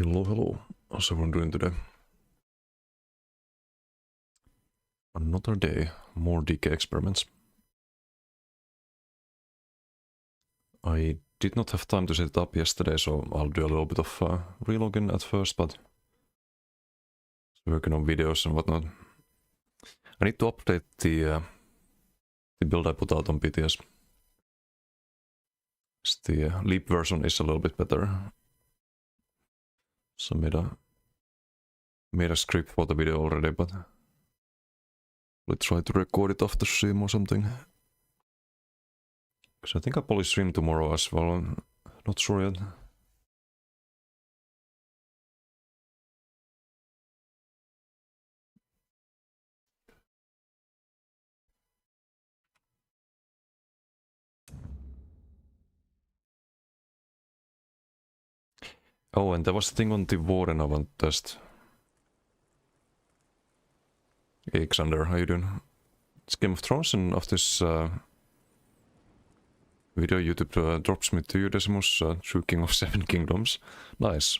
Hello, hello. How's everyone doing today? Another day, more DK experiments. I did not have time to set it up yesterday, so I'll do a little bit of relogging at first, but working on videos and whatnot. I need to update the build I put out on BTS. The Leap version is a little bit better. So made a script for the video already, but let's try to record it after stream or something. Because I think I'll probably stream tomorrow as well. I'm not sure yet. Oh, and there was a thing on the Warden I want to test. Hey, Xander, how you doing? It's Game of Thrones, and after this video, YouTube drops me to Decimus, True King of Seven Kingdoms. Nice.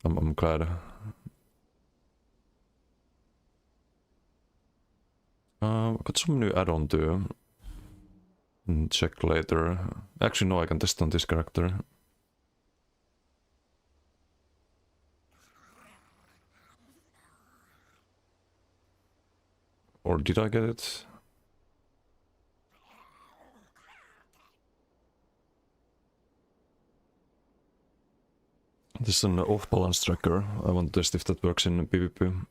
I'm glad. I got some new add-on too. Check later. Actually, no, I can test on this character. Or did I get it? This is an off-balance tracker. I want to test if that works in PvP.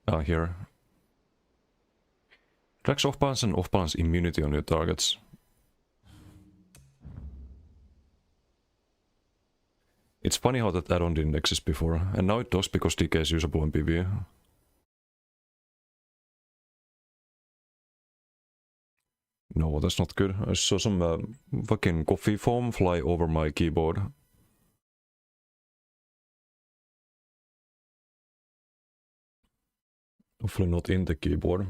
Ah, here. Tracks off-balance and off-balance immunity on your targets. It's funny how that add-on didn't exist before, and now it does because DK is usable in PvE. No, that's not good. I saw some fucking coffee foam fly over my keyboard. Hopefully not in the keyboard.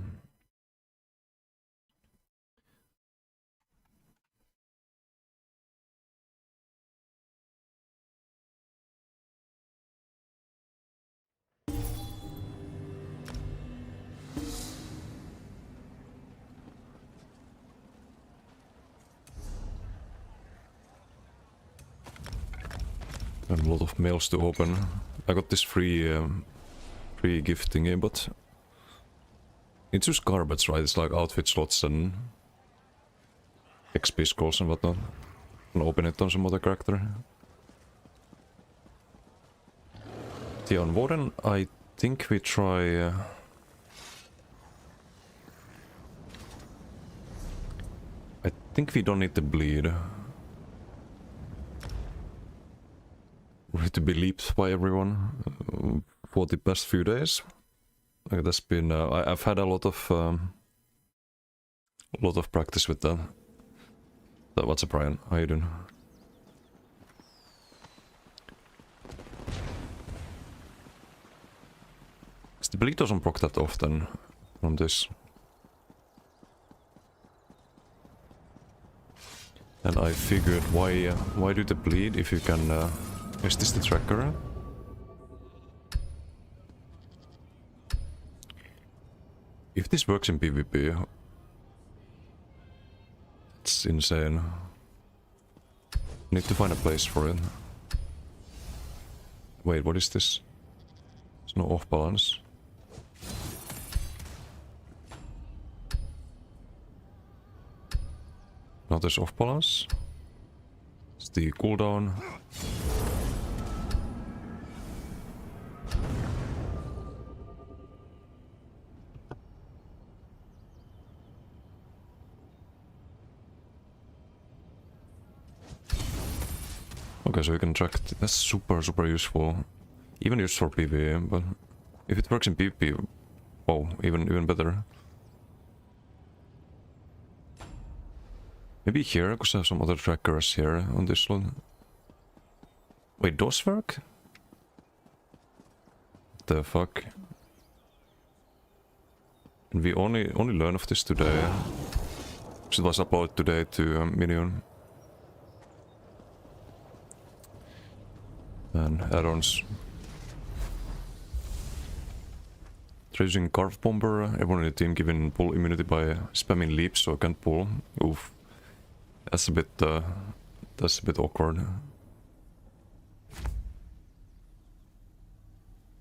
And a lot of mails to open. I got this free gift thingy, but it's just garbage, right? It's like outfit slots and XP scrolls and whatnot. And open it on some other character. The on Warden, I think we try. I think we don't need the bleed. Ready to be leaped by everyone for the past few days. Like that's been. I've had a lot of practice with that. What's up, Brian? How you doing? The bleed doesn't proc that often from this. And I figured, why do the bleed if you can? Is this the tracker? If this works in PvP, it's insane. Need to find a place for it. Wait, what is this? There's no off balance. Now there's off balance. It's the cooldown. Okay, so you can track. That's super useful. Even used for PvE, but if it works in PvP, oh, even better. Maybe here, because I have some other trackers here on this one. Wait, those work? What the fuck? And we only learn of this today. It was uploaded today to Minion. And add-ons. Try using Carve Bomber. Everyone in the team given pull immunity by spamming leaps, so I can't pull. Oof. That's a bit awkward.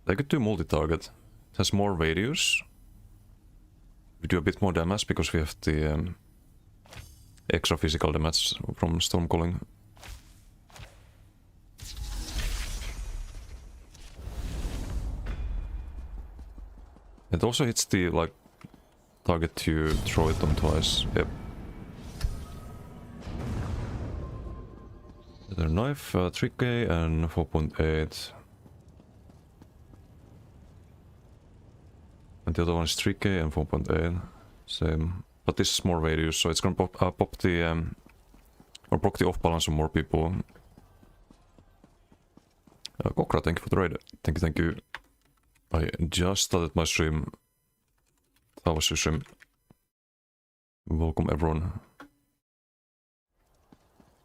I could do multi-target. It has more radius. We do a bit more damage because we have the extra physical damage from Stormcalling. It also hits the like target to throw it on twice. Yep. Their knife, 3k and 4.8. And the other one is 3k and 4.8. Same. But this is more radius, so it's gonna pop the or proc the off balance on more people. Kokra, thank you for the raid. Thank you. I just started my stream. How was your stream? Welcome everyone.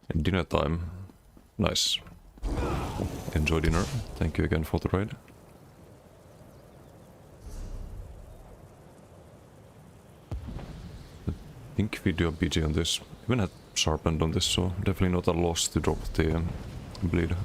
And dinner time. Nice. Enjoy dinner. Thank you again for the raid. I think we do a BG on this. Even had sharpened on this, so definitely not a loss to drop the bleed.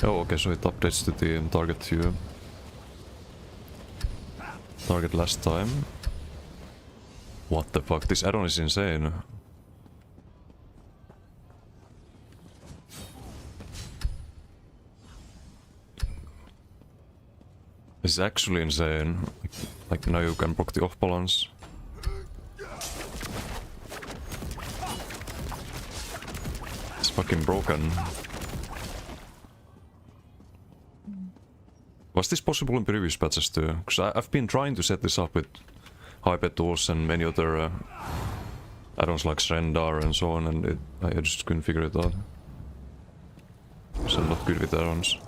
Oh, okay, so it updates to the target last time. What the fuck? This add-on is insane. This is actually insane. Like now you can proc the off balance. It's fucking broken. Was this possible in previous patches too? Because I've been trying to set this up with Hyper Tools and many other add-ons like Srendar and so on, and I just couldn't figure it out. So I'm not good with add-ons.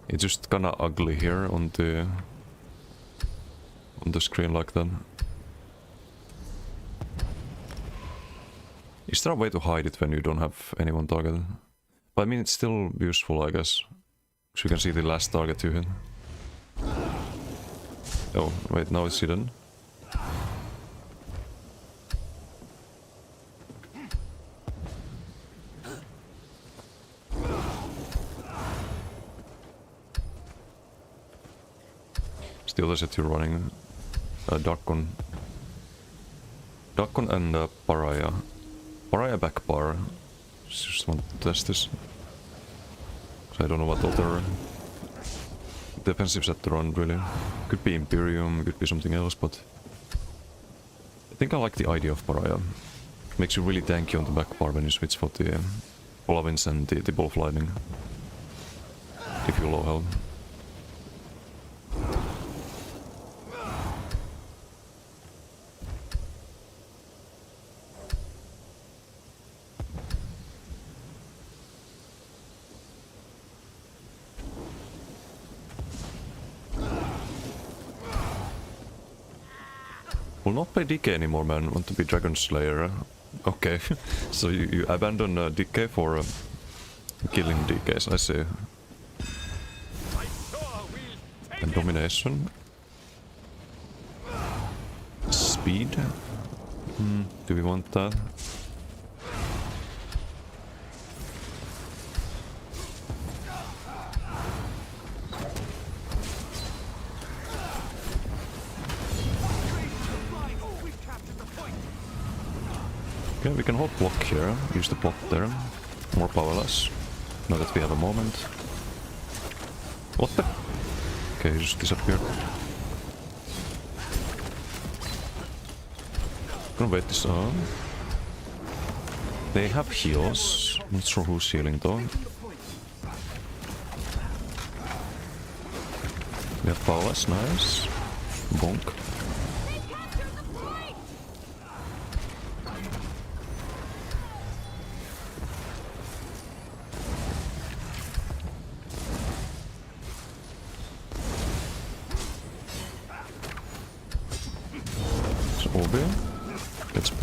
It's just kinda ugly here on the screen like that. Is there a way to hide it when you don't have anyone targeted? But I mean, it's still useful, I guess. So you can see the last target you hit. Oh, wait, now it's hidden. It's the other set you're running. Darkon and Pariah. Pariah back bar. Just want to test this. I don't know what other defensive set to run really. Could be Imperium, could be something else, but I think I like the idea of Pariah. Makes you really tanky on the back bar when you switch for the Paladins and the Ball of Lightning. If you're low health. Will not play DK anymore, man. Want to be Dragon Slayer. Okay, so you abandon DK for killing DKs, I see. And domination. Speed. Do we want that? Okay, we can hold block here, use the block there. More powerless. Now that we have a moment. What the? Okay, he just disappeared. Gonna wait this out. They have heals. Not sure who's healing though. We have powerless, nice. Bonk.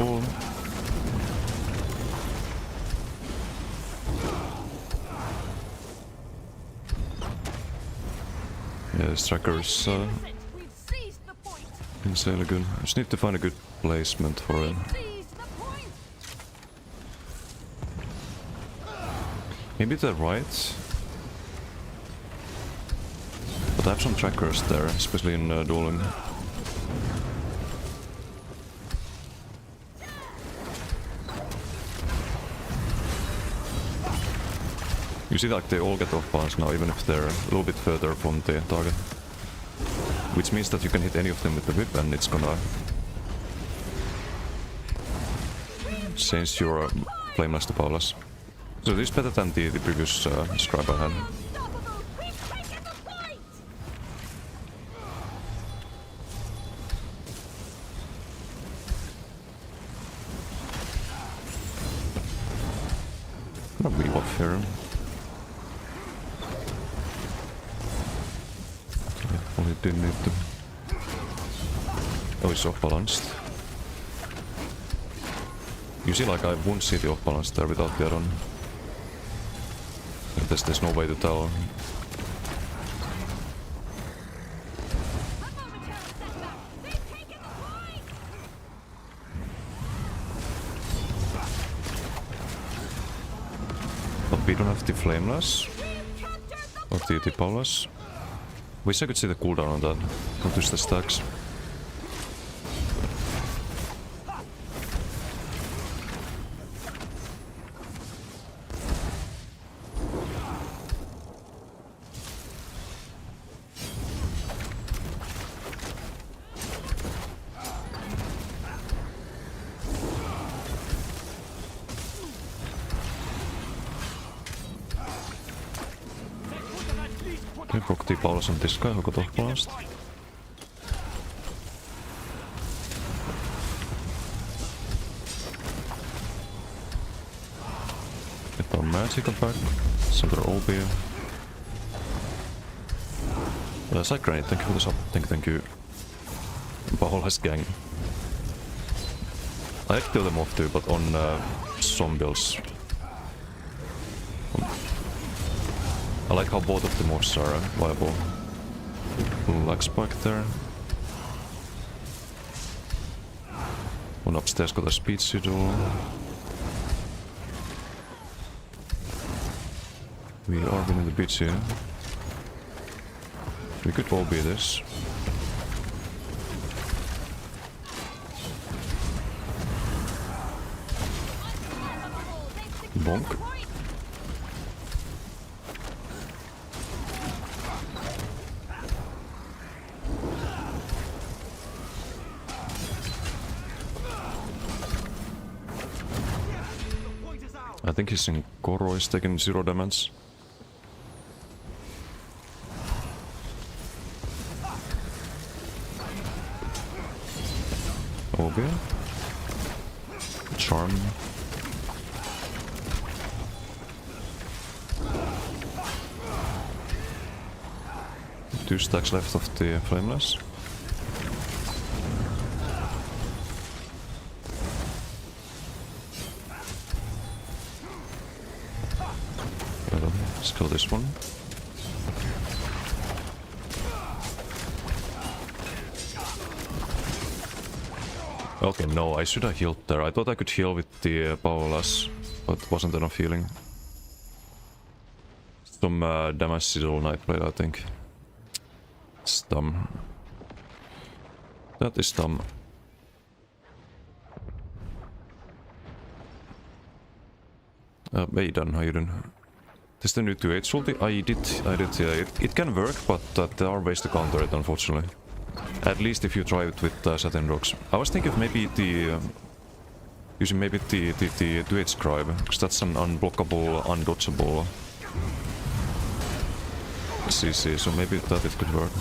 bull. Yeah, Strikers We've seized the point. insanely good. I just need to find a good placement for it. Seized the point. Maybe to the right. But I have some trackers there, especially in dueling. You see, like, they all get off balance now, even if they're a little bit further from the target. Which means that you can hit any of them with the whip and it's gonna change your Flameless to Powerless. So this is better than the previous scribe I had. Unstoppable. We've taken the point. I'm gonna weave off here. Only didn't need to. Oh, it's off balanced. You see, like, I won't see the off balance there without the add-on. There's no way to tell. A momentary setback. They've taken the point. But we don't have the Flameless We've captured the or the Powerless. Wish I could see the cooldown on that. Don't use the stacks. Nyt roktii Paulus on tiskaa, joko tohpalasta. Get our magical back. Center OB. Side grenade, thank you for the sub. Thank you. Paholas gang. I like kill them off too, but on some builds. I like how both of the mobs are viable. Lag spike there. One upstairs got a speed duel. We are winning the beats here. We could all be this. Bonk. I think his Goro is taking 0 damage. Okay. Charm. Two stacks left of the Flameless. Let's kill this one. Okay, no, I should have healed there. I thought I could heal with the Paolas, but wasn't enough healing. Some damage Sizzle Nightblade, I think. It's dumb. That is dumb. Aidan, how you doing? This is the new 2H ulti? I did, yeah. It can work, but there are ways to counter it, unfortunately. At least if you try it with Satin Rocks. I was thinking of maybe the... using maybe the 2H Scribe, because that's an unblockable, undodgeable CC, so maybe that it could work.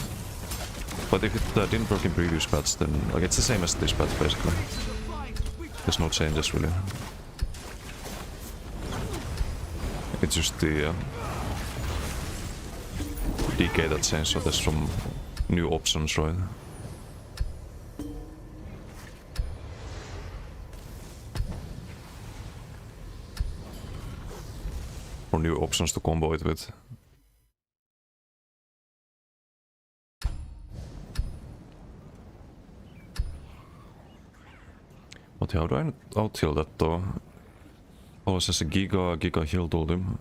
But if it didn't work in previous patch, then like it's the same as this patch basically. There's no changes really. It's just the DK that changed, so there's some new options, right? or new options to combo it with. But how do I out-heal that though? Oh, says a giga heal told him.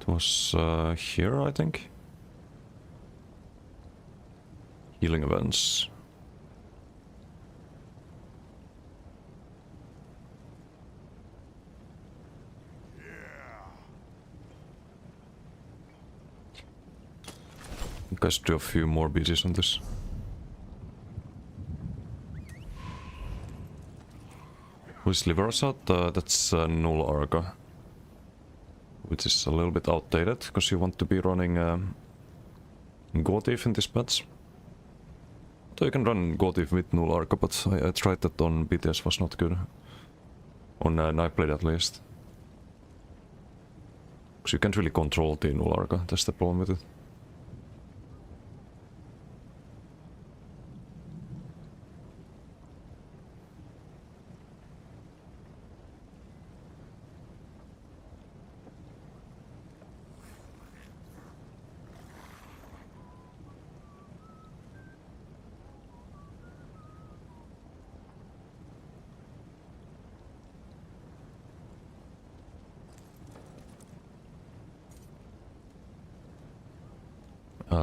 It was here, I think. Healing events. I think I should do a few more BGs on this. Who's Liverasat? That's Null Arca. Which is a little bit outdated, because you want to be running Gotif in this patch. So you can run Gotif with Null Arca, but I tried that on BTS, was not good. On Nightblade at least. Because you can't really control the Null Arca, that's the problem with it.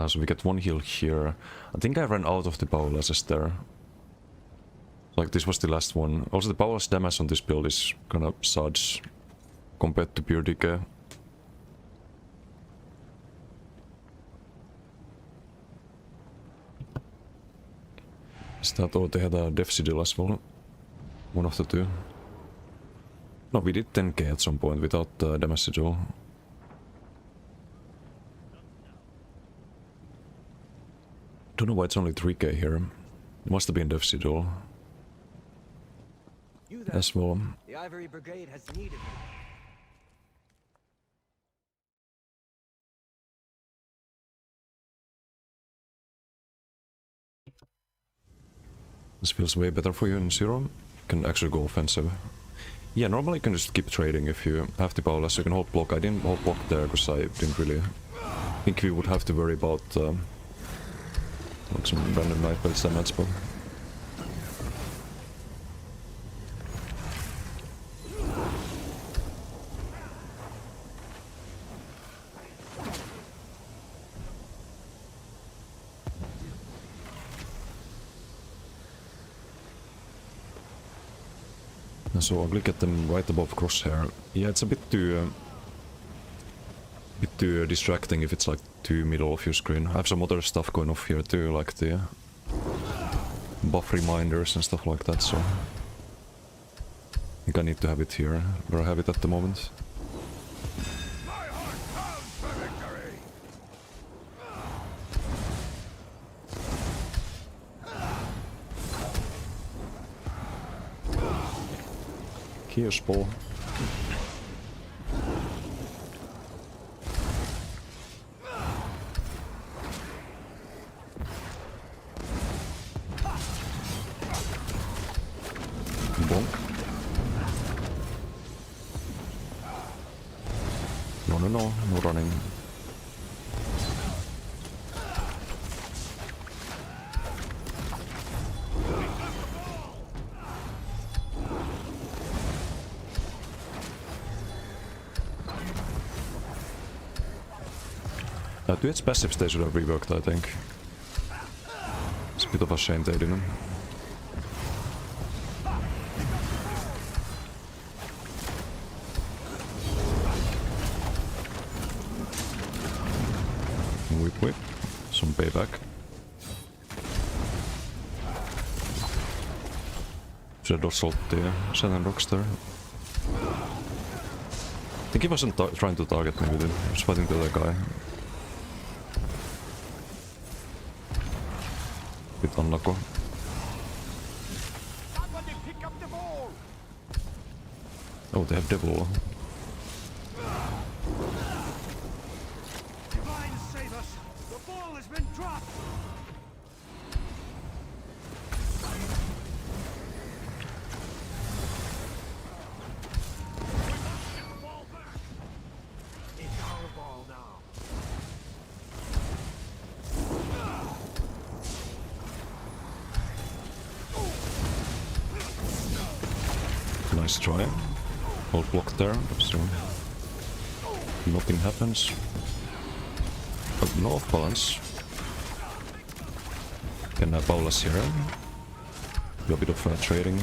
So we get one heal here. I think I ran out of the Powerlesses there. Like this was the last one. Also the Powerless damage on this build is kinda such compared to pure decay. Is that or they had a Death Sigil as well? One of the two. No, we did 10k at some point without Damage Sigil. Don't know why it's only 3k here. It must have been Death Sigil You there. as well. The Ivory Brigade has needed you. This feels way better for you in Zero. You can actually go offensive. Yeah, normally you can just keep trading if you have the Powerless. You can hold block. I didn't hold block there because I didn't really think we would have to worry about like some random Nightblade damage, but... So ugly, get them right above Crosshair. Yeah, it's a bit too distracting if it's like too middle of your screen. I have some other stuff going off here too, like the buff reminders and stuff like that, so I think I need to have it here, where I have it at the moment. Chaos Ball. Bonk. No running. To its passives they should have reworked, I think. It's a bit of a shame they didn't. Whip. Some payback. Shadow Salt the Satan Rockstar. I think he wasn't trying to target me with it. He was fighting the other guy. Bit unnako. Somebody pick up the ball! Oh, they have devil. Divine save us! The ball has been dropped! It's our ball now. Nice try. Hold block there, so nothing happens. But no off balance. Can Paulus here. Do a bit of trading.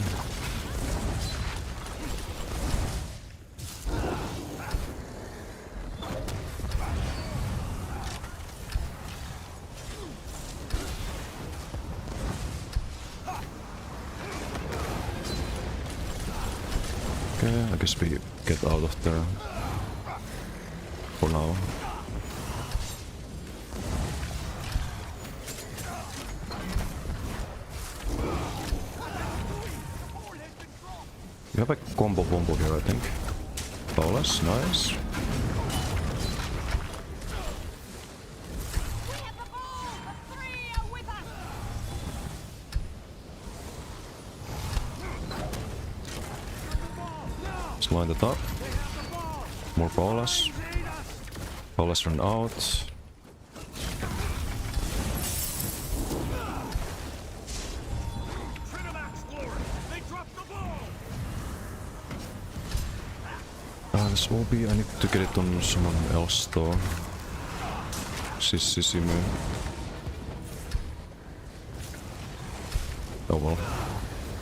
Okay, I guess we get out of there for now. You have a combo here, I think. Paulus, nice. We have the ball! The three are with us! Let's line it up. More Paulus. Paulus run out. Trinamax, Lord! They dropped the ball! This will be. I need to get it on someone else though. Sissisimu. Oh well.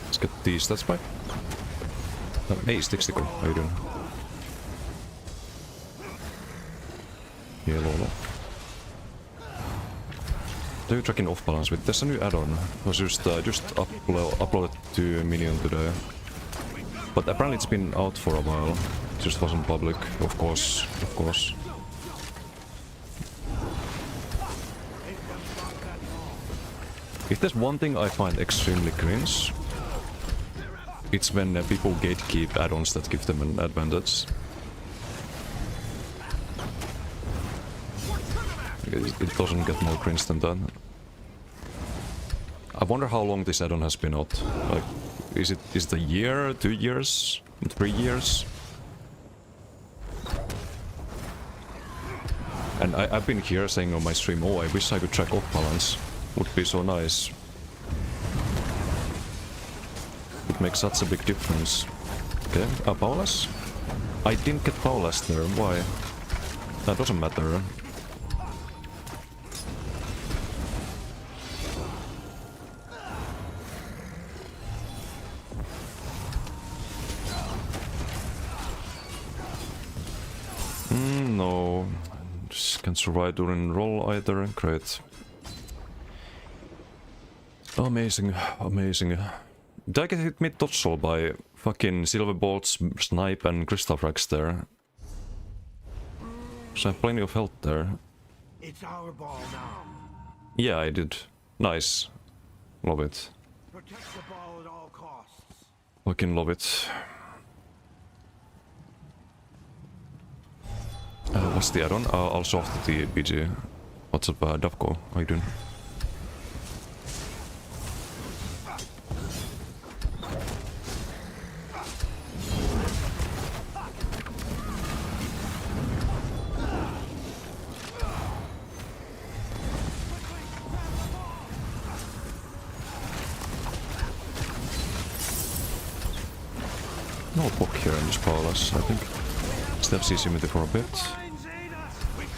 Let's get these stats back. Hey, Sticksticker, how you doing? Yeah, Lolo. Are you tracking off balance with? There's a new add-on. It was just uploaded to Minion today. But apparently it's been out for a while. It just wasn't public, of course. If there's one thing I find extremely cringe, it's when people gatekeep add-ons that give them an advantage. It doesn't get more cringe than that. I wonder how long this add-on has been out. Like, is it a year, 2 years, 3 years? And I've been here saying on my stream, oh, I wish I could track off balance. Would be so nice. It makes such a big difference. Okay, Paulus? I didn't get Paulus there, why? That doesn't matter. No. Just can't survive during roll either, great. Amazing, amazing. Did I get hit mid-dodge by fucking Silverbolt's snipe and Crystal Frags there? So I have plenty of health there. It's our ball now. Yeah, I did. Nice. Love it. Protect the ball at all costs. Fucking love it. What's the add-on? I'll show off the BG. What's up, Davko? How you doing? No block here in this Paulus, I think. Still see Simity for a bit.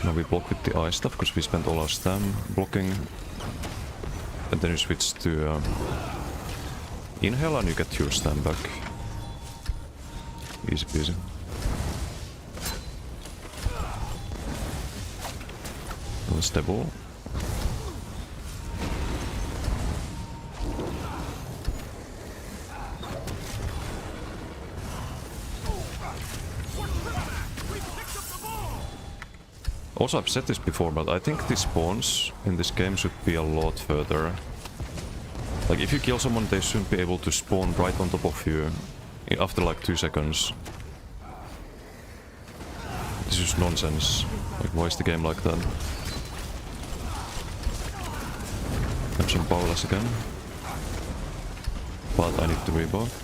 Now we block with the ice stuff because we spent all our stam blocking. And then you switch to inhale and you get your stam back. Easy peasy. Let's double. Also, I've said this before, but I think the spawns in this game should be a lot further. Like, if you kill someone, they shouldn't be able to spawn right on top of you after like 2 seconds. This is nonsense. Like, why is the game like that? Have some Paulas again. But I need to rebuff.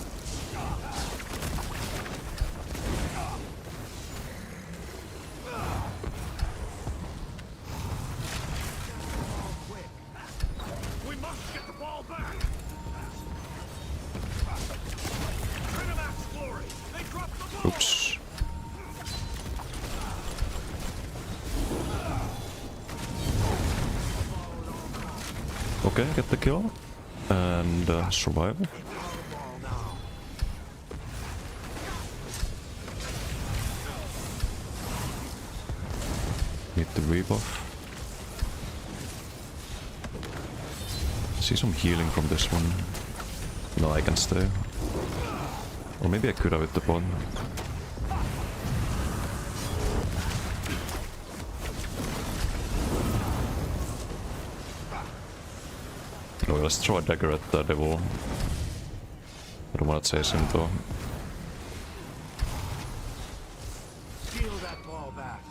We must get the ball back. Trinamax glory. They dropped the ball. Oops. Okay, get the kill. And survive. It's our ball now. Need the rebuff. See some healing from this one. No, I can stay. Or maybe I could have hit the bot. No, let's throw a dagger at the devil. I don't want to chase him though. Steal that ball back.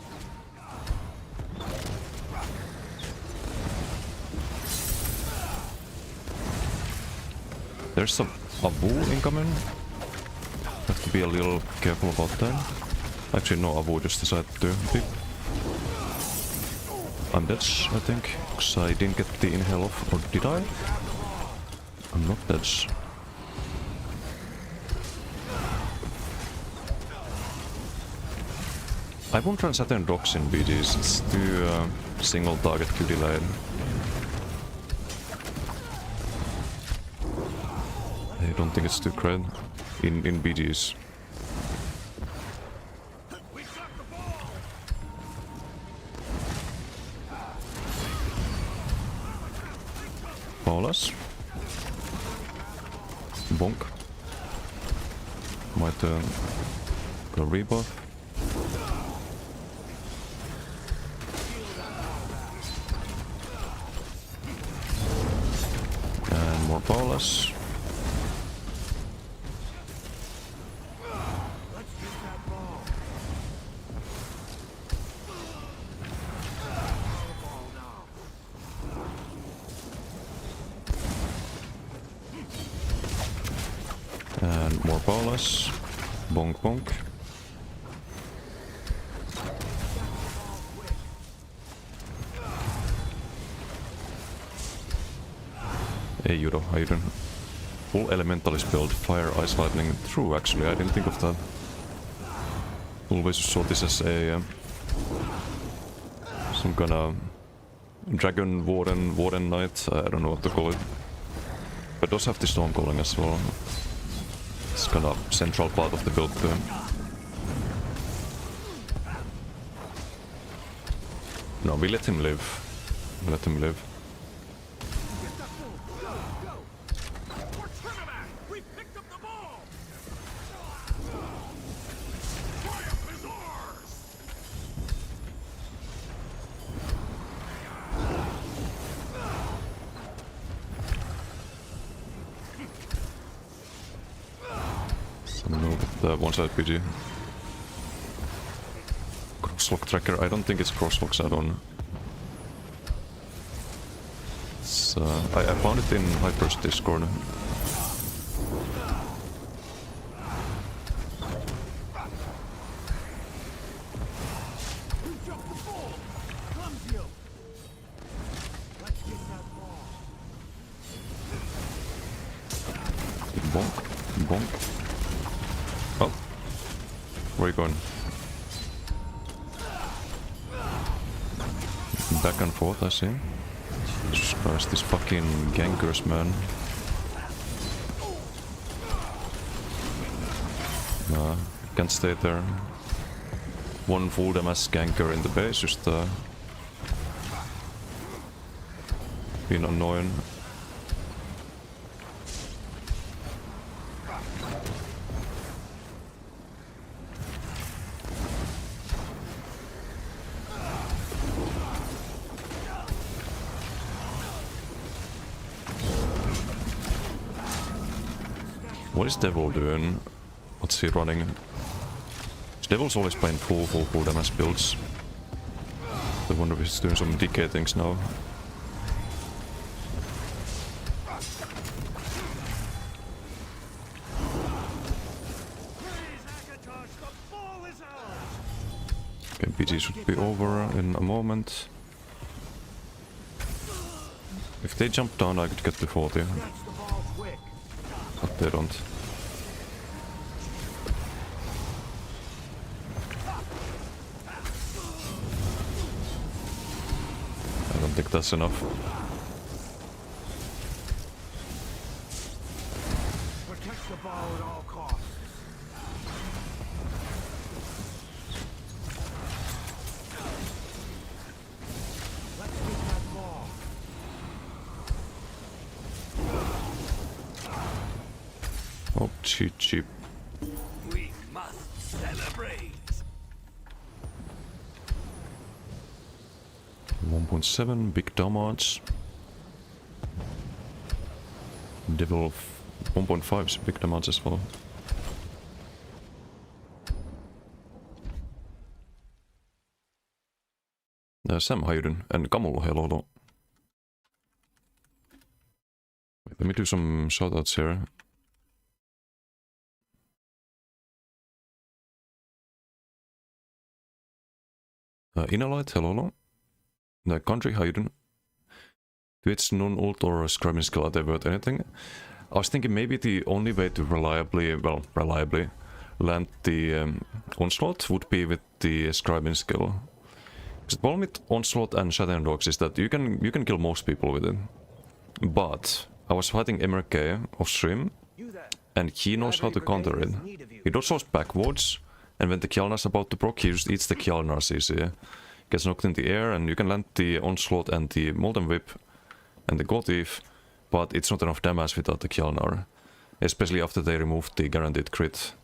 There's a Avu incoming. Have to be a little careful about that. Actually, no, Avu just decided to beep. I'm dead, I think, because I didn't get the inhale off, or did I? I'm not dead. I won't run Saturn Docks in BDs, it's too single target Q delayed. I don't think it's too great in BDs. We got the ball. Paulas. Bonk. My turn. Go rebuff. And more Paulas. Let's get that ball. Our ball now. And more Paulas. Bonk bonk. Hey Judo, how you doing? Full Elementalist build, Fire, Ice, Lightning. True, actually, I didn't think of that. Always saw this as a... some kind of... Dragon Warden Knight, I don't know what to call it. But those have the Storm Calling as well. It's kind of central part of the build too. No, we let him live. We let him live. For Trinamax, we picked up the ball. Triumph is ours. Some move with the one-side PG. Crosslock tracker, I don't think it's crosslocks add-on. It's, I found it in Hyper's Discord. Who dropped the ball? Comes you. Let's get that ball. Bonk, bonk. Oh, where are you going? Back and forth, I see. Jesus Christ, these fucking gankers, man. Nah, can't stay there. One full damage ganker in the base, just being annoying. What is Devil doing? What's he running? Devil's always playing full damage builds. I wonder if he's doing some decay things now. Okay, BG should be over in a moment. If they jump down, I could get to 40. But they don't. I don't think that's enough. Protect the ball at all costs. Let's get that ball. Oh, cheap. We must celebrate. 1.7, big damage. Devil 1.5 is big damage as well. Sam, how you doing? And Kamul, hello. Wait, let me do some shoutouts here. Inalight, hello. The country, how you doing? Twitch, non-ult or scribing skill at worth anything? I was thinking maybe the only way to reliably land the onslaught would be with the scribing skill. The problem with onslaught and shattering dogs is that you can kill most people with it. But I was fighting MRK off stream, and he knows how to counter it. He dodges backwards, and when the Kjalnar's about to proc, he just eats the Kjalnar CC. Gets knocked in the air, and you can land the onslaught and the molten whip and the god thief, but it's not enough damage without the Kjalnar. Especially after they removed the guaranteed crit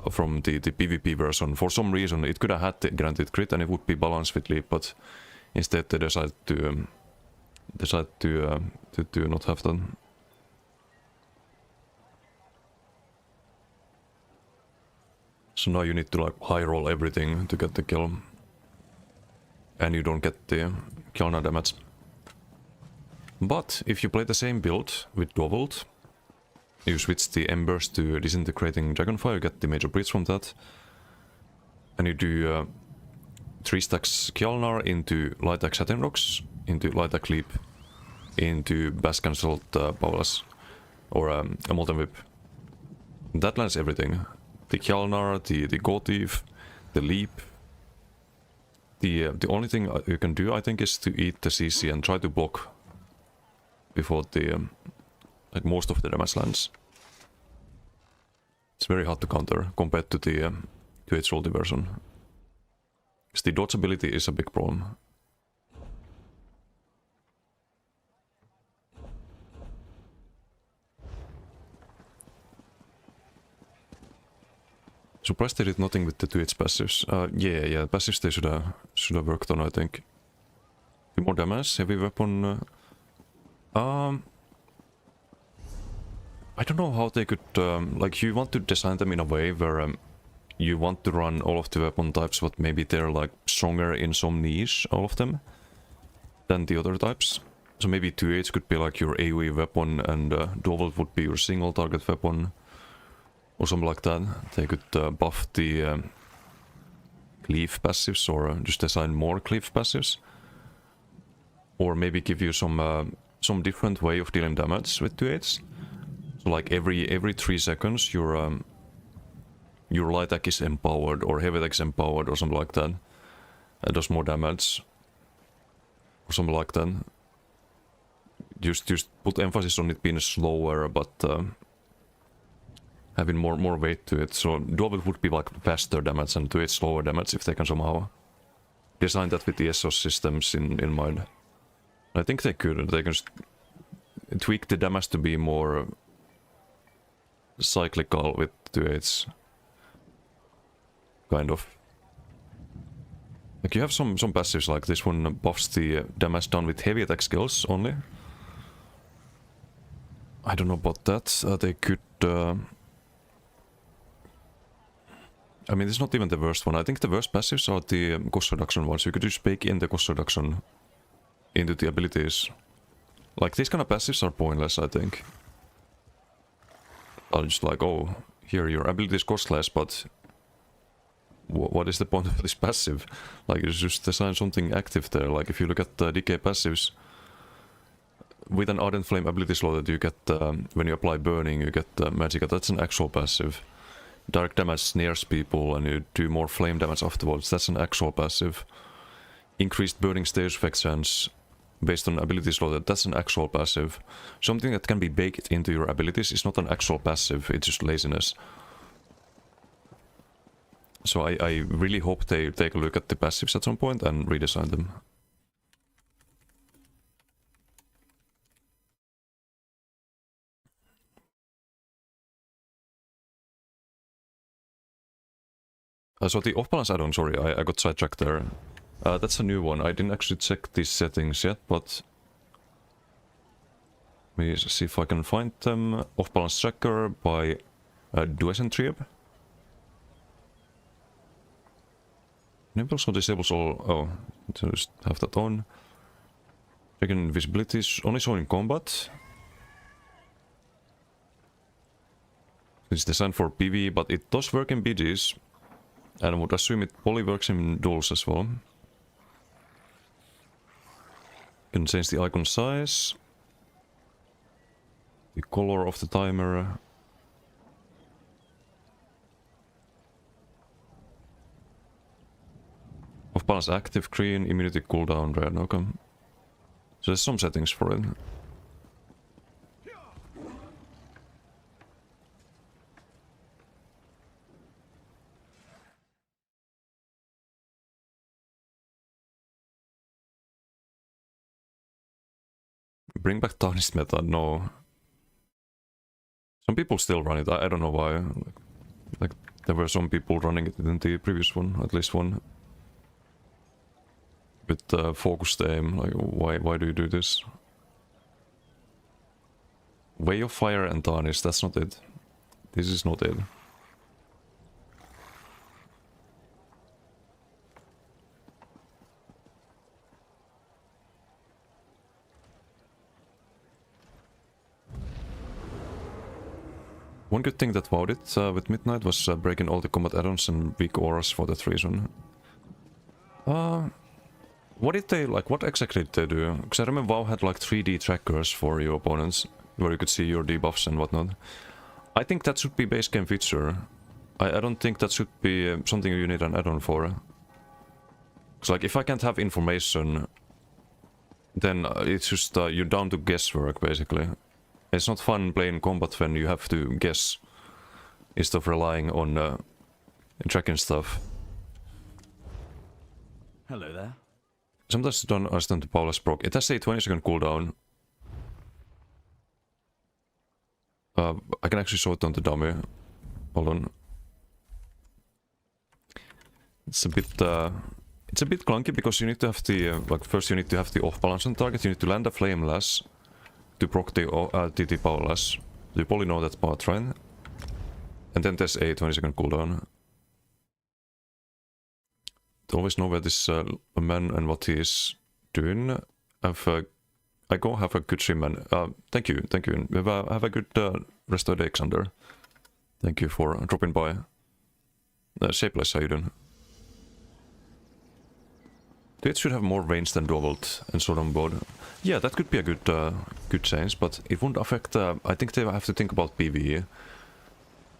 from the PvP version. For some reason it could have had the guaranteed crit and it would be balanced with leap, but instead they decided to not have that. So now you need to like high roll everything to get the kill. And you don't get the Kjalnar damage. But if you play the same build with Dovult, you switch the Embers to Disintegrating Dragonfire, you get the Major Breach from that. And you do 3 stacks Kjalnar into Light Axe Satin Rocks, into Light Axe Leap, into Bash Cancelled Powers, or a Molten Whip. That lands everything. The Kjalnar, the God Thief, the Leap. The only thing you can do, I think, is to eat the CC and try to block before the like most of the damage lands. It's very hard to counter compared to the 2H roll version. Because the dodge ability is a big problem. Surprised they did nothing with the 2H passives. Yeah, passives they should have worked on, I think. A few more damage, heavy weapon. I don't know how they could, like, you want to design them in a way where you want to run all of the weapon types, but maybe they're like stronger in some niche, all of them, than the other types. So maybe 2H could be like your AoE weapon and Dovult would be your single target weapon. Or something like that. They could buff the cleave passives or just design more cleave passives. Or maybe give you some different way of dealing damage with 2H. So like every 3 seconds your light attack is empowered or heavy attack is empowered or something like that. It does more damage. Or something like that. Just put emphasis on it being slower but having more weight to it. So Dovult would be like faster damage and 2H slower damage if they can somehow design that with the SOS systems in mind. I think they could. They can just tweak the damage to be more cyclical with 2H. Kind of. Like you have some passives like this one buffs the damage done with heavy attack skills only. I don't know about that. They could... I mean, it's not even the worst one. I think the worst passives are the cost reduction ones. You could just bake in the cost reduction into the abilities. Like, these kind of passives are pointless, I think. Are just like, oh, here your abilities cost less, but what is the point of this passive? Like, you just design something active there. Like, if you look at the decay passives, with an Ardent Flame ability slot that you get when you apply Burning, you get Magicka. That's an actual passive. Dark damage snares people and you do more flame damage afterwards. That's an actual passive. Increased burning stage effect chance based on ability slot. That's an actual passive. Something that can be baked into your abilities is not an actual passive, it's just laziness. So I really hope they take a look at the passives at some point and redesign them. So the off-balance add-on, sorry, I got sidetracked there. That's a new one. I didn't actually check these settings yet, but... Let me see if I can find them. Off-balance tracker by Duesentrieb. Enables or disables all... Oh, just have that on. Checking invisibility is only shown in combat. It's designed for PvE, but it does work in BGs. And I would assume it probably works in duels as well. Can change the icon size. The color of the timer. Off balance active, green, immunity cooldown, red, okay. So there's some settings for it. Bring back Tarnished meta? No. Some people still run it, I don't know why. Like, there were some people running it in the previous one, at least one. With focused aim, like, why do you do this? Way of Fire and Tarnished, that's not it. This is not it. One good thing that wowed it with Midnight was breaking all the combat add-ons and weak auras for that reason. What did they, like, what exactly did they do? Because I remember WoW had like 3D trackers for your opponents, where you could see your debuffs and whatnot. I think that should be base game feature. I don't think that should be something you need an add-on for. Because like, if I can't have information, then it's just, you're down to guesswork, basically. It's not fun playing combat when you have to guess, instead of relying on tracking stuff. Hello there. Sometimes you don't understand the Paula's proc. It has a 20-second cooldown. I can actually show it on the dummy. Hold on. It's a bit clunky because you need to have the like, first you need to have the off balance on target. You need to land a flame lash to proc the power lash. You probably know that part, right? And then there's a 20-second cooldown. Always know where this man and what he is doing. I go have a good stream, man. Thank you. Have a good rest of the day, Xander. Thank you for dropping by. Shapeless, how you doing? It should have more range than Duavolt and Sword on board. Yeah, that could be a good change, but it won't affect... I think they have to think about PvE.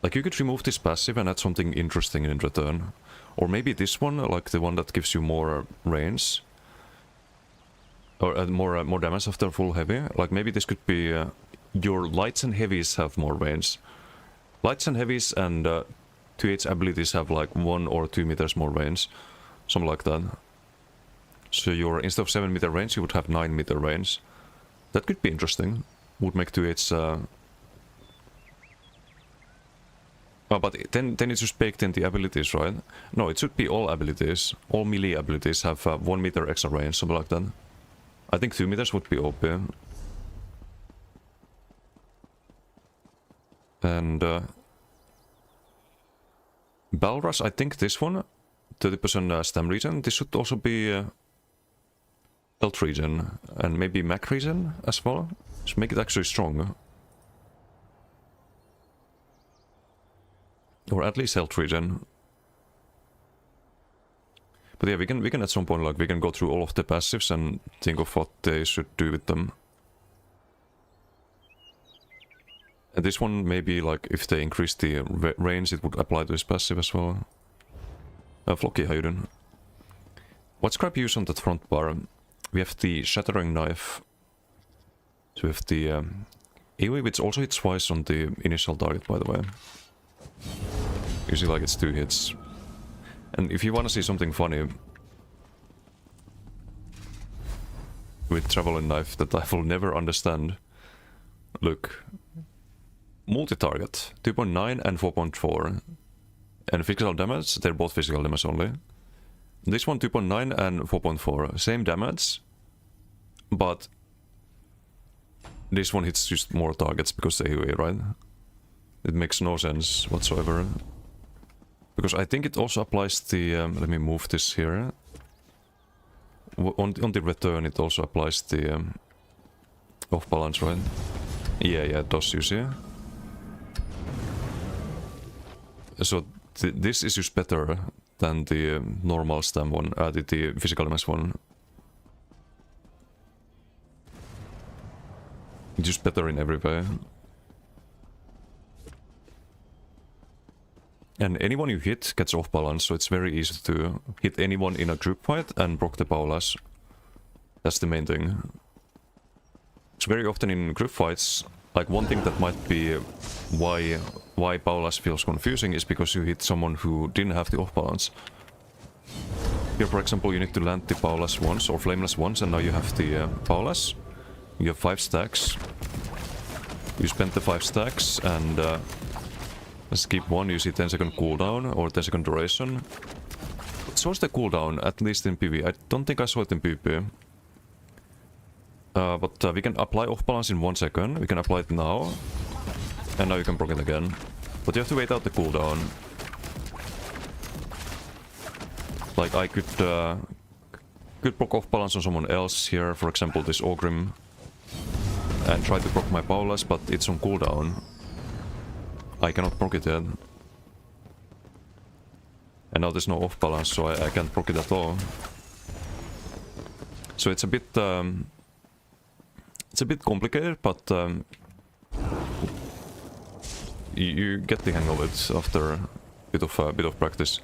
Like, you could remove this passive and add something interesting in return. Or maybe this one, like the one that gives you more range. Or more damage after full heavy. Like, maybe this could be... your lights and heavies have more range. Lights and heavies and 2H abilities have like 1 or 2 meters more range. Something like that. So your, instead of 7 meter range, you would have 9 meter range. That could be interesting. Would make 2H... Oh, but then it's just baked in the abilities, right? No, it should be all abilities. All melee abilities have 1 meter extra range, something like that. I think 2 meters would be OP. And Balras, I think this one, 30% stam regen. This should also be health regen and maybe Mac regen as well. Just make it actually strong. Or at least health regen. But yeah, we can at some point, like, we can go through all of the passives and think of what they should do with them. And this one, maybe, like, if they increase the range, it would apply to his passive as well. Flocky, how you doing? What scrap you use on that front bar? We have the Shattering Knife. So we have the AoE, which also hits twice on the initial target, by the way. Usually, like, it's 2 hits. And if you want to see something funny with Traveling Knife that I will never understand, look. Multi-target, 2.9 and 4.4. And physical damage, they're both physical damage only. This one 2.9 and 4.4, same damage, but this one hits just more targets because AoE, right? It makes no sense whatsoever. Because I think it also applies the, let me move this here. On the return it also applies the off balance, right? Yeah, it does, you see. So this is just better than the normal stam one, the physical damage one. It's just better in every way. And anyone you hit gets off balance, so it's very easy to hit anyone in a group fight and proc the Paula's. That's the main thing. It's very often in group fights, like one thing that might be why Paula's feels confusing is because you hit someone who didn't have the off balance. Here, for example, you need to land the Paula's once or Flameless once, and now you have the Paula's. You have 5 stacks. You spend the 5 stacks and skip one, you see 10-second cooldown or 10-second duration. It shows the cooldown, at least in PV. I don't think I saw it in PvP. But we can apply off balance in 1 second. We can apply it now. And now you can proc it again. But you have to wait out the cooldown. Like I could proc off balance on someone else here, for example this Ogrim. And try to proc my Paula's, but it's on cooldown. I cannot proc it yet. And now there's no off balance, so I can't proc it at all. So it's a bit complicated, but you get the hang of it after a bit of practice.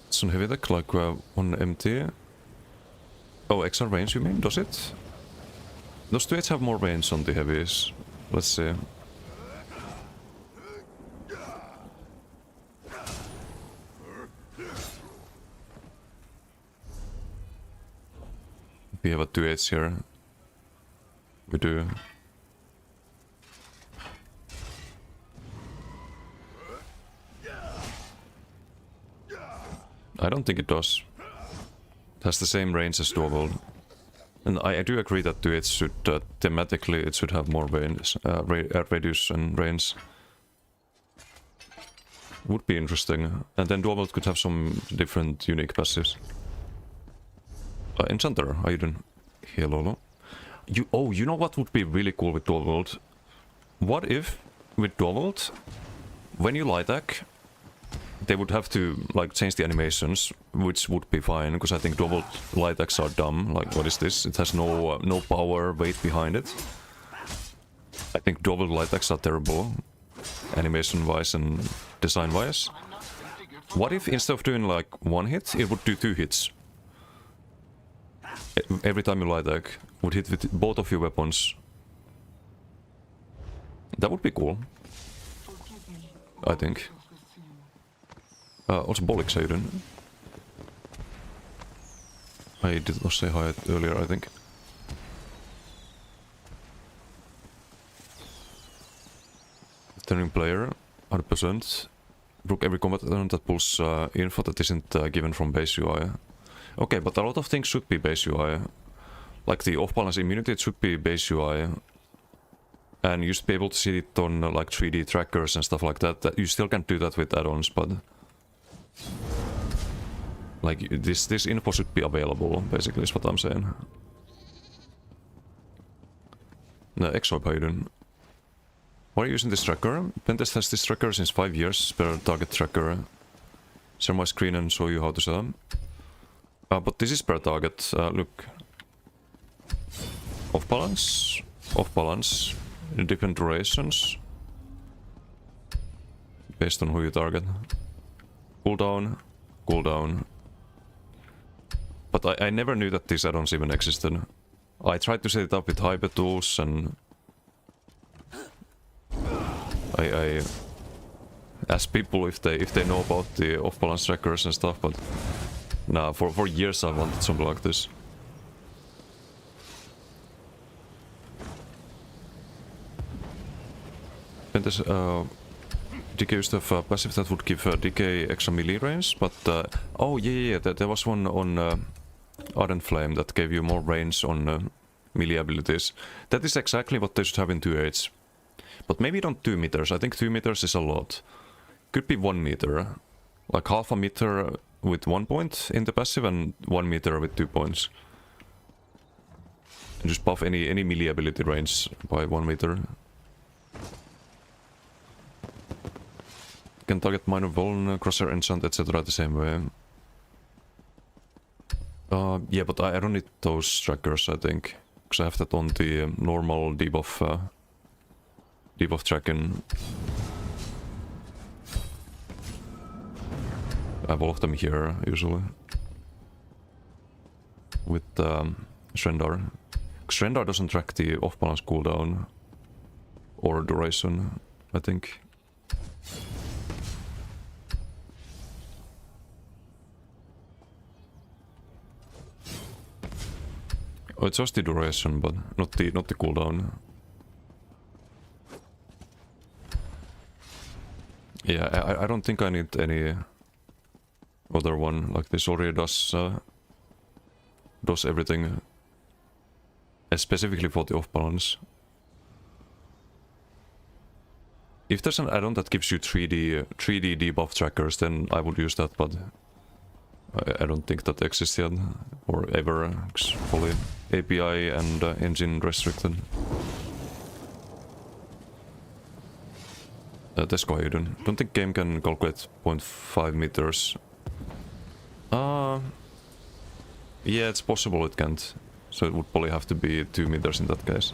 Some heavy deck, like one MT. Oh, extra range you mean? Does it? Those 2 have more range on the heavies. Let's see. We have a 2/8 here. We do. I don't think it does. It has the same range as Dual. And I do agree that 2/8 should, thematically, it should have more range, radius and range. Would be interesting. And then Dual could have some different unique passives. Enchanter, how you doing? Hello. You know what would be really cool with Dual World? What if, with Dual World, when you light attack, they would have to like change the animations, which would be fine, because I think Dual World light attacks are dumb. Like, what is this? It has no power weight behind it. I think Dual World light attacks are terrible, animation-wise and design-wise. What if instead of doing like 1 hit, it would do 2 hits? Every time you light attack, would hit with both of your weapons. That would be cool, I think. Also Bolix, how you doing? I did not say hi earlier, I think. Turning player, 100%. Brook every combat element that pulls info that isn't given from base UI. Okay, but a lot of things should be base UI. Like the off-balance immunity, it should be base UI. And you used to be able to see it on like 3D trackers and stuff like that. You still can't do that with add-ons, but like this info should be available, basically is what I'm saying. No, Exorb, how you doing? Why are you using this tracker? Pentest has this tracker since 5 years, per target tracker. Share my screen and show you how to set them. But this is per target, look. Off balance, in different durations. Based on who you target. Cooldown. But I never knew that these add-ons even existed. I tried to set it up with hyper tools and I ask people if they know about the off-balance trackers and stuff, but nah, for years I wanted something like this. And there's DK used to have a passive that would give DK extra melee range, but oh yeah, there was one on Ardent Flame that gave you more range on melee abilities. That is exactly what they should have in 2H. But maybe not 2 meters, I think 2 meters is a lot. Could be 1 meter. Like half a meter with 1 point in the passive and 1 meter with 2 points. And just buff any melee ability range by 1 meter. Can target minor vuln, crosser enchant, etc. the same way. Yeah, but I don't need those trackers, I think. Because I have that on the normal debuff tracking. I have all of them here, usually. With Shrendar. Shrendar doesn't track the off-balance cooldown. Or duration, I think. Oh, it's just the duration, but not the cooldown. Yeah, I don't think I need any other one. Like this already does everything, specifically for the off balance. If there's an add-on that gives you 3D debuff trackers, then I would use that, but I don't think that exists yet, or ever. It's fully API and engine restricted. Tesco, how you doing? Don't think game can calculate 0.5 meters. Yeah, it's possible it can't. So it would probably have to be 2 meters in that case.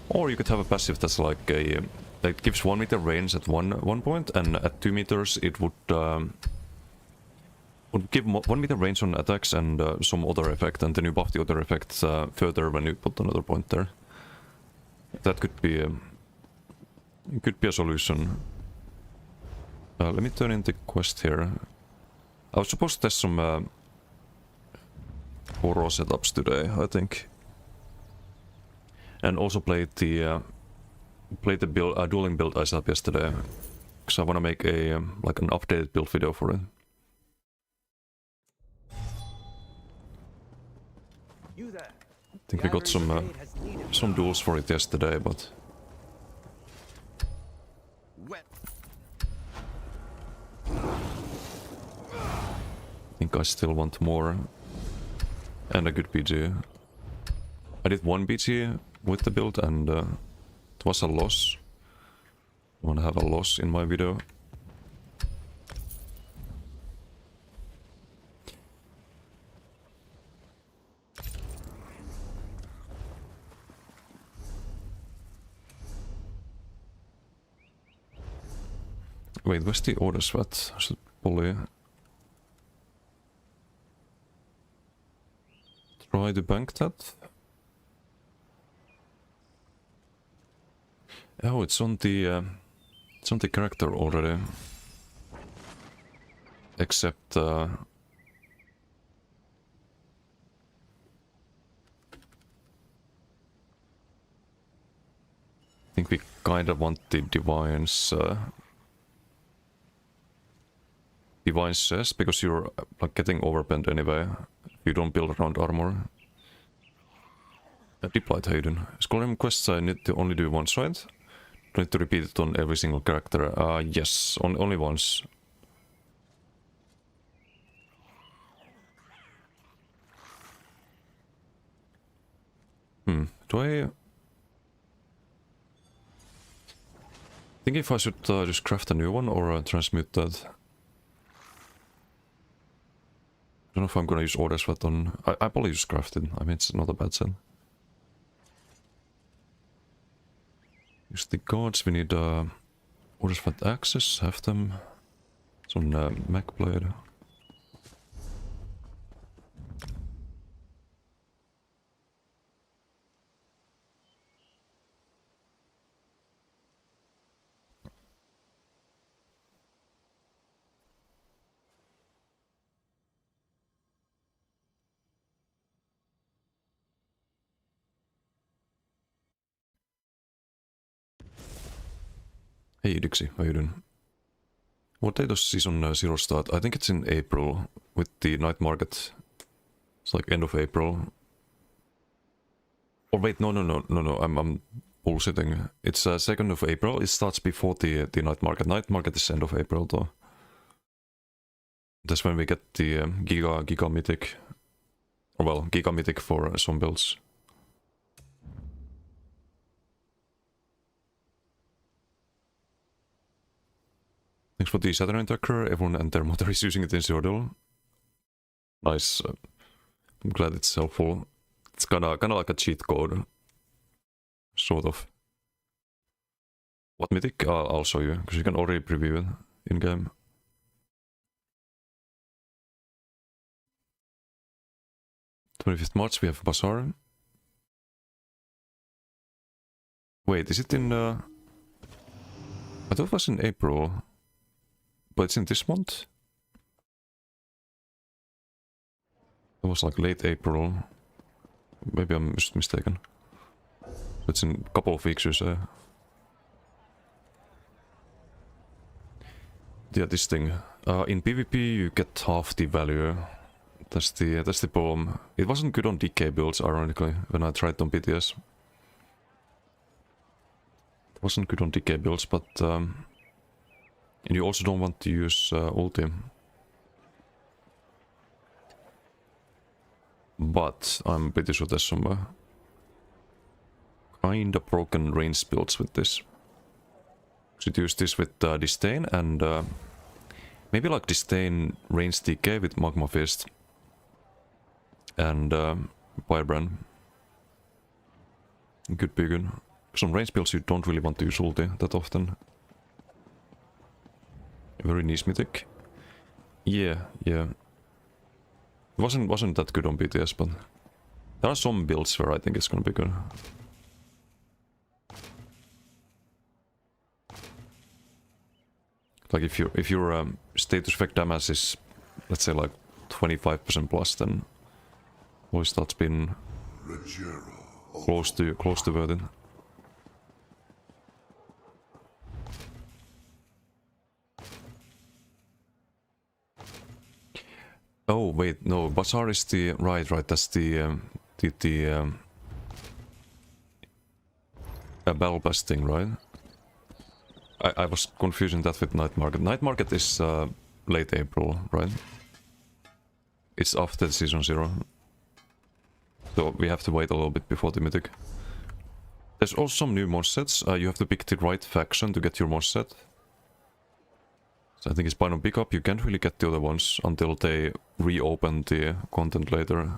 Or you could have a passive that's like a... that gives 1 meter range at one point, and at 2 meters it would give 1 meter range on attacks and some other effect, and then you buff the other effect further when you put another point there. That could be it could be a solution. Let me turn in the quest here. I was supposed to test some horror setups today, I think, and also play the build, dueling build I set up yesterday, because I want to make a like an updated build video for it. I think we got some duels for it yesterday, but I think I still want more. And a good BG. I did 1 BG with the build and it was a loss. I want to have a loss in my video. Wait, where's the order sweat? I should probably try to bank that. Oh, it's on the character already. Except I think we kind of want the Divine's chest, because you're like getting overbent anyway if you don't build around armor. Diploid, how you doing? Scholarm quests I need to only do once, right? Do I need to repeat it on every single character? Yes, only once. Do I... think if I should just craft a new one or transmute that. I don't know if I'm gonna use orders for that on... I probably just craft it. I mean, it's not a bad set. Use the guards, we need orders for access, have them. It's on Mech Blade. Hey Dixie, how you doing? What day does Season 0 start? I think it's in April, with the night market. It's like end of April. Or wait, no, I'm bullshitting. It's 2nd of April, it starts before the night market. Night market is end of April though. That's when we get the Giga Mythic. Or well, Giga Mythic for some builds. Thanks for the Saturn Attacker, everyone and their mother is using it in Zordil. Nice. I'm glad it's helpful. It's kinda like a cheat code. Sort of. What mythic? I'll show you, because you can already preview it in-game. March we have Bazaar. Wait, is it in... I thought it was in April. But it's in this month? It was like late April. Maybe I'm just mistaken. It's in a couple of weeks, you say. Yeah, this thing. In PvP you get half the value. That's the problem. It wasn't good on DK builds, ironically, when I tried on BTS. It wasn't good on DK builds, but and you also don't want to use ulti. But I'm pretty sure there's some kinda broken range builds with this. Should use this with Disdain and maybe like Disdain range DK with Magma Fist and Firebrand. Could be good. Some range builds you don't really want to use ulti that often. Very niche mythic. Yeah. It wasn't that good on BTS, but there are some builds where I think it's gonna be good. Like if your status effect damage is, let's say, like 25% plus, then always that's been close to worth it. Oh wait, no, Bazaar is the right. That's the battle pass thing, right? I was confusing that with night market. Night market is late April, right? It's after Season 0, so we have to wait a little bit before the mythic. There's also some new mod sets. You have to pick the right faction to get your mod set. So I think it's buy no pick up. You can't really get the other ones until they reopen the content later.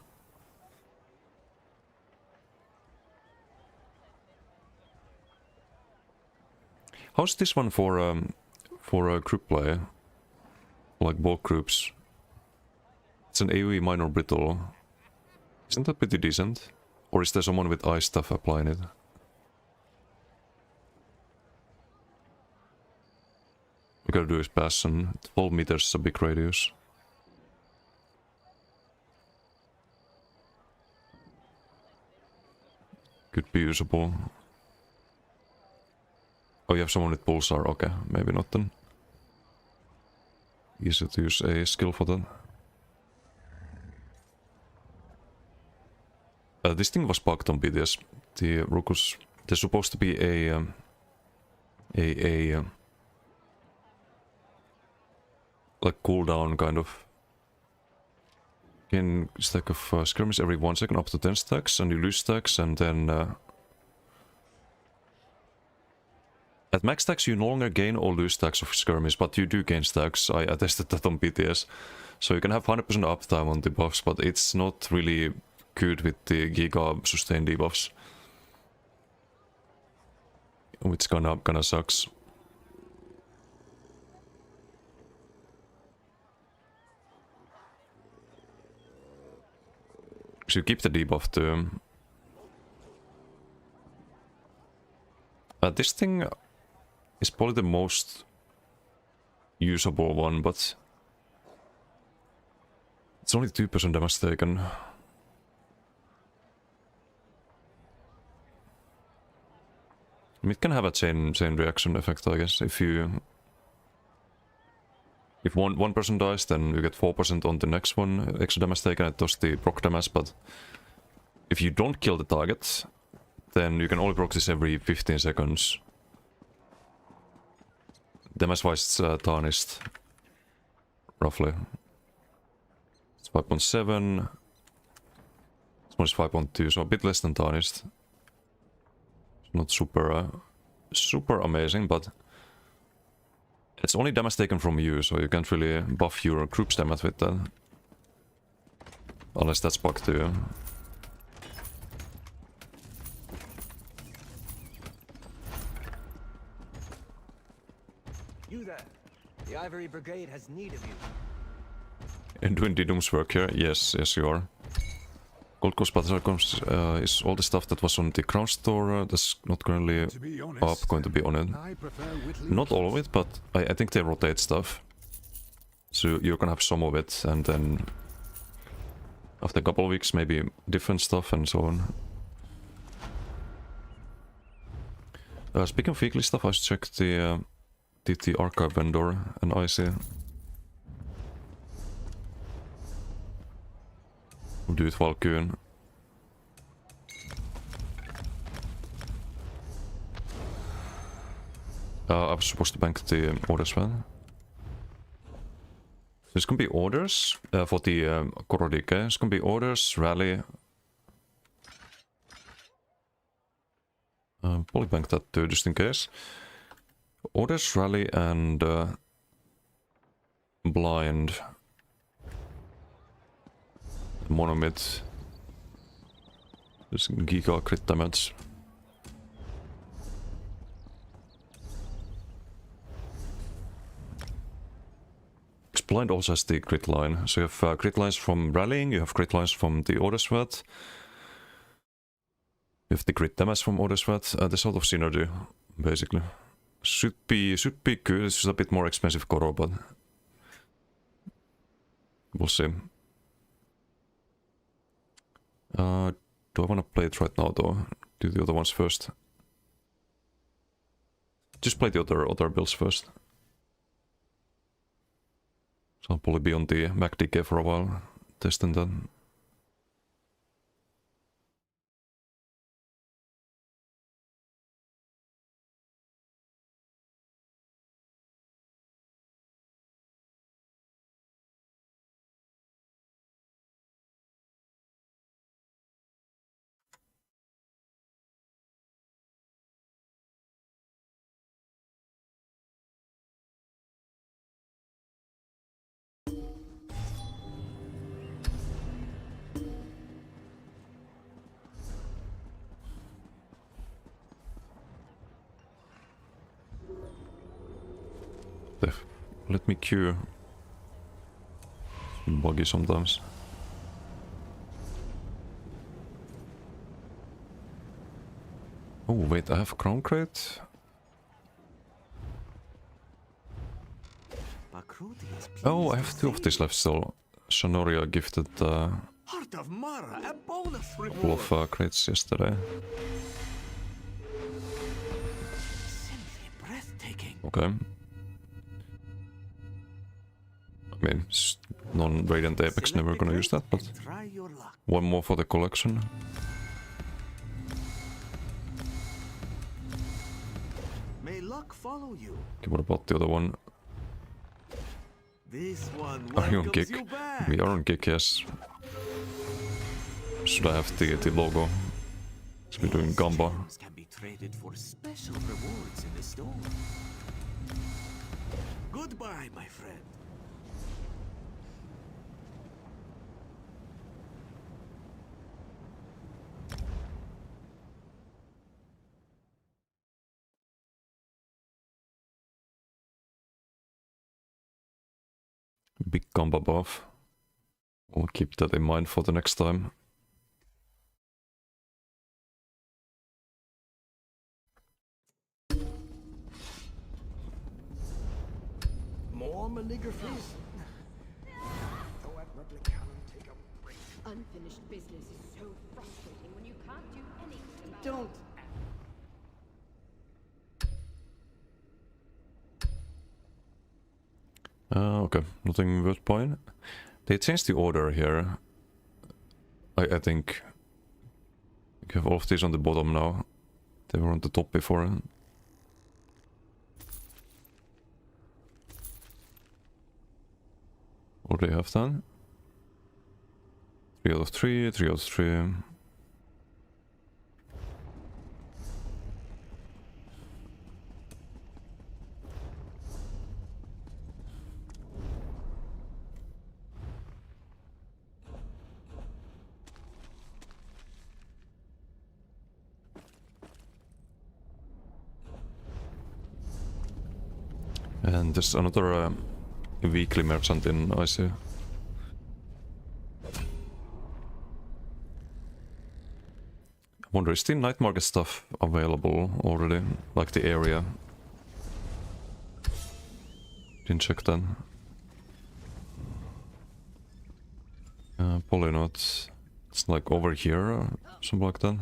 How's this one for a group play? Like bulk groups. It's an AoE minor brittle. Isn't that pretty decent? Or is there someone with ice stuff applying it? We gotta do is pass, and 12 meters is a big radius. Could be usable. Oh, you have someone with pulsar, okay, maybe not then. Easy to use a skill for that. this thing was bugged on BTS. The Rukus, there's supposed to be a like cooldown kind of. In stack of skirmish every 1 second up to 10 stacks, and you lose stacks, and then at max stacks you no longer gain or lose stacks of skirmish, but you do gain stacks. I tested that on BTS, so you can have 100% uptime on debuffs, but it's not really good with the Giga sustain debuffs, which kinda sucks. So you keep the debuff too. This thing is probably the most usable one, but it's only 2% damage taken. It can have a chain reaction effect, I guess. If one person dies, then you get 4% on the next one extra damage taken. It does the proc damage, but if you don't kill the target, then you can only proc this every 15 seconds. Damage-wise, it's tarnished, roughly. It's 5.7. This one is 5.2, so a bit less than tarnished. It's not super amazing, but it's only damage taken from you, so you can't really buff your group's damage with that. Unless that's bugged too. You there. The Ivory Brigade has need of you. And doing Didum's work here? Yes, you are. Gold Coast Battlecons is all the stuff that was on the Crown Store that's not currently up, going to be on it. Not all of it, but I think they rotate stuff. So you're gonna have some of it, and then after a couple of weeks maybe different stuff and so on. Speaking of weekly stuff, I checked the TT archive vendor and I see. We'll do it while queuing. I was supposed to bank the orders well. So it's gonna be orders for the Korodike. It's gonna be orders, rally. Probably bank that too, just in case. Orders, rally, and blind. Monomid. This Giga crit damage. Blind also has the crit line. So you have crit lines from rallying, you have crit lines from the order sweat. You have the crit damage from order sweat. There's sort of synergy, basically. Should be good. It's just a bit more expensive Koro, but we'll see. Do I want to play it right now though? Do the other ones first. Just play the other builds first. So I'll probably be on the MacDK for a while, testing that. Let me queue. Buggy sometimes. Oh wait, I have Crown Crate? Oh, I have 2 of these left still. Shanoria gifted Heart of Mara, a bonus couple of crates yesterday. Simply breathtaking. Okay. I mean, non-Radiant Apex, never gonna use that, but Try your luck. one more for the collection. follow you. Okay, what about the other one? This one Are you on welcomes kick? you back. We are on kick, yes. Should I have the logo? Should be doing These Gamba. gems can be traded for special rewards in the store. Goodbye, my friend. Big Gamba buff. We'll keep that in mind for the next time. More manigrophies? Go at Replicanum, take a break. Unfinished business is so frustrating when you can't do anything about Don't. Okay, nothing worth buying. They changed the order here. I think you have all of these on the bottom now. They were on the top before. What do they have then? 3 out of 3, 3 out of 3. And there's another weekly merchant in IC. I wonder, is the night market stuff available already? Like the area? Didn't check then. Probably not. It's like over here or something like that.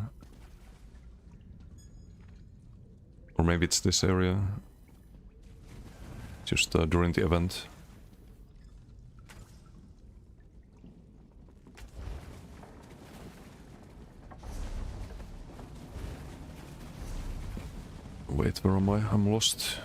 Or maybe it's this area. Just during the event. Wait, where am I? I'm lost.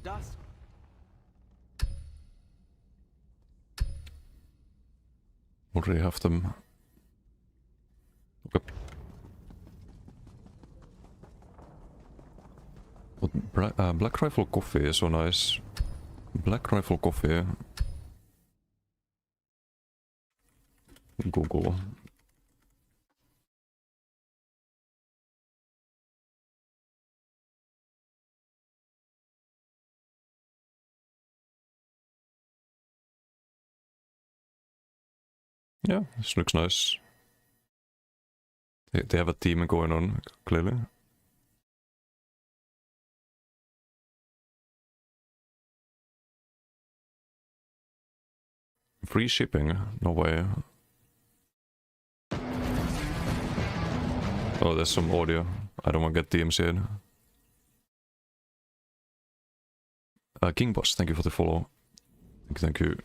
Dusk. Already have them. Okay. But Black Rifle coffee is so nice. Black Rifle coffee. Google. Yeah, this looks nice. They have a team going on, clearly. Free shipping? No way. Oh, there's some audio. I don't want to get DMC'd. King Boss, thank you for the follow. Thank you.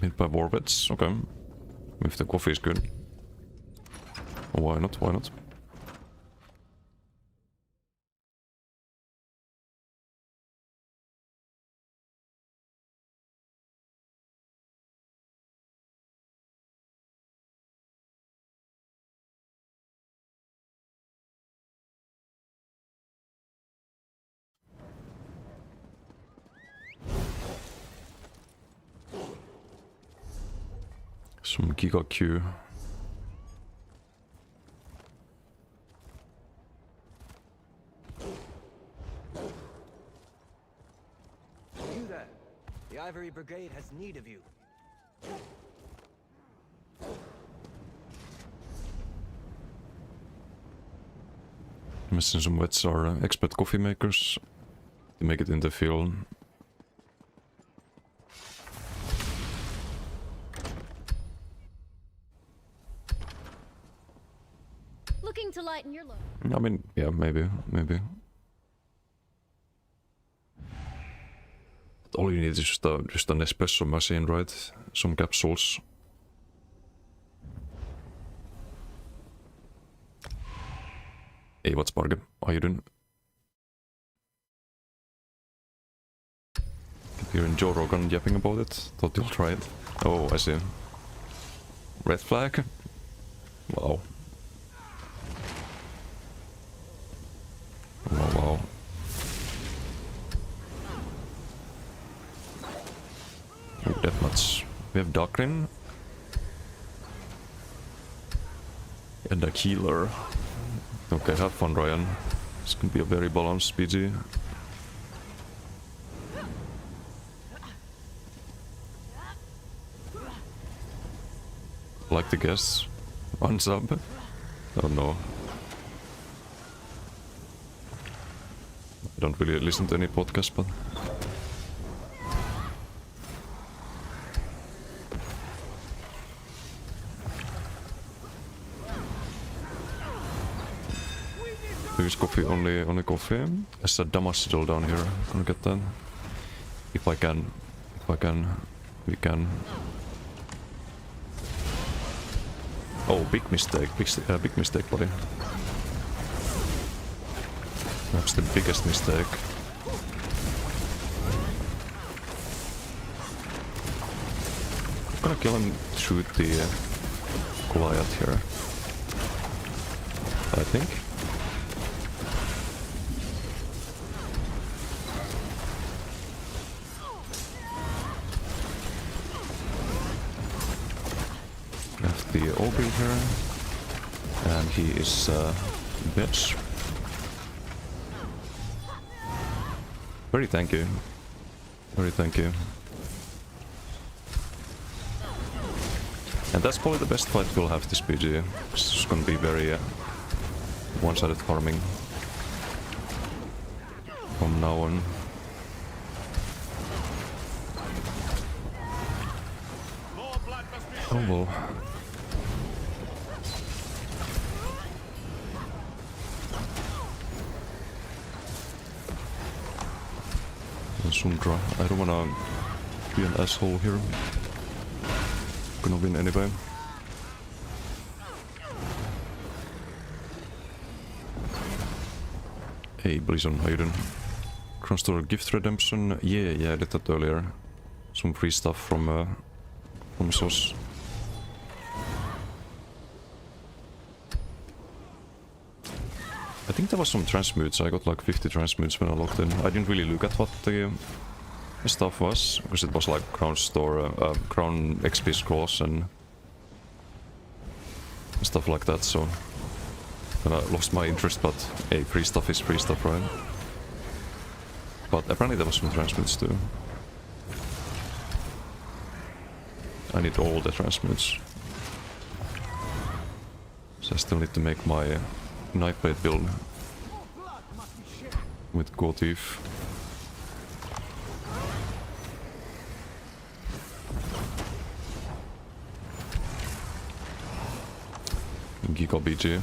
Made by Warbits, okay. If the coffee is good. Why not, why not? Some Giga Q. You there. The Ivory Brigade has need of you. Missing some wets are expert coffee makers. They make it in the field. Looking to lighten your load. I mean, yeah, maybe. But all you need is just an espresso machine, right? Some capsules. Hey, what's Barge? How you doing? Keep hearing Joe Rogan yapping about it. Thought you'll try it. Oh, I see. Red flag? Wow. Wow. Oh, deathmatch. We have Dakrin. And a healer. Okay, have fun, Ryan. This can be a very balanced PG. Like to guess. Unsub? Oh no. I don't really listen to any podcast, but... Use coffee, only coffee. There's a Damacidal down here. Gonna get that. If I can. We can. Oh, big mistake. Big mistake, buddy. Perhaps the biggest mistake. I'm gonna kill him, shoot the Goliath here. I think. Have the Aubrey here. And he is bitch. Very thank you. And that's probably the best fight we'll have this PG. It's just gonna be very one-sided farming from now on. Oh well. Sundra. I don't wanna be an asshole here. Gonna win anyway. Hey Blizon, how you doing? Crossdoor gift redemption. Yeah, I did that earlier. Some free stuff from SOS. I think there was some transmutes. I got like 50 transmutes when I logged in. I didn't really look at what the stuff was, because it was like Crown Store, Crown XP scrolls and stuff like that, so then I lost my interest, but hey, free stuff is free stuff, right? But apparently there was some transmutes too. I need all the transmutes. So I still need to make my Nightblade build with Gotif. Giga BG.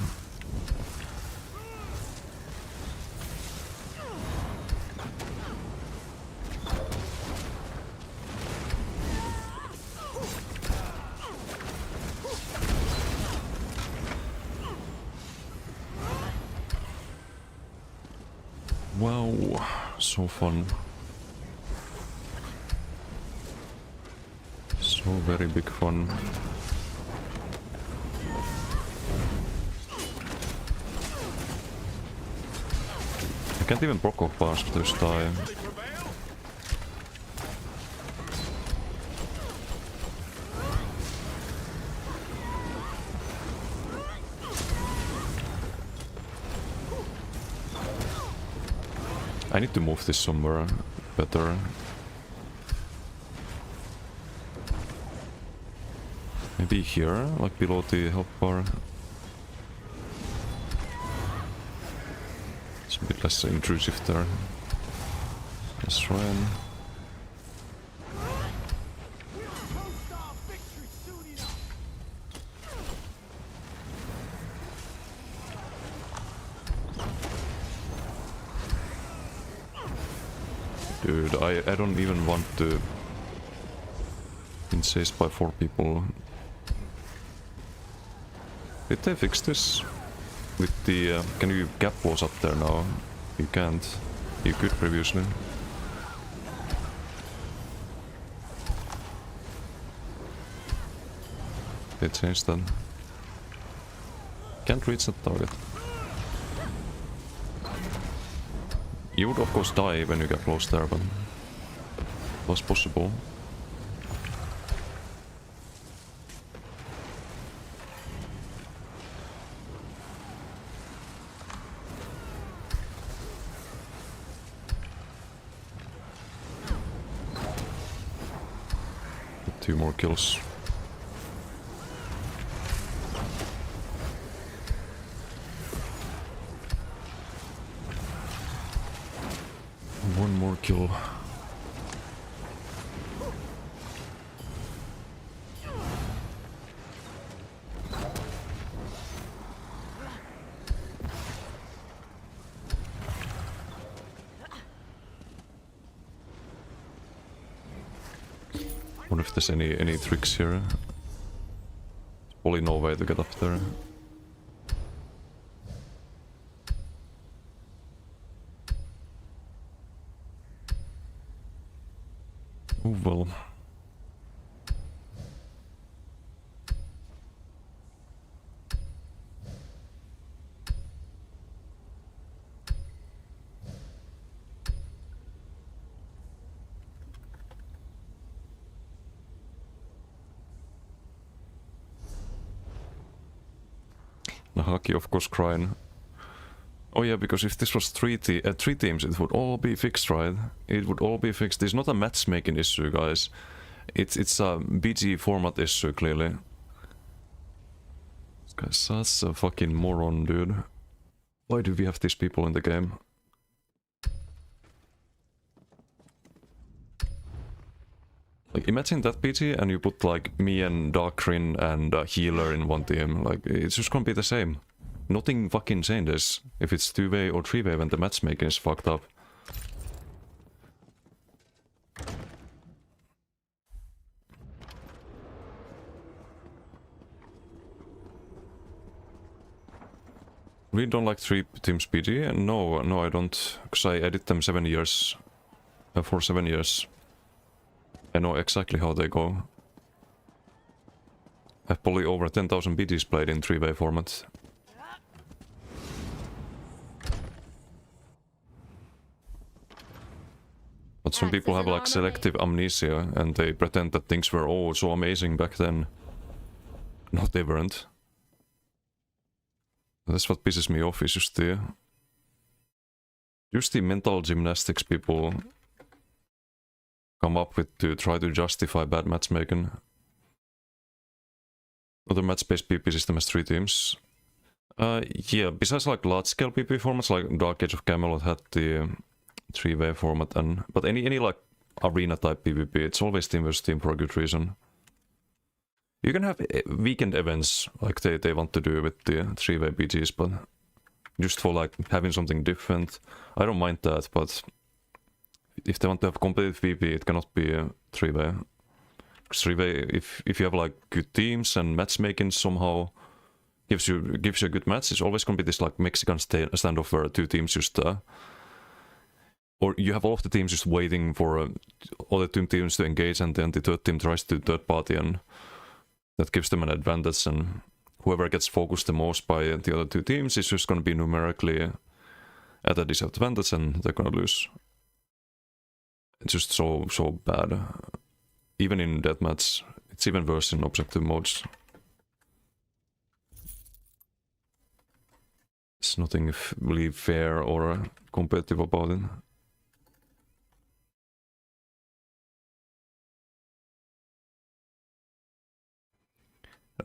Wow, so fun. So very big fun. I can't even proc off past this time. I need to move this somewhere better. Maybe here, like below the health bar. It's a bit less intrusive there. Let's try and... Dude, I don't even want to been chased by 4 people. Did they fix this? With the can you gap walls up there now? You can't. You could previously. They changed that. Can't reach that target. You would of course die when you get close there, but it was possible. Two more kills. One more kill. Wonder if there's any tricks here. There's probably no way to get up there. Oh well. Nahaki of course crying. Oh yeah, because if this was three teams, it would all be fixed, right? It would all be fixed. It's not a matchmaking issue, guys. It's a BG format issue, clearly. This guy's such a fucking moron, dude. Why do we have these people in the game? Like, imagine that BG and you put like me and Darkrin and a healer in one team. Like, it's just gonna be the same. Nothing fucking changes if it's 2-way or 3-way when the matchmaking is fucked up. We don't like 3 teams BG? No, I don't, because I edit them 7 years. For 7 years. I know exactly how they go. I have probably over 10,000 BGs played in 3-way format. But some people have like selective amnesia and they pretend that things were oh so amazing back then. No, they weren't. That's what pisses me off, is just the mental gymnastics people come up with to try to justify bad matchmaking. Other match-based PP system has 3 teams. Yeah, besides like large-scale PP formats like Dark Age of Camelot had the 3-way format, but any like arena type PvP, it's always team versus team for a good reason. You can have weekend events like they want to do with the 3-way BGs, but just for like having something different, I don't mind that. But if they want to have competitive PvP, it cannot be a 3-way. Because 3-way, if you have like good teams and matchmaking somehow gives you a good match, it's always gonna be this like Mexican standoff where 2 teams just or you have all of the teams just waiting for other 2 teams to engage, and then the 3rd team tries to third party, and that gives them an advantage, and whoever gets focused the most by the other 2 teams is just going to be numerically at a disadvantage, and they're going to lose. It's just so bad. Even in deathmatch, it's even worse in objective modes. There's nothing really fair or competitive about it.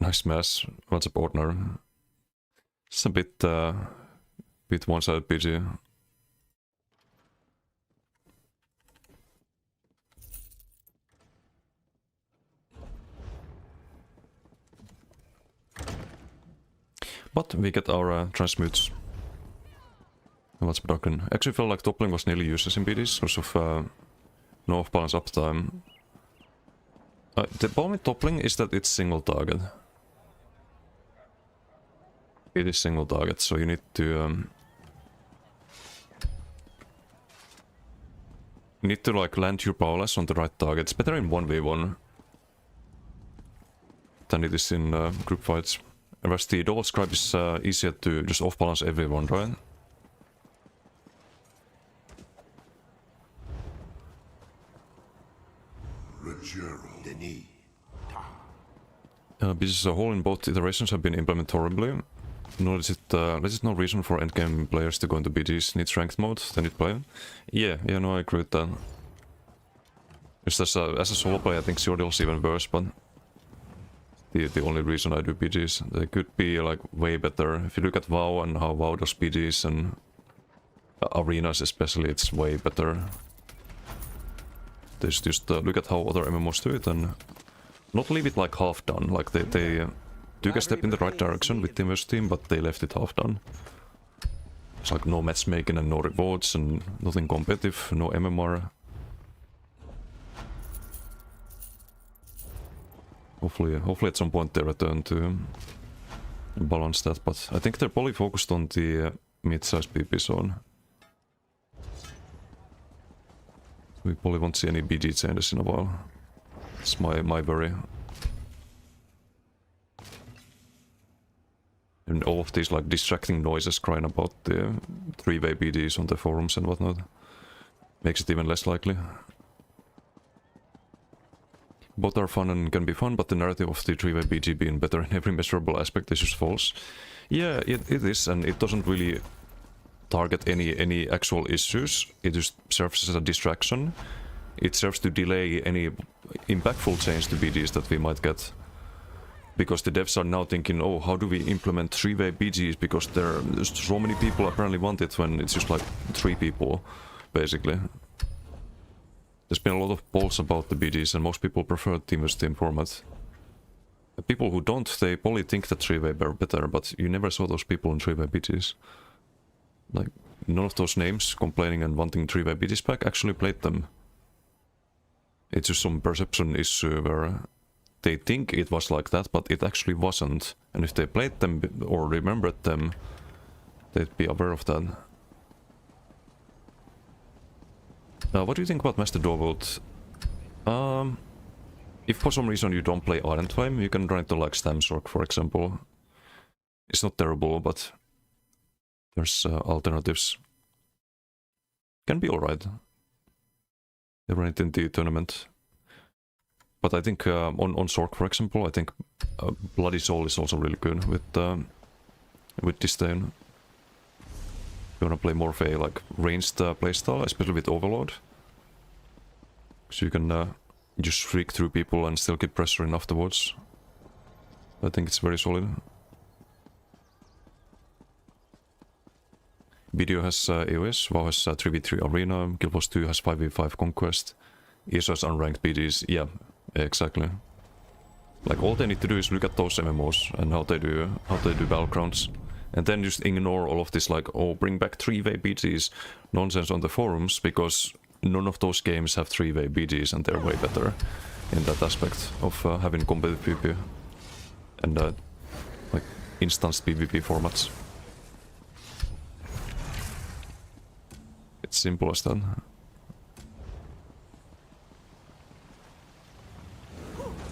Nice mess. What's a partner? It's a bit one-sided PG. But we get our transmutes. And what's broken? Actually felt like toppling was nearly useless in BDs, because of no off-balance uptime. The problem with toppling is that it's single target. It is single target, so you need to... you need to like land your powerless on the right target. It's better in 1v1 than it is in group fights. Whereas the double scribe is easier to just off-balance everyone, right? Denis. This as a whole in both iterations have been implemented horribly. Nor is it no reason for endgame players to go into BGs. Needs ranked mode, then it play. Yeah, no, I agree with that. Just as a solo player, I think Zordil's even worse, but the only reason I do BGs, they could be like way better. If you look at WoW and how WoW does BGs and arenas especially, it's way better. Just look at how other MMOs do it and not leave it like half done. Like they took a step in the right direction with the Inverse team, but they left it half done. It's like no matchmaking and no rewards and nothing competitive, no MMR. Hopefully at some point they return to balance that, but I think they're probably focused on the mid-size PP zone. We probably won't see any BG changes in a while. It's my worry. And all of these like distracting noises crying about the 3-way BGs on the forums and whatnot makes it even less likely. Both are fun and can be fun, but the narrative of the 3-way BG being better in every measurable aspect is just false. Yeah, it is, and it doesn't really target any actual issues. It just serves as a distraction. It serves to delay any impactful change to BGs that we might get. Because the devs are now thinking, oh, how do we implement 3-way BGs? Because there's so many people apparently want it when it's just like 3 people, basically. There's been a lot of polls about the BGs and most people prefer Teamverse team format. The people who don't, they probably think that 3-way are better, but you never saw those people in 3-way BGs. Like, none of those names complaining and wanting 3-way BGs back actually played them. It's just some perception issue where they think it was like that, but it actually wasn't. And if they played them or remembered them, they'd be aware of that. What do you think about Master Duovolt? If for some reason you don't play Ardentheim, you can try to like Stamsork, for example. It's not terrible, but there's alternatives. Can be alright. They run it in the tournament. But I think on Sork, for example, I think Bloody Soul is also really good with Disdain. You wanna play more of a like ranged playstyle, especially with Overload. So you can just freak through people and still keep pressure in afterwards. I think it's very solid. Video has AOS, WoW has 3v3 Arena, Guild Wars 2 has 5v5 Conquest, ESO has unranked BGs, yeah, exactly. Like all they need to do is look at those MMOs and how they do Battlegrounds. And then just ignore all of this like, oh, bring back 3-way BGs nonsense on the forums, because none of those games have 3-way BGs and they're way better in that aspect of having competitive PvP and like instanced PvP formats. It's simple as that.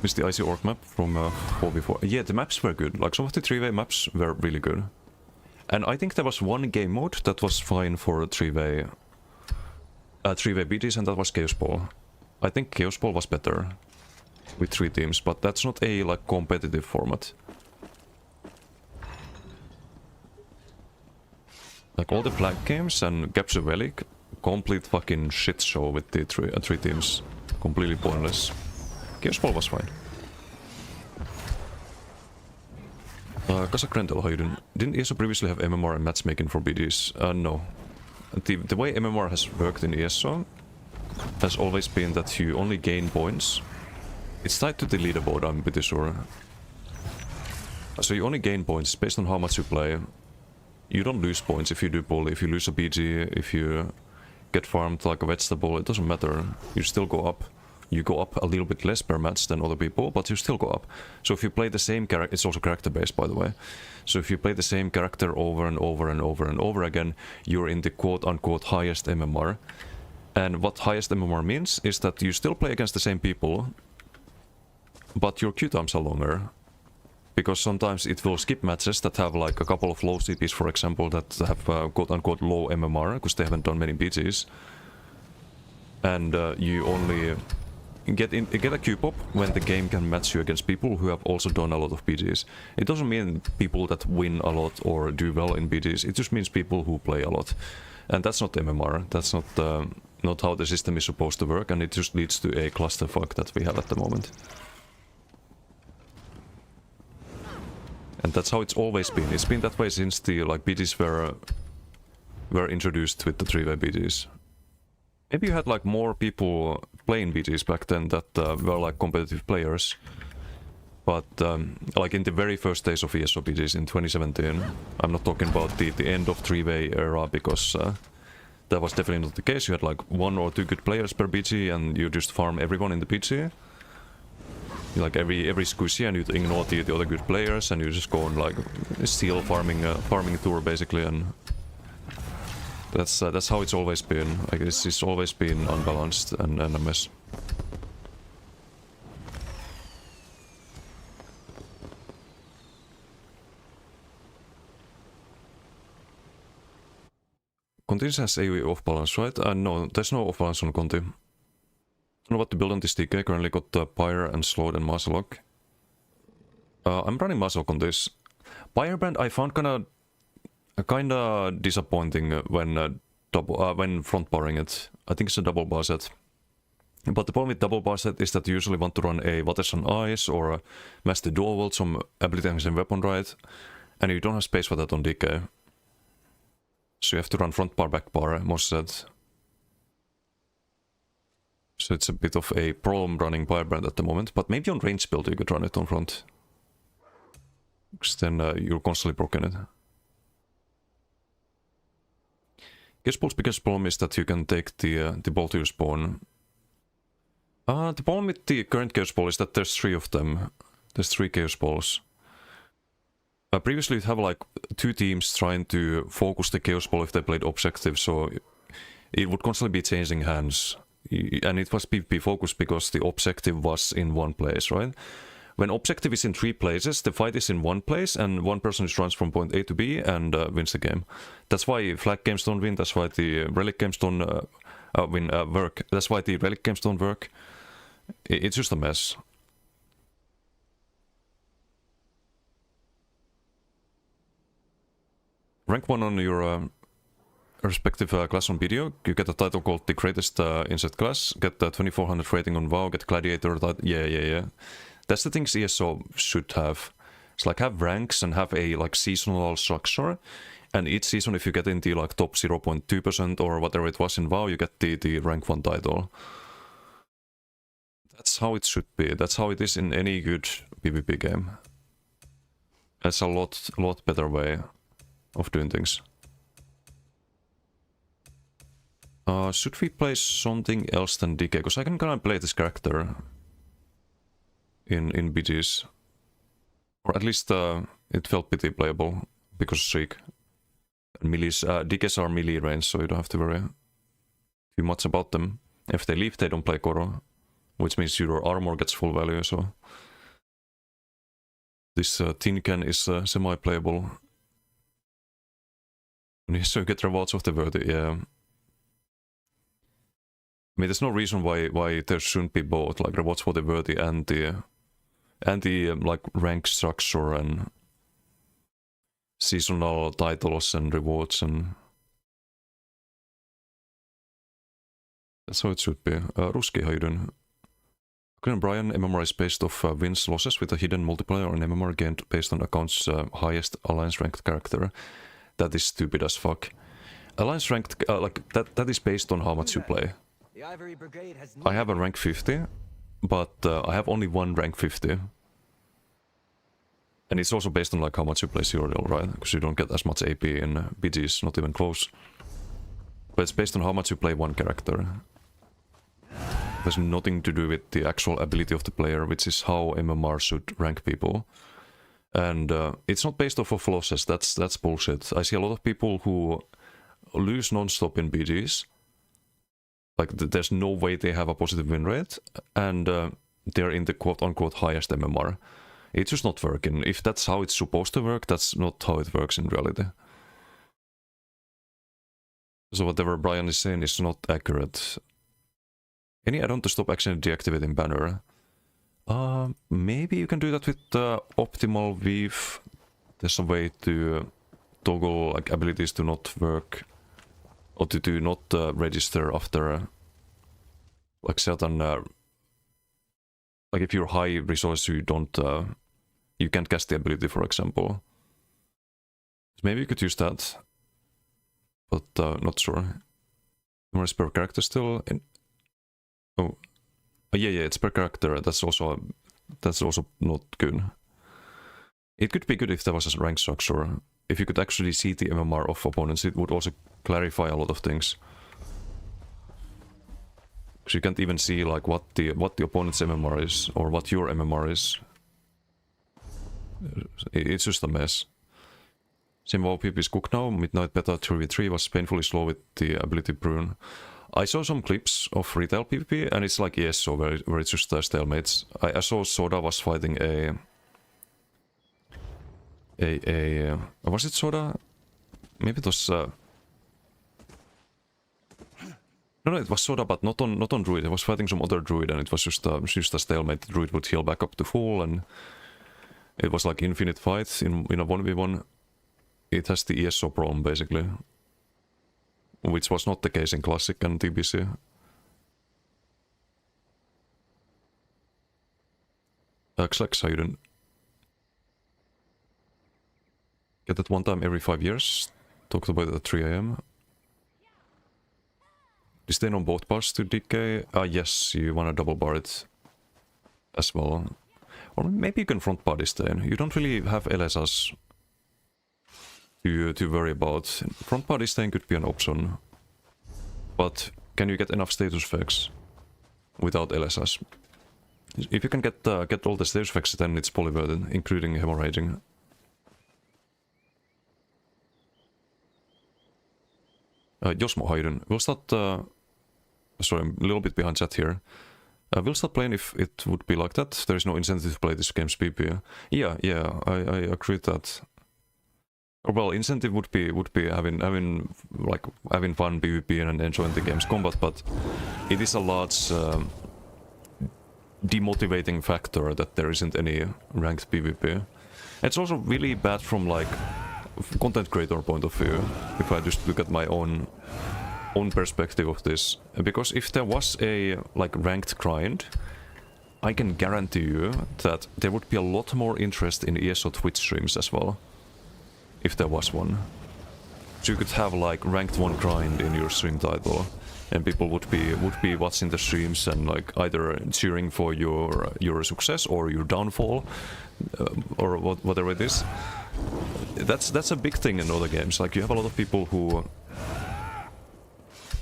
It's the Icy Orc map from 4v4. Yeah, the maps were good. Like some of the 3-way maps were really good. And I think there was one game mode that was fine for 3-way BGs, and that was Chaos Ball. I think Chaos Ball was better with 3 teams, but that's not a like competitive format. Like all the flag games and Capture Relic, complete fucking shit show with the 3 teams. Completely pointless. Chaos Ball was fine. Kazakh Rental, how you doing? Didn't ESO previously have MMR and matchmaking for BDs? No. The way MMR has worked in ESO has always been that you only gain points. It's tied to the leaderboard, I'm pretty sure. So you only gain points based on how much you play. You don't lose points if you do poorly, if you lose a BG, if you get farmed like a vegetable, it doesn't matter. You still go up. You go up a little bit less per match than other people, but you still go up. So if you play the same character, it's also character based, by the way. So if you play the same character over and over and over and over again, you're in the quote-unquote highest MMR. And what highest MMR means is that you still play against the same people, but your queue times are longer. Because sometimes it will skip matches that have like a couple of low CPs, for example, that have quote-unquote low MMR, because they haven't done many BGs. And you only get a queue pop when the game can match you against people who have also done a lot of BGs. It doesn't mean people that win a lot or do well in BGs, it just means people who play a lot. And that's not MMR, that's not how the system is supposed to work, and it just leads to a clusterfuck that we have at the moment. And that's how it's always been. It's been that way since the like BGs were introduced with the 3-way BGs. Maybe you had like more people playing BGs back then that were like competitive players. But like in the very first days of ESO BGs in 2017, I'm not talking about the end of 3-way era, because that was definitely not the case. You had like 1 or 2 good players per BG and you just farm everyone in the BG. Like every squishy, and you ignore the other good players, and you just go on like steal farming tour basically, and that's how it's always been. Like it's always been unbalanced and a mess. Conti has AoE off balance, right? No, there's no off balance on Conti. I don't know what to build on this TK. Currently got Pyre and Slowed and Muzzlelock. I'm running Muzzlelock on this. Firebrand I found kinda disappointing when front barring it. I think it's a double bar set. But the problem with double bar set is that you usually want to run a Waters on Ice or a Master Dual Wield, some ability and weapon right, and you don't have space for that on DK. So you have to run front bar, back bar, most set. So it's a bit of a problem running Firebrand at the moment, but maybe on range build you could run it on front. Because then you're constantly broken it. Chaos Ball's biggest problem is that you can take the ball to your spawn. The problem with the current Chaos Ball is that there's 3 of them. There's 3 Chaos Balls. Previously you'd have like 2 teams trying to focus the Chaos Ball if they played objective, so it would constantly be changing hands. And it was PvP focused because the objective was in one place, right? When objective is in 3 places, the fight is in one place and one person just runs from point A to B and wins the game. That's why flag games don't win, that's why the relic games don't work. That's why the relic games don't work. It's just a mess. Rank 1 on your respective class on video, you get a title called the greatest insect class, get 2400 rating on WoW, get gladiator, yeah. That's the things ESO should have. It's like have ranks and have a like seasonal structure, and each season if you get in the like top 0.2% or whatever it was in WoW, you get the rank 1 title. That's how it should be. That's how it is in any good PvP game. That's a lot better way of doing things. Should we play something else than DK? Because I can kind of play this character in BGs. Or at least it felt pretty playable because Shriek. And melees, DKs are melee range, so you don't have to worry too much about them. If they leave, they don't play Koro, which means your armor gets full value, so this tin can is semi-playable. So you get rewards of the worthy, yeah. I mean, there's no reason why there shouldn't be both, like rewards for the worthy and the like rank structure and seasonal titles and rewards, and that's how it should be. Ruski, how you doing? Conan Brian, MMR is based off wins losses with a hidden multiplier on MMR gained based on account's highest alliance ranked character. That is stupid as fuck. Alliance ranked, like that is based on how much you play. I have a rank 50, but I have only one rank 50. And it's also based on like how much you play Cyrodiil, right? Because you don't get as much AP in BGs, not even close. But it's based on how much you play one character. It has nothing to do with the actual ability of the player, which is how MMR should rank people. And it's not based off of losses, that's bullshit. I see a lot of people who lose non-stop in BGs. Like, there's no way they have a positive win rate, and they're in the quote-unquote highest MMR. It's just not working. If that's how it's supposed to work, that's not how it works in reality. So whatever Brian is saying is not accurate. Any add-on to stop accidentally deactivating banner? Maybe you can do that with optimal weave. There's a way to toggle like abilities to not work, or to do not register after like certain like if you're high resource, you don't you can't cast the ability, for example. So maybe you could use that, but not sure. Where's per character still? Oh, yeah, it's per character. That's also not good. It could be good if there was a rank structure. If you could actually see the MMR of opponents, it would also clarify a lot of things. Because you can't even see like what the opponent's MMR is or what your MMR is. It's just a mess. Same WoW PvP is cooked now. Midnight Beta 3v3 was painfully slow with the ability prune. I saw some clips of retail PvP and it's like ESO where it's just stalemates. I saw Soda was fighting a was it Soda? Maybe it was no, it was Soda, but not on Druid. It was fighting some other Druid and it was just a stalemate. The Druid would heal back up to full and it was like infinite fight in a 1v1. It has the ESO problem basically, which was not the case in Classic and TBC. Xlex, how you doing? Get that one time every 5 years. Talked about it at 3 AM. Disdain on both bars to DK? Yes, you wanna double bar it as well. Or maybe you can front bar Disdain. You don't really have LSS to worry about. Front bar Disdain could be an option. But can you get enough status effects without LSS? If you can get all the status effects, then it's probably worth it, including hemorrhaging. Josmo, how you doing? We'll start... sorry, I'm a little bit behind chat here. We'll start playing if it would be like that. There is no incentive to play this game's PvP. Yeah, I agree with that. Well, incentive would be having fun PvP and enjoying the game's combat, but it is a large demotivating factor that there isn't any ranked PvP. It's also really bad from like content creator point of view, if I just look at my own perspective of this, because if there was a like ranked grind, I can guarantee you that there would be a lot more interest in ESO Twitch streams as well, if there was one. So you could have like ranked 1 grind in your stream title, and people would be watching the streams and like either cheering for your success or your downfall, or whatever it is. That's a big thing in other games. Like you have a lot of people who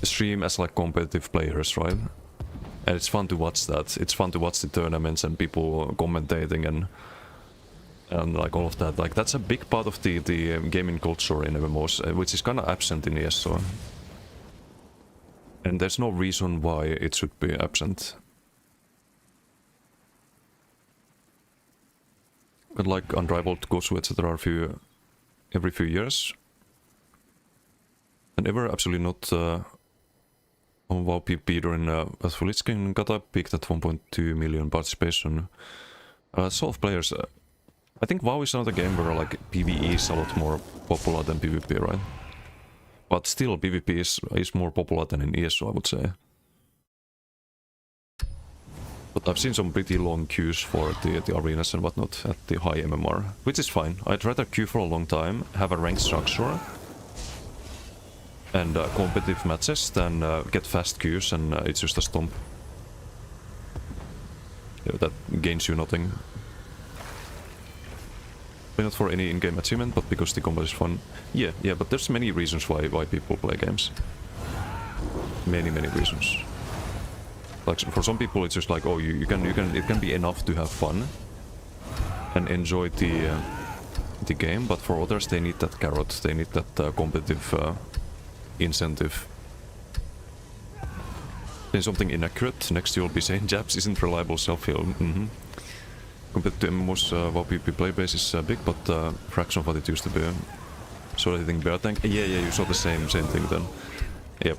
stream as like competitive players, right? And it's fun to watch that. It's fun to watch the tournaments and people commentating and like all of that. Like that's a big part of the gaming culture in MMOs, which is kind of absent in ESO. And there's no reason why it should be absent. But like Unrivaled, Gosu, etc. every few years. And ever absolutely not on WoW PvP during Athletic Kata peaked at 1.2 million participation. So of players, I think WoW is another game where like PvE is a lot more popular than PvP, right? But still PvP is more popular than in ESO, I would say. But I've seen some pretty long queues for the arenas and whatnot at the high MMR, which is fine. I'd rather queue for a long time, have a ranked structure, and competitive matches than get fast queues and it's just a stomp. Yeah, that gains you nothing. Not for any in-game achievement, but because the combat is fun. Yeah, but there's many reasons why people play games. many reasons. Like for some people, it's just like, oh, you can it can be enough to have fun and enjoy the game, but for others, they need that carrot, they need that competitive incentive. Then something inaccurate. Next, you'll be saying Japs isn't reliable self-heal. Compared to MMOs, WoW PvP play base is big, but fraction of what it used to be. So I think bear tank. Yeah, you saw the same thing then. Yep.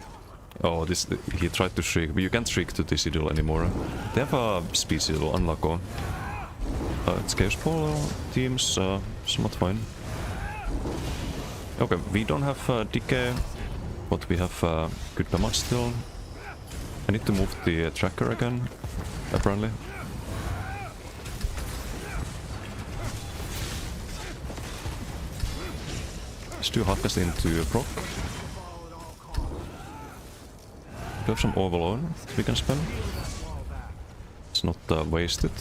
Oh, he tried to shriek, but you can't shriek to this idol anymore. They have a speed idol, Unlock. It's Chaos Ball teams, somewhat fine. Okay, we don't have decay, but we have good damage still. I need to move the tracker again, apparently. Let's do Hardcast into proc. We have some Overload we can spend. It's not wasted.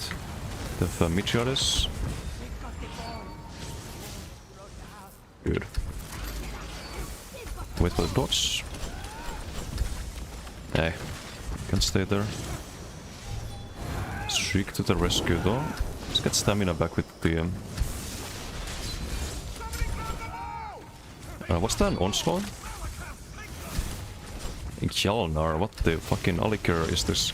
We have Michiades. Good. Wait for the dodge. Hey, can't stay there. Shriek to the rescue though. Let's get stamina back with the... what's that, an onslaught? Hjalnar, what the fucking Alikir is this?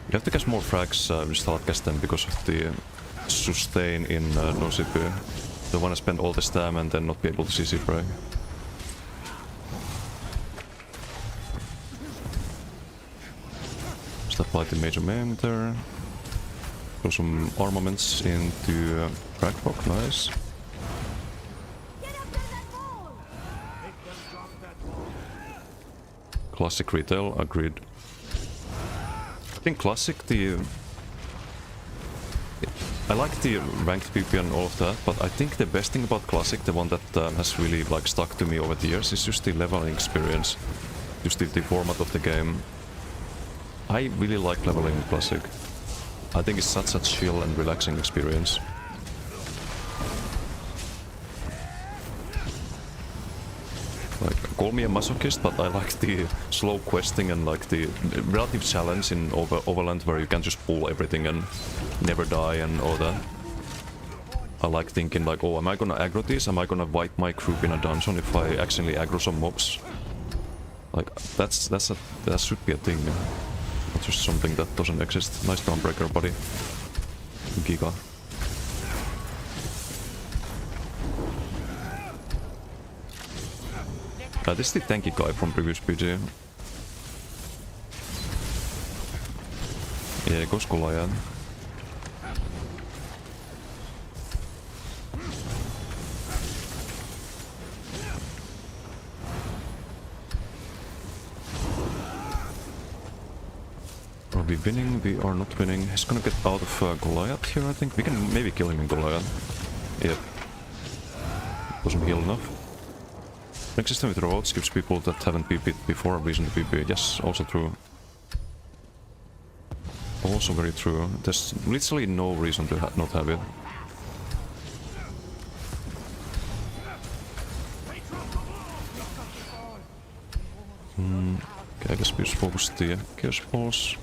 You have to cast more frags with Hardcast then because of the sustain in no CP. Don't wanna spend all the stam and then not be able to CC frag. Just apply the major maim there. Throw some armaments into frag proc, nice. Classic retail, agreed. I think Classic, I like the ranked PvP and all of that, but I think the best thing about Classic, the one that has really like stuck to me over the years, is just the leveling experience. Just the format of the game. I really like leveling in Classic. I think it's such a chill and relaxing experience. Like, call me a masochist, but I like the slow questing and like the relative challenge in Overland where you can just pull everything and never die and all that. I like thinking like, oh, am I gonna aggro this? Am I gonna wipe my group in a dungeon if I accidentally aggro some mobs? Like, that should be a thing. Not just something that doesn't exist. Nice Dawnbreaker, buddy. Giga. This is the tanky guy from previous PG. Yeah, it goes Goliath. Are we winning? We are not winning. He's gonna get out of Goliath here, I think. We can maybe kill him in Goliath. Yep. Wasn't healed enough. Next system with roads gives people that haven't PvP'd before a reason to PvP. Yes, also true. Also very true. There's literally no reason to not have it. Okay, I guess we just focus the Chaos Balls.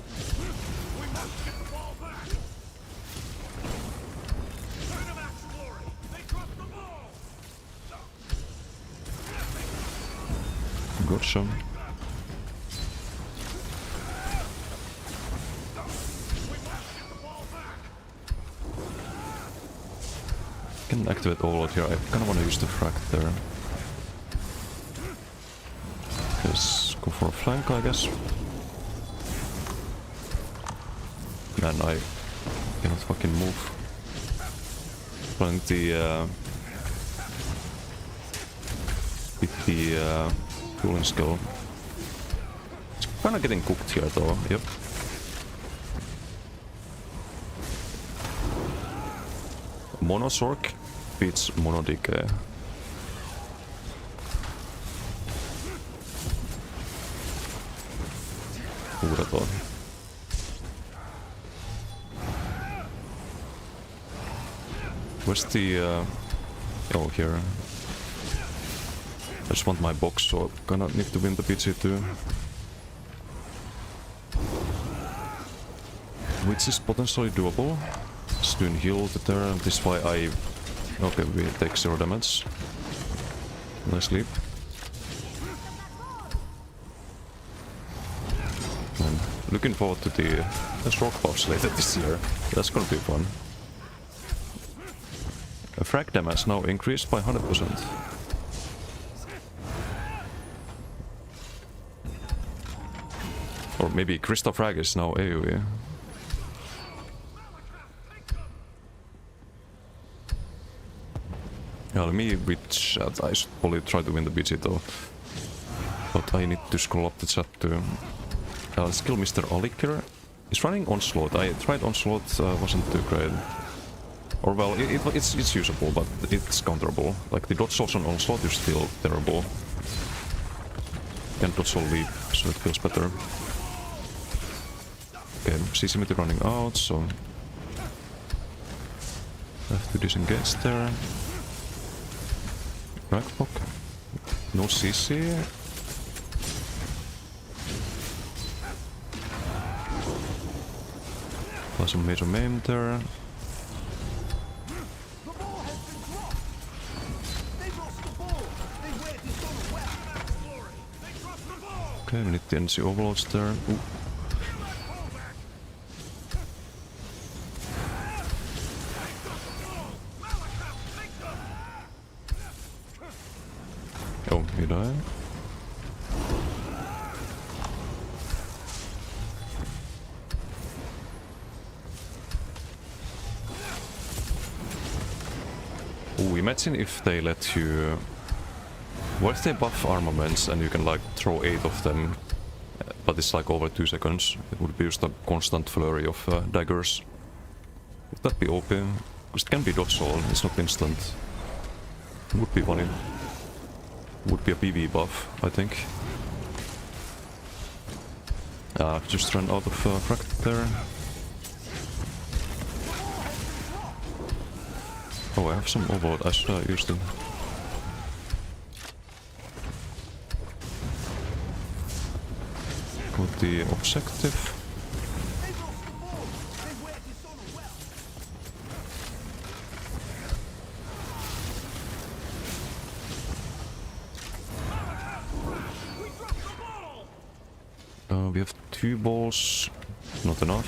Gotcha. Can activate Overload here. I kinda wanna use the frag there. Let's go for a flank, I guess. Man, I cannot fucking move. Playing with the cooling skill. It's kinda getting cooked here though, yep. Mono Sork beats Mono Decay. Who would have thought? Where's the... oh, here. I just want my box, so I kinda need to win the PG too. Which is potentially doable. Stun heal the turn, this is why I... Okay, we take 0 damage. Nice sleep. I'm looking forward to the rock buffs later this year. That's gonna be fun. Frag damage now increased by 100%. Or maybe Crystal Frag is now AoE. Yeah, let me read chat. I should probably try to win the BG though. But I need to scroll up the chat too. Let's kill Mr. Alikir. He's running Onslaught. I tried Onslaught, wasn't too great. Or well, it's usable, but it's counterable. Like the dodge souls on Onslaught is still terrible. Can't dodge soul leap, so it feels better. Okay, CC running out, so... have to disengage there. Ragnarok. No CC. Plus some major maim there. Okay, we need the NC overloads there. Ooh. Oh, he died. Ooh, imagine if they let you... What if they buff armaments and you can like throw 8 of them, but it's like over 2 seconds? It would be just a constant flurry of daggers. Would that be OP? Because it can be dodge all, it's not instant. It would be funny. Would be a PV buff, I think. I've just run out of frag there. Oh, I have some overload, I should have used them. Got the objective. We have 2 balls, not enough.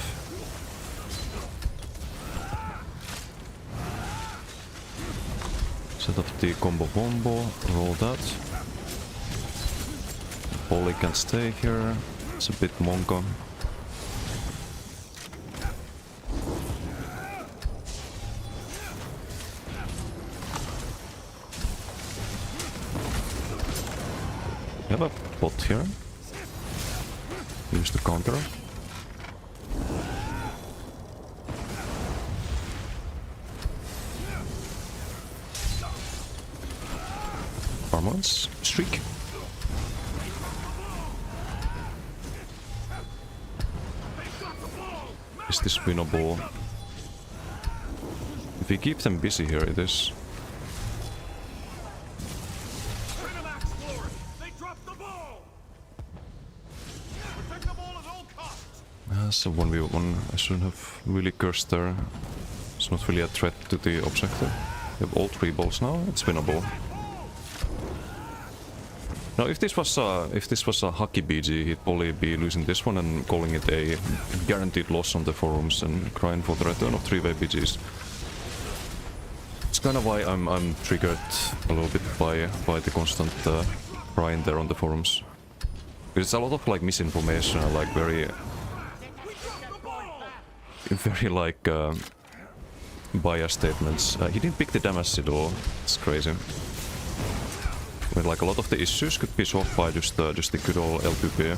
Set up the combo bombo, roll that. Polly can stay here, it's a bit monka. We have a bot here. Use the counter. Armors, streak. Is this winnable? If we keep them busy here, it is. That's a 1v1. I shouldn't have really cursed there. It's not really a threat to the objective. We have all 3 balls now. It's winnable. Now, if this was a Haki BG, he'd probably be losing this one and calling it a guaranteed loss on the forums and crying for the return of 3-way BGs. It's kind of why I'm triggered a little bit by the constant crying there on the forums. It's a lot of like misinformation and like very like biased statements. He didn't pick the damage at all. It's crazy. But like a lot of the issues could be solved by just the good old L2P.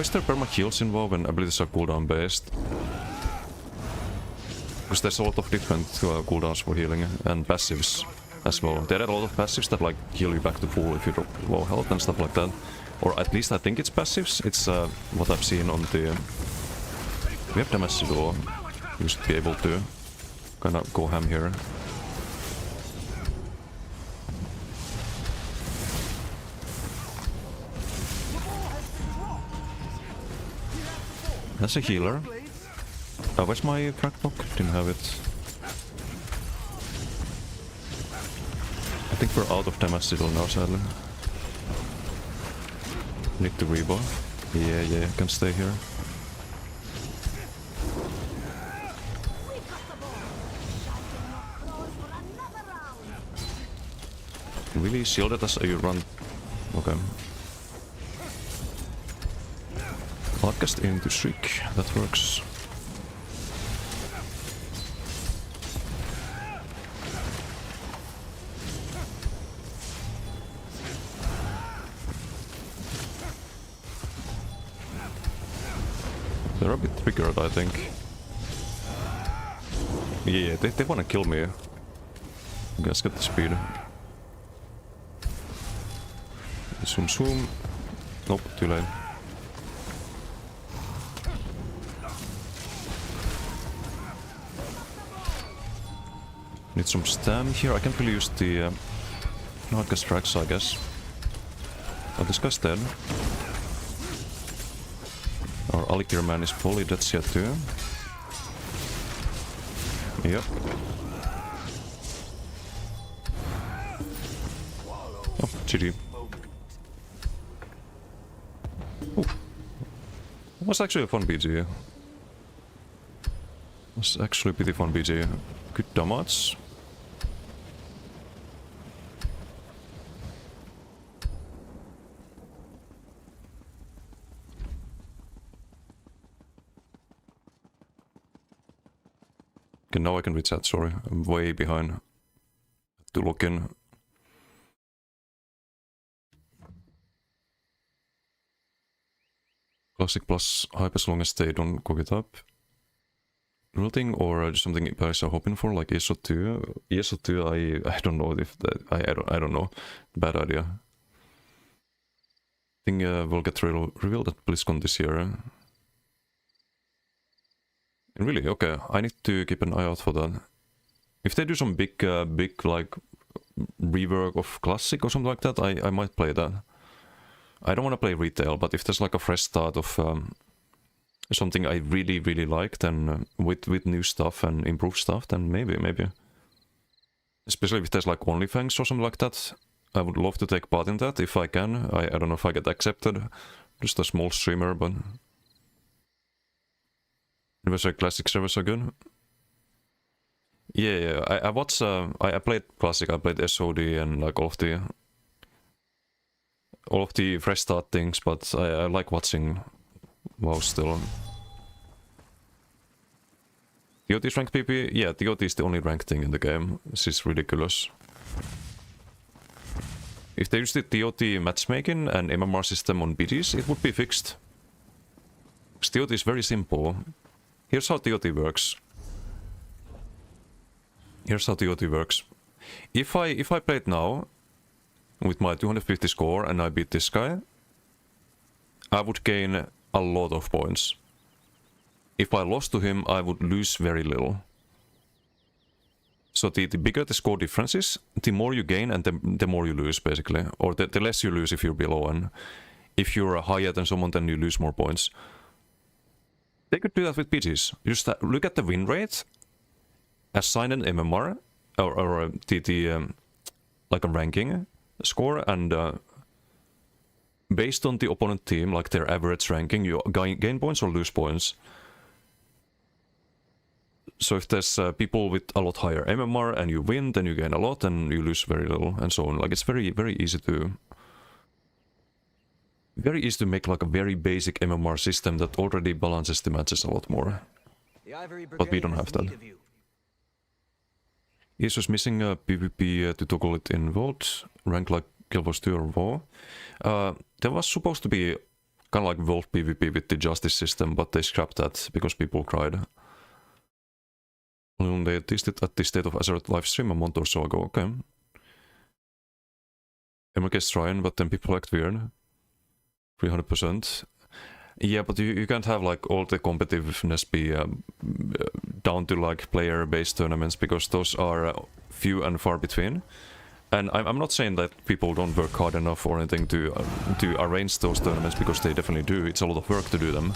Is there perma heals involved when abilities are cooldown based? Because there's a lot of different cooldowns for healing and passives as well. There are a lot of passives that like heal you back to full if you drop low health and stuff like that. Or at least I think it's passives. It's what I've seen on the... We have damage Sigil. We should be able to kind of go ham here. That's a healer. Where's my crack block? Didn't have it. I think we're out of damage Sigil now, sadly. Need to rebuff. Yeah, can stay here. Really shielded as you run. Okay. Hardcast into Shriek. That works. They're a bit triggered, I think. Yeah, they wanna kill me. Let's get the speed. Zoom. Nope, too late. Need some stam here. I can't really use the Hardcast tracks, I guess. Oh, this guy's dead. Our Alikir man is fully dead yet too. Yep. Oh, GG. Ooh. It was actually a fun BG. It was actually a pretty fun BG. Good damage. Okay, now I can read chat, sorry. I'm way behind. To look in. Classic plus hype as long as they don't cook it up. Real thing or something you guys are hoping for, like ESO 2? ESO 2, I don't know if that... I don't know. Bad idea. I think we'll get revealed at BlizzCon this year. Really? Okay, I need to keep an eye out for that. If they do some big like rework of Classic or something like that, I might play that. I don't want to play retail, but if there's like a fresh start of something I really like, then with new stuff and improved stuff, then maybe. Especially if there's like OnlyFans or something like that, I would love to take part in that if I can. I don't know if I get accepted. Just a small streamer, but. Anniversary Classic servers are good. Yeah. I watched. I played Classic. I played SOD and like all of the fresh start things, but I like watching WoW still. TOT's ranked PP? Yeah, TOT is the only ranked thing in the game. This is ridiculous. If they use the TOT matchmaking and MMR system on BGs, it would be fixed. Because TOT is very simple. Here's how TOT works. If I played now with my 250 score and I beat this guy, I would gain a lot of points. If I lost to him, I would lose very little. So the bigger the score difference is, the more you gain and the more you lose, basically. Or the less you lose if you're below, and if you're higher than someone, then you lose more points. They could do that with PGs. You just look at the win rate, assign an MMR, or like a ranking score, and based on the opponent team, like their average ranking, you gain points or lose points. So if there's people with a lot higher MMR and you win, then you gain a lot and you lose very little, and so on. Like it's very easy to make like a very basic MMR system that already balances the matches a lot more. But we don't have that. ESO's missing a PvP to toggle it in Vault, rank like Guild Wars 2 or WoW. There was supposed to be kind of like Vault PvP with the Justice system, but they scrapped that because people cried. They tested at the State of Azeroth live stream a month or so ago, okay. MLK's trying, but then people act weird. 300%. Yeah, but you can't have like all the competitiveness be down to like player-based tournaments because those are few and far between. And I'm not saying that people don't work hard enough or anything to arrange those tournaments because they definitely do. It's a lot of work to do them.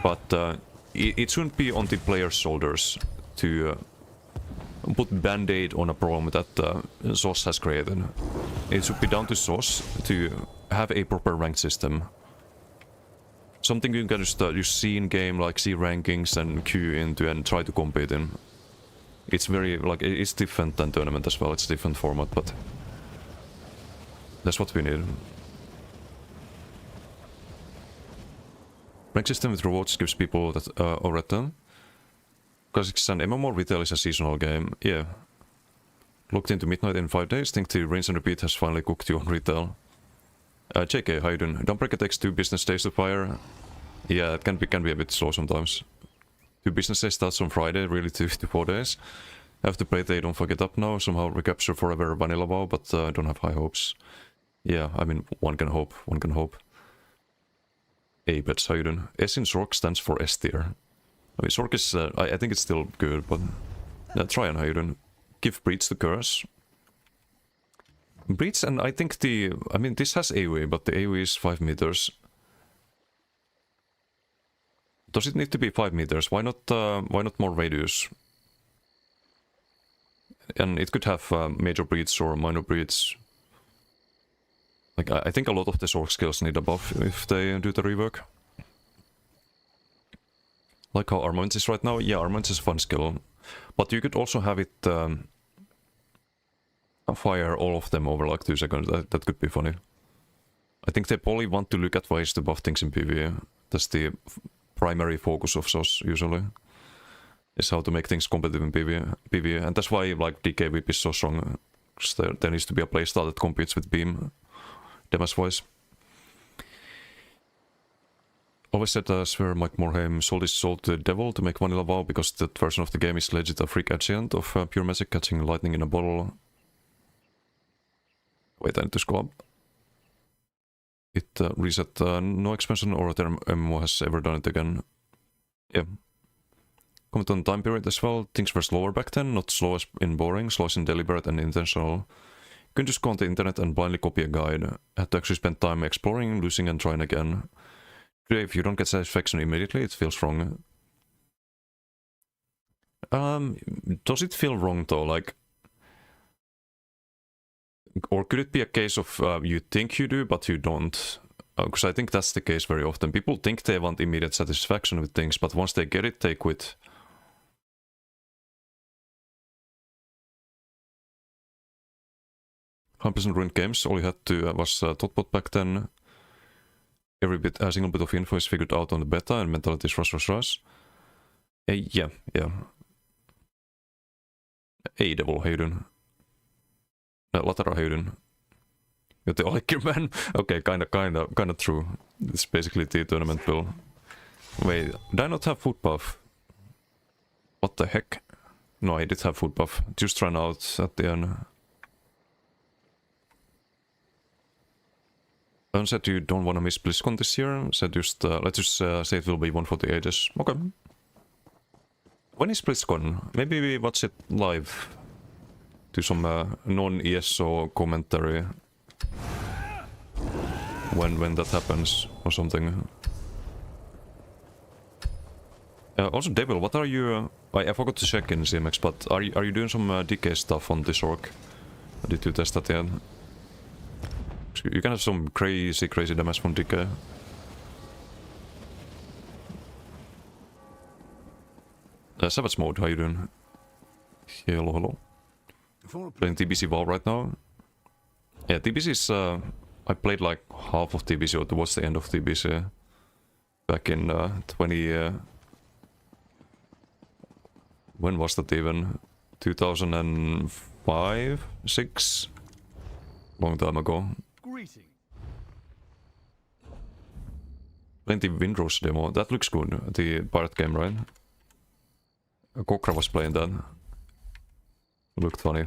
But it shouldn't be on the players' shoulders to put band-aid on a problem that SOS has created. It should be down to SOS to have a proper rank system. Something you can just see in game, like see rankings and queue into and try to compete in. It's very, like, it's different than tournament as well, it's a different format, but that's what we need. Rank system with rewards gives people that return. Kazakhstan MMO retail is a seasonal game, yeah. Looked into Midnight in 5 days, think the rinse and repeat has finally cooked you on retail. JK, how you doing? Dawnbreaker takes 2 business days to fire. Yeah, it can be a bit slow sometimes. 2 business days starts on Friday, really 2 to 4 days. I have to play they don't fuck it up now, somehow recapture forever vanilla WoW, but I don't have high hopes. Yeah, I mean, one can hope. Abets, how you doing? S in Sork stands for S tier. I mean, Sork is, I think it's still good, but... try and how you doing? Give Breach the curse. Breach, and I think I mean, this has AoE, but the AoE is 5 meters. Does it need to be 5 meters? Why not more radius? And it could have major breach or minor breach. Like, I think a lot of the Sork skills need a buff if they do the rework. Like how Armaments is right now. Yeah, Armaments is a fun skill. But you could also have it fire all of them over like 2 seconds. That could be funny. I think they probably want to look at ways to buff things in PvE. That's the primary focus of SOS usually. Is how to make things competitive in PvE. And that's why like DK Whip is so strong. Because there needs to be a playstyle that competes with Beam. Damage wise. Always said swear Mike Morhaime sold his soul to the devil to make vanilla WoW because that version of the game is legit a freak achievement of pure magic catching lightning in a bottle. Wait, I need to scroll up. It reset no expansion or other MMO has ever done it again. Yeah. Comment on time period as well. Things were slower back then, not slow as in boring, slow as in deliberate and intentional. You can just go on the internet and blindly copy a guide. Had to actually spend time exploring, losing and trying again. If you don't get satisfaction immediately, it feels wrong. Does it feel wrong though? Like, or could it be a case of you think you do, but you don't? Because I think that's the case very often. People think they want immediate satisfaction with things, but once they get it, they quit. "100% ruined games. All you had to was Totbot back then. Every bit, a single bit of info is figured out on the beta, and mentality is rush. Yeah. Hey Devil, how you doing? Latara, how you doing? You're the Olikir man? Okay, kinda true. It's basically the tournament bill. Wait, did I not have food buff? What the heck? No, I did have food buff. Just ran out at the end. Don't said you don't want to miss BlizzCon this year. Said just let's just say it will be one for the ages. Okay. When is BlizzCon? Maybe we watch it live. Do some non-ESO commentary. When that happens or something. Also, Devil, what are you? I forgot to check in CMX, but are you doing some DK stuff on this orc? Did you test that yet? You can have some crazy damage from DK. Savage Mode, how you doing? Hello. Playing TBC WoW right now. Yeah, TBC is... I played like half of TBC or towards the end of TBC. Back in 20... when was that even? 2005? 6? Long time ago. Greeting. Plenty Windrose demo. That looks good. The pirate game, right? Kokra was playing that. Looked funny.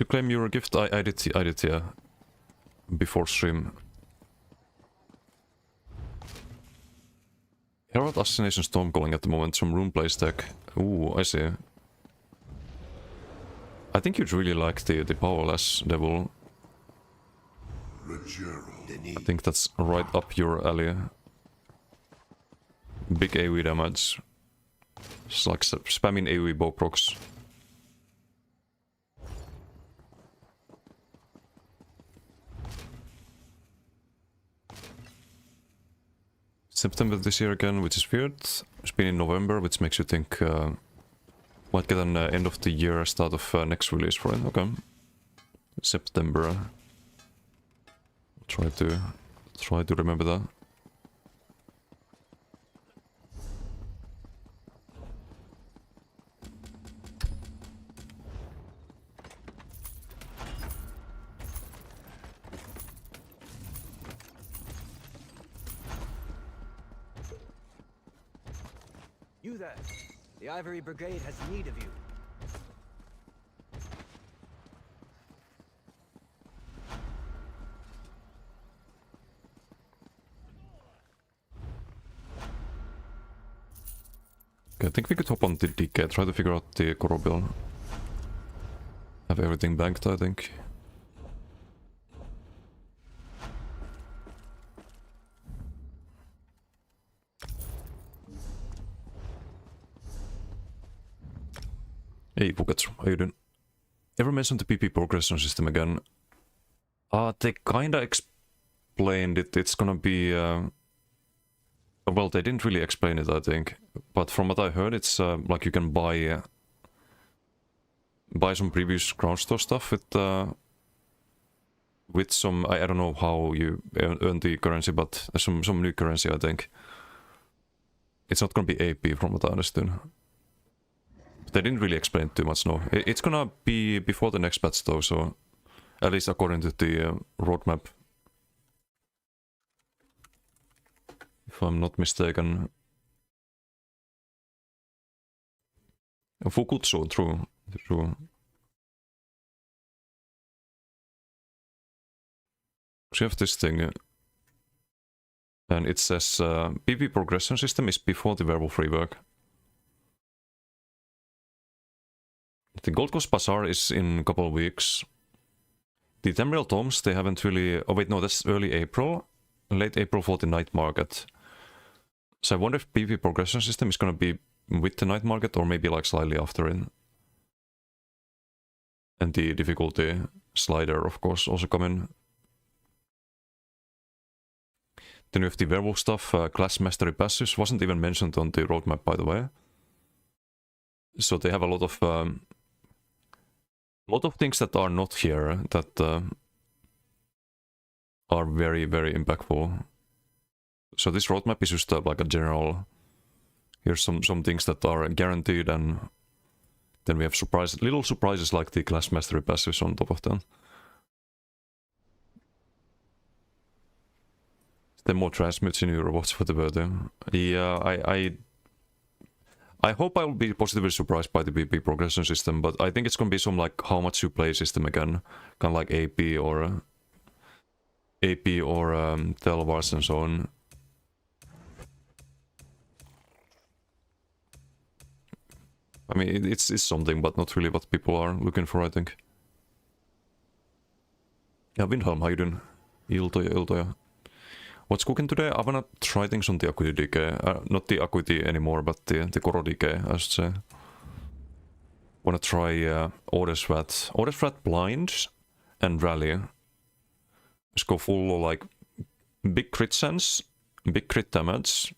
You claim your gift? I did, yeah. Before stream. Herald Assassination Stormcalling at the moment, some Runeblade tech. Ooh, I see. I think you'd really like the Powerless Devil. I think that's right up your alley. Big AoE damage. It's like spamming AoE bow procs. September this year again, which is weird. It's been in November, which makes you think might get an end of the year, start of next release for it. Okay, September. Try to remember that. You there. The Ivory Brigade has need of you. Okay, I think we could hop on the DK, try to figure out the Korobil. Have everything banked, I think. Hey Puketsu, how you doing? Ever mentioned the PP progression system again? They kinda explained it. It's gonna be... well, they didn't really explain it, I think. But from what I heard, it's like you can buy some previous ground store stuff with some... I don't know how you earn the currency, but some new currency, I think. It's not gonna be AP from what I understood. They didn't really explain too much, no. It's gonna be before the next patch though, so... At least according to the roadmap. If I'm not mistaken. Fukutsu, true. So you have this thing. And it says PvP progression system is before the werewolf rework. The Gold Coast Bazaar is in a couple of weeks. The Tamriel Tomes, they haven't really... Oh wait, no, that's early April. Late April for the night market. So I wonder if PvP progression system is gonna be with the night market or maybe like slightly after it. And the difficulty slider, of course, also coming. Then we have the werewolf stuff. Class Mastery Passes wasn't even mentioned on the roadmap, by the way. So they have a lot of things that are not here that are very, very impactful. So this roadmap is just like a general... Here's some things that are guaranteed, and then we have little surprises like the Class Mastery Passes on top of them. Then more transmutes in Eurowatch for the birthday. Yeah, I hope I will be positively surprised by the PP progression system, but I think it's gonna be some like how much you play system again, kind of like AP or Telvars and so on. I mean, it's something, but not really what people are looking for, I think. Yeah, Windhelm, how you doing? Iltoja. What's cooking today? I wanna try things on the Acuity Decay. Not the Acuity anymore, but the Koro Decay, I should say. Wanna try Ordesvat Blind and Rally. Just go full like big crit sense, big crit damage,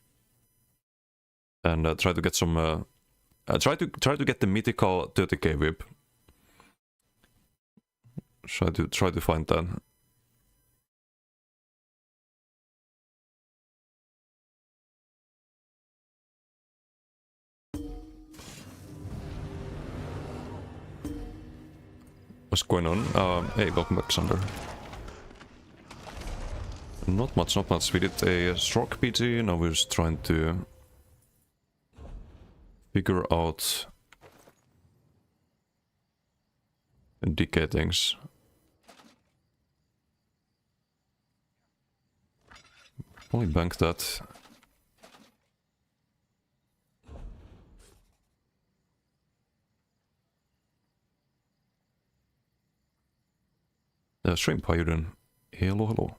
and try to get some. Try to get the mythical 30k whip. Try to find that. What's going on? Hey, welcome back, Xander. Not much. We did a stroke PT, now we're just trying to figure out decay things. Only bank that. Shrimp, how you doing? Hello, hello.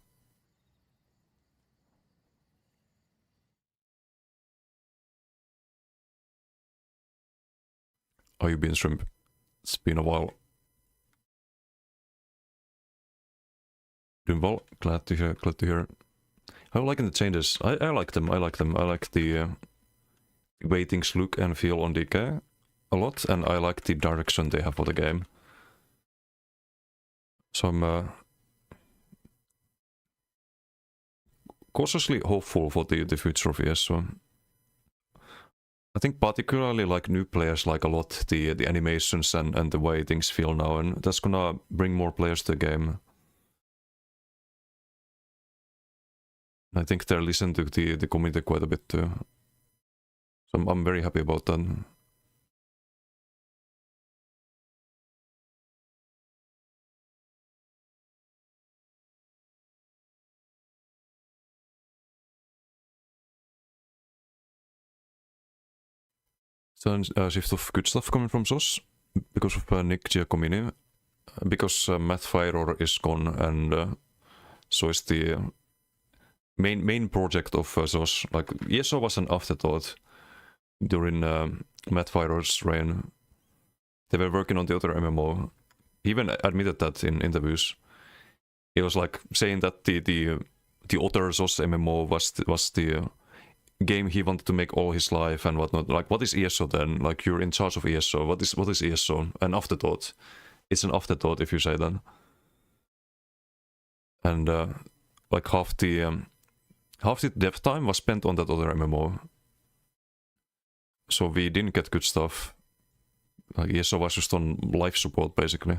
How you been, Shrimp? It's been a while. Doing well. Glad to hear. Glad to hear. How are you liking the changes? I like them. I like them. I like the way things look and feel on DK a lot, and I like the direction they have for the game. So I'm cautiously hopeful for the future of ESO. I think particularly like new players like a lot the animations and the way things feel now, and that's gonna bring more players to the game. I think they're listening to the community quite a bit too. So I'm very happy about that. So a shift of good stuff coming from ZOS because of Nick Giacomini, because Mathfire is gone, and so is the main project of ZOS. Like ESO was an afterthought during Mathfire's reign. They were working on the other MMO. He even admitted that in interviews. He was like saying that the other ZOS MMO was the game he wanted to make all his life and whatnot. Like, what is ESO then? Like, you're in charge of ESO. What is ESO? An afterthought. It's an afterthought if you say that. And like half the dev time was spent on that other MMO. So we didn't get good stuff. Like, ESO was just on life support basically.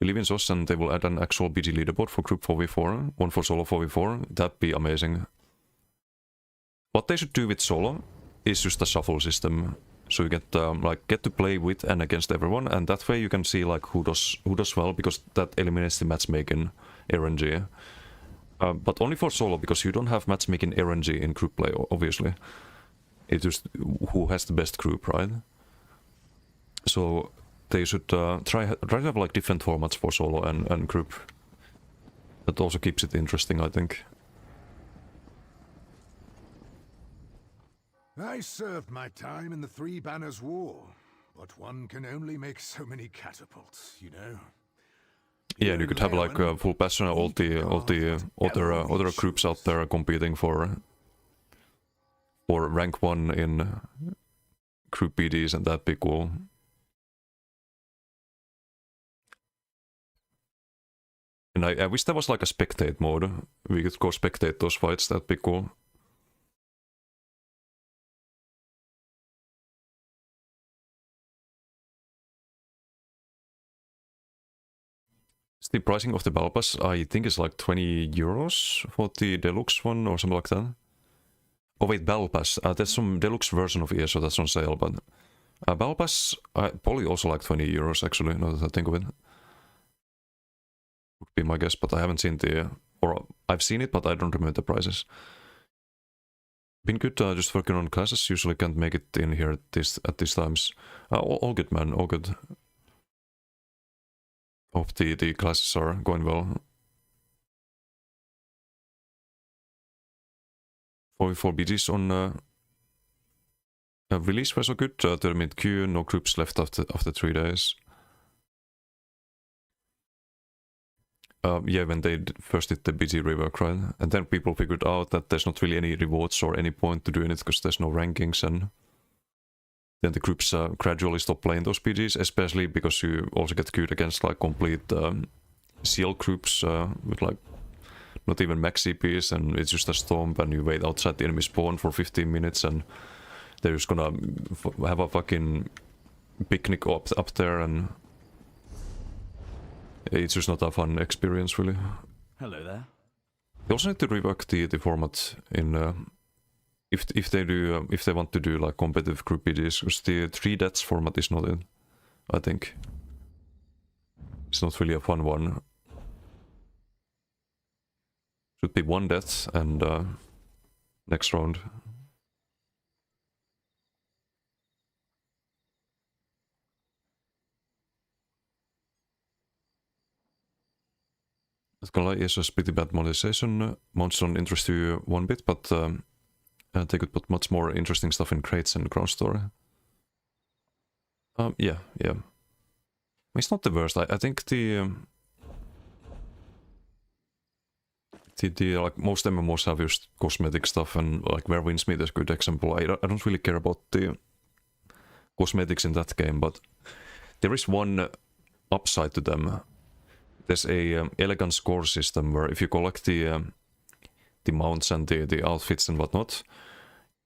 Believe in ZOS and they will add an actual BG leaderboard for group 4v4, one for solo 4v4. That'd be amazing. What they should do with solo is just a shuffle system, so you get get to play with and against everyone, and that way you can see like who does well, because that eliminates the matchmaking RNG. But only for solo, because you don't have matchmaking RNG in group play, obviously. It's just who has the best group, right? So they should try to have like different formats for solo and group. That also keeps it interesting, I think. I served my time in the Three Banners War, but one can only make so many catapults, you know. Yeah, and you could have like full passion, all the other groups out there competing for rank 1 in group BDs, and that'd be cool. And I wish there was like a spectate mode. We could go spectate those fights, that'd be cool. The pricing of the Battle Pass, I think, is like 20 euros for the deluxe one or something like that. Oh wait, Battle Pass. There's some deluxe version of ESO that's on sale, but Battle Pass probably also like 20 euros actually, now that I think of it. Would be my guess, but I haven't seen or I've seen it, but I don't remember the prices. Been good, just working on classes. Usually can't make it in here at these times. All good, man, all good. Hope the classes are going well. 4v4 BGs on release were so good. 30-minute queue, no groups left after 3 days. Yeah, when they first did the BG rework, right? And then people figured out that there's not really any rewards or any point to doing it because there's no rankings, and then the groups gradually stop playing those BGs, especially because you also get queued against like complete CL groups with like not even max CPs, and it's just a stomp, and you wait outside the enemy spawn for 15 minutes, and they're just gonna have a fucking picnic up there, and it's just not a fun experience, really. Hello there. They also need to rework the format in if they want to do like competitive group BGs, because the 3 deaths format is not it. I think. It's not really a fun one. Should be 1 death and next round. Not gonna lie, ESO's pretty bad monetization. Mounts don't interest you one bit, but they could put much more interesting stuff in crates and ground store. Yeah. It's not the worst. I think the like most MMOs have used cosmetic stuff, and like where Winsmith is a good example. I don't really care about the cosmetics in that game, but there is one upside to them. There's a elegant score system where if you collect the mounts and the outfits and whatnot,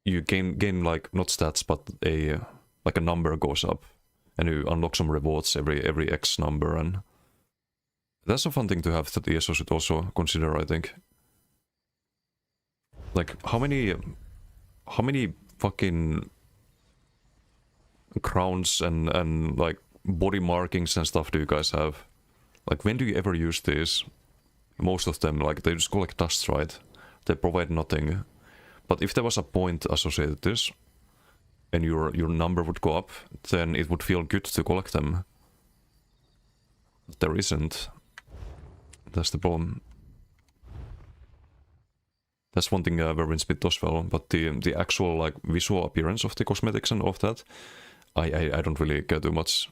you gain like not stats, but a number goes up, and you unlock some rewards every X number, and that's a fun thing to have that ESO should also consider, I think. Like how many fucking crowns and like body markings and stuff do you guys have? Like, when do you ever use these? Most of them, like, they just collect dust, right? They provide nothing. But if there was a point associated with this, and your number would go up, then it would feel good to collect them. There isn't. That's the problem. That's one thing where Winsmith does well, but the actual, like, visual appearance of the cosmetics and all of that, I don't really care too much.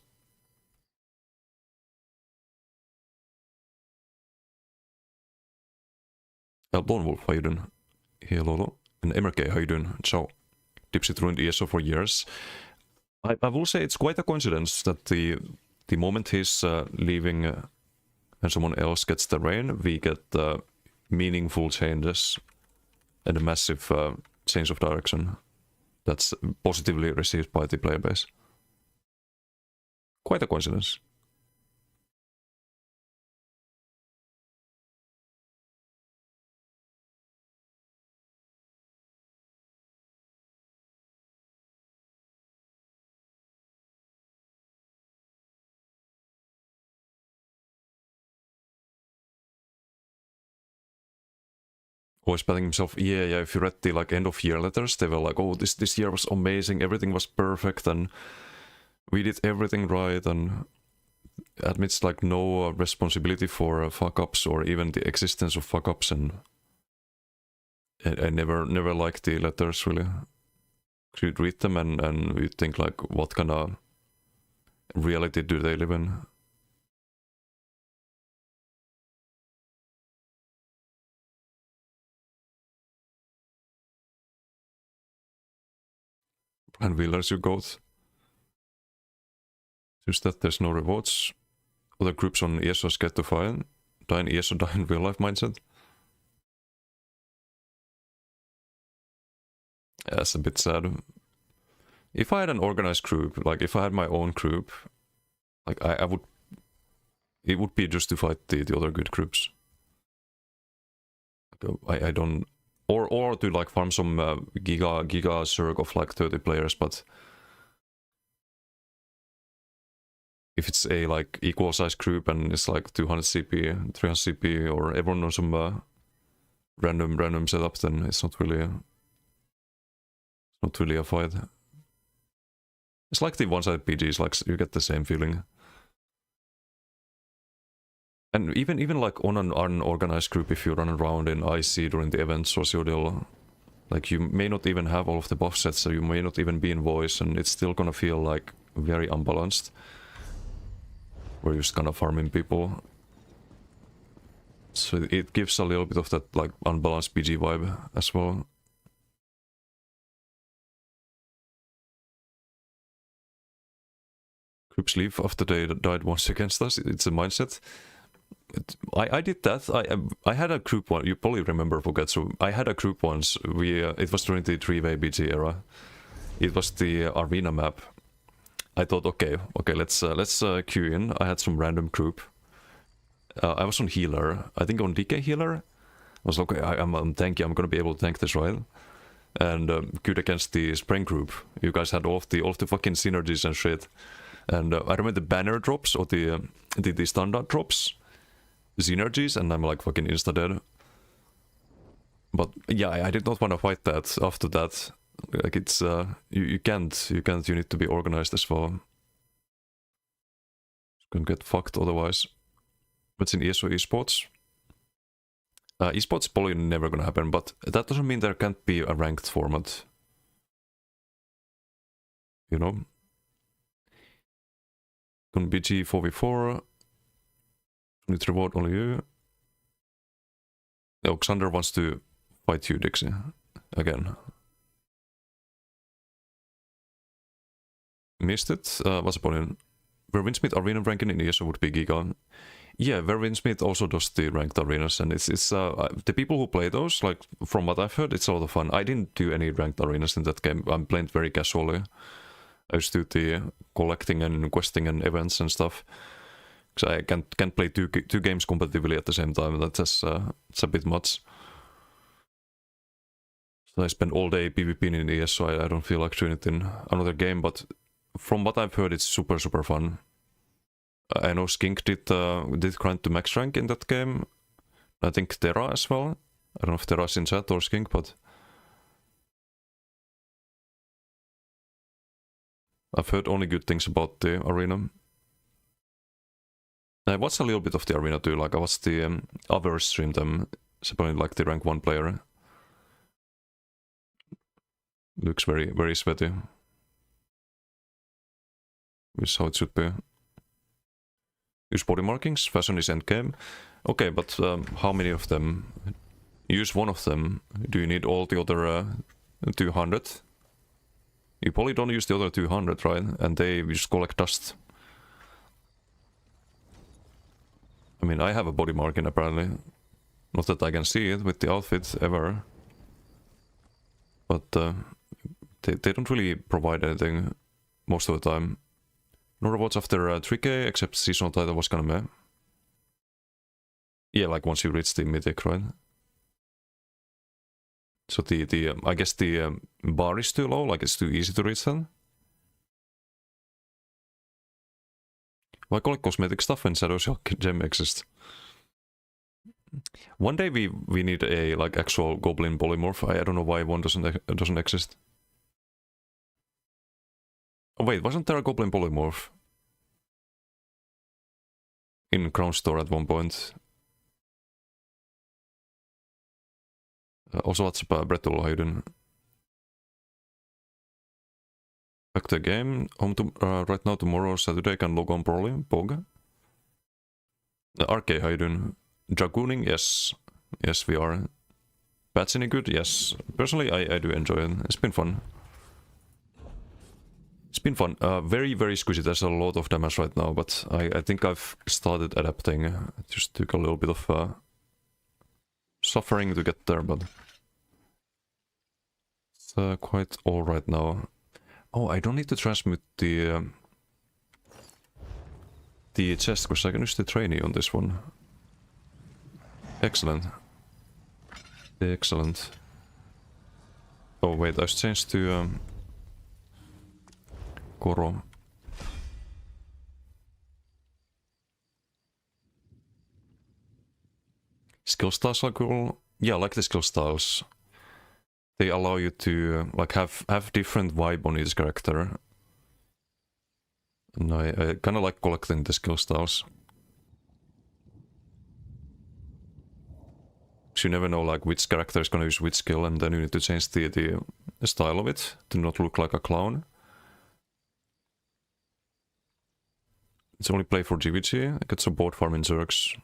Lone Wolf, how you doing? Hello. And MRK, how you doing? Ciao. Dipsit ruined ESO for years. I will say it's quite a coincidence that the moment he's leaving and someone else gets the reign, we get meaningful changes and a massive change of direction that's positively received by the player base. Quite a coincidence. Always patting himself. Yeah. If you read the like end of year letters, they were like, "Oh, this year was amazing. Everything was perfect, and we did everything right." And admits like no responsibility for fuck ups or even the existence of fuck ups. And I never liked the letters really. You'd read them and you'd think like, what kind of reality do they live in? And Wheelers, you goat. Just that there's no rewards. Other groups on ESO get to fire. Die in ESO, die in real life mindset. Yeah, that's a bit sad. If I had an organized group, like if I had my own group, like I would, it would be just to fight the other good groups. I don't. Or to like farm some giga circ of like 30 players, but if it's a like equal size group and it's like 200 CP, 300 CP, or everyone on some random setup, then it's not really a fight. It's like the one-sided PGs, like you get the same feeling. And even like on an unorganized group, if you run around in IC during the events or CODL, like you may not even have all of the buff sets, so you may not even be in voice, and it's still gonna feel like very unbalanced. Where you're just kind of farming people. So it gives a little bit of that like unbalanced PG vibe as well. Groups leave after they died once against us. It's a mindset. I did that. I had a group one. You probably remember Fugetsu. I had a group once. It was during the 3-way BG era. It was the arena map. I thought, okay, let's queue in. I had some random group. I was on healer. I think on DK healer. I was like, okay, I'm tanky. I'm gonna be able to tank this, right? And queued against the Spring group. You guys had all of the fucking synergies and shit. And I remember the banner drops or the standard drops, synergies, and I'm like fucking insta dead. But yeah, I did not want to fight that after that. Like it's you can't. You need to be organized as well. You can get fucked otherwise. What's in ESO esports? Esports is probably never gonna happen, but that doesn't mean there can't be a ranked format. You know? Gonna be G4v4. Need reward only you. Oh, Xander wants to fight you, Dixie. Again. Missed it. What's the point? Where Winsmith arena ranking in ESO would be Giga. Yeah, where Winsmith also does the ranked arenas, and it's the people who play those, like from what I've heard, it's a lot of fun. I didn't do any ranked arenas in that game. I'm playing very casually. I used to do the collecting and questing and events and stuff. Because I can't play two games competitively at the same time. That's it's a bit much. So I spend all day PvPing in ES, so I don't feel like doing it in another game. But from what I've heard, it's super fun. I know Skink did grind to max rank in that game. I think Terra as well. I don't know if Terra's in chat or Skink, but I've heard only good things about the arena. I watched a little bit of the arena too. Like I watched the others stream them. Supposedly like the rank 1 player. Looks very sweaty. Which is how it should be. Use body markings, fashion is endgame. Okay, but how many of them? Use one of them. Do you need all the other 200? You probably don't use the other 200, right? And they just collect dust. I mean, I have a body marking apparently. Not that I can see it with the outfit ever. But they don't really provide anything most of the time. No rewards after 3k, except seasonal title was kind of meh. Yeah, like once you reach the mythic, right? So the I guess the bar is too low, like it's too easy to reach then. Why collect cosmetic stuff when Shadow Shock gem exists? One day we need a like actual goblin polymorph. I don't know why one doesn't exist. Oh wait, wasn't there a goblin polymorph in Crown Store at one point? Also, what's up, Brett Hayden? Back to the game. Home to right now. Tomorrow, Saturday, can log on probably. Pog. RK Hayden. Dragooning, yes. Yes, we are. Patch any good? Yes. Personally, I do enjoy it. It's been fun. It's been fun. Very squishy. There's a lot of damage right now, but I think I've started adapting. It just took a little bit of suffering to get there, but it's quite alright now. Oh, I don't need to transmute the chest, because I can use the trainee on this one. Excellent. Excellent. Oh wait, I've changed to Koro. Skill styles are cool. Yeah, I like the skill styles. They allow you to like have different vibe on each character. And I kind of like collecting the skill styles. So you never know like which character is gonna use which skill, and then you need to change the style of it to not look like a clown. It's only play for GVG. I get support farming Zergs.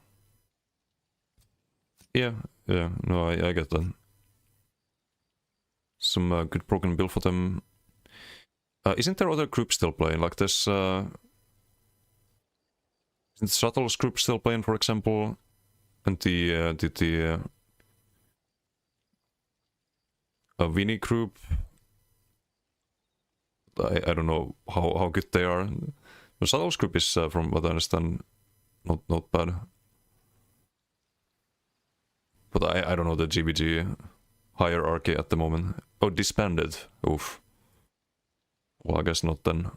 Yeah, no, I get that. Some good broken build for them. Isn't there other groups still playing? Like this, isn't Shuttle's group still playing, for example? And the Vinny group. I don't know how good they are. The Shuttle's group is, from what I understand, not bad. But I don't know the GBG hierarchy at the moment. Oh, disbanded. Oof. Well, I guess not then.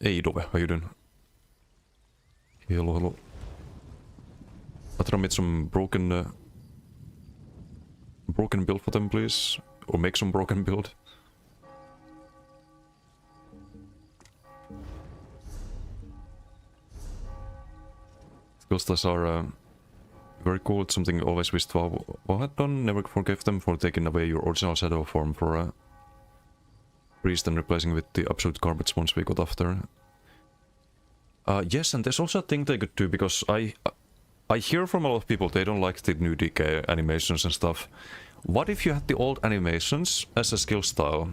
Hey Dove, how you doing? Hello, hello. Atra made some broken build for them, please, or make some broken build. Skill stars are very cool. It's something I always wished Wow had done. Never forgave them for taking away your original shadow form for a priest and replacing with the absolute garbage ones we got after. Yes, and there's also a thing they could do, because I hear from a lot of people they don't like the new DK animations and stuff. What if you had the old animations as a skill style?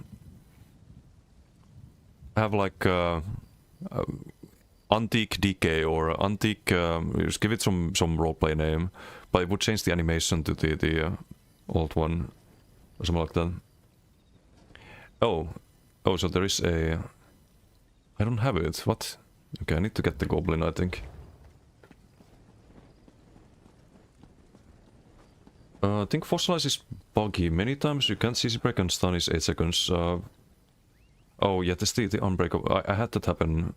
Have like antique DK or antique, just give it some roleplay name, but it would change the animation to the old one or something like that. Oh, so there is a. I don't have it. What? Okay, I need to get the goblin, I think. I think Fossilize is buggy. Many times you can't CC break and stun is 8 seconds. Oh yeah, that's the unbreakable. I had that happen.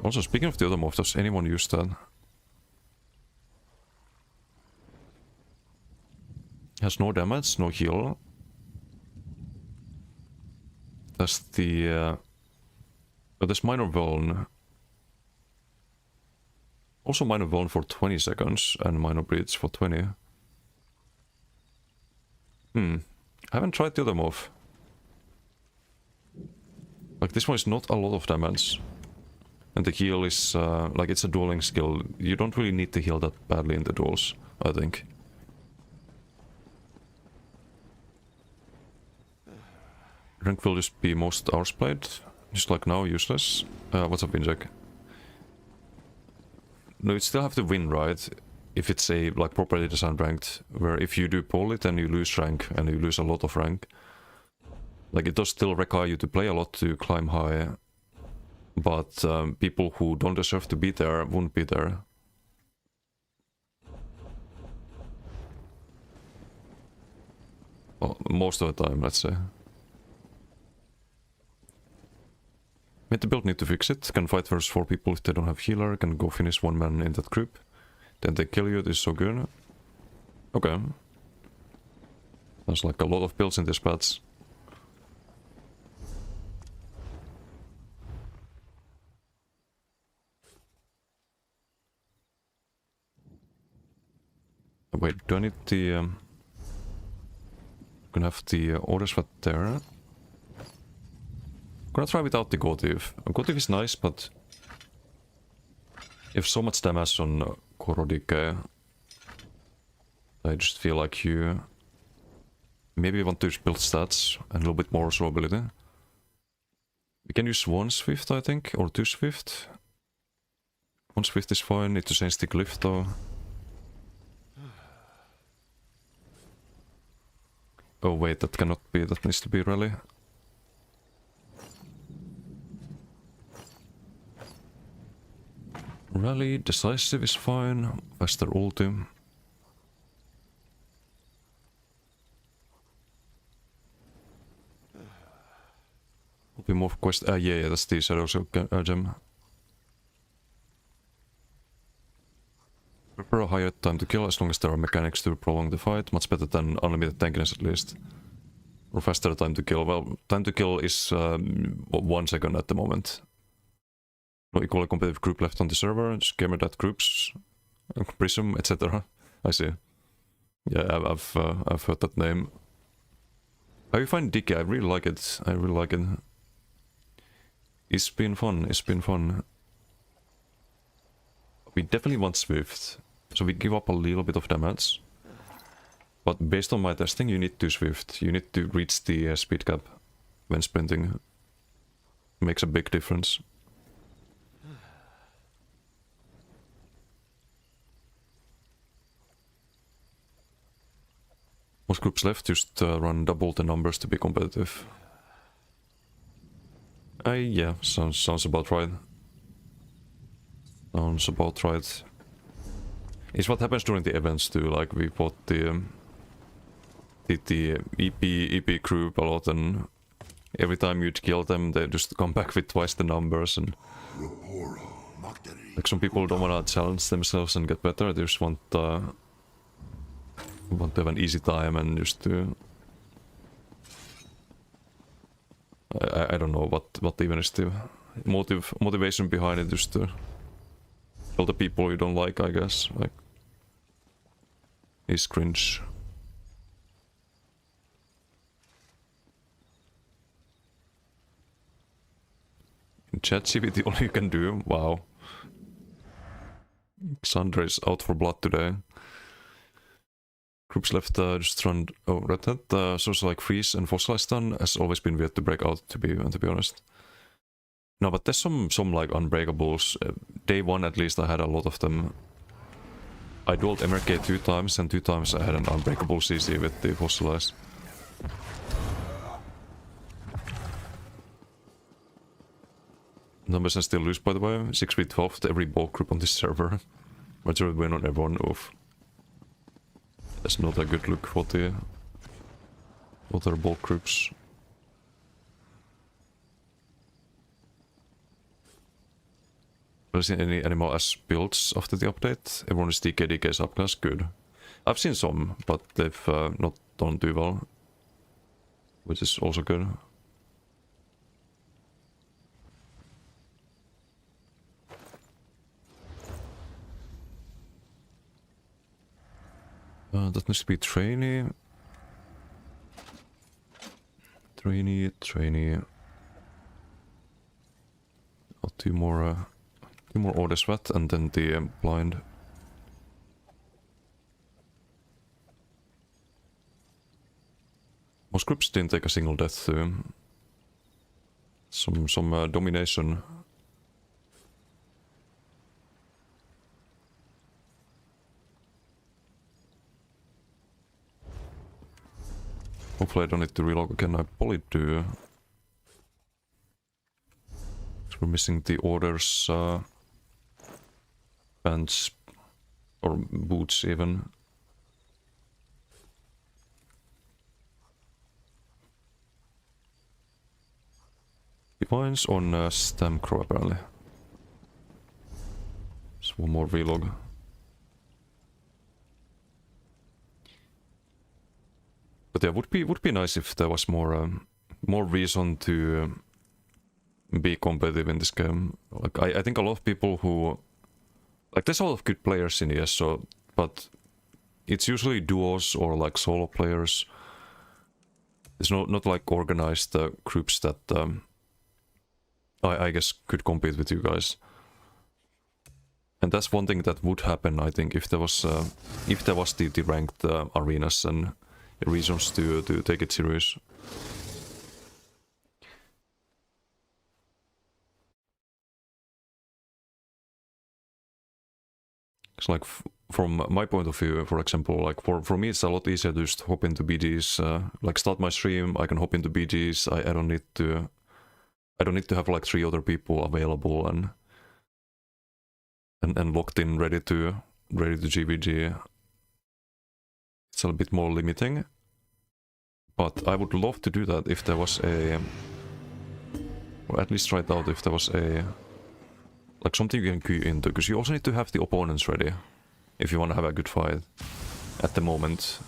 Also, speaking of the other move, does anyone use that? Has no damage, no heal. That's the... there's minor vuln. Also minor vuln for 20 seconds and minor breach for 20. I haven't tried the other move. Like, this one is not a lot of damage. And the heal is, like, it's a dueling skill. You don't really need to heal that badly in the duels, I think. Rank will just be most hours played. Just like now, useless. What's up, Injek? No, you still have to win, right? If it's a, like, properly designed ranked, where if you do poorly, then you lose rank, and you lose a lot of rank. Like, it does still require you to play a lot to climb high. But people who don't deserve to be there won't be there. Well, most of the time, let's say. Made the build need to fix it. Can fight versus 4 people if they don't have healer. Can go finish 1 man in that group. Then they kill you. This is so good. Okay. There's like a lot of builds in this patch. Wait, do I need the... gonna have the orders for there. Gonna try without the Gotiv. Gotiv is nice, but... you have so much damage on Korodike. I just feel like you... maybe want to build stats and a little bit more survivability. We can use 1 Swift, I think, or 2 Swift. 1 Swift is fine, need to change the glyph though. Oh wait, that cannot be, that needs to be rally. Rally, decisive is fine, faster ulti. Will be more quest, yeah, that's the Shadow gem. Prepare a higher time to kill as long as there are mechanics to prolong the fight. Much better than unlimited tankiness at least. Or faster time to kill. Well, time to kill is 1 second at the moment. No equally competitive group left on the server. Just gamer that groups, Prism, etc. I see. Yeah, I've heard that name. How you find Dicky? I really like it. I really like it. It's been fun. It's been fun. We definitely want Swift. So we give up a little bit of damage. But based on my testing, you need to Swift. You need to reach the speed cap when sprinting. Makes a big difference. Most groups left just run double the numbers to be competitive. Yeah, sounds about right. Sounds about right. It's what happens during the events too, like we fought the EP group a lot, and every time you'd kill them, they just come back with twice the numbers, and like some people don't wanna challenge themselves and get better, they just want to have an easy time and just to... I don't know what even is the motivation behind it, just to kill the people you don't like, I guess, like... Is cringe. In ChatGPT all you can do, wow. Xander is out for blood today. Groups left just run... Oh, Red Hat, sources like Freeze and Fossilized has always been weird to break out, to be honest. No, but there's some like unbreakables. Day one at least I had a lot of them. I dueled MRK 2 times, and 2 times I had an unbreakable CC with the Fossilized. Numbers are still loose, by the way. 6v12 to every bulk group on this server. Majority win on everyone. Oof. That's not a good look for the other bulk groups. Have you seen any animal as builds after the update? Everyone is DK's upclass, good. I've seen some, but they've not done too well. Which is also good. That needs to be trainee. Trainee. Oh, two more order sweat and then the blind. Most groups didn't take a single death too. Some domination. Hopefully I don't need to relog again, I probably do. So we're missing the orders, pants, or boots even. Divines on Stamcrow apparently. Just one more relog. But yeah, would be nice if there was more reason to be competitive in this game. Like I think a lot of people who like there's a lot of good players in ESO, but it's usually duos or like solo players. It's not like organized groups that I guess could compete with you guys. And that's one thing that would happen, I think, if there was the ranked arenas and reasons to take it serious. It's like from my point of view, for example, like for me it's a lot easier to just hop into BGs, like start my stream, I can hop into BGs, I don't need to have like 3 other people available and locked in, ready to GVG. It's a bit more limiting, but I would love to do that if there was a, or at least try it out if there was a, like something you can queue into, because you also need to have the opponents ready if you want to have a good fight at the moment,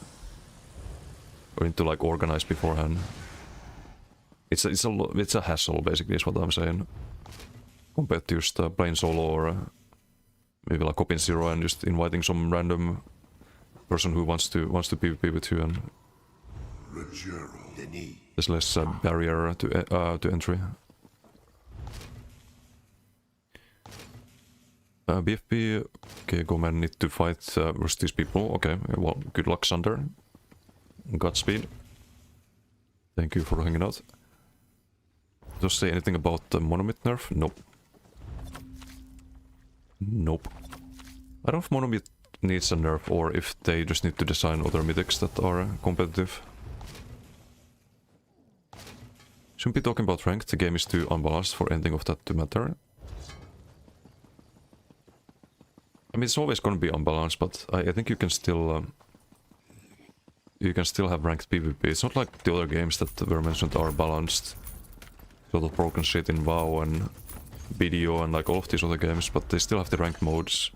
or need to like organize beforehand. It's a hassle basically is what I'm saying, compared to just playing solo or maybe like Copin Zero and just inviting some random person who wants to PvP with you, and there's less barrier to entry. BFP, okay, Gomen need to fight versus these people. Okay, well, good luck, Sander. Godspeed. Thank you for hanging out. Does say anything about the Monomyth nerf? Nope. Nope. I don't know if Monomyth needs a nerf or if they just need to design other mythics that are competitive. Shouldn't be talking about ranked, the game is too unbalanced for anything of that to matter. I mean, it's always gonna be unbalanced, but I think you can still have ranked PvP. It's not like the other games that were mentioned are balanced. Sort of broken shit in WoW and BDO and like all of these other games, but they still have the ranked modes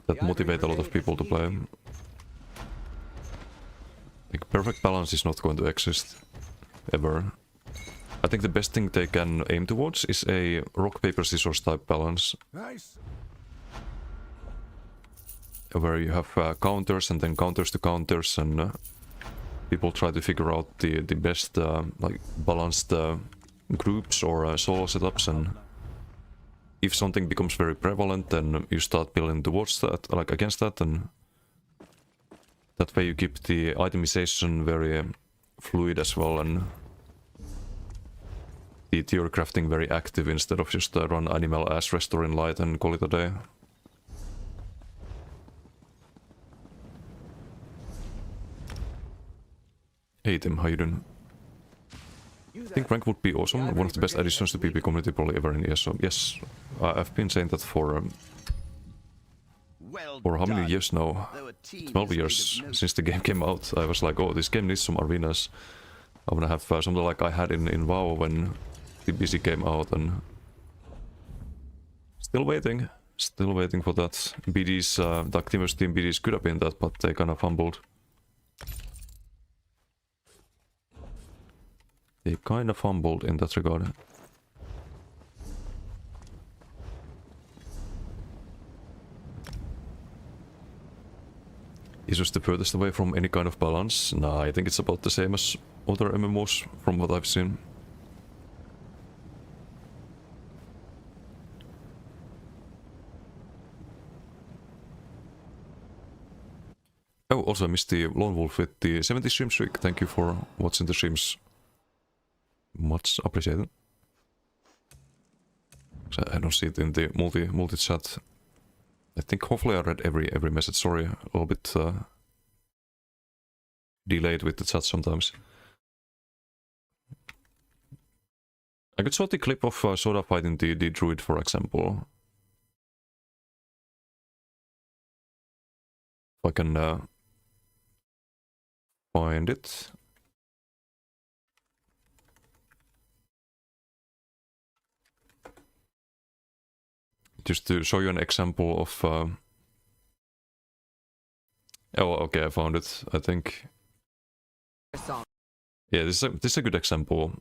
that motivate a lot of people to play. Like, perfect balance is not going to exist. Ever. I think the best thing they can aim towards is a rock, paper, scissors type balance. Nice. Where you have counters and then counters to counters, and people try to figure out the best like balanced groups or solo setups, and if something becomes very prevalent, then you start building towards that, like against that, and that way you keep the itemization very fluid as well, and the theory crafting very active instead of just run animal as restore in light and call it a day. Hey Tim, how you doing? I think rank would be awesome, one of the best additions to PvP community probably ever in ESO. Yes, I've been saying that for how many years now? 12 years since the game came out. I was like, oh, this game needs some arenas. I wanna have something like I had in WoW when the BC came out, and still waiting for that. BD's, the Activius team BD's could have been that, but they kind of fumbled. They kind of fumbled in that regard. Is this the furthest away from any kind of balance? Nah, I think it's about the same as other MMOs from what I've seen. Oh, also I missed the Lone Wolf with the 70 stream streak. Thank you for watching the streams. Much appreciated. So I don't see it in the multi chat. I think hopefully I read every message. Sorry, a little bit delayed with the chat sometimes. I could show the clip of Soda fighting the druid, for example. If I can find it. Just to show you an example of... Oh, okay, I found it, I think. Yeah, this is a good example.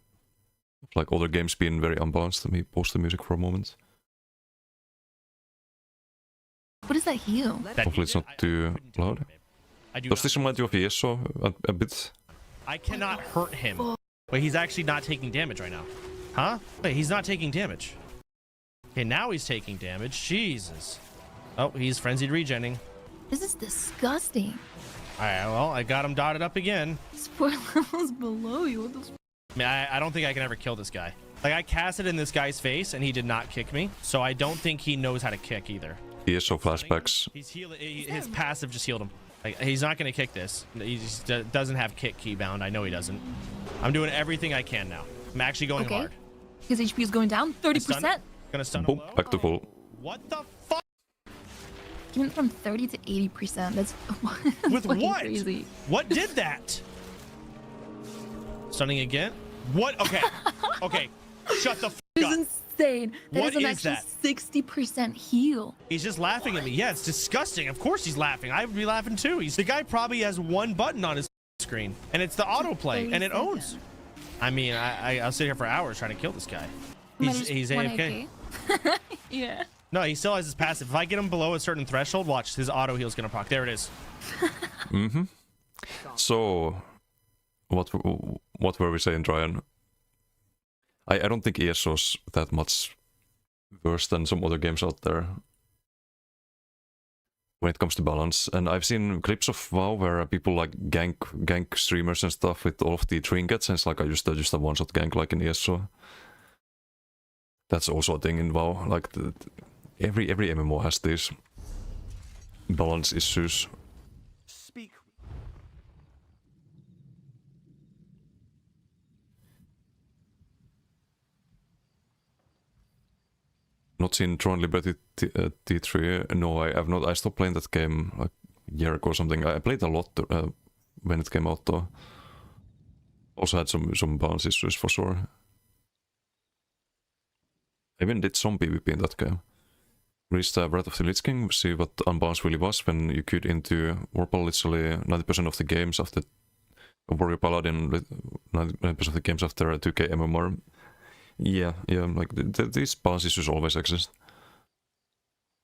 Like other games being very unbalanced. Let me pause the music for a moment. What does that heal? Hopefully it's not too loud. Does this remind you of ESO a bit? I cannot hurt him. Wait, he's actually not taking damage right now. Huh? Wait, he's not taking damage. Okay, now he's taking damage. Jesus. Oh, he's frenzied regenning. This is disgusting. Alright, well, I got him dotted up again. 4 levels below you. What the I mean, I don't think I can ever kill this guy. Like, I cast it in this guy's face, and he did not kick me. So I don't think he knows how to kick either. ESO flashbacks. He's his passive just healed him. Like, he's not going to kick this. He just doesn't have kick keybound. I know he doesn't. I'm doing everything I can now. I'm actually going hard. His HP is going down 30%. Gonna stun Boom, him low. back to full. What the fuck? He went from 30 to 80%. That's With what? crazy. What did that? Stunning again? What? Okay. Okay. Shut the fuck It's up. insane. That What is an is actual that? 60% heal. He's just laughing at me. Yeah, it's disgusting. Of course he's laughing. I would be laughing too. The guy probably has one button on his screen, and it's the autoplay, and it owns. I mean, I'll sit here for hours trying to kill this guy. He's AFK. Yeah. No, he still has his passive. If I get him below a certain threshold, watch, his auto heal's gonna proc. There it is. Mm-hmm. So, what were we saying, Ryan? I don't think ESO's that much worse than some other games out there when it comes to balance. And I've seen clips of WoW where people like gank streamers and stuff with all of the trinkets, and it's like just a one-shot gank like in ESO. That's also a thing in WoW. Like every MMO has this. balance issues. Speak. Not seen Tron Liberty T3. No, I have not. I stopped playing that game like a year ago or something. I played a lot when it came out though. Also had some balance issues for sure. I even did some PvP in that game. Reached Wrath of the Lich King, see what unbalanced really was when you queued into Warpal literally 90% of the games after Warrior Paladin, 90% of the games after 2k MMR. Yeah, like these balance issues always exist.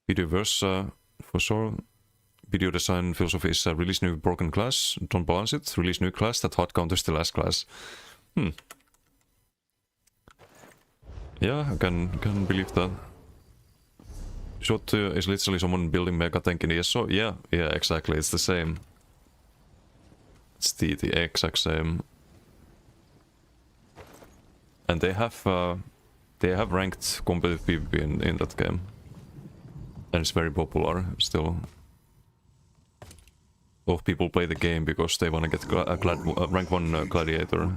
Video versa, for sure. Video design philosophy is release new broken class, don't balance it. Release new class that hard counters the last class. Yeah, I can believe that. Shot is literally someone building mega tank in ESO. Yeah, exactly. It's the same. It's the exact same. And they have ranked competitive PvP in that game, and it's very popular still. A lot of people play the game because they want to get rank 1 gladiator.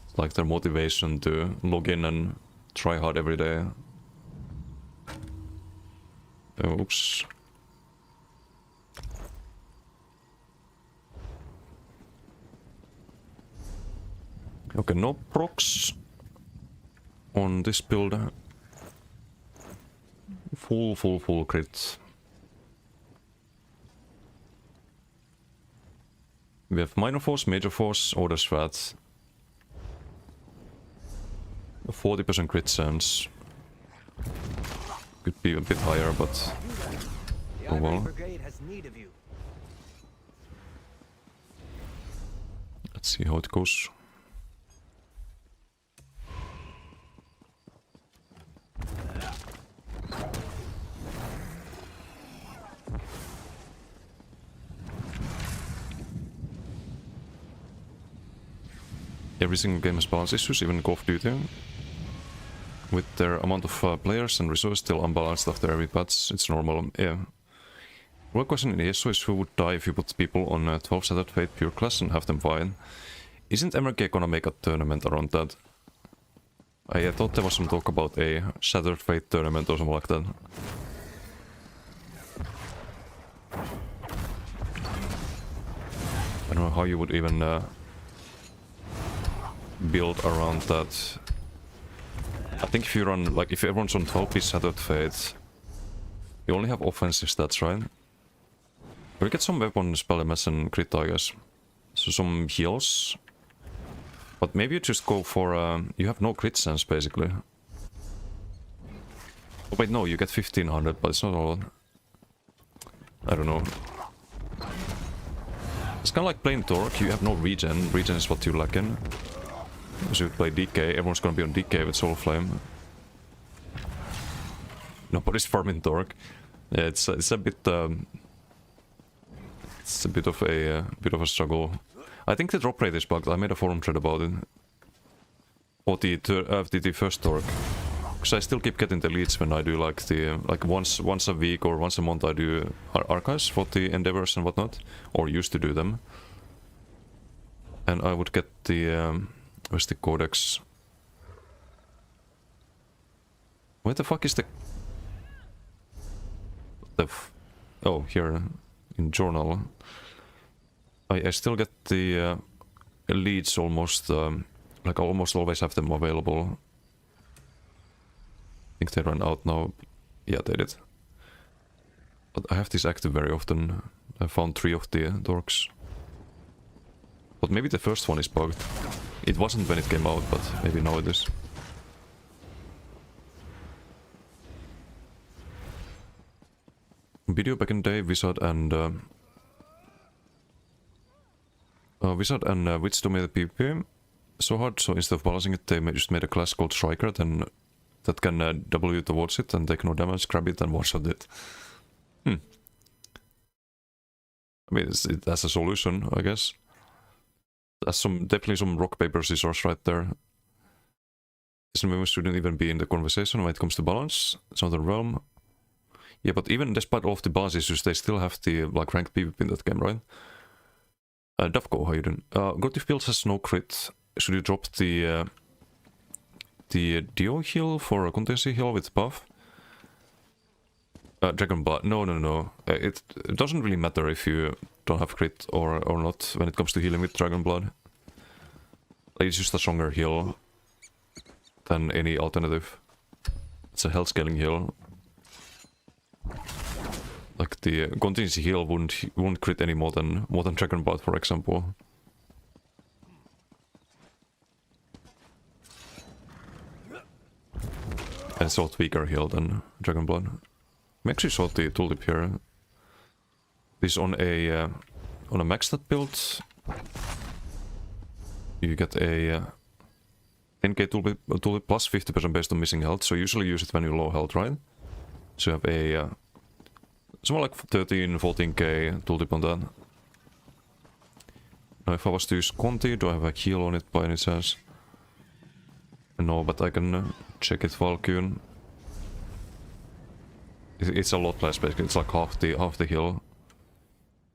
It's like their motivation to log in and try hard every day. Oops. Okay, no procs on this build. Full crit. We have minor force, major force, order strat. 40% crit chance. Could be a bit higher, but The oh Ivory well. Brigade has need of you. Let's see how it goes. Every single game has balance issues, even Call of Duty. With their amount of players and resources still unbalanced after every patch, it's normal, yeah. Real question in ESO is who would die if you put people on 12 Shattered Fate pure class and have them fight. Isn't MRK gonna make a tournament around that? I thought there was some talk about a Shattered Fate tournament or something like that. I don't know how you would even build around that. I think if you run, like, if everyone's on 12-piece Shattered Fate, you only have offensive stats, right? But you get some weapon, spell MS and crit, I guess. So some heals. But maybe you just go for, you have no crit sense, basically. Oh, wait, no, you get 1500, but it's not a lot. I don't know. It's kind of like playing Torque, you have no regen. Regen is what you lack in. So you play DK, everyone's gonna be on DK with Soul Flame. Nobody's farming Torque. Yeah, it's a bit it's a bit of a struggle. I think the drop rate is bugged. I made a forum thread about it. Or the first Torque. Because I still keep getting the leads when I do like the once a week or once a month I do archives for the endeavors and whatnot, or used to do them. And I would get the where's the codex? Where the fuck is the oh, here in journal. I still get the leads almost, like I almost always have them available. I think they ran out now. Yeah, they did. But I have this active very often. I found 3 of the dorks. But maybe the first one is bugged. It wasn't when it came out, but maybe now it is. Video back in the day, Wizard and Witch dominated PvP so hard, so instead of balancing it, they just made a class called Striker then that can W towards it and take no damage, grab it and one-shot it. I mean, it has a solution, I guess. There's definitely some rock, paper, scissors right there. This movement shouldn't even be in the conversation when it comes to balance. It's not a realm. Yeah, but even despite all of the balance issues, they still have the like ranked PvP in that game, right? Dovko, how you doing? Gotif build has no crit. Should you drop the Dio heal for a contingency heal with buff? Dragon Blood. No. It doesn't really matter if you don't have crit or not when it comes to healing with Dragon Blood. Like, it's just a stronger heal than any alternative. It's a health scaling heal. Like the contingency heal won't crit any more than Dragon Blood, for example. And it's a lot weaker heal than Dragon Blood. We actually saw the tooltip here. This on a maxed out build. You get a 10k tooltip plus 50% based on missing health. So usually use it when you're low health, right? So you have a somewhere like 13-14k tooltip on that. Now if I was to use Conti, do I have a heal on it by any chance? No, but I can check it Valkyun. It's a lot less basically, it's like half the heal.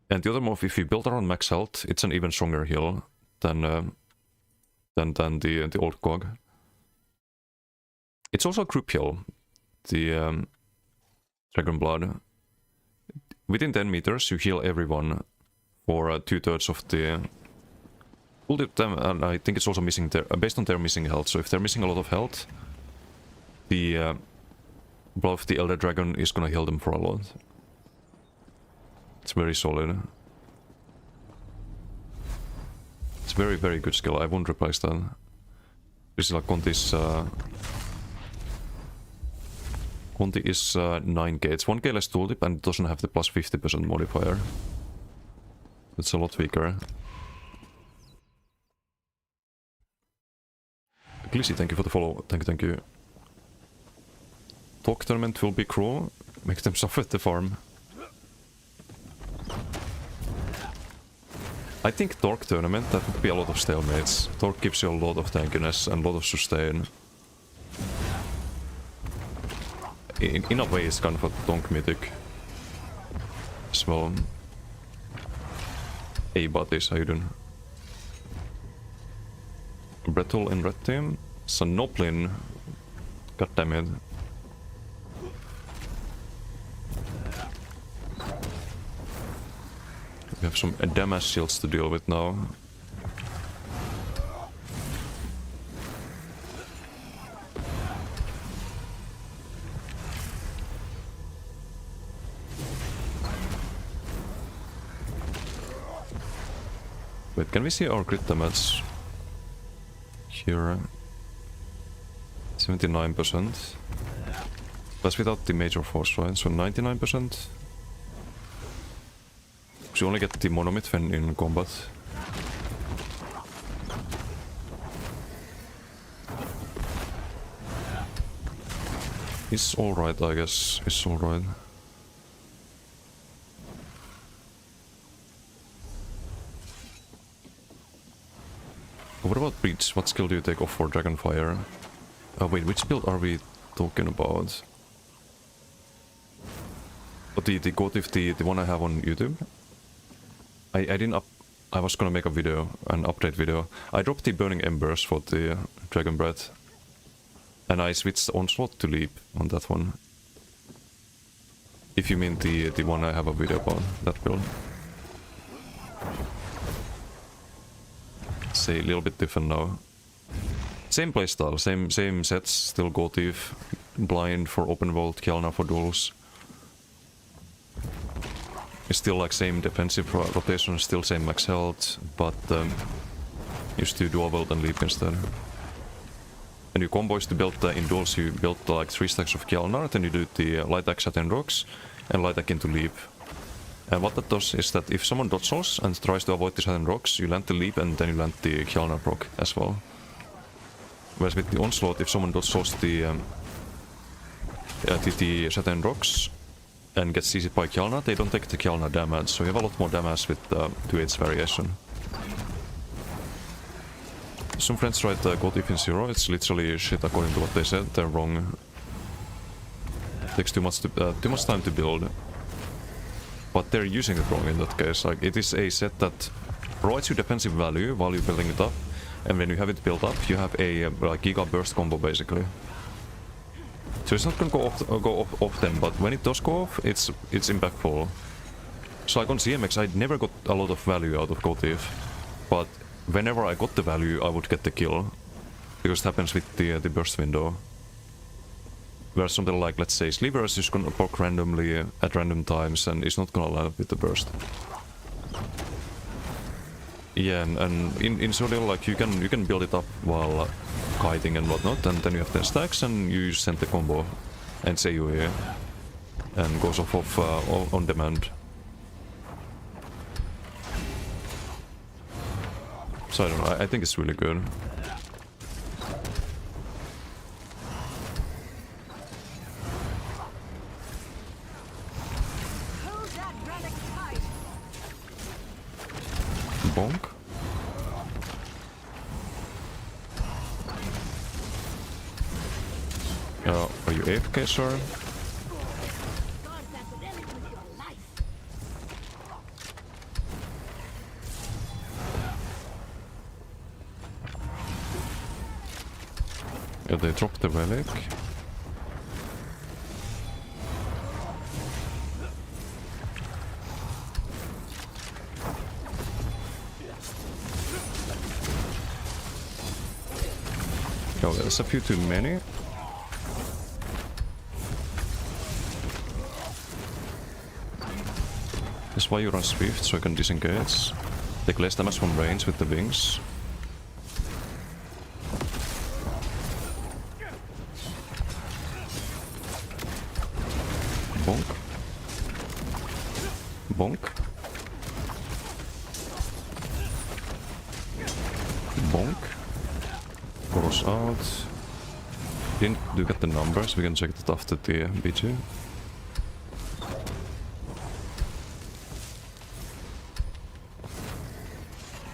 And the other move, if you build around max health, it's an even stronger heal than the old cog. It's also a group heal, the Dragon Blood. Within 10 meters, you heal everyone for 2/3 of the tooltip them, and I think it's also missing based on their missing health. So if they're missing a lot of health, the Blood of the Elder Dragon is gonna heal them for a lot. It's very solid. It's very, very good skill. I won't replace that. This is like Conti's. Conti is 9k. It's 1k less tooltip and it doesn't have the plus 50% modifier. It's a lot weaker. Glissy, thank you for the follow. Thank you. Talk tournament will be cruel. Make them suffer at the farm. I think Torque tournament, that would be a lot of stalemates. Torque gives you a lot of tankiness and a lot of sustain. In a way, it's kind of a Tonk mythic as well. Hey buddies, how you doing? Brettle in red team. Sanoplin. God damn it. We have some damage shields to deal with now. Wait, can we see our crit damage? Here. 79%. That's without the major force, right? So 99%. You only get the monomyth when in combat. It's alright, I guess. It's alright. What about Breach? What skill do you take off for Dragonfire? Wait, which build are we talking about? Oh, the Gotif, the one I have on YouTube? I didn't I was gonna make a video, an update video. I dropped the Burning Embers for the Dragon Breath. And I switched Onslaught to Leap on that one. If you mean the one I have a video about, that build. It's a little bit different now. Same playstyle, same sets, still Gotif, Blind for open world, Kjalnar for duels. It's still like same defensive rotation, still same max health, but you just do dual world and leap instead. And you combos to build in duels, you build like 3 stacks of Kjalnar, then you do the light axe at 10 rocks and light axe into leap. And what that does is that if someone dodge rolls and tries to avoid the Saturn rocks, you land the leap and then you land the Kjalnar proc as well. Whereas with the Onslaught, if someone dodge rolls the Saturn rocks and gets CC'd by Kjalnar, they don't take the Kjalnar damage, so you have a lot more damage with 2/8 variation. Some friends write Gotif in 0, it's literally shit according to what they said, they're wrong. Takes too much time to build. But they're using it wrong in that case. Like, it is a set that provides you defensive value while you're building it up, and when you have it built up, you have a like Giga Burst combo basically. So it's not gonna go off often, but when it does go off, it's impactful. So like on CMX, I never got a lot of value out of Gotif, but whenever I got the value, I would get the kill, because it happens with the burst window. Where something like, let's say, Slivers is gonna poke randomly at random times and is not gonna line up with the burst. Yeah, and in Solil, like you can build it up while kiting and whatnot, and then you have 10 stacks and you send the combo and say AoE and goes off on demand. So I don't know, I think it's really good. Hold that relic tight. Bonk. Are you AFK, sir? Guard that relic with your life. Yeah, they dropped the relic. Oh, there's a few too many. That's why you run Swift, so you can disengage. Take less damage from range with the wings. Bonk. Bonk. Bonk. Cross out. Didn't look at the numbers, we can check that after the BG.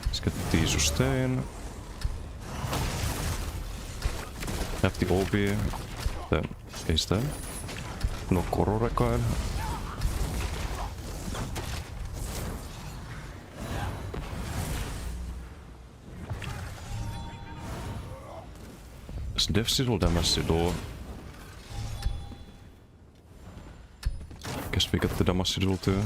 Let's get the sustain. Have the OB, the ace there. No Koro Recoil. Does Death Sigil damage the door? Guess we got the damage Sigil too.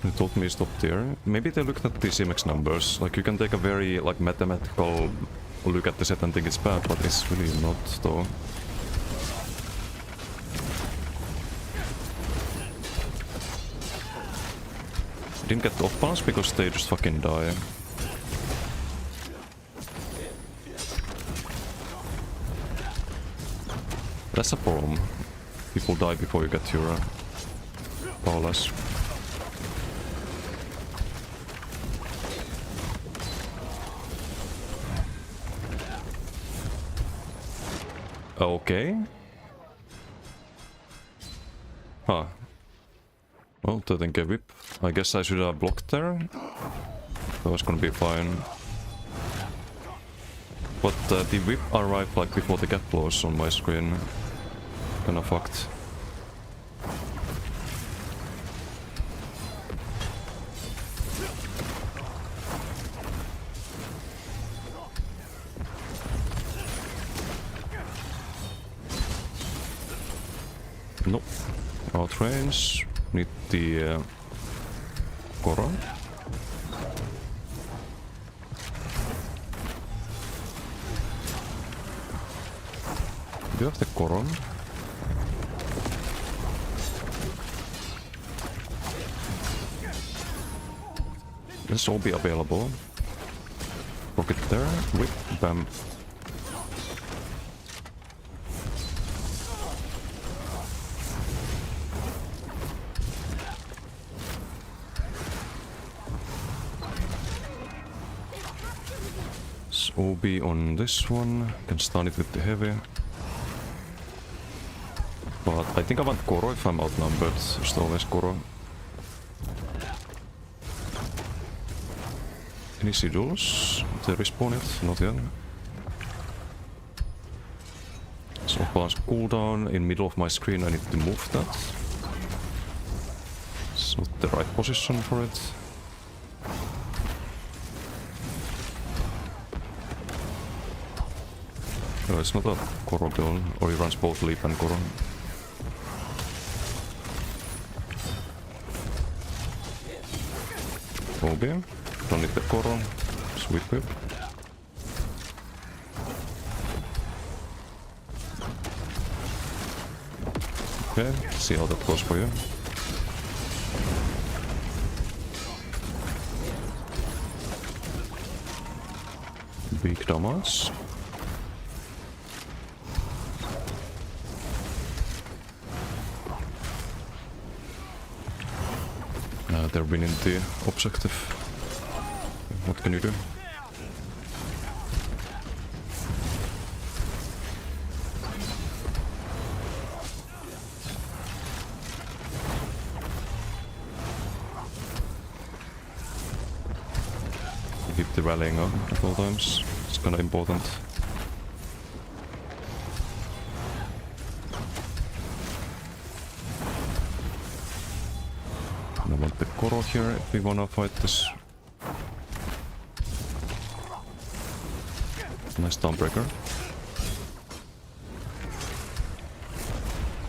They told me stop there. Maybe they looked at the CMX numbers. Like you can take a very like mathematical look at the set and think it's bad, but it's really not though. Didn't get off balance because they just fucking die. That's a problem. People die before you get your powerless. Okay. Huh. Well, 13k whip. I guess I should have blocked there. That was gonna be fine. But the whip arrived like before the gap close on my screen. Kinda fucked. Nope. Outrange. Need the Koro. Do you have the Koro? This will be available. Rocket there. Whip. Bam. OB on this one, can stun it with the heavy. But I think I want Koro if I'm outnumbered, just always Koro. Any sigils? They respawn it? Not yet. So balance cooldown in middle of my screen, I need to move that. It's not the right position for it. No, it's not a Koro build, or he runs both Leap and Koro. Obi, don't need the Koro. Sweet whip. Okay, see how that goes for you. Big damage. They're winning the objective. What can you do? Keep the rallying up at all times. It's kinda important. I want the Koro here if we wanna fight this. Nice Dawnbreaker.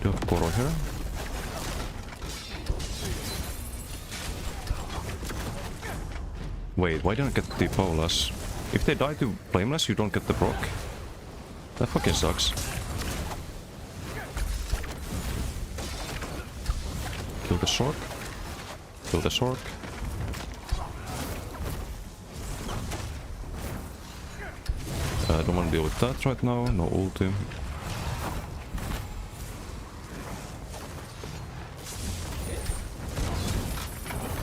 Do have Koro here. Wait, why didn't I get the Paula's? If they die to Flameless, you don't get the proc. That fucking sucks. Kill the Sork. Kill the Sork. I don't want to deal with that right now. No ulti.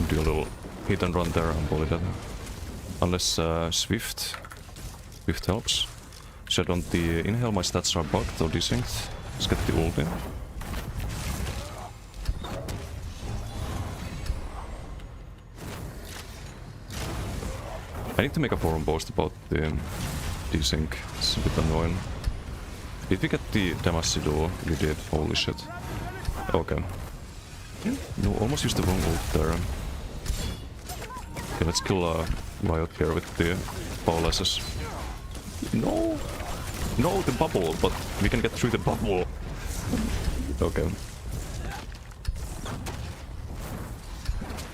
Do a little hit and run there and bully that. Unless Swift helps. So I don't inhale, my stats are bugged or desynced. Let's get the ulti. I need to make a forum post about the desync. It's a bit annoying. Did we get the damage duo? We did. Holy shit. Okay. No, almost used the wrong ult there. Okay, let's kill Riot here with the Paulesses. No! No, the bubble, but we can get through the bubble. Okay.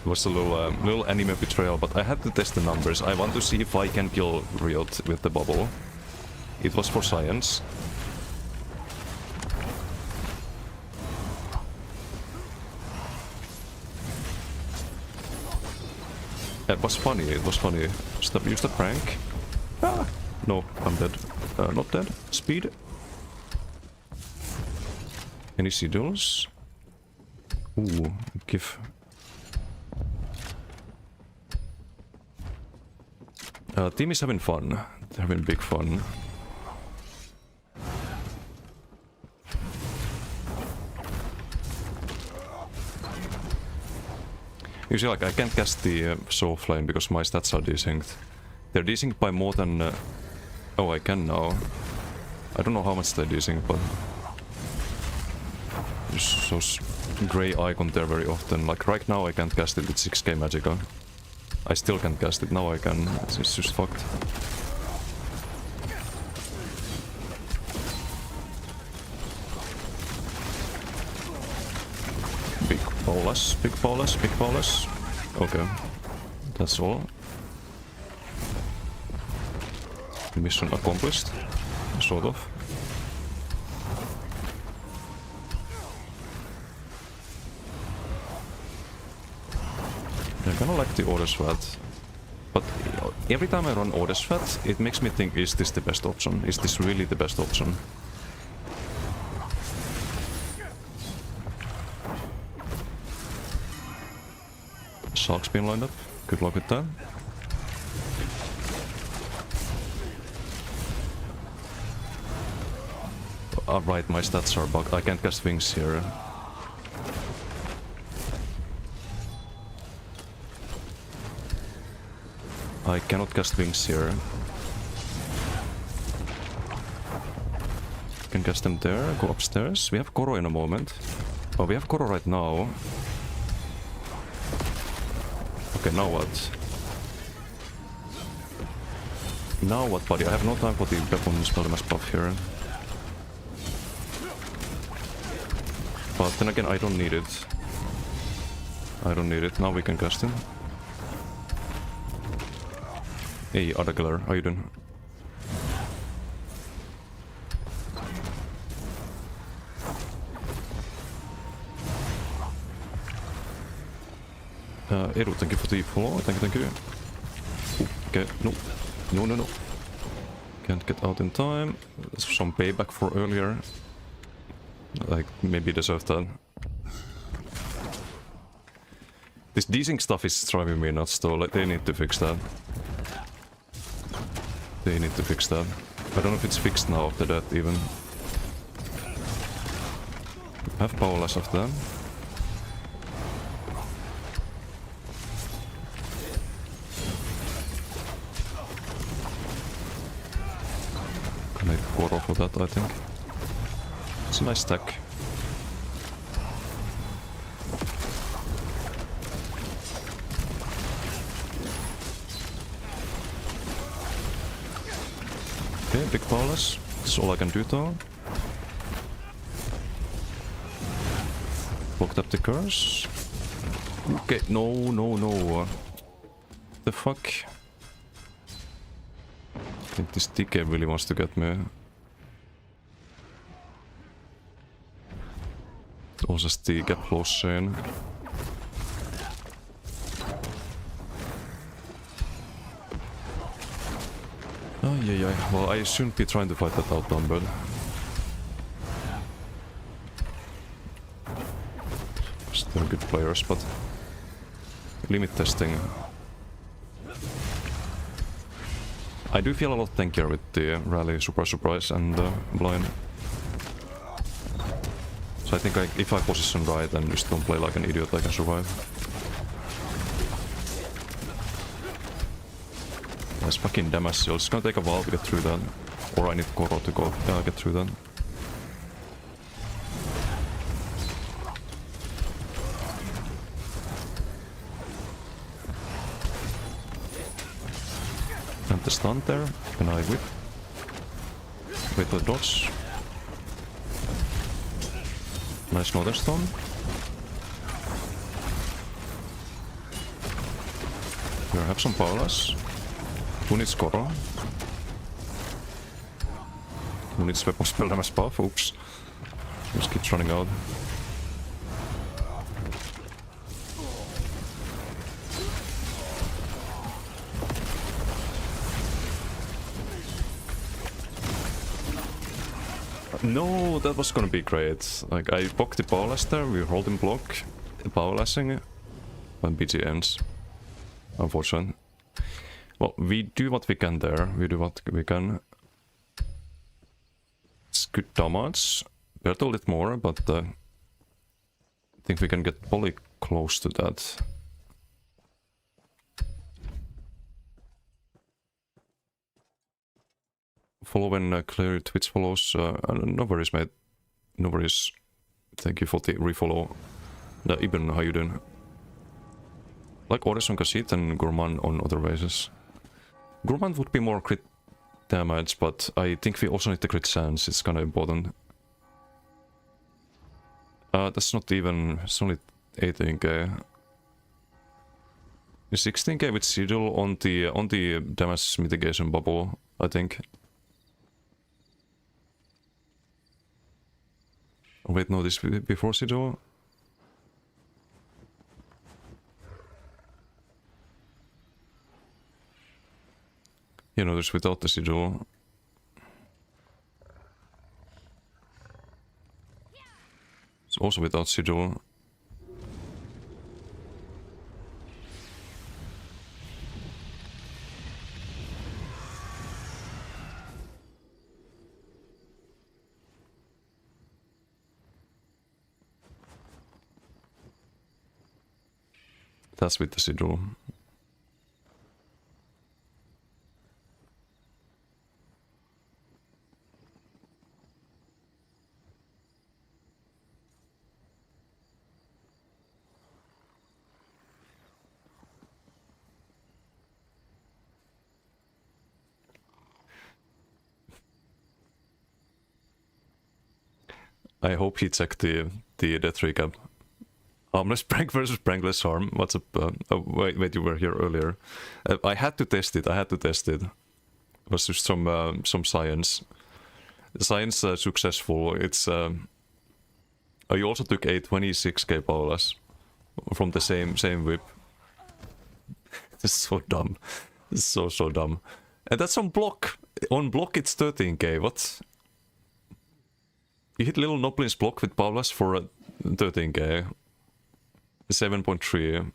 It was a little anime betrayal, but I had to test the numbers. I want to see if I can kill Riot with the bubble. It was for science. It was funny, it was funny. Use the prank. Ah! No, I'm dead. Not dead. Speed. Any sigils? Ooh, give. Team is having fun. They're having big fun. Usually, like, I can't cast the Soul Flame because my stats are desynced. They're desynced by more than... oh, I can now. I don't know how much they're desynced, but... There's so grey icon there very often. Like, right now I can't cast it with 6k Magicka. I still can't cast it, now I can. It's just fucked. Big Paulus, big Paulus, big Paulus. Okay, that's all. Mission accomplished, sort of. I kinda like the Ordesvat, but every time I run Ordesvat, it makes me think, is this the best option? Is this really the best option? Shark's been lined up, good luck with that. Right, my stats are bugged, I can't cast Wings here. I cannot cast wings here. Can cast them there, go upstairs. We have Koro in a moment. Oh, we have Koro right now. Okay, now what? Now what, buddy? I have no time for the weapon spell damage buff here. But then again, I don't need it. I don't need it. Now we can cast him. Hey, Adagler, how you doing? Edu, thank you for the follow. Thank you. Okay, no. No. Can't get out in time. There's some payback for earlier. Like, maybe deserve that. This desync stuff is driving me nuts though, like, they need to fix that. They need to fix that. I don't know if it's fixed now after that even. Have powerless of them. I need Koro for that, I think. It's a nice stack. Okay, big powerless. That's all I can do though. Blocked up the curse. Okay, no. The fuck? I think this DK really wants to get me. Also stiga plossen. Ay. Well, I shouldn't be trying to fight that outnumbered. Still good players, but limit testing. I do feel a lot tankier with the rally, super surprise, and blind. So I think if I position right and just don't play like an idiot, I can survive. Nice fucking damage shield. It's gonna take a while to get through that. Or I need Koro to go get through that. And the stun there. Can I whip? Wait for the dodge. Nice Northern Stone. Here, have some powerless. Who needs Koro? Who needs weapon spell damage buff? Oops. Just keeps running out. No, that was gonna be great. Like, I blocked the powerless there, we were holding block, powerlessing, and BG ends. Unfortunate. Well, we do what we can there, we do what we can. It's good damage, better a little more, but I think we can get probably close to that. Follow when clear Twitch follows. No worries, mate. No worries. Thank you for the refollow. Ibn, how you doing? Like Orders on Kashyyyk and Gourmand on other bases. Gourmand would be more crit damage, but I think we also need the crit chance. It's kind of important. That's not even... It's only 18k. 16k with Sigil on the damage mitigation bubble, I think. Oh, wait, no, this before Sigil? You know, there's without the Sigil. It's also without Sigil. That's with the Sigil. I hope he checked the death recap. Harmless prank versus prankless harm. What's up? Wait, you were here earlier. I had to test it. It was just some science. Science successful. It's I also took a 26k Paula's from the same whip. This is so dumb. This is so dumb. And that's on block. On block it's 13k. What? You hit little Noblin's block with Paula's for 13k. 7.3.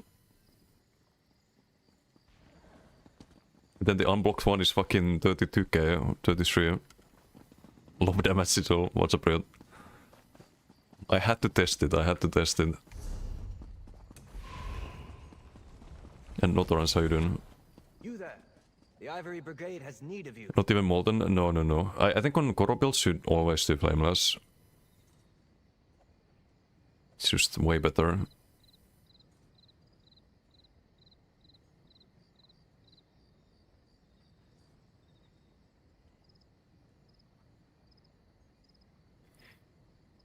Then the unblocked one is fucking 32k or 33. Low damage still. What's up, Riot? I had to test it. And not Orange, how you doing? You there. The Ivory Brigade has need of you. Not even Molten? No. I think on Koro builds should always do Flameless. It's just way better.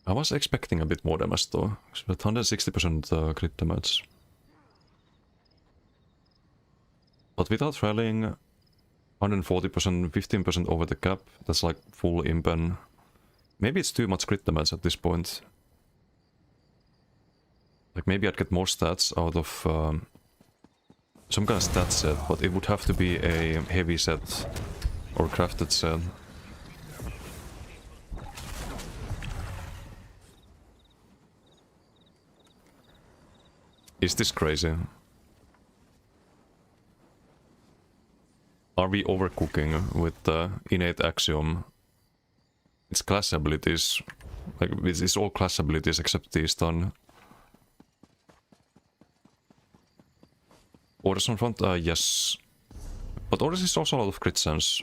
I was expecting a bit more damage though. But 160% crit damage. But without rallying, 140%, 15% over the cap. That's like full impen. Maybe it's too much crit damage at this point. Like maybe I'd get more stats out of some kind of stat set, but it would have to be a heavy set or crafted set. Is this crazy? Are we overcooking with the innate axiom? It's class abilities. Like, it's all class abilities except the stun. Orders on front? Yes. But Orders is also a lot of crit sense.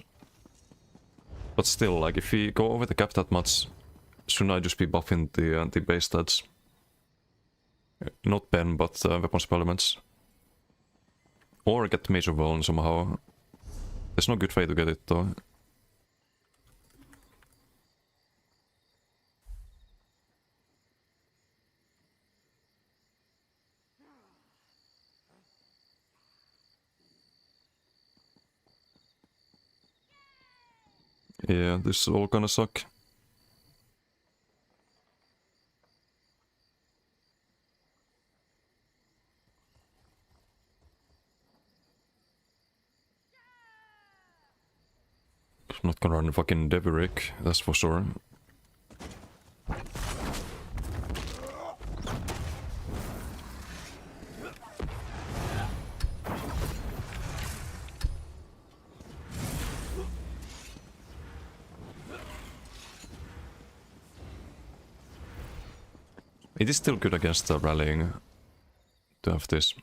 But still, like, if we go over the cap that much, shouldn't I just be buffing the base stats? Not pen, but weapon spell elements. Or get major vuln somehow. There's no good way to get it though. Yeah, this is all gonna suck. I'm not gonna run fucking Deverick, that's for sure. It is still good against rallying to have this.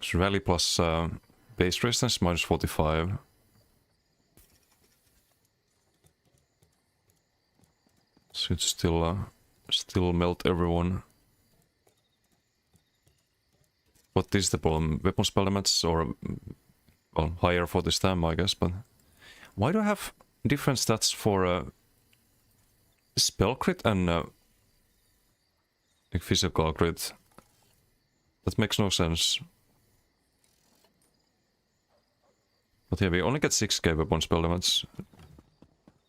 So rally plus base resistance minus 45. Should still melt everyone. What is the problem? Weapon spell elements or well, higher for the stam, I guess, but why do I have different stats for spell crit and like physical crit? That makes no sense. But yeah, we only get 6k weapon spell damage.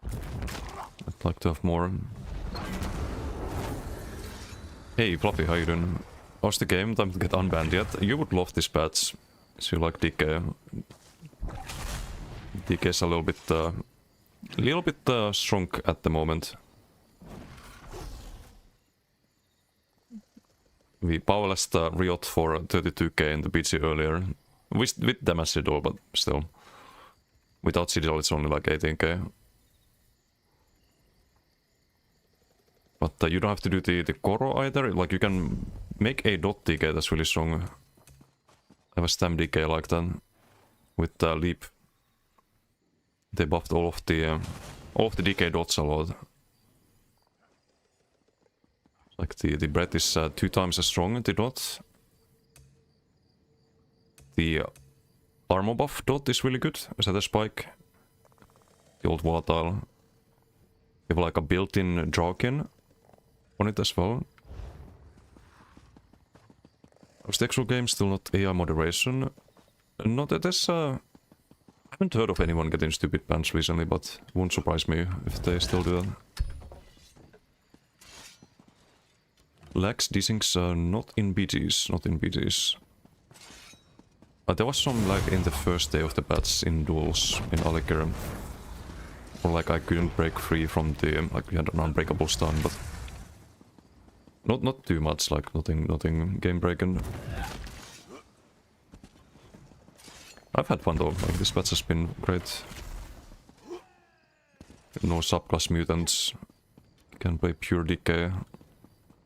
I'd like to have more. Hey Fluffy, how you doing? How's the game? Time to get unbanned yet? You would love this patch. So you like DK. DK is a little bit shrunk at the moment. We powerless Riot for 32k in the BG earlier. With damage Sidor, but still. Without Sidor it's only like 18k. But you don't have to do the Koro either. Like you can make a dot DK that's really strong. I have a stam DK like that. With Leap. They buffed all of the DK dots a lot. Like the breath is 2 times as strong, the dot. The armor buff dot is really good. Is that a spike? The old volatile. We have like a built-in Draken on it as well. How's the actual game? Still not AI moderation. Not that there's I haven't heard of anyone getting stupid bans recently, but it won't surprise me if they still do that. Lags desyncs not in BGs, not in BGs. There was some like in the first day of the patch in duels in Alikir. Or like I couldn't break free from the like we had an unbreakable stun, but not too much, like nothing game breaking. I've had fun though, like this patch has been great. No subclass mutants. Can play pure DK.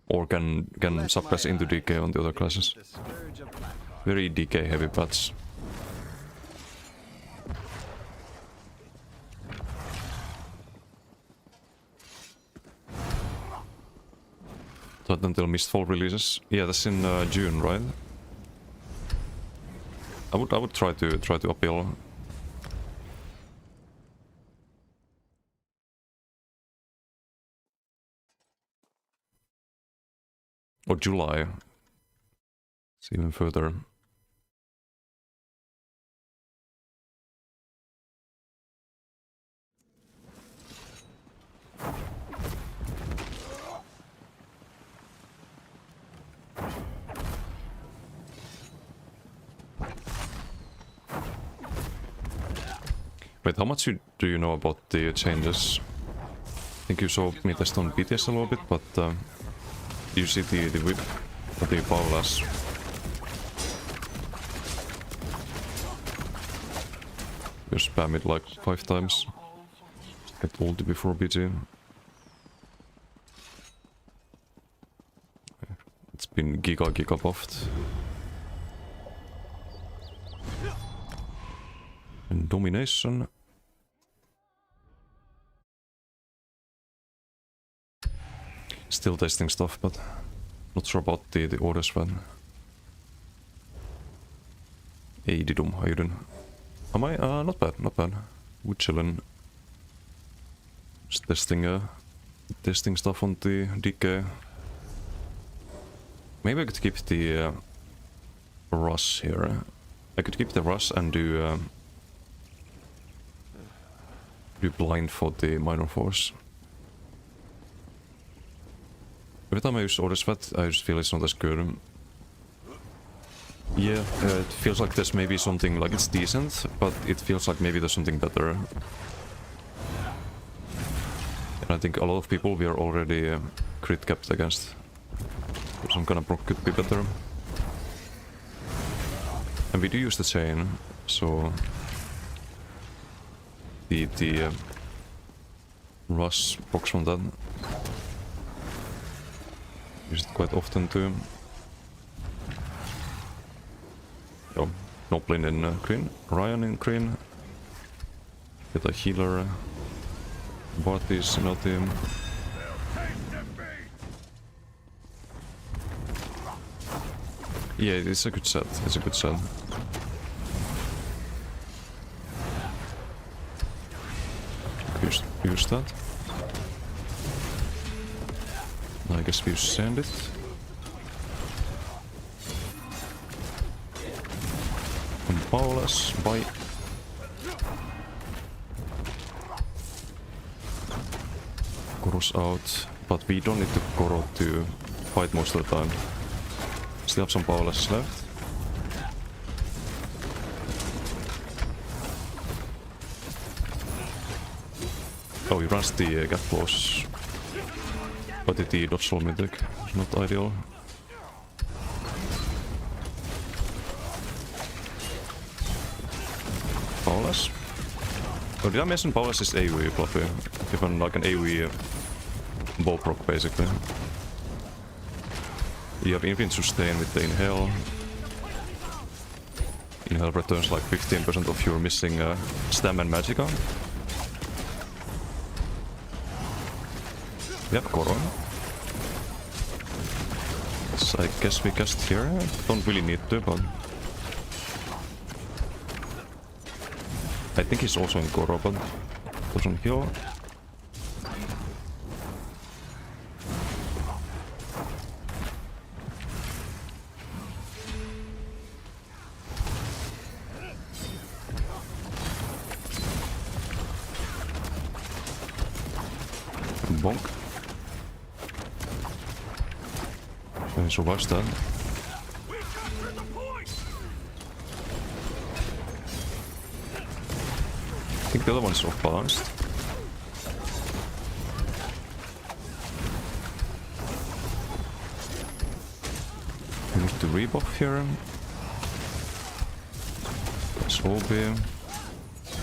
Or can subclass into DK on the other classes. Very DK heavy patch. Not until Mistfall releases. Yeah, that's in June, right? I would try to appeal. Or July. It's even further. Wait, how much do you know about the changes? I think you saw me test on BTS a little bit, but you see the whip of the Paulas. You spam it like 5 times. Get ulti before BG. It's been giga buffed. And domination. Still testing stuff, but not sure about the orders when. Hey Didum, how you doing? Am I? Not bad, not bad. We're chillin'. Just testing stuff on the DK. Maybe I could keep the Rush here. I could keep the Rush and do blind for the minor force. Every time I use Order Sweat, I just feel it's not as good. Yeah, it feels like there's maybe something, like it's decent, but it feels like maybe there's something better. And I think a lot of people we are already crit capped against. So some kind of proc could be better. And we do use the chain, so the Rush procs from that. Use it quite often too. Oh, Noblin in green, Ryan in green. Get a healer. Bartis in our team. Yeah, it's a good set. It's a good set. Use that. I guess we send it. And Paulas, bye. Koro's out, but we don't need to Koro to fight most of the time. Still have some Paulas left. Oh, he runs the gap close. But the dodge roll mythic is not ideal. Paulas. Oh, did I mention Paulas is AoE fluffy? Even like an AoE bow proc basically. You have infinite sustain with the Inhale. Inhale returns like 15% of your missing stam and magicka. We have Koro. So I guess we cast here. Don't really need to, but I think he's also in Koro, but doesn't heal. Bonk. So he survives that. We captured the point! I think the other one is off balanced. We need to rebuff here. That's OB.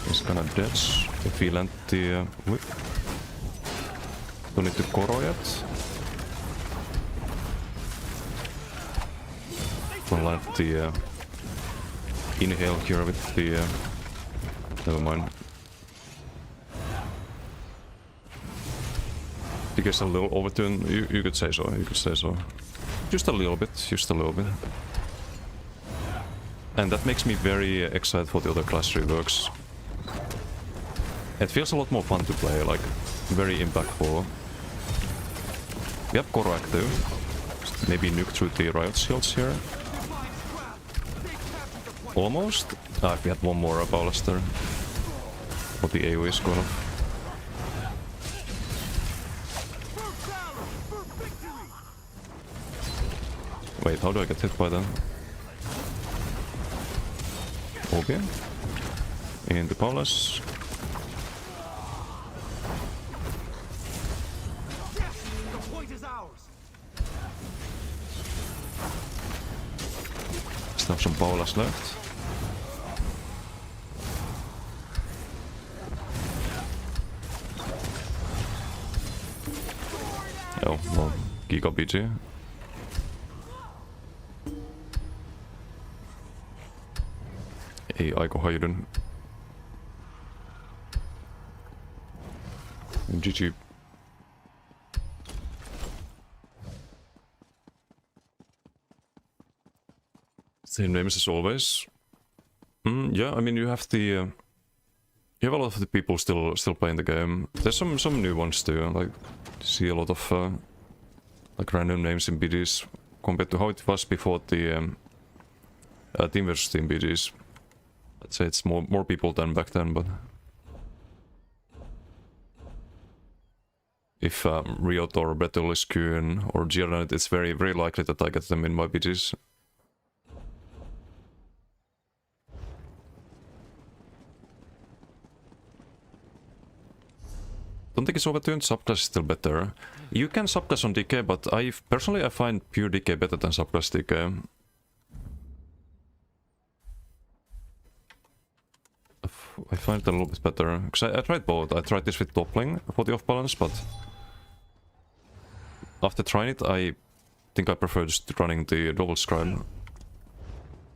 He's gonna ditch if he land the whip. Don't need to Koro yet. Don't land the inhale here with the. Never mind. I guess a little overturn. You could say so. You could say so. Just a little bit. Just a little bit. And that makes me very excited for the other class reworks. It feels a lot more fun to play, like, very impactful. We have Koro active. Just maybe nuke through the riot shields here. Almost. Ah, if we had one more Ballester. But the AoE is gone off. Wait, how do I get hit by them? Okay. In the palace. The point is ours! Still have some Paula's left. Oh, well, Giga BG. Ei Aiko Hayden. GG. Same names as always. Yeah, I mean you have the you have a lot of the people still playing the game. There's some new ones too. Like see a lot of like random names in BDs compared to how it was before the team versus team BDs. I'd say it's more people than back then, but if Riot or Bretel is Kuhn or Gironet, it's very likely that I get them in my BGs. Don't think it's overturned, subclass is still better. You can subclass on DK, but personally I find pure DK better than subclass DK. I find it a little bit better, because I tried both. I tried this with Toppling for the off-balance, but after trying it, I think I prefer just running the double scribe.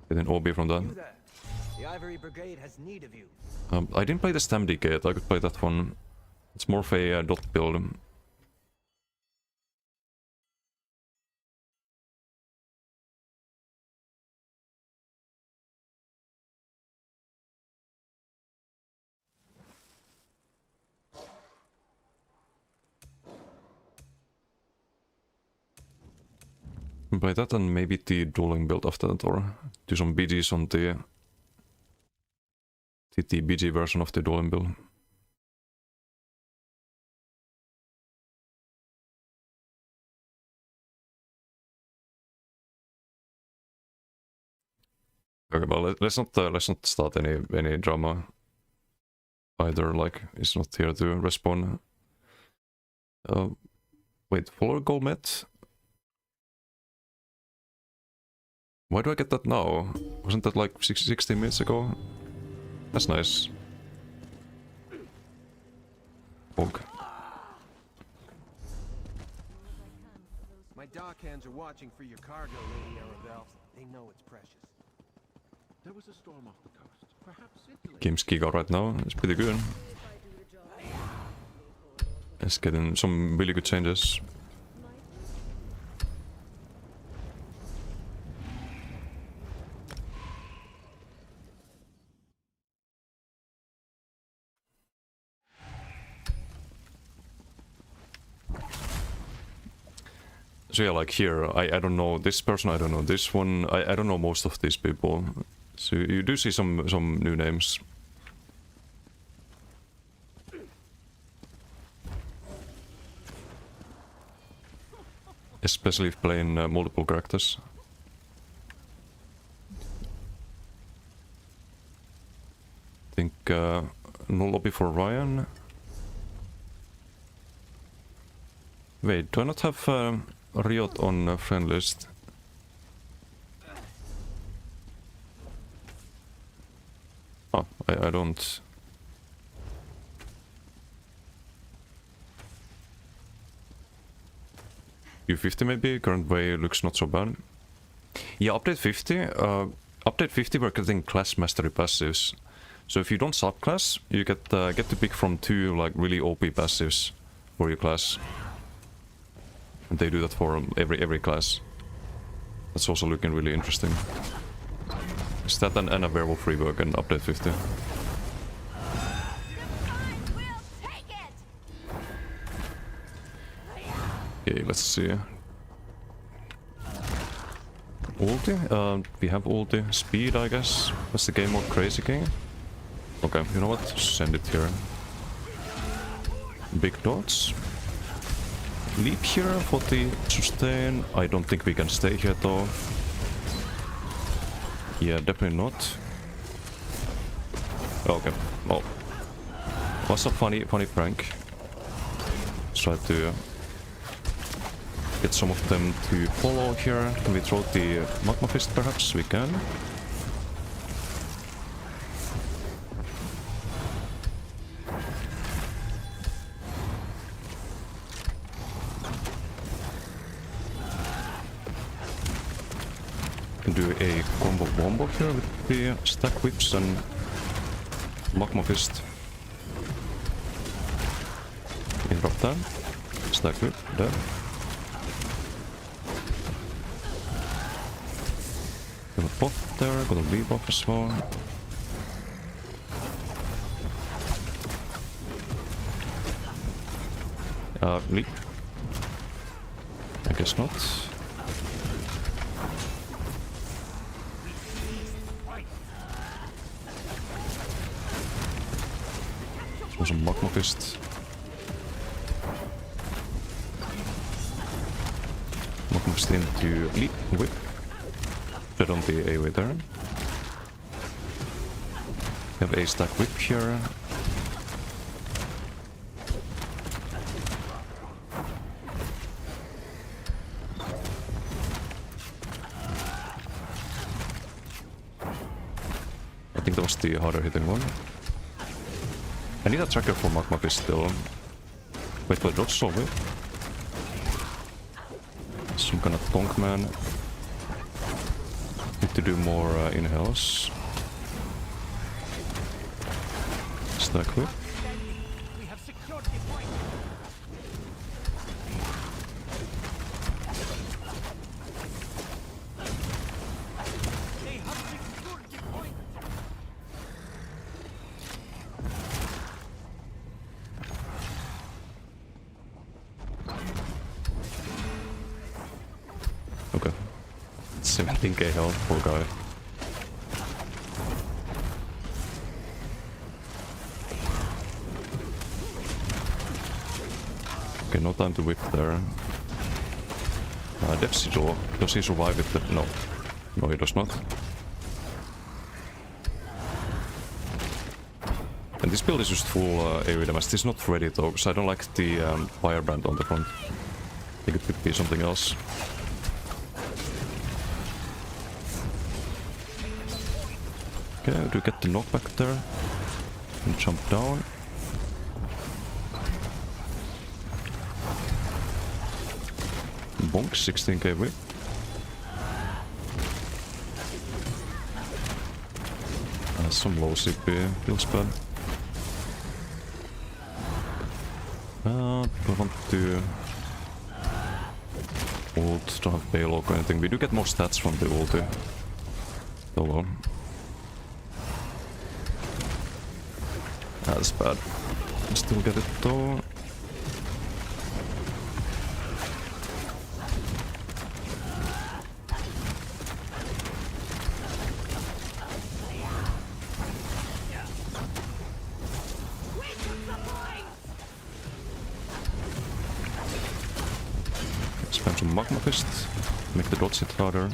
Getting OB from that. Do that. The Ivory Brigade has need of you. I didn't play the Stam DK yet, I could play that one. It's more of a dot build. Play that and maybe the dueling build after that, or do some BGs on the BG version of the dueling build. Okay, well let's not start any drama either. Like it's not here to respawn. Wait, follower goal met. Why do I get that now? Wasn't that like 16 minutes ago? That's nice. Bog. My dockhands are watching for your cargo, Lady Arabelle. They know it's precious. There was a storm off the coast. Perhaps Italy. Game's Giga right now. It's pretty good. It's getting some really good changes. So yeah, like here, I don't know this person, I don't know this one, I don't know most of these people. So you do see some new names. Especially if playing multiple characters. Think no lobby for Ryan. Wait, do I not have Riot on friend list? Oh, I don't. U50 maybe, current way looks not so bad. Yeah, update 50. Update 50 we're getting class mastery passives. So if you don't subclass, you get to pick from 2 like really OP passives for your class. And they do that for every class. That's also looking really interesting. Is that and a werewolf rework and update 50? Okay, let's see. Ulti? We have ulti. Speed, I guess. That's the game mode crazy king. Okay, you know what? Send it here. Big dots. Leap here for the sustain. I don't think we can stay here though. Yeah, definitely not. Okay. Oh. Was a funny prank. Try to get some of them to follow here. Can we throw the magma fist perhaps? We can. Can do a combo wombo here with the stack whips and magma fist. Interrupt that. Stack whip, there. Got a buff there, got a rebuff as well. Leap. I guess not. Some magma fist. Magma fist into leap whip. Put on the AoE there. We have a stack whip here. I think that was the harder hitting one. I need a tracker for magma fist still. Wait, dodge solve it. Some kind of bonk man. Need to do more inhales. Stack whip. We have secured the point. They have secured the point. Okay. 17k health, poor guy. Okay, no time to whip there. Death Sigil. Does he survive it? No. No, he does not. And this build is just full AoE damage. This is not ready though, because I don't like the firebrand on the front. I think it could be something else. Okay, do get the knockback there. And jump down. Bonk, 16k whip. Some low CP, feels bad. Do I want to ult? Don't have payload or anything. We do get more stats from the ulti. Oh well. That's bad. Still get it though. Spam some Magma Fist. Make the dodge hit harder.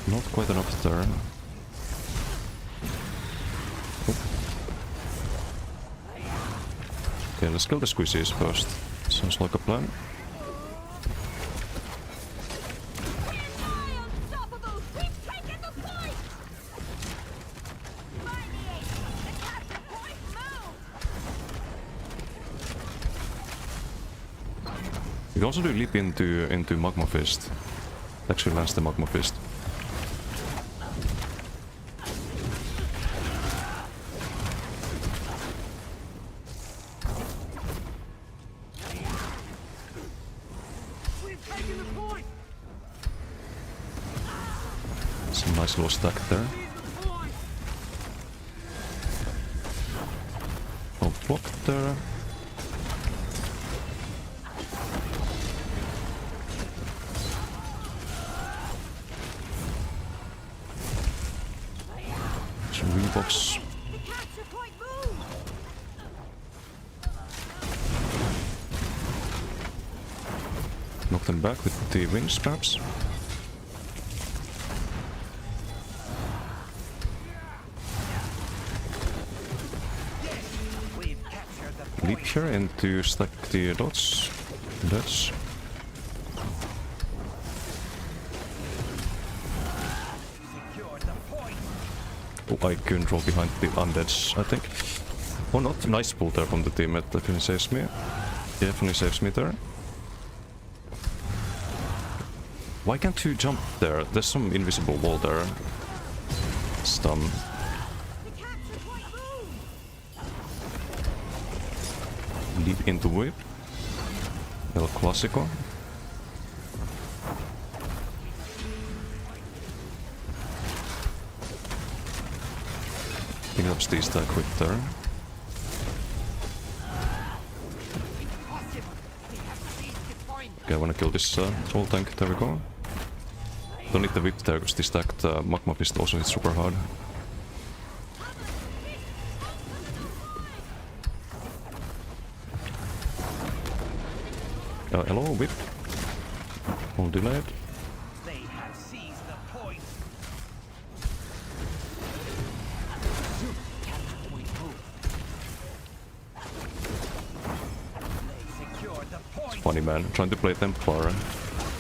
Not quite enough there. Oh. Okay, let's kill the squishies first. Sounds like a plan. Unstoppable! We've taken the point! The capture point moved! You can also do leap into Magma Fist. Actually lands the Magma Fist. We've taken the point! Some nice little stack there. The point! Oh, block there. Some Reeboks. The capture point moved! Knock them back with the wings, perhaps. Leap here and to stack the dots. That's oh, I couldn't roll behind the undeads, I think. Oh, not nice pull there from the teammate. Definitely saves me. Definitely saves me there. Why can't you jump there? There's some invisible wall there. Stun. The capture point moved! Leap into whip. El Clasico. Pick up the stack quick there. Okay, I wanna kill this troll tank. There we go. Don't need the whip there because the stacked Magma Fist also hits super hard. Hello, whip. All delayed. They have seized the point! Capture point moved. They secured the point! Funny man, trying to play Templar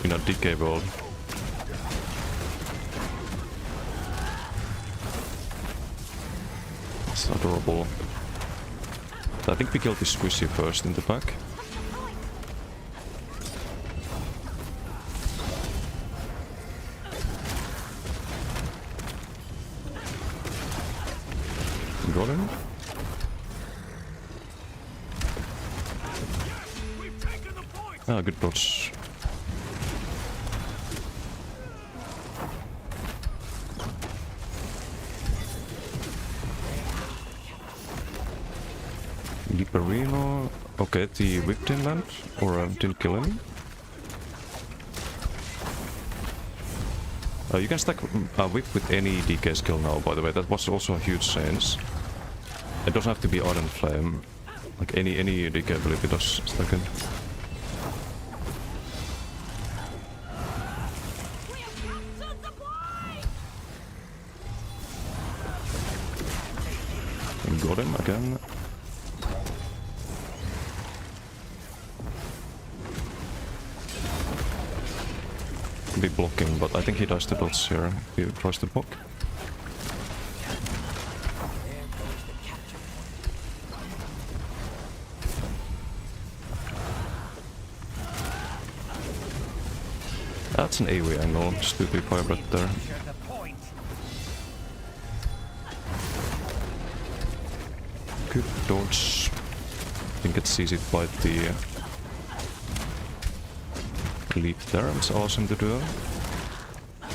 in a decay world. It's adorable. I think we killed this squishy first in the back. Got him. We've taken the point! Ah, good dodge. Liparino. Okay, the whip didn't land, or didn't kill him. You can stack a whip with any DK skill now, by the way. That was also a huge change. It doesn't have to be Ardent Flame. Like any DK ability does stack it. We have captured the point! And got him again. Be blocking, but I think he does the dots here. He tries to block. That's an AoE angle. Stupid fire breath there. Capture the point! Good dodge. I think it's easy to fight the leap there. It's awesome to do. I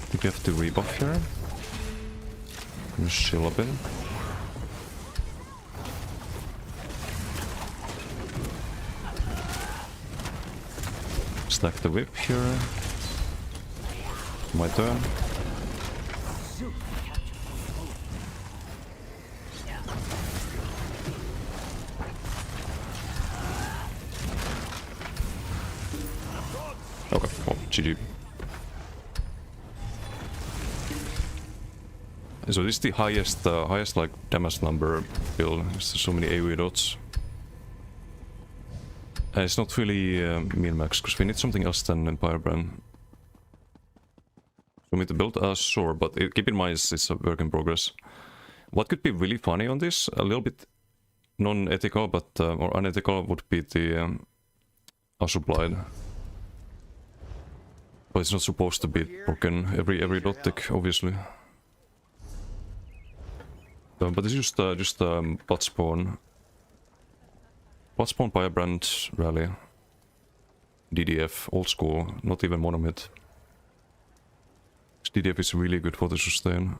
think we have to rebuff here. And chill a bit. Stack the whip here. My turn. Okay, well, GG. So this is the highest like damage number build. There's so many AoE dots. And it's not really min max because we need something else than Firebrand. For me to build a sword, but keep in mind it's a work in progress. What could be really funny on this, a little bit non-ethical, but or unethical, would be the Asublide. But it's not supposed to be broken every dot tick, obviously. But it's just bot spawn. Bot spawn Firebrand rally. DDF, old school, not even monomid. DDF is really good for the sustain.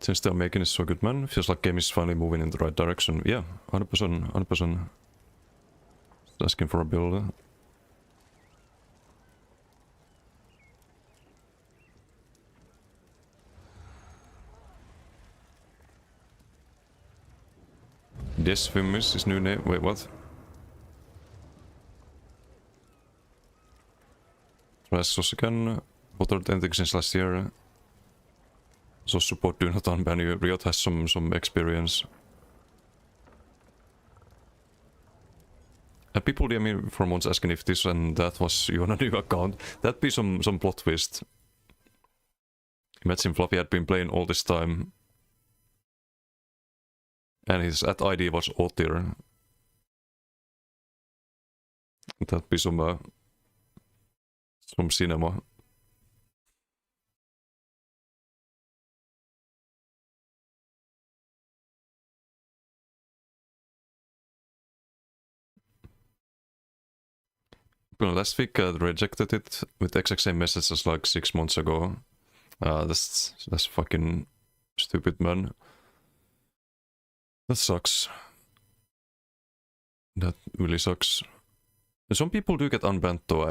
Since they're making it so good, man, feels like game is finally moving in the right direction. Yeah, 100%, 100%. Just asking for a build. Desvim is his new name. Wait, what? Trash again. Buttered anything since last year. So support do not unban you. Riot has some experience. And people DM me for months asking if this and that was you on a new account. That'd be some plot twist. Imagine Fluffy had been playing all this time. And his @ID was O-tier. That'd be some cinema. Well, last week rejected it with the exact same message as like 6 months ago. That's fucking stupid, man. That sucks. That really sucks. Some people do get unbanned though.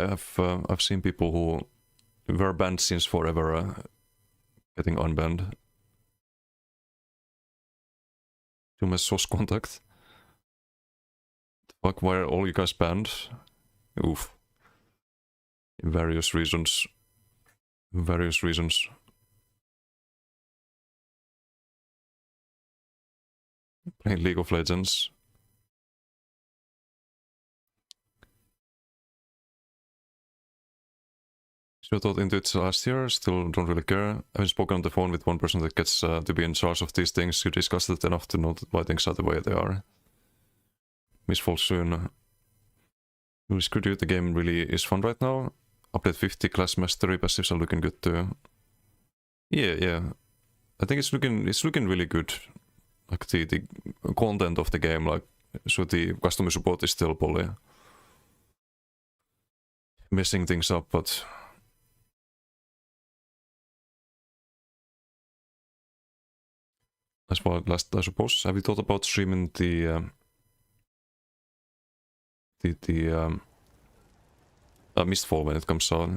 I've seen people who were banned since forever getting unbanned. Too much source contact. Fuck, why are all you guys banned? Oof. Various reasons. Various reasons. Playing League of Legends. So I thought into it last year, still don't really care. I haven't spoken on the phone with one person that gets to be in charge of these things. You discussed it enough to know why things are the way they are. Miss Fall soon. Really screwed you. The game really is fun right now. Update 50, class mastery, passives are looking good too. Yeah. I think it's looking really good. Like the content of the game, like so the customer support is still probably messing things up, but that's what last I suppose. Have you thought about streaming the Mistfall when it comes out?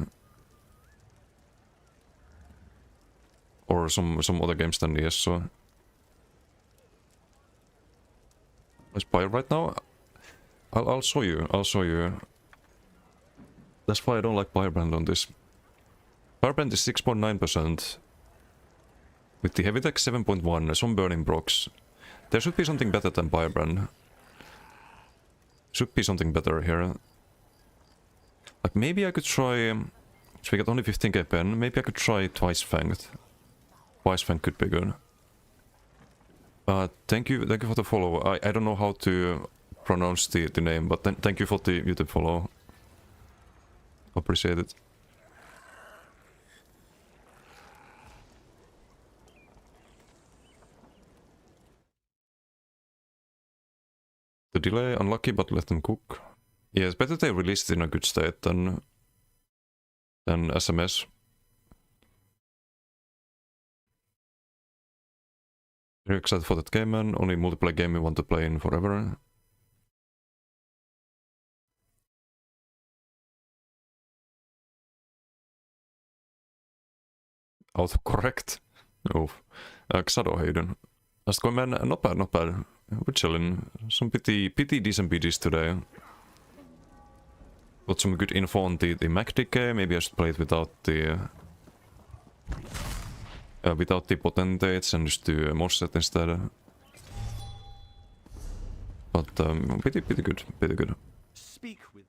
Or some other games than ESO? Let's buy it right now. I'll show you. That's why I don't like Firebrand on this. Firebrand is 6.9%. With the Heavy Tech 7.1, some burning procs. There should be something better than Firebrand. Should be something better here. Like maybe I could try... If we get only 15k pen, maybe I could try Twice Fanged. Twice Fanged could be good. Thank you for the follow. I don't know how to pronounce the name, but thank you for the YouTube follow. Appreciate it. The delay, unlucky, but let them cook. Yeah, it's better they release it in a good state than SMS. Very excited for that game, man. Only multiplayer game we want to play in forever. Autocorrect. Oh. Xado, how you doing? How's it going, man? Not bad, not bad. We're chilling. Some pretty decent BGs today. Got some good info on the MacDK. Maybe I should play it without the potentates and just do MOSFET instead. But pretty good, pretty good. Speak with.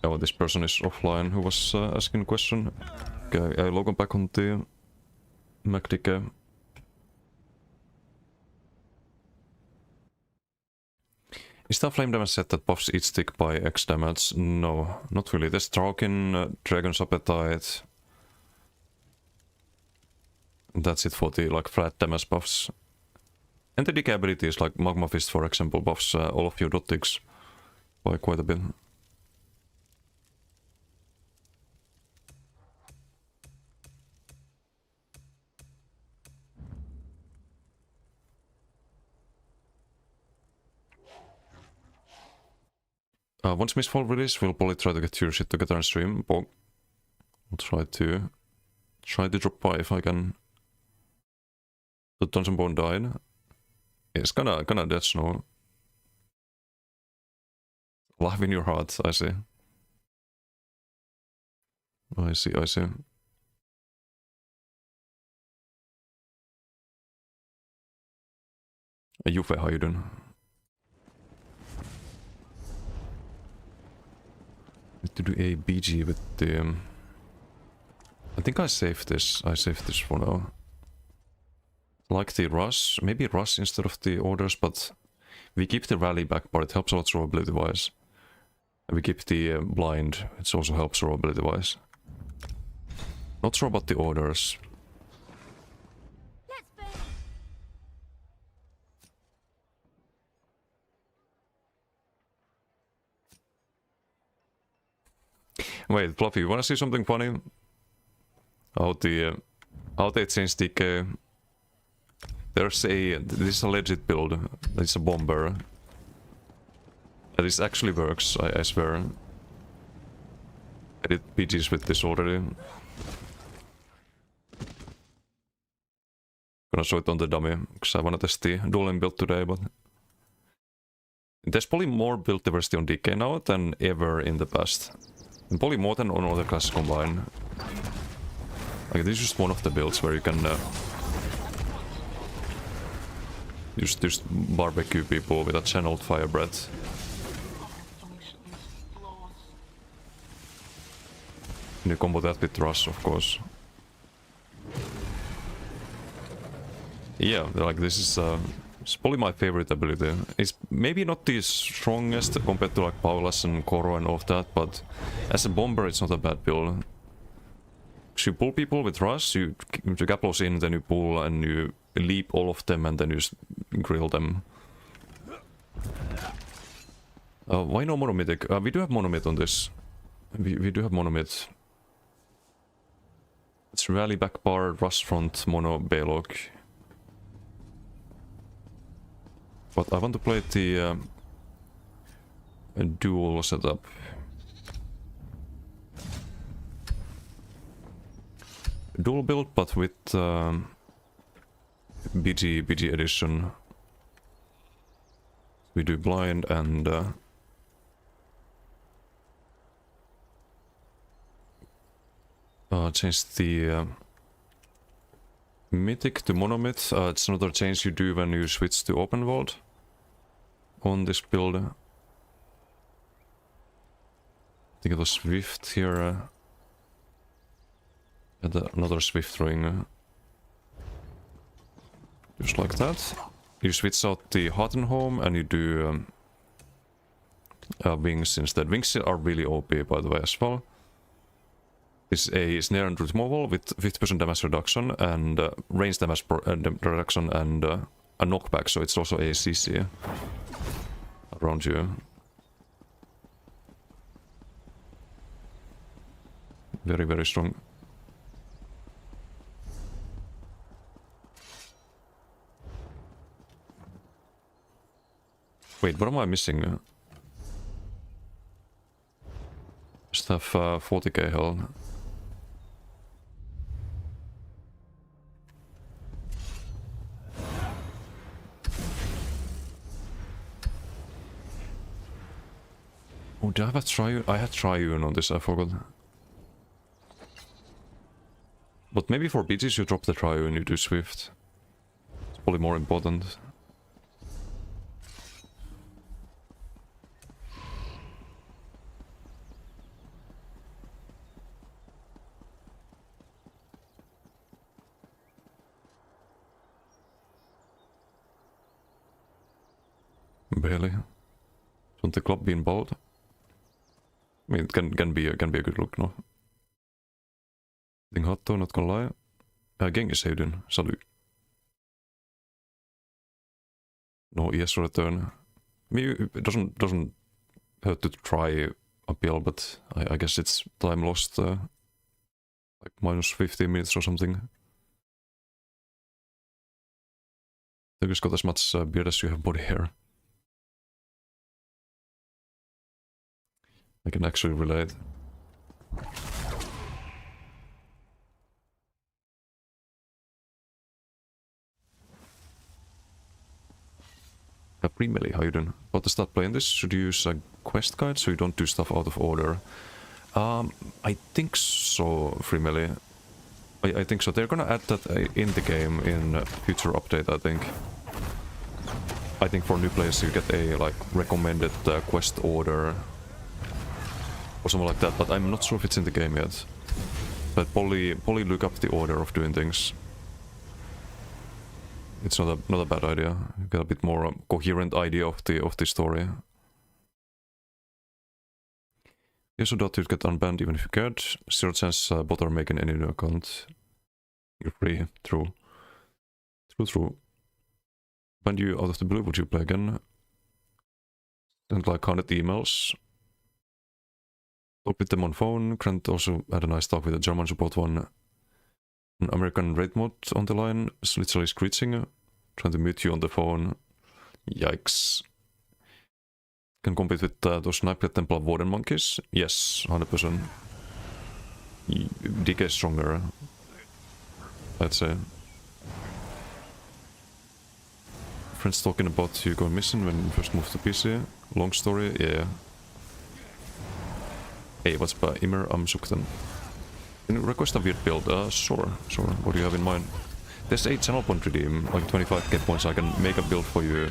Oh, this person is offline who was asking a question. Okay, I log on back on the MacDK. Is the flame damage set that buffs each stick by X damage? No, not really. There's Draukin, Dragon's Appetite. That's it for the like flat damage buffs. And the decay abilities like Magma Fist, for example, buffs all of your dot ticks by quite a bit. Once Mistfall release, we'll probably try to get your shit together and stream, but I'll try to drop by if I can. The Dungeon Bone died. It's gonna dead snow. Love in your heart, I see. I see. Yufe, how you doing? Need to do a BG with the... I think I saved this. I saved this for now. Like the rush, maybe rush instead of the orders, but we keep the rally back, but it helps a lot rollability wise. And we keep the blind, it also helps rollability wise. Not sure about the orders. Wait, Fluffy, you wanna see something funny? How they changed DK. This is a legit build. It's a bomber. This actually works, I swear. I did PGs with this already. Gonna show it on the dummy, because I wanna test the dueling build today, but... There's probably more build diversity on DK now than ever in the past. And probably more than on other classes combined. Like, this is just one of the builds where you can... just barbecue people with a channeled fire breath. And you combo that with Rush, of course. Yeah, like this is it's probably my favorite ability. It's maybe not the strongest compared to like Paula's and Koro and all of that, but as a bomber it's not a bad build. You pull people with Rush, you Gaplos in, then you pull and you leap all of them and then you just grill them. Why no Monomythic? We do have Monomyth on this. We do have Monomyth. It's Rally Back Bar, Rush Front, Mono, Baylog. But I want to play the dual setup. Dual build, but with BG edition. We do blind and change the Mythic to Monomyth. It's another change you do when you switch to open world on this build. I think it was Swift here. And another Swift ring. Just like that. You switch out the Hottenholm and you do Wings instead. Wings are really OP, by the way, as well. Is a snare and removal with 50% damage reduction and range damage reduction and a knockback, so it's also a CC around you. Very, very strong. Wait, what am I missing? Just have 40k health. Oh, do I have a Triune? I had Triune on this, I forgot. But maybe for BGs you drop the Triune, you do Swift. It's probably more important. Barely. Shouldn't the club be in bold? I mean, it can be a good look, no? Thing hot though, not gonna lie. Genghis Hayden, salut. No ES return. I mean, it doesn't hurt to try appeal, but I guess it's time lost. Like minus 15 minutes or something. You just got as much beard as you have body hair. I can actually relate. Pre-melee, how you doing? About to start playing this, should you use a quest guide so you don't do stuff out of order? I think so, Free-melee. I think so. They're gonna add that in the game in a future update, I think. I think for new players you get a like recommended quest order or something like that, but I'm not sure if it's in the game yet. But probably look up the order of doing things. It's not a bad idea. You get a bit more coherent idea of the story. You also doubt you'd get unbanned even if you cared. Zero chance bother making any new account. You're free. True. True. Ban you out of the blue, would you play again? Send like 100 emails. Talk with them on phone. Grant also had a nice talk with a German support one. An American raid mod on the line is literally screeching, trying to mute you on the phone. Yikes. Can compete with those Sniper Templar Warden monkeys? Yes, 100%. DK is stronger, I'd say. Friends talking about you going missing when you first moved to PC. Long story, yeah. Hey, what's by Immer Amsukten? Can you request a weird build? Sure. What do you have in mind? There's a channel point redeem, like 25k points. I can make a build for you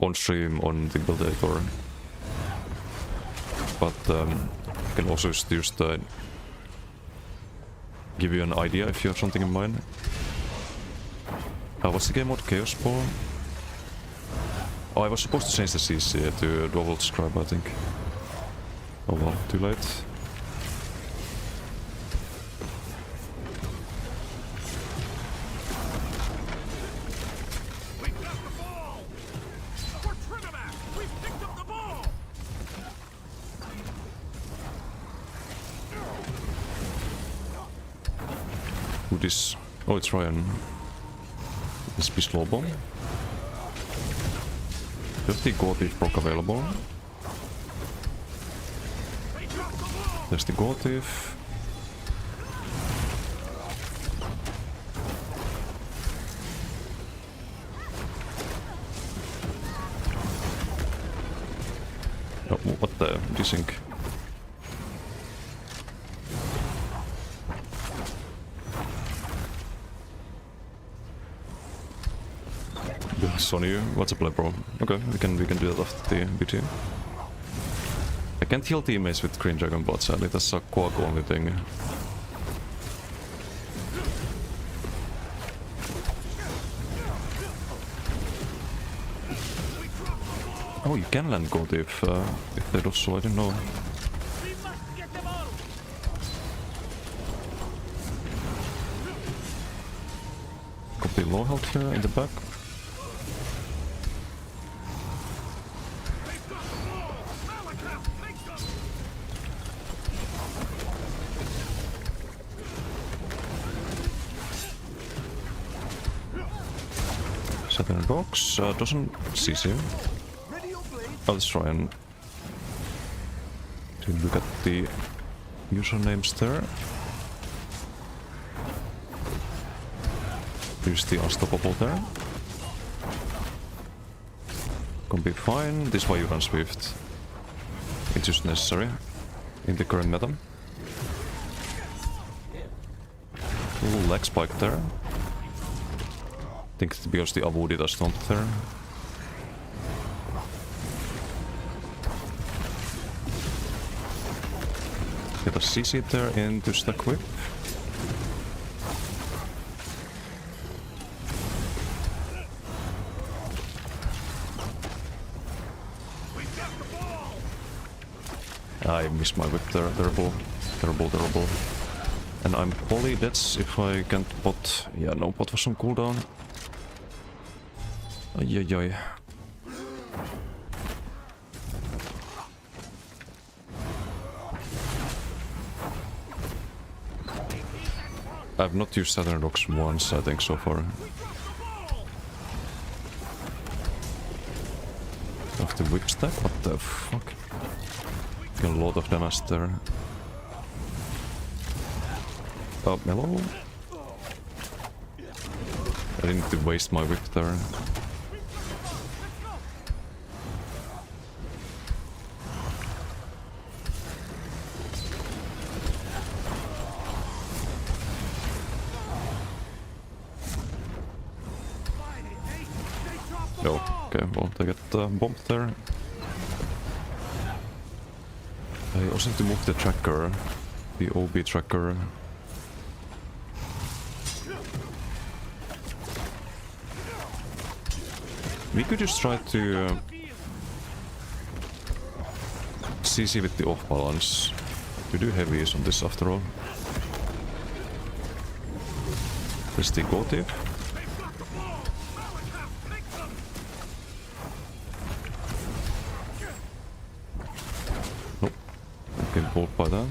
on stream on the build editor. But I can also just give you an idea if you have something in mind. What's the game mode? Chaos Ball? Oh, I was supposed to change the CC to Double Scribe, I think. Oh well, too late. We got the ball! We're Trinidad! We've picked up the ball! Who this? Oh, it's Ryan. This be slow bomb. 50 gold if proc available. There's the gold if. Oh, what the desync? Sonny, what's up, bro? Okay, we can do that after the BT. I can't heal teammates with Green Dragon bot, sadly. That's a Quack only thing. Oh, you can land gold if they do so. I didn't know. We must get them out! Got the low health here in the back. Southern Rocks doesn't CC. Let's try and look at the usernames there. Use the unstoppable there. Gonna be fine. This way you run Swift. It's just necessary in the current meta. Little leg spike there. I think it's because the Avu did a stomp there. Get a CC there into stack whip. I missed my whip there. Terrible. Terrible, terrible. And I'm poly, that's if I can't bot. Yeah, no bot was on cooldown. Ay ay ay. I've not used Southern Rocks once, I think, so far. After whip stack? What the fuck? A lot of damage there. Oh, hello? I didn't need to waste my whip there. No, okay, well, they get bombed there. I also need to move the tracker, the OB tracker. We could just try to CC with the off balance. We do heavies on this after all. There's the Gotiv. Nope. Get pulled by that.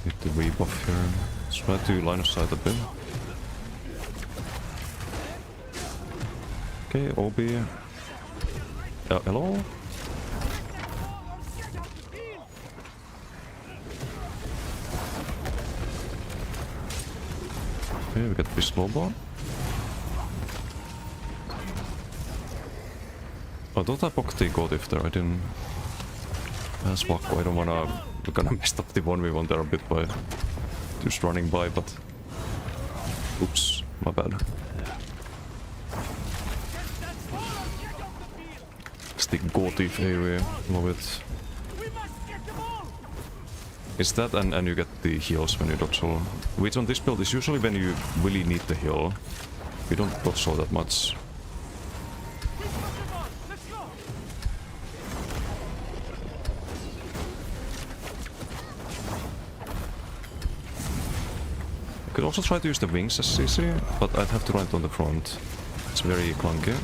Get the rebuff here. Let's try to line of sight a bit. Okay, OB. Hello? Okay, we got this snowball. I thought I poked the Gotif there, I didn't. That's Wacko, I don't wanna. We're gonna mess up the 1v1 there a bit by just running by, but. Oops, my bad. It's the Gotif area, love it. It's that and you get the heals when you dodge solo. Which on this build is usually when you really need the heal. You don't dodge solo that much. I could also try to use the wings as CC, but I'd have to run it on the front. It's very clunky.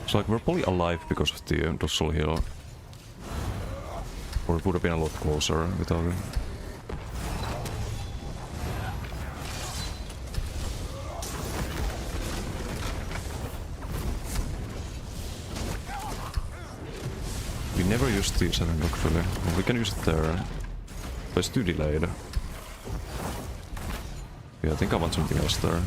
It's like we're probably alive because of the dorsal heal. Or it would have been a lot closer without it. We never used the Southern Rock really. Well, we can use it there. But it's too delayed. Yeah, I think I want something else there.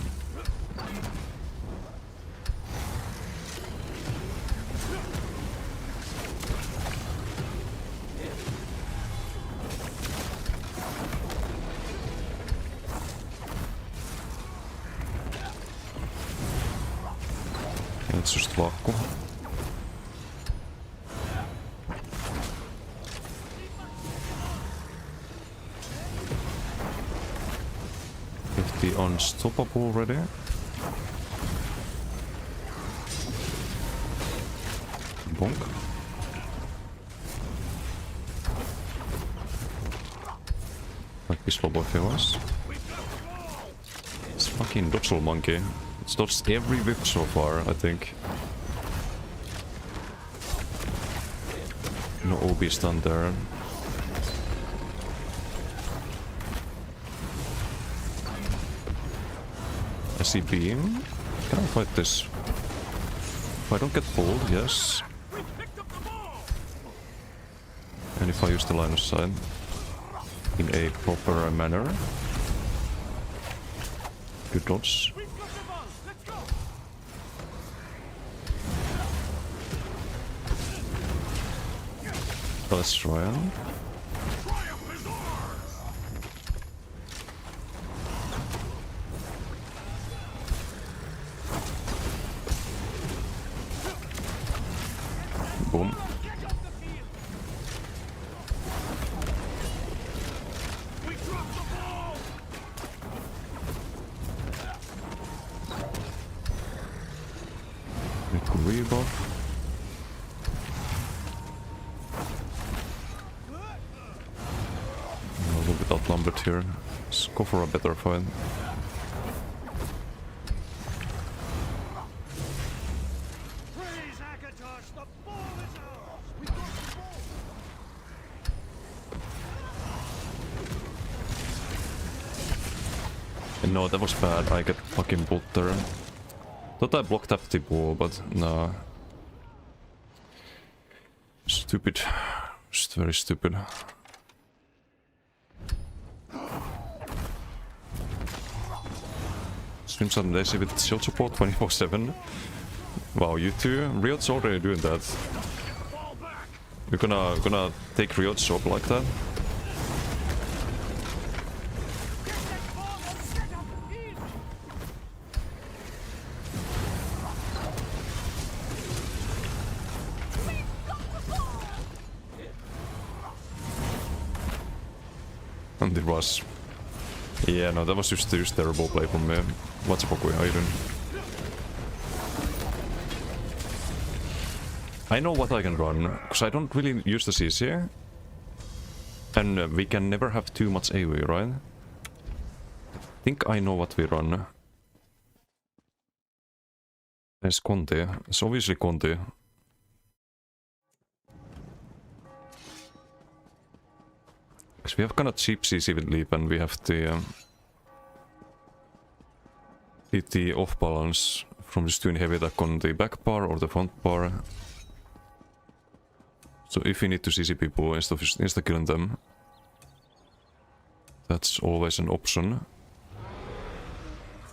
It's just Wacko. With the unstoppable ready. Bonk. Might be slow boy favors. This fucking dodgeball monkey. It's dodged every whip so far, I think. No OB stun there. I see beam. Can I fight this? If I don't get pulled, yes. And if I use the line of sight in a proper manner. Good dodge. Let's try on. Boom. Rebuff. A little bit outnumbered here. Let's go for a better fight. No, that was bad. I get fucking pulled there. Thought I blocked up the ball, but nah. Stupid. Just very stupid. Stream Sudden Daisy with shield support 24/7. Wow, you two? Riot's already doing that. You're gonna take Riot's job like that? And it was... Yeah, no, that was just terrible play from me. What's up, Okui? How you doing? I know what I can run, because I don't really use the CC. And we can never have too much AoE, right? I think I know what we run. There's Conti. It's obviously Conti. Because we have kind of cheap CC with Leap and we have the off balance from just doing heavy attack on the back bar or the front bar. So if we need to CC people instead of just insta-killing them, that's always an option.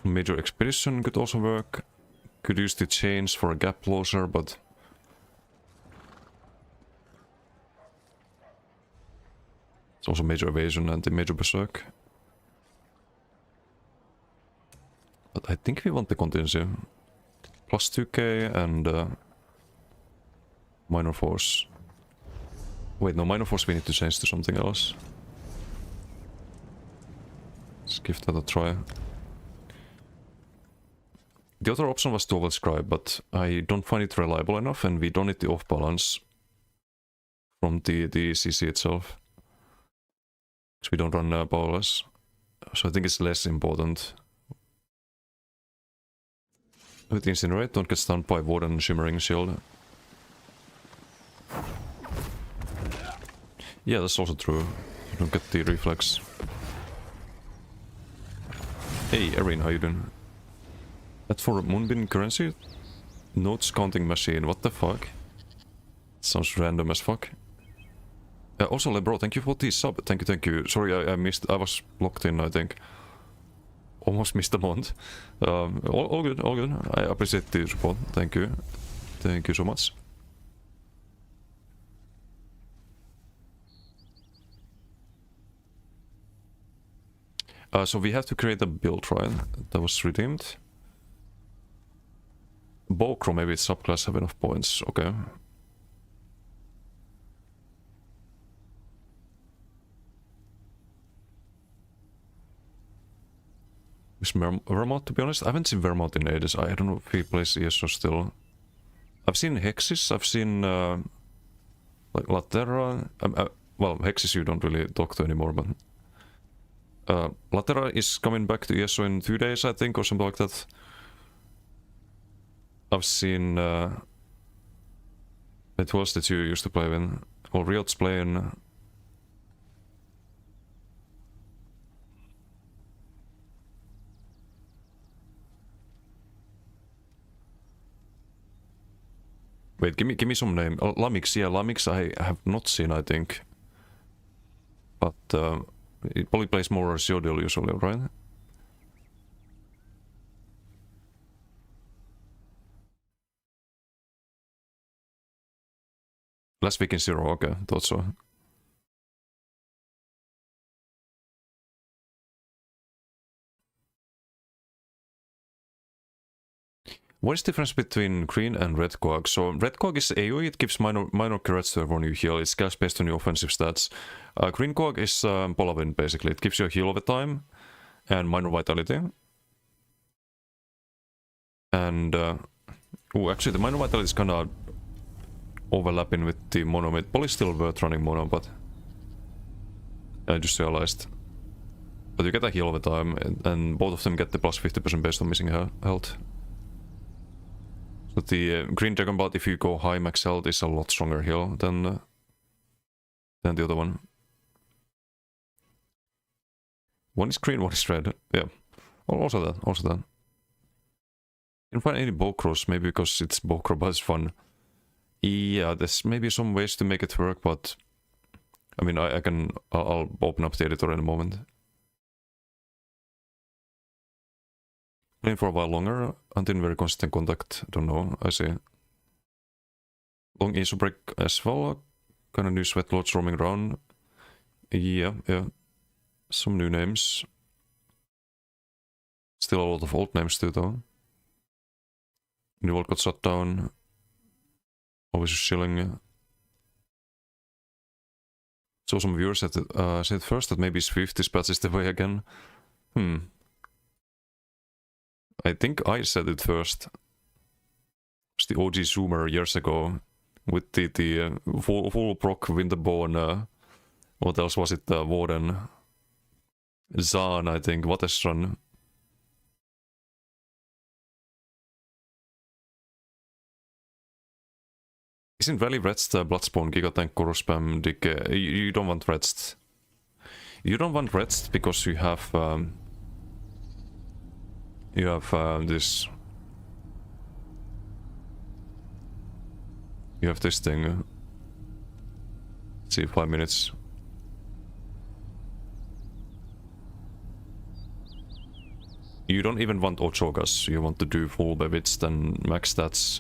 Major Expedition could also work. Could use the chains for a gap closer, but... It's also Major Evasion and the Major Berserk. But I think we want the contingency. Plus 2k and Minor Force. Wait, no, Minor Force we need to change to something else. Let's give that a try. The other option was Dual Scribe, but I don't find it reliable enough and we don't need the off balance from the CC itself. So we don't run powerless. So I think it's less important. With Incinerate, don't get stunned by Warden Shimmering Shield. Yeah, that's also true. You don't get the reflex. Hey, Erin, how you doing? That for Moonbeam currency? Notes counting machine, what the fuck? Sounds random as fuck. Also, Lebro, thank you for the sub. Thank you. Sorry, I missed. I was locked in, I think. Almost missed the month. All good, all good. I appreciate the support. Thank you. Thank you so much. So we have to create a build, right? That was redeemed. Bowcrow, maybe it's subclass, have enough points. Okay. Is Vermont, to be honest? I haven't seen Vermont in ages. I don't know if he plays ESO still. I've seen Hexis, I've seen like Latera. Well, Hexis you don't really talk to anymore, but Latera is coming back to ESO in 2 days, I think, or something like that. I've seen wait, who else did you used to play with? Well, Riot's playing. Wait, give me some name. Lamix, yeah, Lamix I have not seen, I think. But it probably plays more Zodiel usually, right? Last week in Zero, okay, thought so. What is the difference between green and red Quag? So red Quag is AoE, it gives minor carrots to everyone you heal, it scales based on your offensive stats. Green Quag is Polavin basically, it gives you a heal over time and minor vitality. And actually the minor vitality is kinda overlapping with the mono, it probably still worth running mono, but I just realized. But you get a heal over time and both of them get the plus 50% based on missing health. But the green Dragon Bot, if you go high max health, is a lot stronger heal than the other one. One is green, one is red. Yeah. Also that. Didn't find any Bokros, maybe because it's Bokro, but it's fun. Yeah, there's maybe some ways to make it work, but I mean, I'll open up the editor in a moment. Playing for a while longer, until very consistent contact, don't know, I see. Long ISO break as well, kinda new sweat lords roaming around. Yeah. Some new names. Still a lot of old names too though. New World got shut down. Always chilling. So some viewers said first that maybe Swift dispatch is the way again. I think I said it first. It's the OG Zoomer years ago with the full proc Winterborn. What else was it? Warden, Zaan, I think. Vatestran. Isn't Valley Redst Bloodspawn Gigatank Koro Spam Dick? You don't want Redst. You don't want Redst because you have this. You have this thing. Let's see, 5 minutes. You don't even want Ochogas. You want to do full Bevits, then max stats.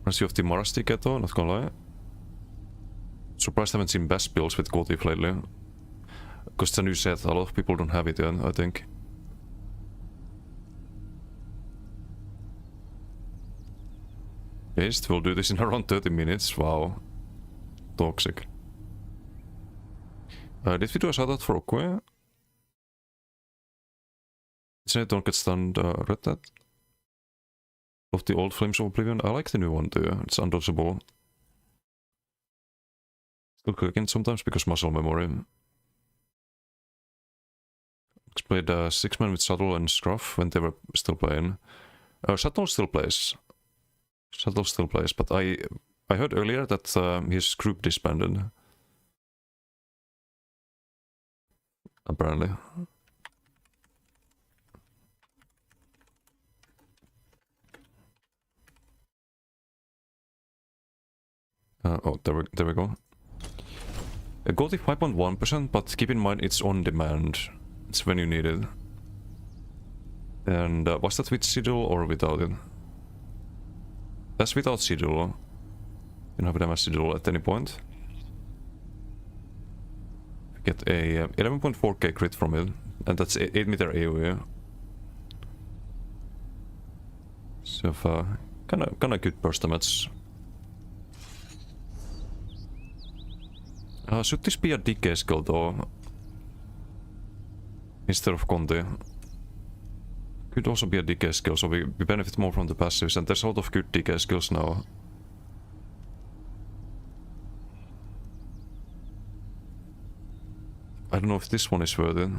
Mercy of the Marasti Keto, not gonna lie. Surprised I haven't seen best builds with Gotif lately. Because it's a new set, a lot of people don't have it yet, I think. Paste, we'll do this in around 30 minutes, wow. Toxic. Did we do a shoutout for Okue? Isn't it Don't Get Stunned, read that? Of the old Flames of Oblivion, I like the new one too, it's undodgeable. Still clicking sometimes because muscle memory. Played 6-man with Shuttle and Scruff when they were still playing. Shuttle still plays. But I heard earlier that his group disbanded. Apparently. Oh, there we go. Goldie 5.1%, but keep in mind it's on demand. It's when you need it. And was that with Sigil or without it? That's without Sigil. You don't have damage Sigil at any point. Get a 11.4k crit from it, and that's 8 meter AoE. So kinda good burst damage. Should this be a decay skill though? Instead of Conti? Could also be a decay skill, so we benefit more from the passives, and there's a lot of good decay skills now. I don't know if this one is worth it,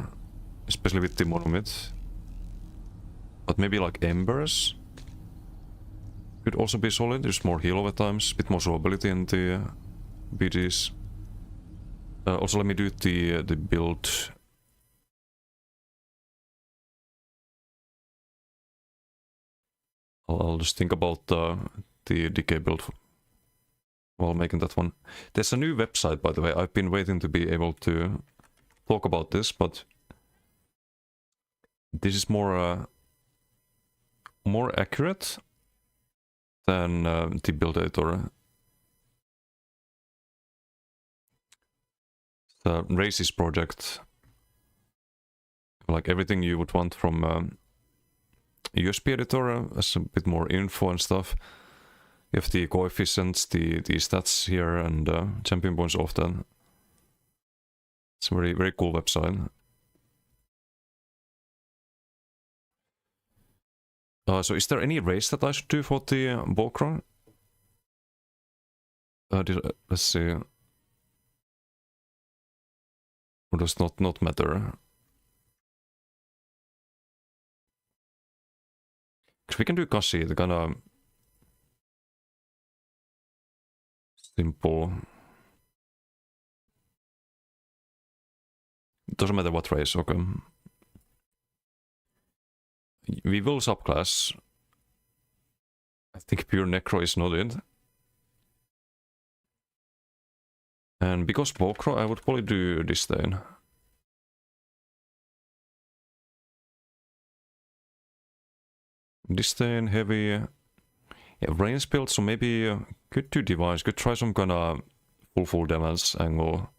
especially with the Monomyth. But maybe like Embers could also be solid. There's more heal over times, bit more survivability in the BGs. Also, let me do the build. I'll just think about the decay build while making that one. There's a new website, by the way. I've been waiting to be able to talk about this, but this is more accurate than the build editor. The Races project, like everything you would want from USB editor, as a bit more info and stuff. You have the coefficients, the stats here, and champion points often. It's a very, very cool website. So is there any race that I should do for the Volcron? Let's see. Or does not matter? Because we can do Cassie, the kind of simple. Doesn't matter what race, okay. We will subclass. I think pure Necro is not it. And because Volcro, I would probably do Disdain. Disdain, heavy. Yeah, range build, so maybe could do Divines, could try some kind of full damage angle.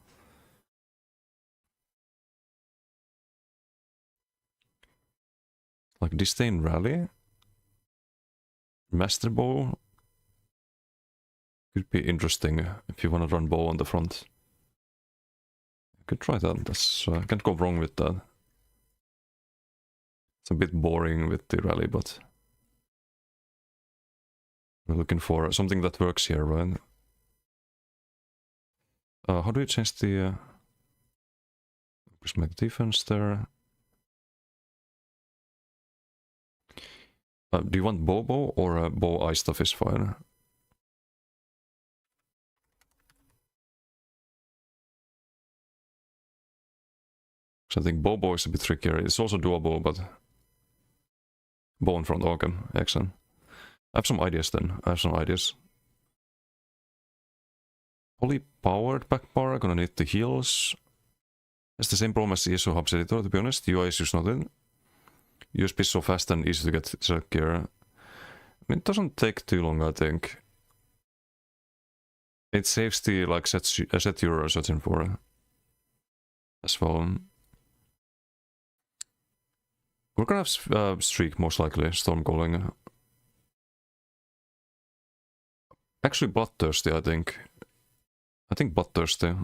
Like Disdain Rally? Master Bow? Could be interesting if you want to run bow on the front. Could try that, that's, can't go wrong with that. It's a bit boring with the rally, but we're looking for something that works here, right? How do you change the prismatic defense there? Do you want bow or bow ice stuff is fine? So I think bow is a bit trickier. It's also doable, but bow in front, okay, excellent. I have some ideas then. I have some ideas. Fully powered back bar, gonna need the heals. It's the same problem as the ESO Hubs editor, to be honest. The UI is just not in. USB is so fast and easy to get select gear. I mean, it doesn't take too long, I think. It saves the like set you're searching for as well. We're gonna have Streak most likely, Stormcalling. Actually Bloodthirsty, I think. I think Bloodthirsty.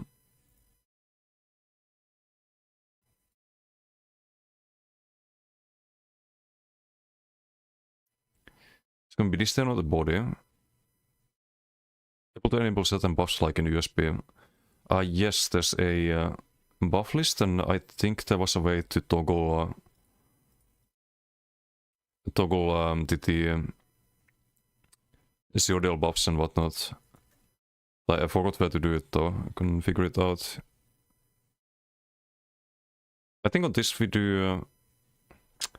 It's gonna be this down on the body. Able to enable certain buffs like in USB. Yes, there's a buff list, and I think there was a way to toggle the Zero buffs and whatnot. I forgot where to do it though. I couldn't figure it out. I think on this we do.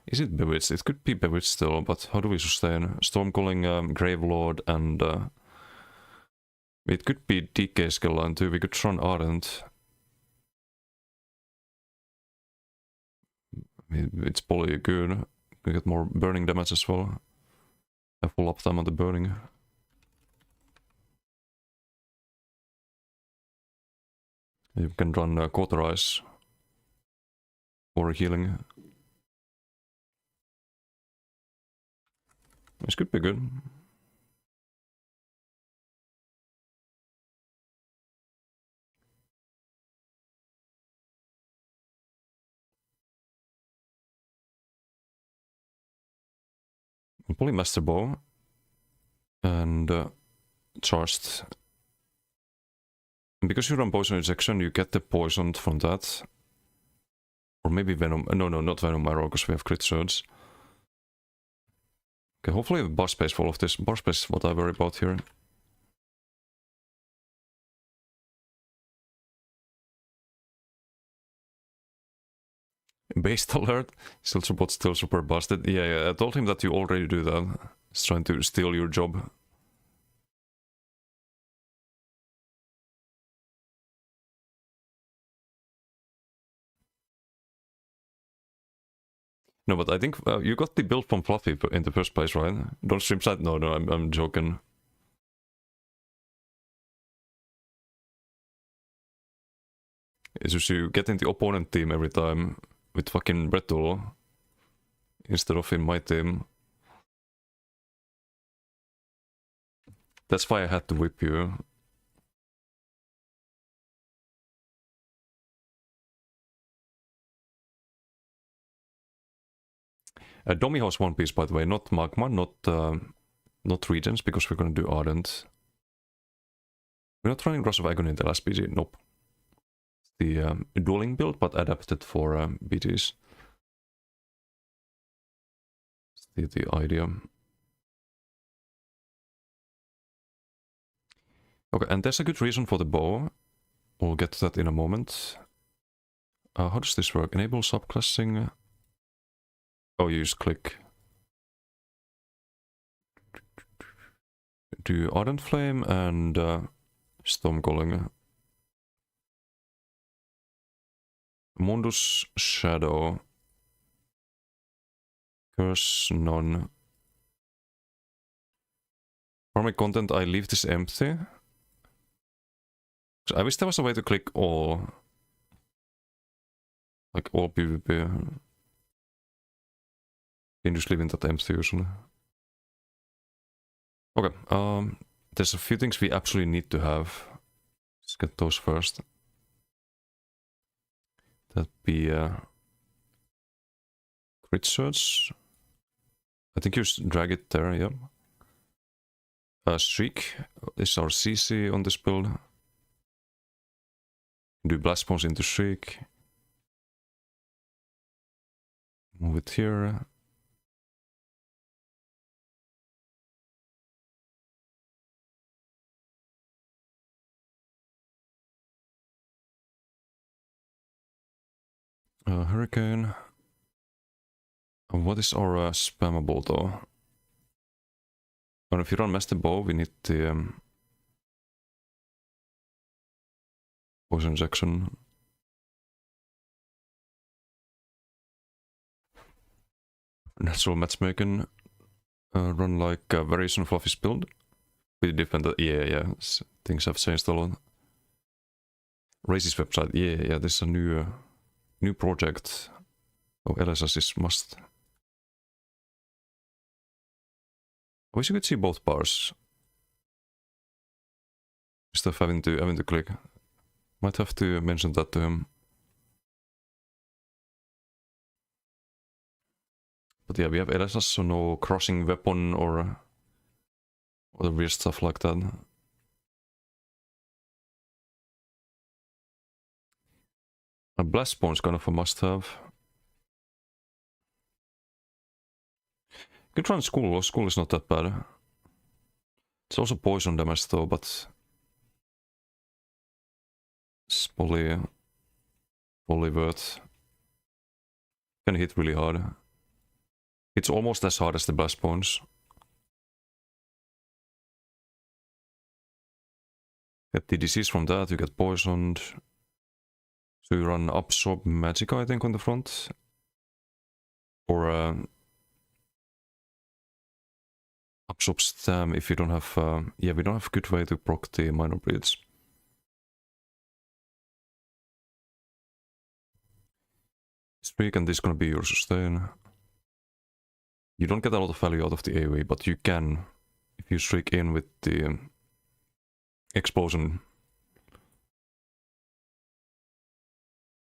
Is it Bewitched? It could be Bewitched still, but how do we sustain? Stormcalling, Gravelord, and it could be DK skill line too. We could run Ardent. It's probably good. We get more burning damage as well. A full uptime on the burning. You can run Cauterize for healing. This could be good. Polymaster Bow and charged. And because you run poison injection, you get the poisoned from that. Or maybe venom. No, not venom arrow because we have crit surge. Okay, hopefully the bar space for all of this. Bar space is what I worry about here. Based alert. Still support, still super busted. Yeah, I told him that you already do that. He's trying to steal your job. No, but I think you got the build from Fluffy in the first place, right? Don't stream side? No, I'm joking. It's just you get in the opponent team every time with fucking Bretul instead of in my team. That's why I had to whip you. Domi House One Piece, by the way, not Magma, not Regents, because we're gonna do Ardent. We're not running Rush of Agony in the last BG, nope. The dueling build, but adapted for BGs. That's the idea. Okay, and there's a good reason for the bow. We'll get to that in a moment. How does this work? Enable subclassing. Oh, you use click. Do Ardent Flame and Stormcalling. Mundus Shadow. Curse none. For my content, I leave this empty. I wish there was a way to click all. Like all PvP. I'm just leaving that empty usually. Okay, there's a few things we absolutely need to have. Let's get those first. That'd be crit surge. I think you just drag it there, yeah. Streak is our CC on this build. Do blast bombs into Streak. Move it here. Hurricane. What is our spammable though? Well, if you run Master Bow, we need the poison injection. Natural matchmaking. Run like Variation Fluffy's build. With different. Yeah. Things have changed a lot. Race's website. Yeah. This is a new project. Oh, LSS is must. I wish you could see both bars. Stuff having to click. Might have to mention that to him. But yeah, we have LSS, so no crossing weapon or other weird stuff like that. A blast spawn is kind of a must-have. You can try and school. School is not that bad. It's also poison damage though, but it's probably worth. Can hit really hard. It's almost as hard as the blast spawns. Get the disease from that, you get poisoned. So you run Absorb Magicka, I think, on the front. Or Absorb Stam if you don't have... yeah, we don't have a good way to proc the minor bleeds. Streak, and this is gonna be your sustain. You don't get a lot of value out of the AoE, but you can if you streak in with the explosion.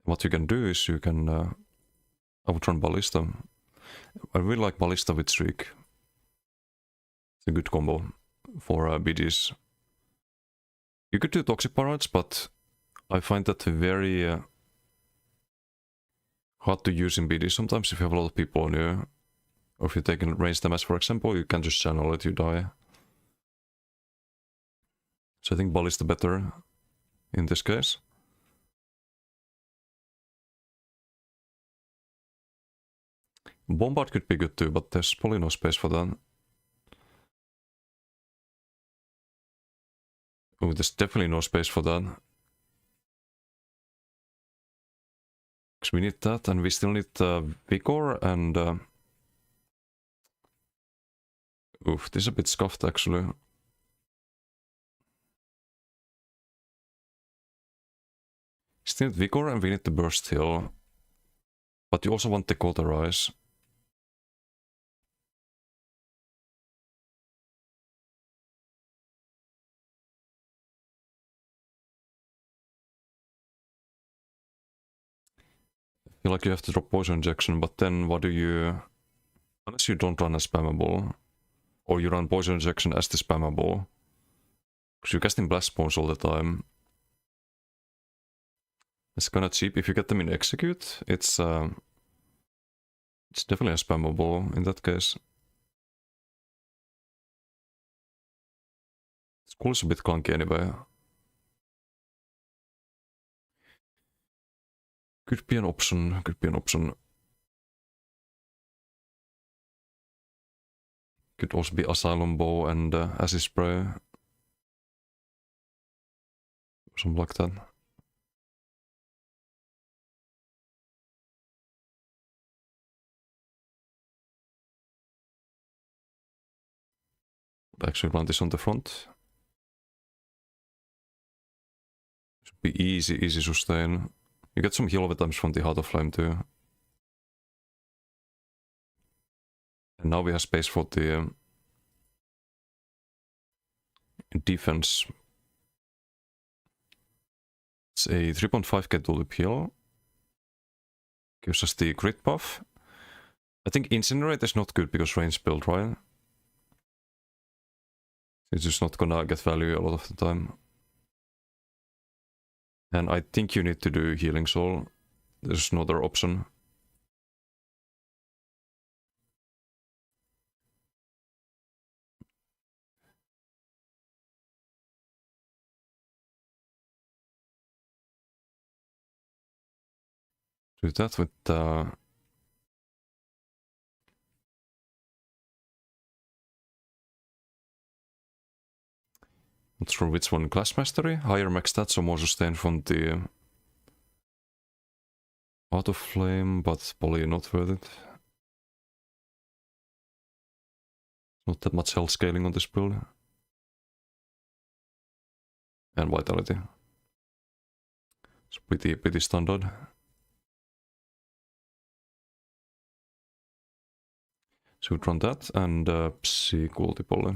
What you can do is you can... I would run Ballista. I really like Ballista with Streak. It's a good combo for BDs. You could do Toxic Parades, but I find that very hard to use in BD. Sometimes if you have a lot of people on you, or if you're taking range damage, for example, you can just channel it, you die. So I think Ballista better in this case. Bombard could be good too, but there's probably no space for that. Oh, there's definitely no space for that. Because we need that, and we still need Vigor, and... Oof, this is a bit scuffed actually. Still need Vigor, and we need the Burst Heal. But you also want the Cauterize. I feel like you have to drop Poison Injection, but then what do you... Unless you don't run a Spammable, or you run Poison Injection as the Spammable, because you're casting Blast Spawns all the time. It's kinda cheap. If you get them in Execute, it's definitely a Spammable in that case. School is a bit clunky anyway. Could be an option, could be an option. Could also be Asylum Bow and Acid Spray. Something like that. Would actually run this on the front. Should be easy sustain. You get some heal items from the Heart of Flame too. And now we have space for the defense. It's a 3.5k tulip heal. Gives us the crit buff. I think Incinerate is not good because range build, right? It's just not gonna get value a lot of the time. And I think you need to do Healing Soul. There's no other option. Do that with not sure which one. Class Mastery? Higher max stats or more sustain from the Heart of Flame, but probably not worth it. Not that much health scaling on this build. And Vitality. It's pretty standard. So we'd run that and Psy-Kulti probably.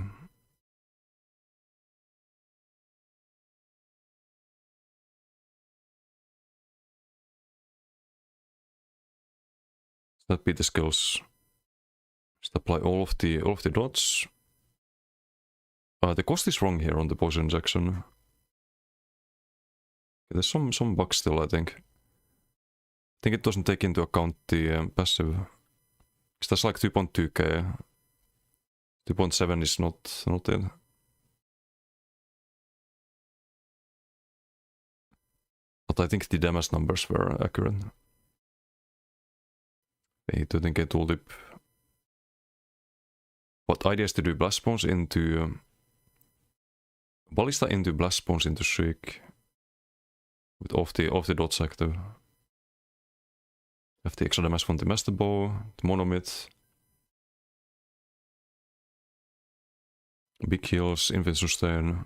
That be the skills. Just apply all of the dots. The cost is wrong here on the Poison Injection. There's some bugs still, I think. I think it doesn't take into account the passive. Because that's like 2.2k. 2.7 is not it. But I think the damage numbers were accurate. They didn't get tulip. But idea is to do Blast Spawns into Ballista into Blast Spawns into Shriek. With off the dots active. Have the extra damage from the Master Bow, the Monomid. Big heals, infinite sustain.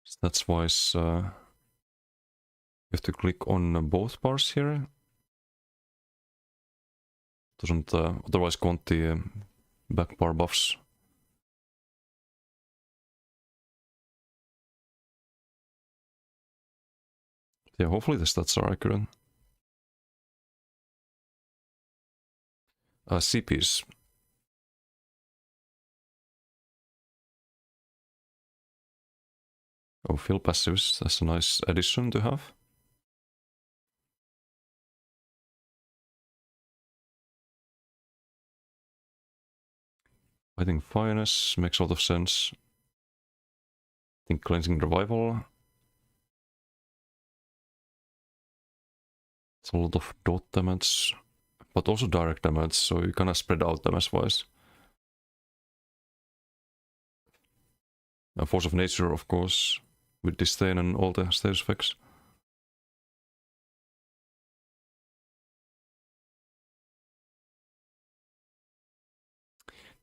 Stats wise, you have to click on both bars here. Doesn't otherwise count the back bar buffs. Yeah, hopefully the stats are accurate. CPs. Oh, fill passives, that's a nice addition to have. I think Finesse makes a lot of sense. I think Cleansing Revival. It's a lot of dot damage, but also direct damage, so you kinda spread out damage-wise. Force of Nature, of course, with Disdain and all the status effects.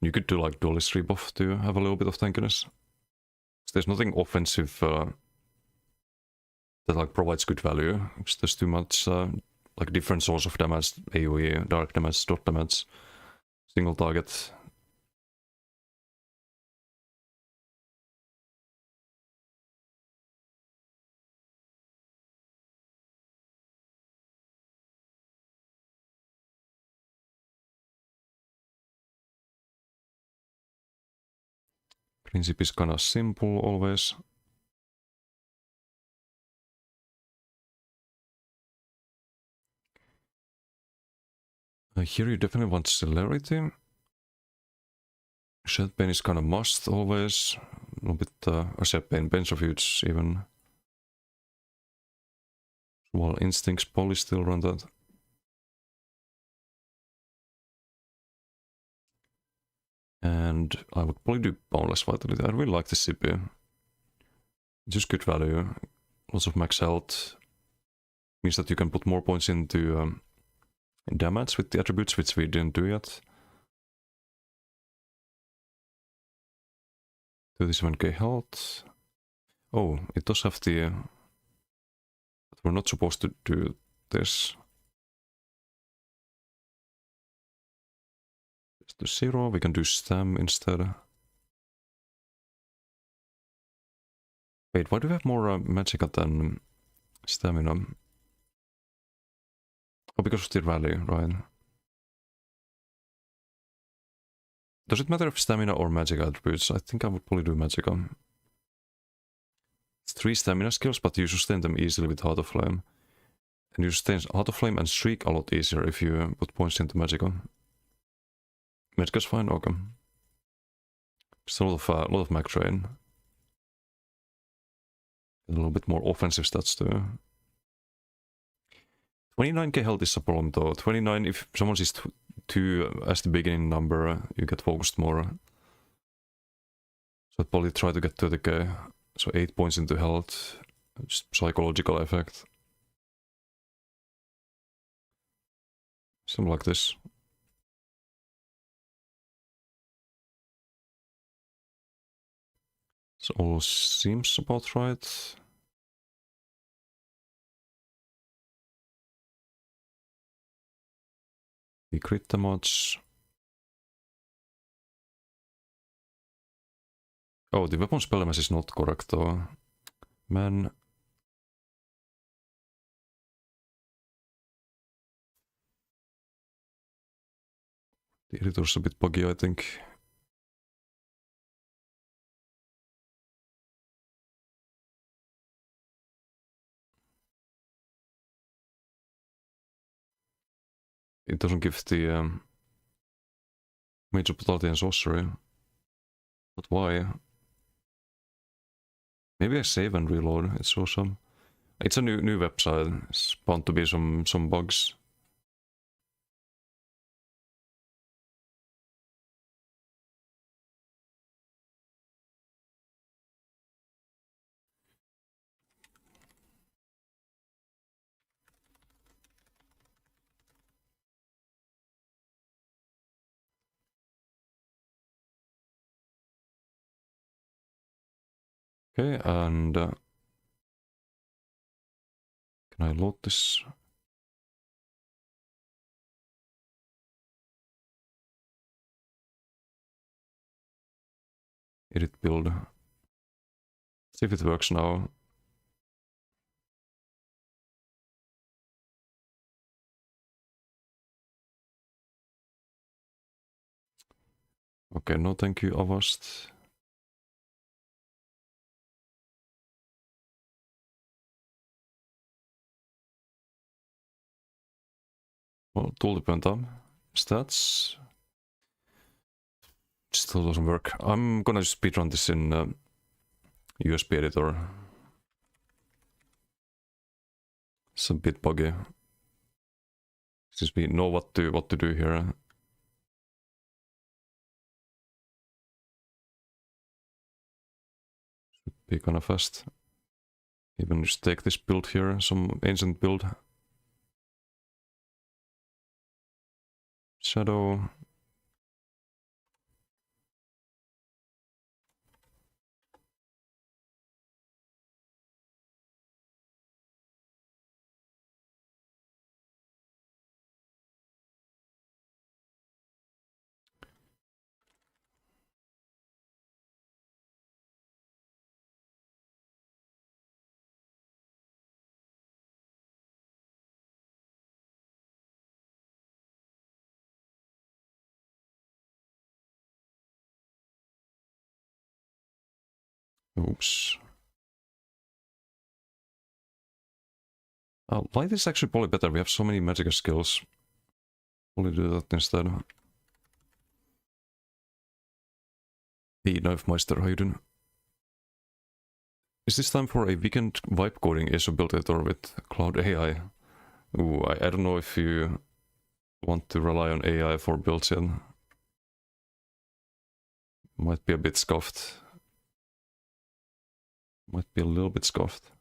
You could do like Duelist Rebuff to have a little bit of tankiness. There's nothing offensive that like provides good value. There's too much like different source of damage, AoE, direct damage, dot damage, single target. Principle is kinda simple always. Here you definitely want Celerity. Shed Pain is kinda must always. A little bit, Shed Pain, Benzofuge even. While Instincts probably still run that. And I would probably do Boundless Vitality. I really like the CP. Just good value. Lots of max health. Means that you can put more points into damage with the attributes, which we didn't do yet. 37k health. Oh, it does have the... but we're not supposed to do this. Just do 0, we can do Stam instead. Wait, why do we have more Magicka than Stamina? Oh, because of the rally, right? Does it matter if Stamina or Magicka attributes? I think I would probably do Magicka. It's 3 Stamina skills, but you sustain them easily with Heart of Flame. And you sustain Heart of Flame and Streak a lot easier if you put points into Magicka. Magicka's fine, okay. Just a lot of mag drain. And a little bit more offensive stats too. 29k health is a problem though. 29, if someone sees 2 as the beginning number, you get focused more. So I'd probably try to get 30k. So 8 points into health. Just psychological effect. Something like this. So all seems about right. The crit damage. Oh, the weapon spell damage is not correct though. Man. The editor's a bit buggy, I think. It doesn't give the major brutality and sorcery. But why? Maybe I save and reload. It's awesome. It's a new website. It's bound to be some bugs. Okay, and can I load this? Edit build. See if it works now. Okay, no thank you, Avast. Well, tulipanta. Stats. Still doesn't work. I'm gonna speedrun this in USB editor. It's a bit buggy. Since we know what to do here. Should be kinda fast. Even just take this build here, some ancient build. Shadow. Oops. Light is actually probably better. We have so many magic skills. Probably do that instead. The Knife Meister, how you doing? Is this time for a weekend vibe coding ISO build editor with Cloud AI? Ooh, I don't know if you want to rely on AI for builds yet. Might be a bit scuffed. Might be a little bit scuffed.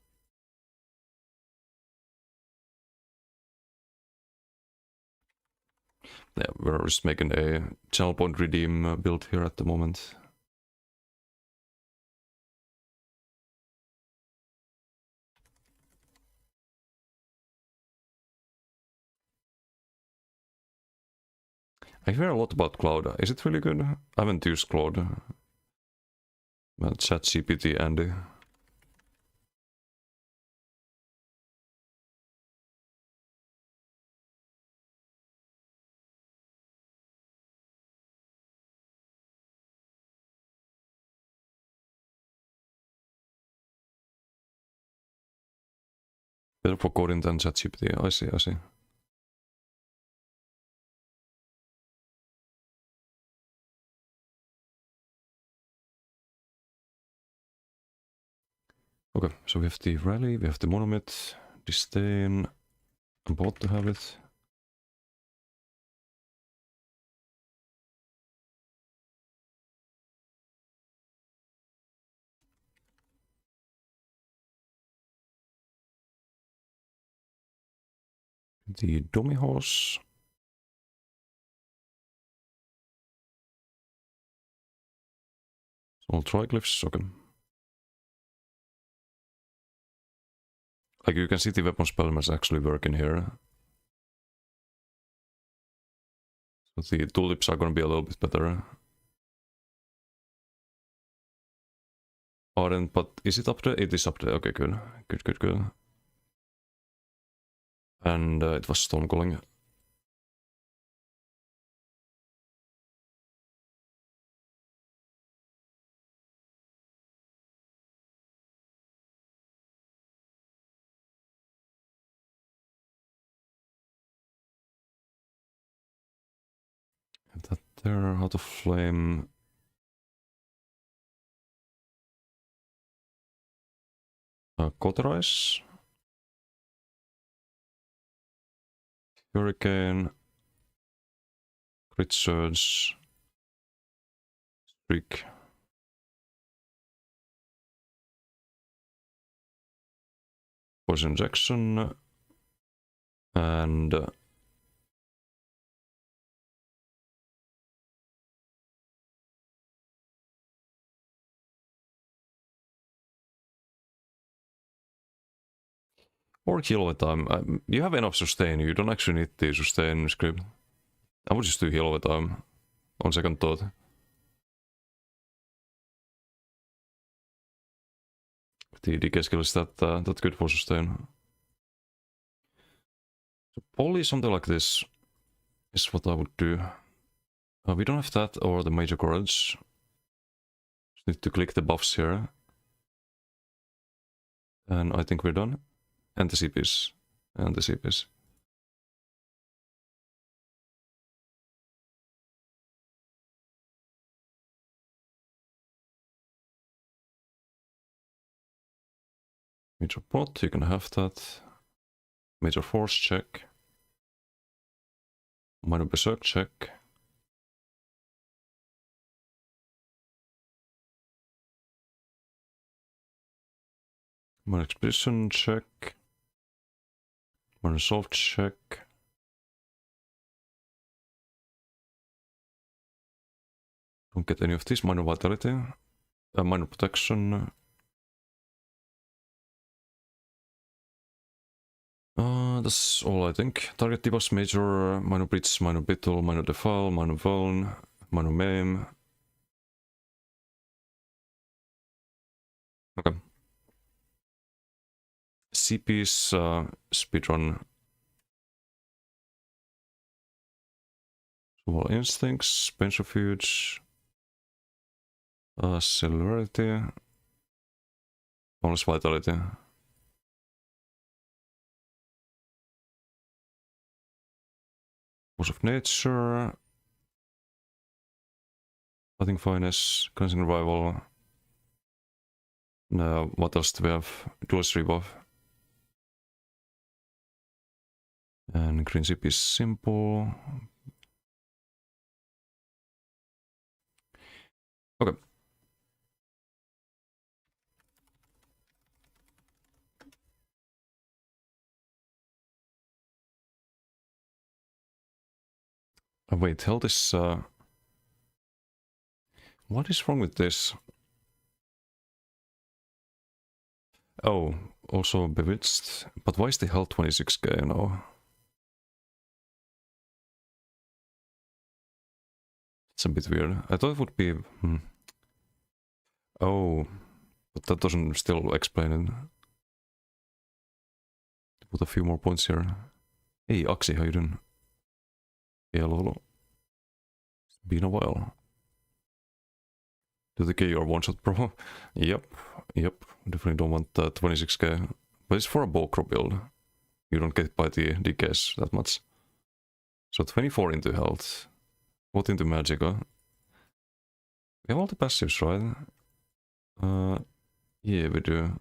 Yeah, we're just making a channel point redeem build here at the moment. I hear a lot about Cloud. Is it really good? I haven't used Cloud. ChatGPT, Andy. Better for coding than ChatGPT. I see, I see. Okay, so we have the rally, we have the monomyth, disdain. I'm about to have it. The dummy horse. All triglyphs, okay. Like you can see the weapon spellmans actually working here. So the tulips are gonna be a little bit better. Ardent, but is it up there? It is up there. Okay, good. Good, good, good. And it was Stormcalling. That there, how to flame. Cauterize. Hurricane. Crit surge. Streak. Poison injection. And or heal all the time. You have enough sustain, you don't actually need the sustain script. I would just do heal all the time, on second thought. The DK skill is that good for sustain. So probably something like this is what I would do. We don't have that or the Major Courage. Just need to click the buffs here. And I think we're done. And the CPs. And the CPs. Major plot, you can have that. Major force check. Minor berserk check. Minor expedition check. Minor resolve check. Don't get any of these. Minor vitality. Minor protection. That's all I think. Target debuffs, major, minor blitz, minor battle, minor defile, minor vuln, minor maim. Okay. CP's speedrun. Well, instincts, pensiofuge, celerity, bonus vitality. Force of nature, fighting finesse, cleansing revival. Now, what else do we have? Duelist rebuff. And green zip is simple. Okay. Wait, health is... What is wrong with this? Oh, also bewitched. But why is the health 26k now? It's a bit weird. I thought it would be... Oh, but that doesn't still explain it. Put a few more points here. Hey, Axi, how you doing? Hello. It's been a while. Do the K or one shot pro? Yep. Definitely don't want 26k. But it's for a Bokro build. You don't get by the DKs that much. So 24 into health. What into Magicka? We have all the passives, right? Yeah, we do.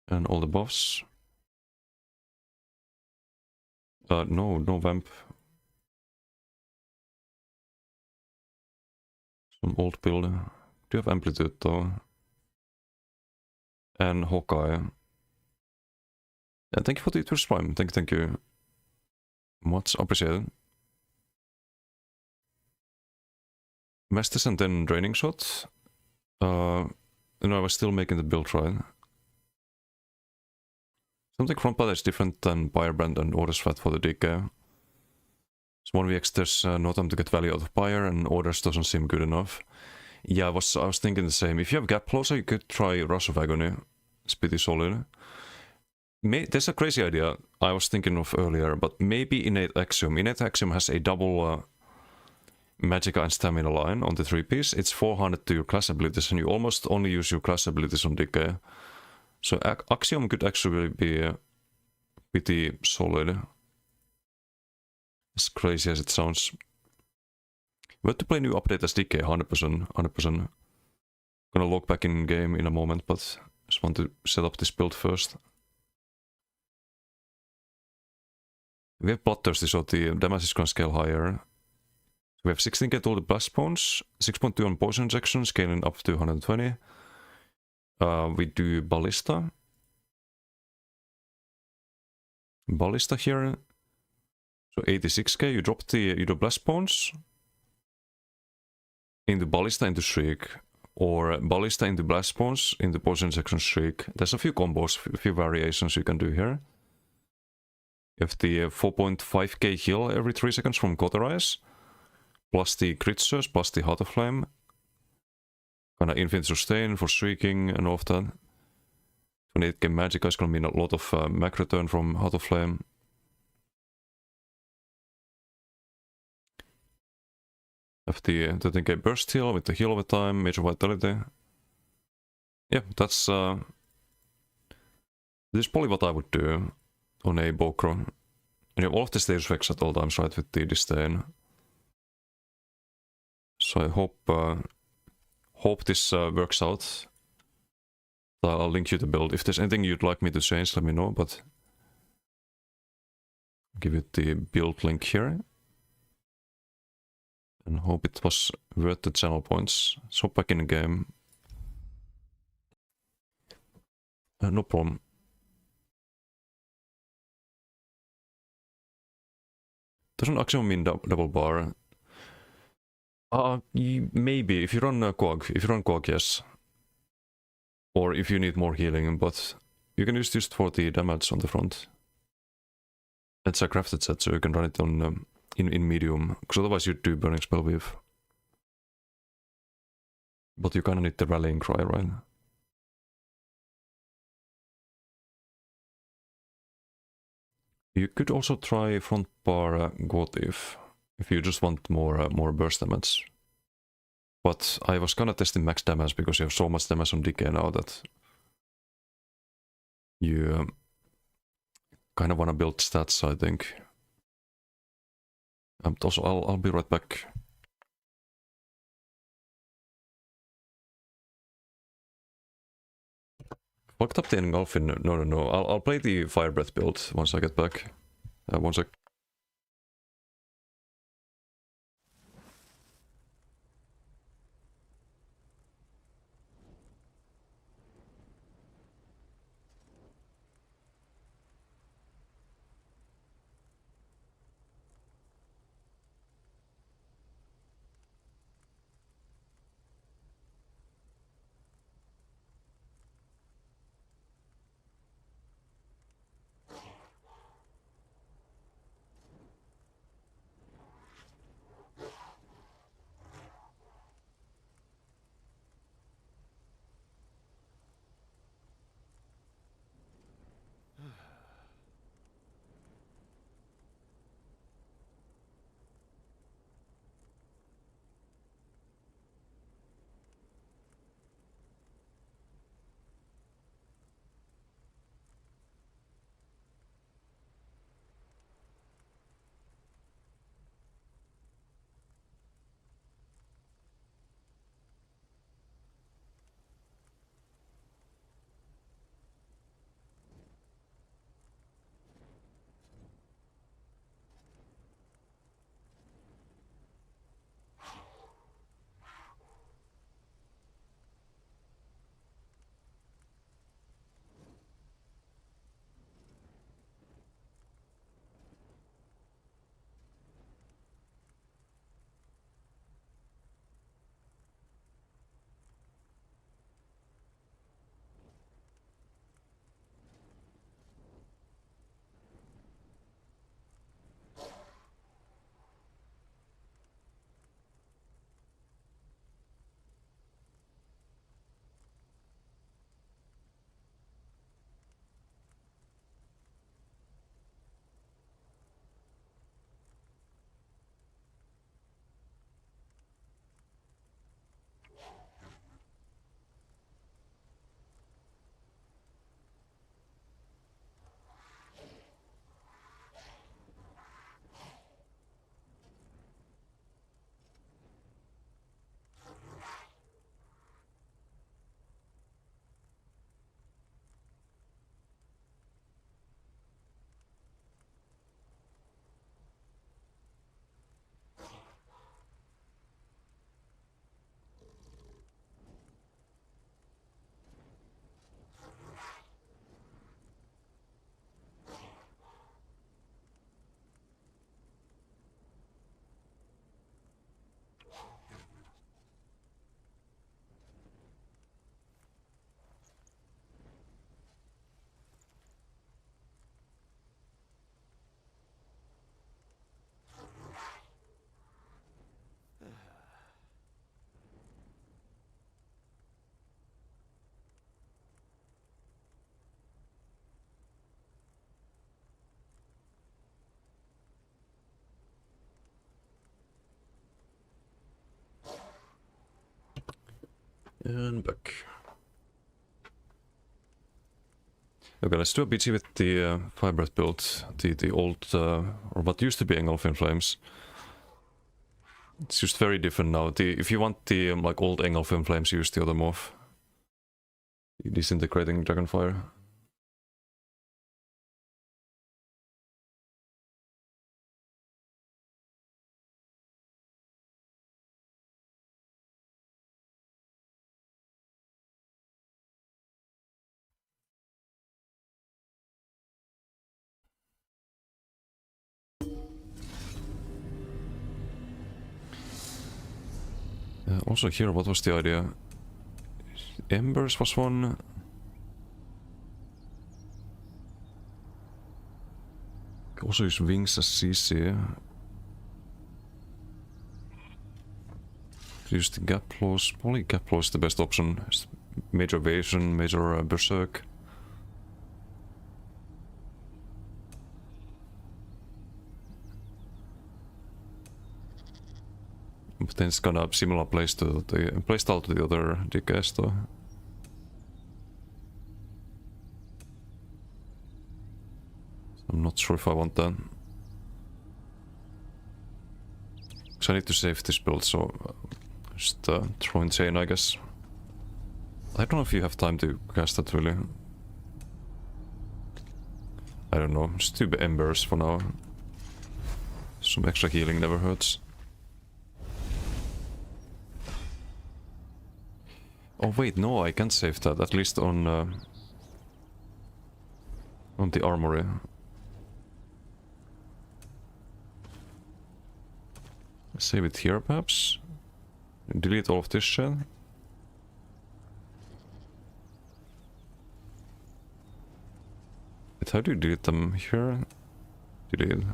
And all the buffs. No vamp. Some old build. Do you have amplitude though? And Hawkeye. And thank you for the Twitch Prime. Thank you. Much appreciated. Masters and then Draining Shot. I was still making the build, right? Something front part is different than Firebrand and Orders Fat for the DK. So 1vx there's no time to get value out of Pyre and Orders doesn't seem good enough. Yeah, I was thinking the same. If you have Gap Closer, you could try Rush of Agony. It's pretty solid. There's a crazy idea I was thinking of earlier, but maybe Innate Axiom. Innate Axiom has a double Magicka and Stamina line on the 3-piece. It's 400 to your class abilities and you almost only use your class abilities on DK. So Axiom could actually be pretty solid. As crazy as it sounds. We have to play new update as DK, 100%. Gonna log back in game in a moment, but just want to set up this build first. We have Bloodthirsty, so the damage is gonna scale higher. We have 16k to all the blast spawns, 6.2 on poison injection, scaling up to 120. We do Ballista. Ballista here. So 86k, you drop the blast spawns into Ballista into Shriek, or Ballista into blast spawns into poison injection Shriek. There's a few combos, a few variations you can do here. You have the 4.5k heal every 3 seconds from Cauterize, plus the crit surge, plus the Heart of Flame. Kinda infinite sustain for Shrieking and all of that. 28k magic is gonna mean a lot of mag return from Heart of Flame. Have the 13k burst heal with the heal over time, major vitality. Yeah, that's this is probably what I would do on a Bokro. And you have all of the stage effects at all times, right, with the disdain. So I hope this works out. I'll link you the build. If there's anything you'd like me to change, let me know, but I'll give you the build link here. And hope it was worth the channel points. So back in the game. No problem. Doesn't Axiom mean double bar? Maybe, if you run Quag. If you run Quag, yes. Or if you need more healing, but you can use this for the damage on the front. It's a crafted set, so you can run it on in medium, because otherwise you do Burning Spell Weave. But you kinda need the Rallying Cry, right? You could also try front bar Gotif if you just want more burst damage. But I was gonna testing max damage because you have so much damage on Decay now that you kind of wanna build stats, I think. Also, I'll be right back. Fucked up the engulfing. No. I'll play the Fire Breath build once I get back. One sec. And back. Okay, let's do a BG with the Fire Breath build, the old, or what used to be Engulfing Flames. It's just very different now. If you want the like old Engulfing Flames, use the other move. Disintegrating Dragonfire. Also here, what was the idea? Embers was one. Also use Wings as CC. Use the Gap Claws. Probably Gap Claws is the best option. Major Evasion, Major Berserk. But then it's kind of similar playstyle to the other DKS though. So I'm not sure if I want that. Because I need to save this build, so just throw in Chain, I guess. I don't know if you have time to cast that really. I don't know, just do Embers for now. Some extra healing never hurts. Oh wait, no, I can't save that, at least on the armory. Save it here, perhaps? Delete all of this shit? But how do you delete them here? Delete.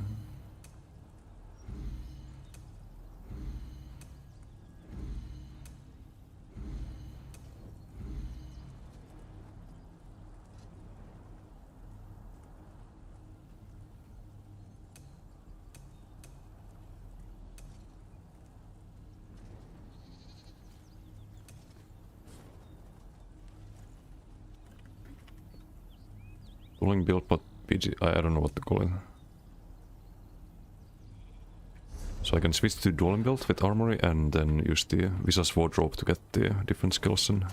Calling build, but PG, I don't know what to call it. So I can switch to dueling build with armory and then use the Visas wardrobe to get the different skills and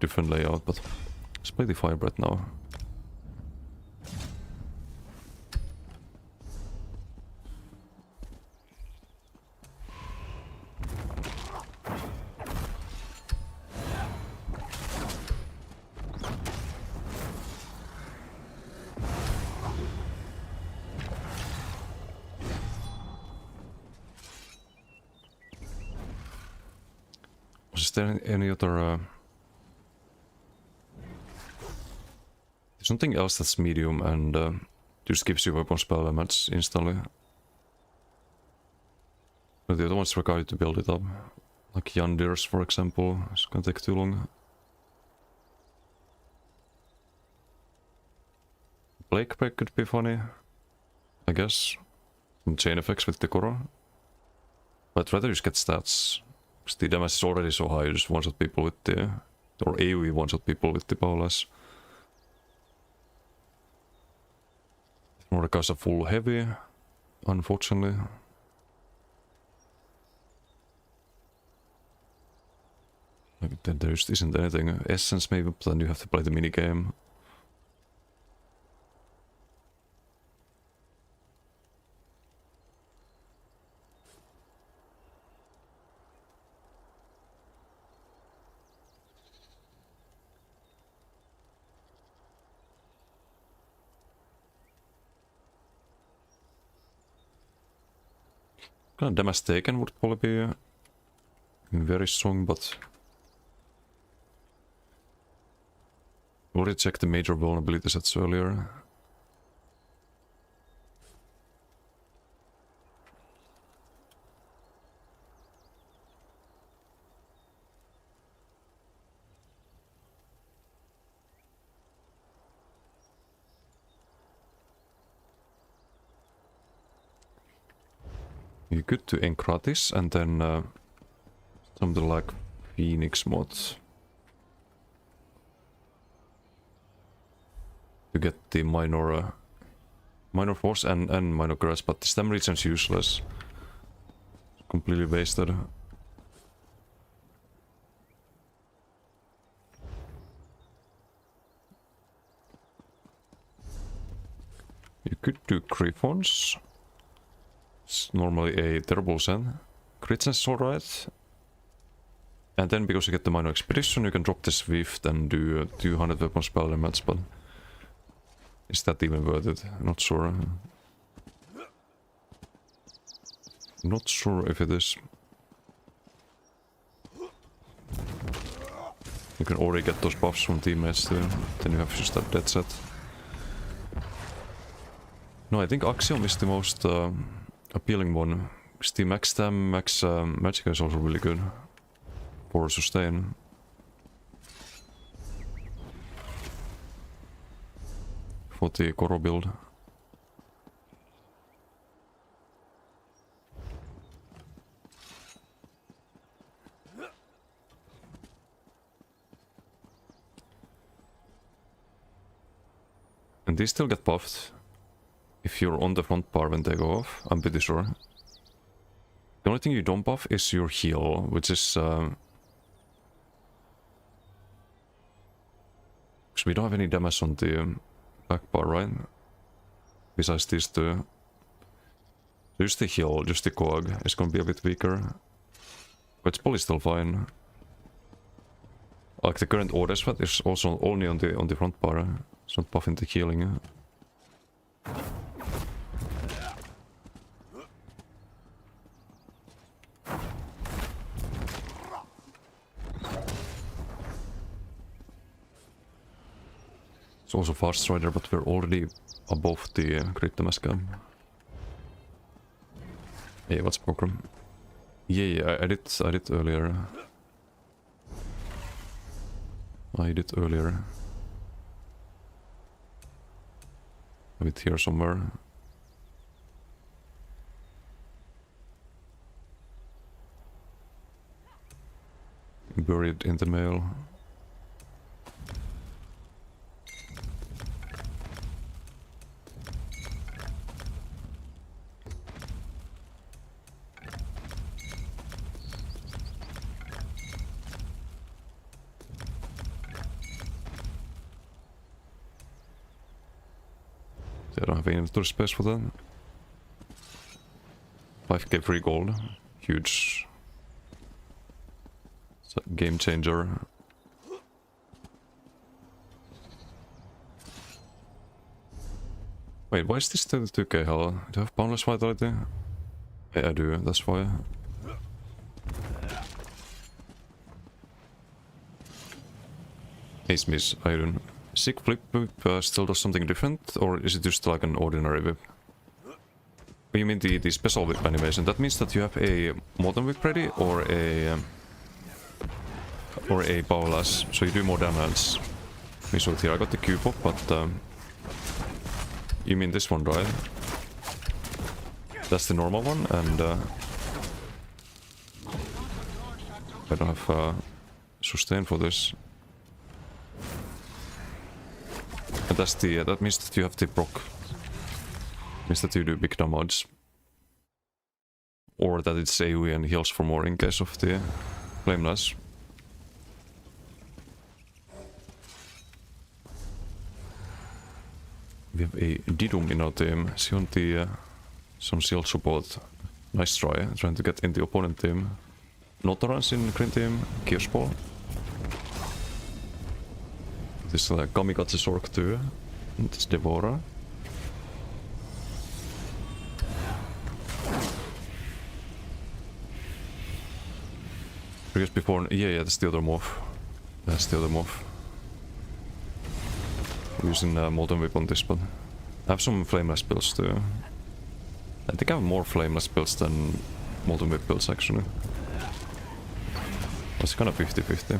different layout, but let's play the Fire Breath now. Is there any other... There's something else that's medium and just gives you weapon spell damage instantly. But the other ones require you to build it up. Like Yandir's, for example. It's gonna take too long. Blake Break could be funny, I guess. Some chain effects with the Korra. But I'd rather just get stats. Because the damage is already so high, you just one-shot people with the... Or AoE one-shot people with the Bolas. Mordekai's a full heavy, unfortunately. Then there just isn't anything. Essence maybe, but then you have to play the minigame. Kind of damage taken would probably be very strong, but we already checked the major vulnerability sets earlier. You're good to Enkratis and then something like Phoenix mod to get the minor force and minor grass, but the stem regen's useless. Completely wasted. You could do Griffons. It's normally a terrible sen. Crit sense is alright. And then because you get the minor expedition, you can drop the Swift and do 200 weapon spell damage, but is that even worth it? Not sure. Not sure if it is. You can already get those buffs from teammates too. Then you have just a dead set. No, I think Axiom is the most appealing one. The max stam, max magic is also really good for sustain. For the Koro build. And these still get buffed if you're on the front bar when they go off, I'm pretty sure. The only thing you don't buff is your heal, which is because we don't have any damage on the back bar, right? Besides these two. Just the heal, just the cog is gonna be a bit weaker. But it's probably still fine. Like the current order sweat is also only on the front bar. It's not buffing the healing. It's also fast strider, but we're already above the crit damage cap. Yeah, what's program? Yeah, I did earlier. I did earlier. Have it here somewhere. Buried in the mail. I don't have any inventory space for that. 5k free gold. Huge. It's a game changer. Wait, why is this 32k hell? Do I have boundless vitality? Yeah, I do, that's why. Ace miss iron. Sick flip whip still does something different, or is it just like an ordinary whip? Oh, you mean the special whip animation? That means that you have a modern whip ready or a powerless, so you do more damage. We saw it here. I got the Q pop, but you mean this one, right? That's the normal one, and I don't have sustain for this. And that's the that means that you have the proc. Means that you do big damage. Or that it's AoE and heals for more in case of the flameless. We have a Didum in our team. She on the some shield support. Nice try, trying to get in the opponent team. Notarans in green team, Kirspol. This is Kamikaze Sork too. It's Devora. Because before, yeah, that's the other morph. That's the other morph. Using Molten Whip on this, but I have some flameless builds too. I think I have more flameless builds than Molten Whip builds actually. It's kind of 50-50.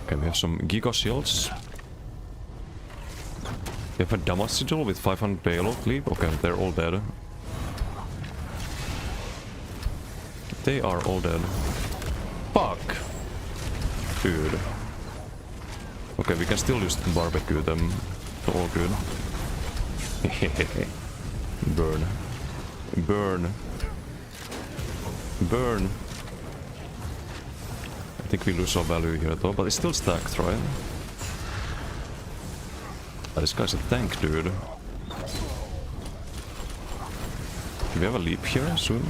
Okay, we have some Giga Shields. We have a damage sigil with 500 payload leap. Okay, they're all dead. They are all dead. Fuck! Dude. Okay, we can still just barbecue them. All good. Burn. Burn. Burn. I think we lose our value here though, but it's still stacked, right? Ah, this guy's a tank, dude. Do we have a leap here soon?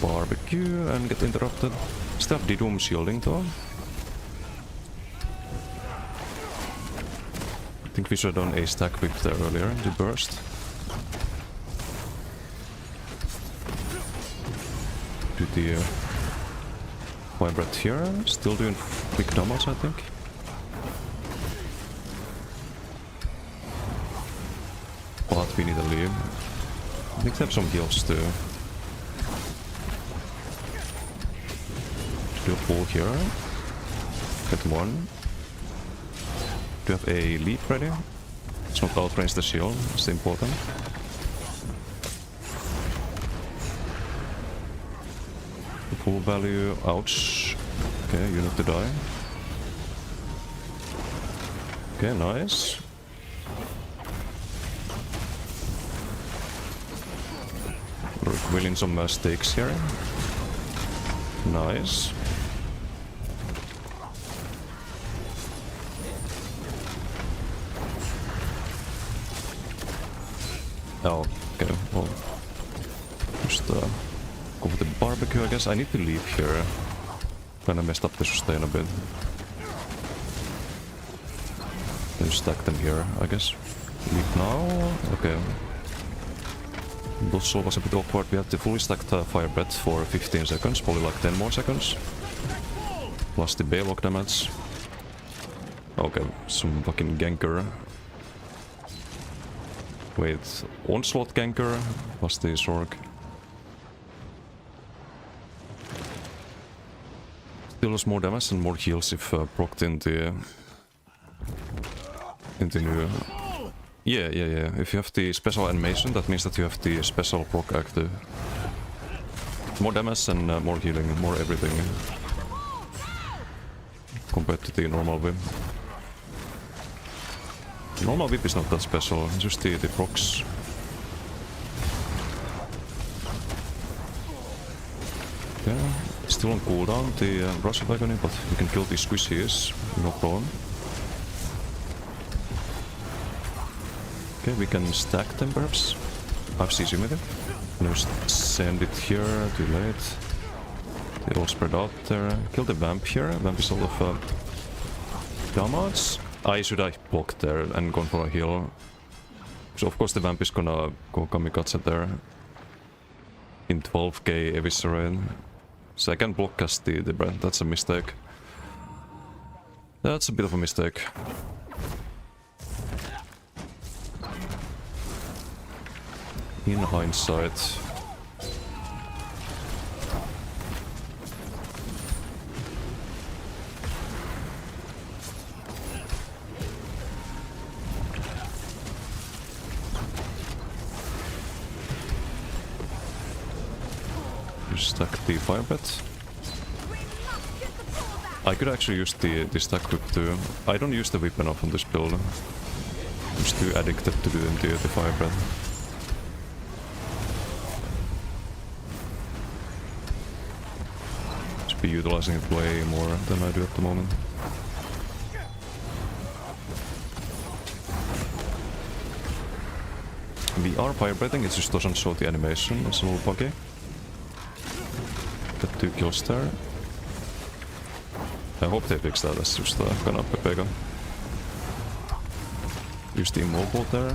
Barbecue and get interrupted. Still have the doom shielding though. I think we should have done a stack whip there earlier, the burst. Do the fire breath here, still doing quick damage I think. But we need a leave. I think they have some heals too. Do a pull here. Get one. Do you have a leap ready? It's not outrange the shield, it's important. The full value, ouch. Okay, you need to die. Okay, nice. We're willing some stakes here. Nice. Oh, okay, well, just go with the barbecue, I guess. I need to leave here. Kinda messed up the sustain a bit. Then stack them here, I guess. Leave now? Okay. Dosso was a bit awkward. We had to fully stacked fire breath for 15 seconds, probably like 10 more seconds. Plus the Baylock damage. Okay, some fucking ganker. Wait, onslaught ganker was the Zorg. Still has more damage and more heals if procced into new. Yeah. If you have the special animation, that means that you have the special proc active. More damage and more healing, more everything. Compared to the normal whip. Normal whip is not that special, just the procs. Yeah, still on cooldown, the Russian Agony, but we can kill the squishies, no problem. Okay, we can stack them perhaps. I have CC with it. And just send it here, too late. They all spread out there. Kill the vamp here, vamp is all of damage. Should I block there and go for a heal? So of course the vamp is gonna go kamikaze there. In 12k eviscerate. So I can block cast the brand, that's a mistake. That's a bit of a mistake. In hindsight. Stack the fire bet. I could actually use the stack whip too. I don't use the whip enough on this build. I'm just too addicted to doing the fire bet. Just be utilizing it way more than I do at the moment. We are fire breathing, it just doesn't show the animation, it's a little buggy. Got 2 kills there. I hope they fix that, that's just kind of Pepega. Use the immobile there.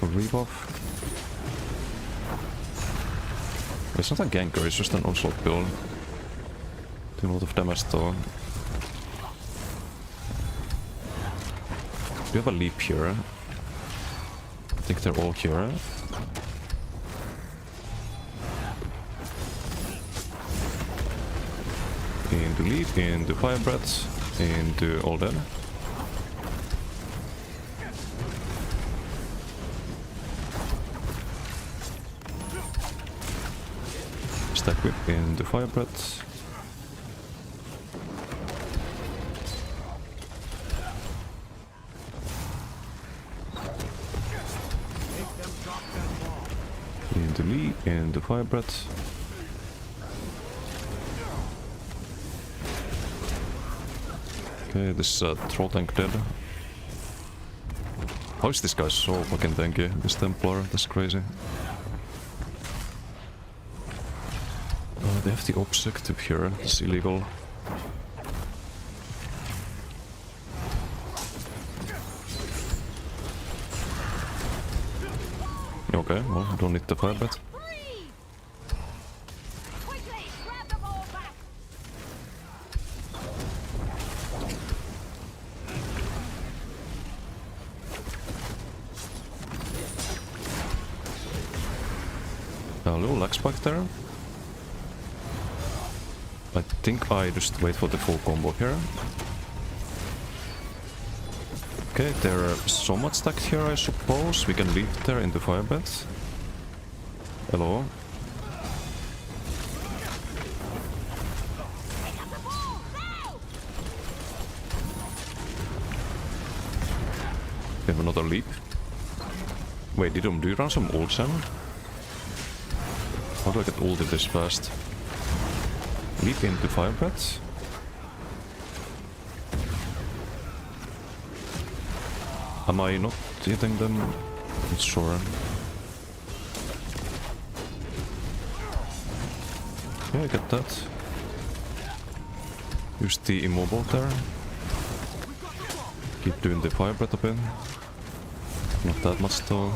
A rebuff. It's not a ganker, it's just an onslaught build. Doing a lot of damage though. Do you have a leap here? I think they're all here. Into leap, into fire breath, into all dead. Stack whip into fire breath. Into leap, into fire breath. Okay, this troll tank dead. How is this guy so fucking tanky? This Templar, that's crazy. They have the objective here, it's illegal. Okay, well, I don't need the fire bet. Freeze! Quickly, grab the ball back! A little lag spike there. I think I just wait for the full combo here. Okay, they're somewhat stacked here, I suppose. We can leap there into firebed. Hello. We have another leap. Wait, do you run some ult, Sam? How do I get ulted this fast? Leap into firebed. Am I not hitting them? Not sure. Yeah, I get that. Use the immobile there. Keep doing the fire breath a bit. Not that much though.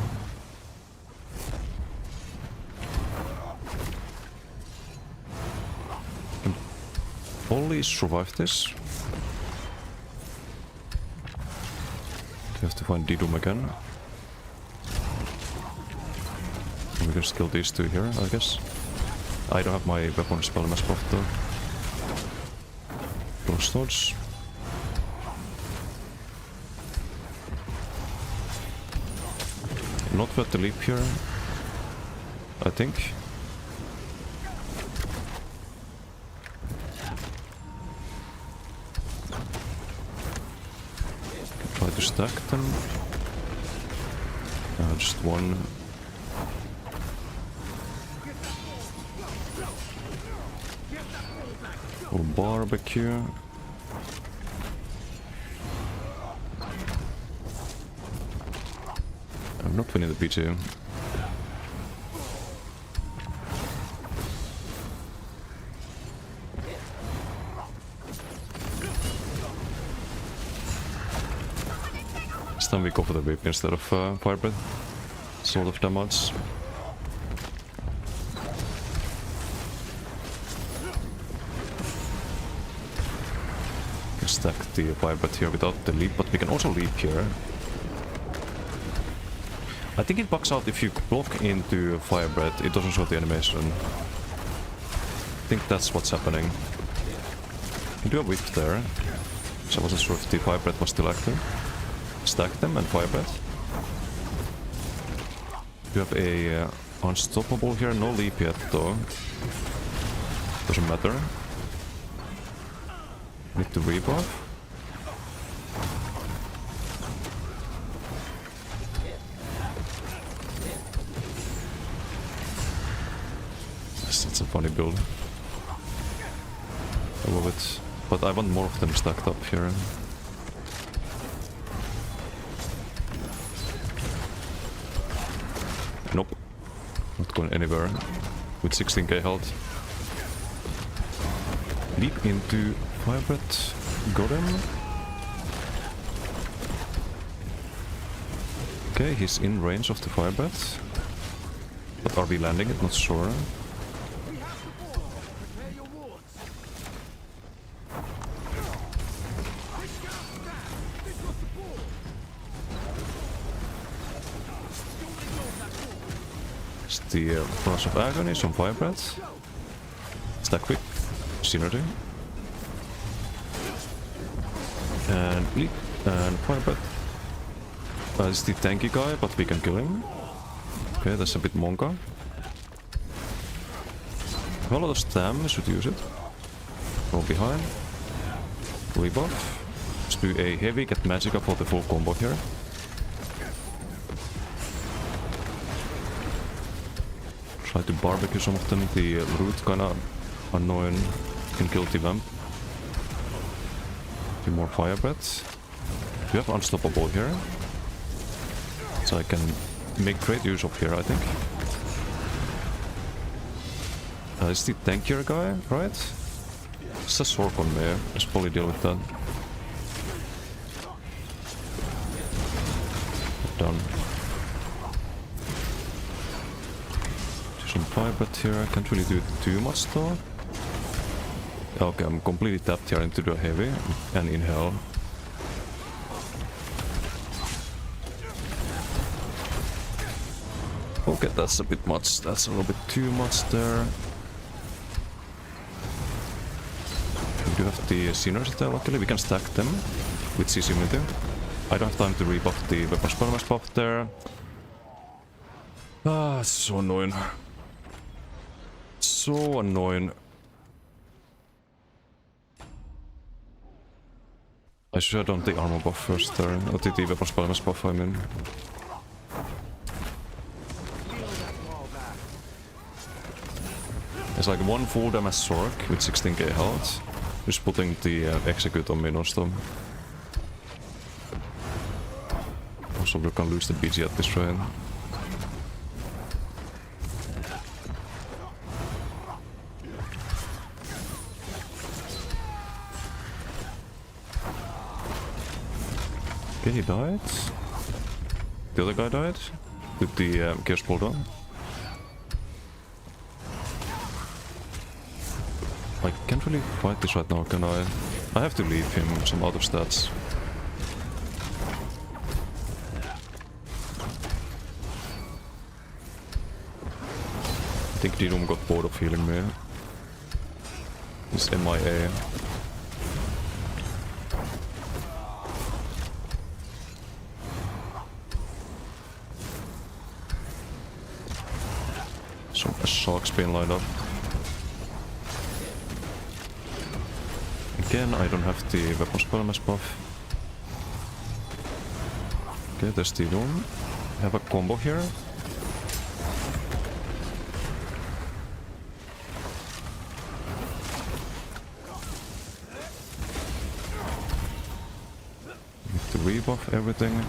Can only survive this. We have to find D-Doom again. And we can just kill these two here, I guess. I don't have my weapon spell mass buff though. Close nodes. Not worth the leap here, I think. Try to stack them. Just one. Or barbecue. I'm not winning the PTU. This time we go for the whip instead of firebreath. Sort of damage. Can stack the firebreath here without the leap, but we can also leap here. I think it bugs out if you block into firebreath, it doesn't show the animation. I think that's what's happening. You do a whip there, so I wasn't sure if the firebreath was still active. Stack them and firebreath. You have a unstoppable here, no leap yet though. Doesn't matter. Need to rebuff. It's a funny build. I love it. But I want more of them stacked up here. Nope. Not going anywhere. With 16k health. Leap into firebreath. Got him. Okay, he's in range of the firebreath. But are we landing it? Not sure. The Flash of Agony, some Firebreath. Stack quick. Synergy. And leap. And fire breath. This is the tanky guy, but we can kill him. Okay, that's a bit monka. A lot of stam, should use it. Go behind. Rebuff. Let's do a heavy, get Magicka for the full combo here. Try to barbecue some of them. The root kinda annoying. Can kill the vamp. Few more fire breaths. We have unstoppable here. So I can make great use of here, I think. Is the tankier guy, right? It's a Sork on me. Let's probably deal with that. Done. Do some fire breath here. I can't really do too much though. Okay, I'm completely tapped here into the heavy and inhale. Okay, that's a bit much. That's a little bit too much there. We do have the Sinners there, luckily. We can stack them with CC Immunity. I don't have time to rebuff the Weapon Spellmass buff there. Ah, it's so annoying. So annoying. I should have done the armor buff first there. Or the Weapon Spellmass buff, I mean. It's like one full damage Sork with 16k health. Just putting the execute on me non-stop. Also we can lose the BG at this rate. Okay, he died. The other guy died with the Chaos Bulldog. I can't really fight this right now, can I? I have to leave him some other stats. I think Dinum got bored of healing me. He's MIA. Some Shark's being lined up. Again, I don't have the Weapon Spellmass buff. Okay, there's the Doom. Have a combo here. Need to rebuff everything.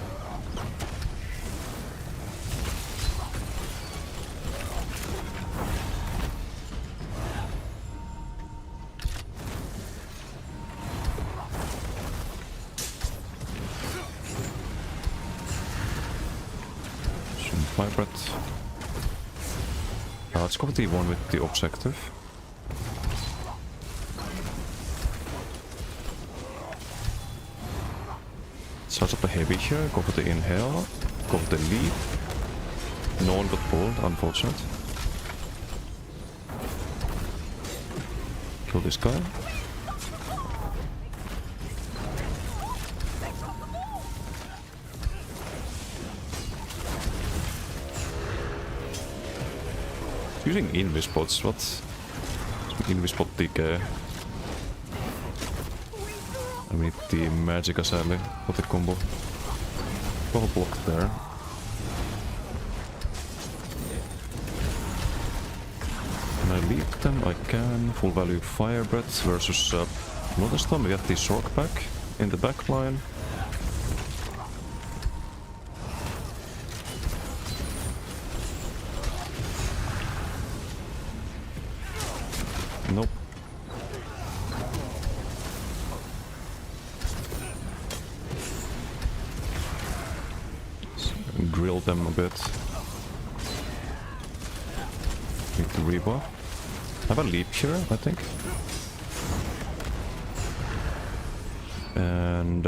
Let's go with the one with the objective. Starts up a heavy here, go for the inhale, go for the leap. No one got pulled, unfortunate. Kill this guy. Using Invispots, what? Invispot DK. I need the Magicka sadly for the combo. Well blocked there. Can I leap them? I can. Full value Fire Breath versus Lotus Storm. We have the Sork back in the back line. Nope. Grill them a bit. Need to rebuff. Have a leap here, I think. And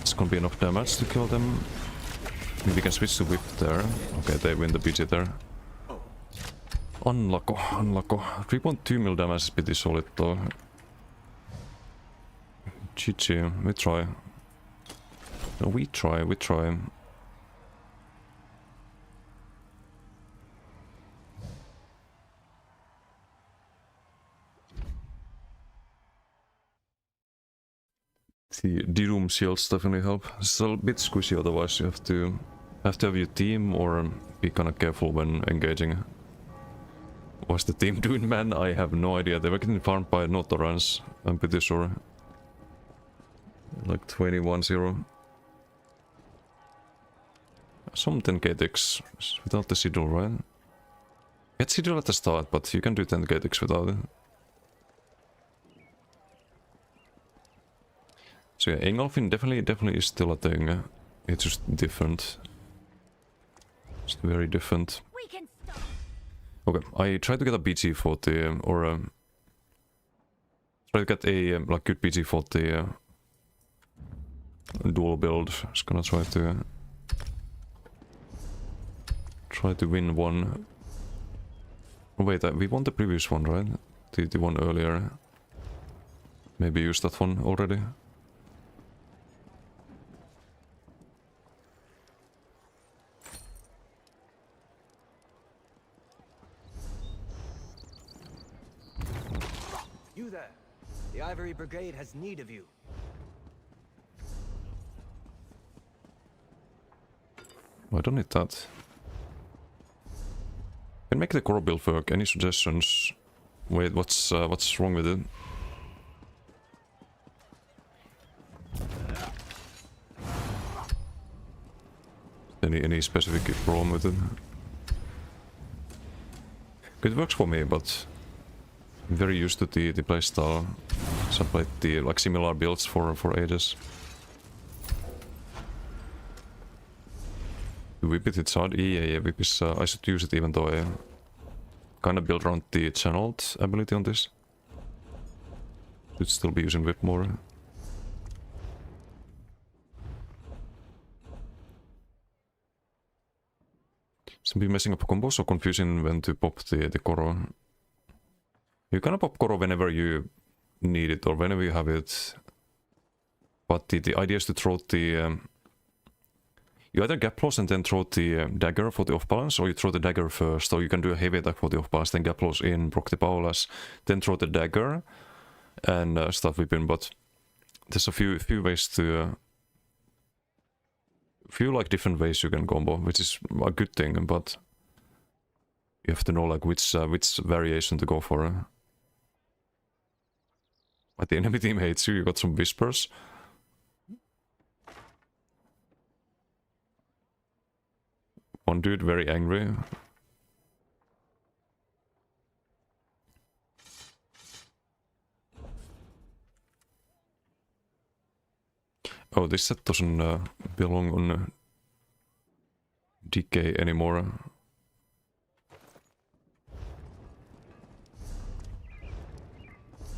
it's gonna be enough damage to kill them. Maybe we can switch to whip there. Okay, they win the BG there. Unlucky. 3.2 mil damage is pretty solid though. GG, we try. No, we try, we try. The D-room shields definitely help. It's a bit squishy otherwise, you have to have your team or be kinda careful when engaging. What's the team doing, man? I have no idea. They were getting farmed by Notorans, I'm pretty sure. Like 21-0. Some 10k ticks without the Sigil, right? Get Sigil at the start, but you can do 10k ticks without it. So yeah, Engolfin definitely is still a thing. It's just different. It's very different. We can stop. Okay, I tried to get a BG40 or try to get a like good BG40 dual build. Just gonna try to win one. Oh, wait, we won the previous one, right? The one earlier. Maybe use that one already. You there. The Ivory Brigade has need of you. I don't need that. Can make the core build work. Any suggestions? Wait, what's wrong with it? Any specific problem with it? It works for me, but I'm very used to the playstyle. So I played the like similar builds for ages. Whip it, it's hard. Yeah, whip is, I should use it even though I kind of build around the channeled ability on this. Should still be using whip more. Some be messing up combos or confusing when to pop the Koro. You can pop Koro whenever you need it or whenever you have it. But the idea is to throw the... you either gap close and then throw the dagger for the off balance, or you throw the dagger first, or you can do a heavy attack for the off balance, then gap close in, proc the powerless, then throw the dagger and start whipping. But there's a few ways to... few like different ways you can combo, which is a good thing, but you have to know like which variation to go for. But the enemy team hates you, you got some whispers. One dude very angry. Oh, this set doesn't belong on DK anymore.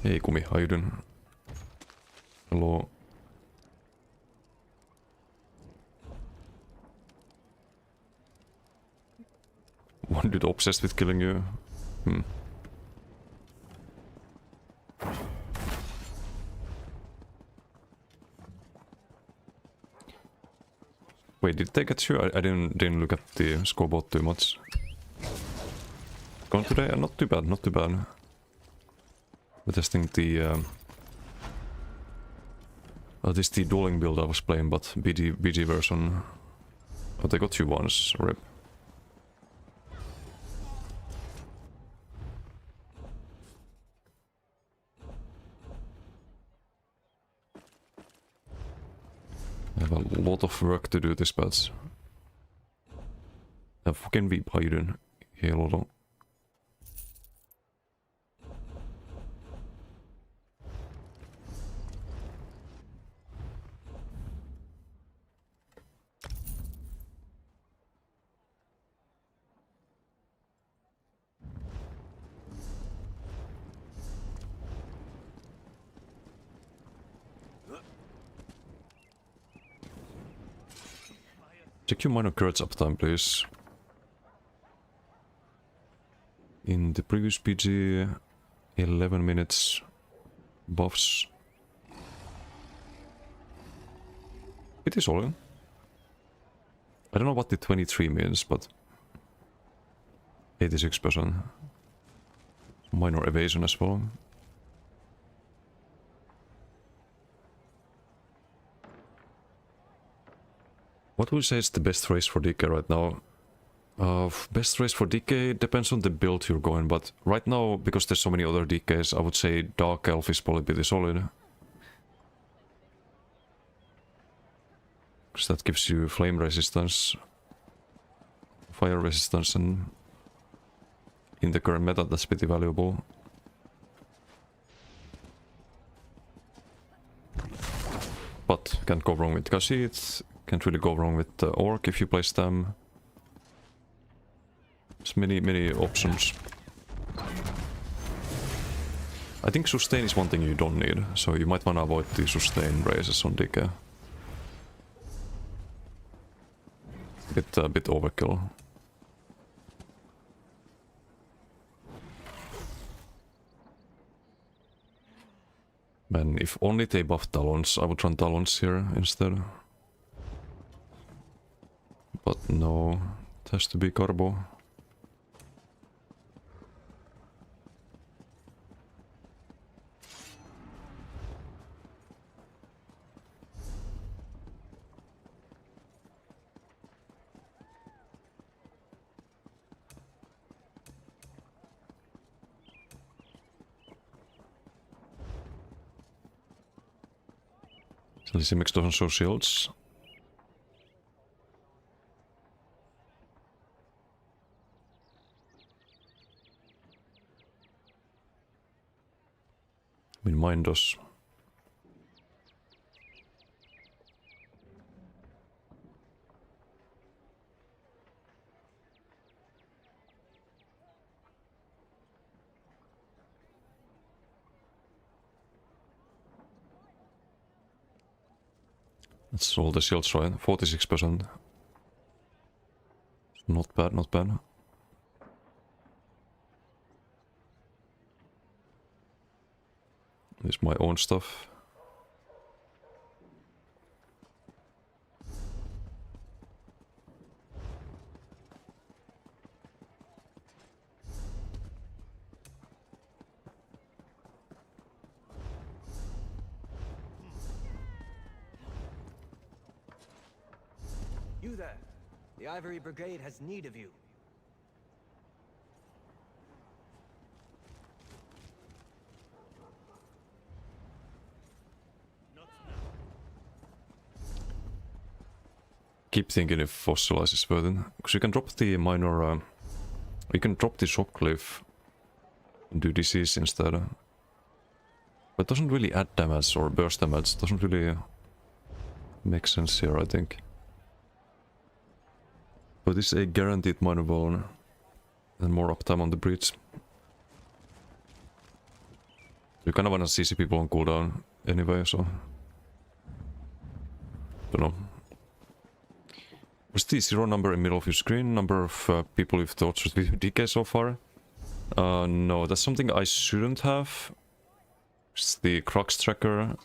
Hey Kumi, how you doing? Hello. One dude obsessed with killing you. Wait, did they get you? I didn't look at the scoreboard too much. Going today? Not too bad, not too bad. We're testing the... this is the dueling build I was playing, but BG version. Oh, they got you once, rip. I have a lot of work to do this patch. A fucking weep, how you doing? Hello. Check your minor courage uptime, please. In the previous PG, 11 minutes buffs. It is all. I don't know what the 23 means, but 86%. Minor evasion as well. What would you say is the best race for DK right now? Best race for DK depends on the build you're going, but right now, because there's so many other DKs, I would say Dark Elf is probably pretty solid. Because that gives you flame resistance, fire resistance, and in the current meta that's pretty valuable. But can't go wrong with Khajiit, can't really go wrong with Orc if you place them. There's many options. I think sustain is one thing you don't need, so you might wanna avoid the sustain races on DK. Bit overkill. Man, if only they buff Talons, I would run Talons here instead. But no, it has to be Carbo. Lysimix doesn't show shields. I mean, mine does. That's all the shields, right? 46%. Not bad, not bad. This is my own stuff. You there. The Ivory Brigade has need of you. Keep thinking if Fossilize is worth it. Because you can drop the minor... you can drop the Shock Cliff and do disease instead. But it doesn't really add damage or burst damage. It doesn't really make sense here, I think. But it's a guaranteed minor bone and more uptime on the breach. You kind of wanna CC people on cooldown anyway, so... Don't know. What's the 0 number in middle of your screen? Number of people you've tortured with DK so far? No, that's something I shouldn't have. It's the Crux tracker.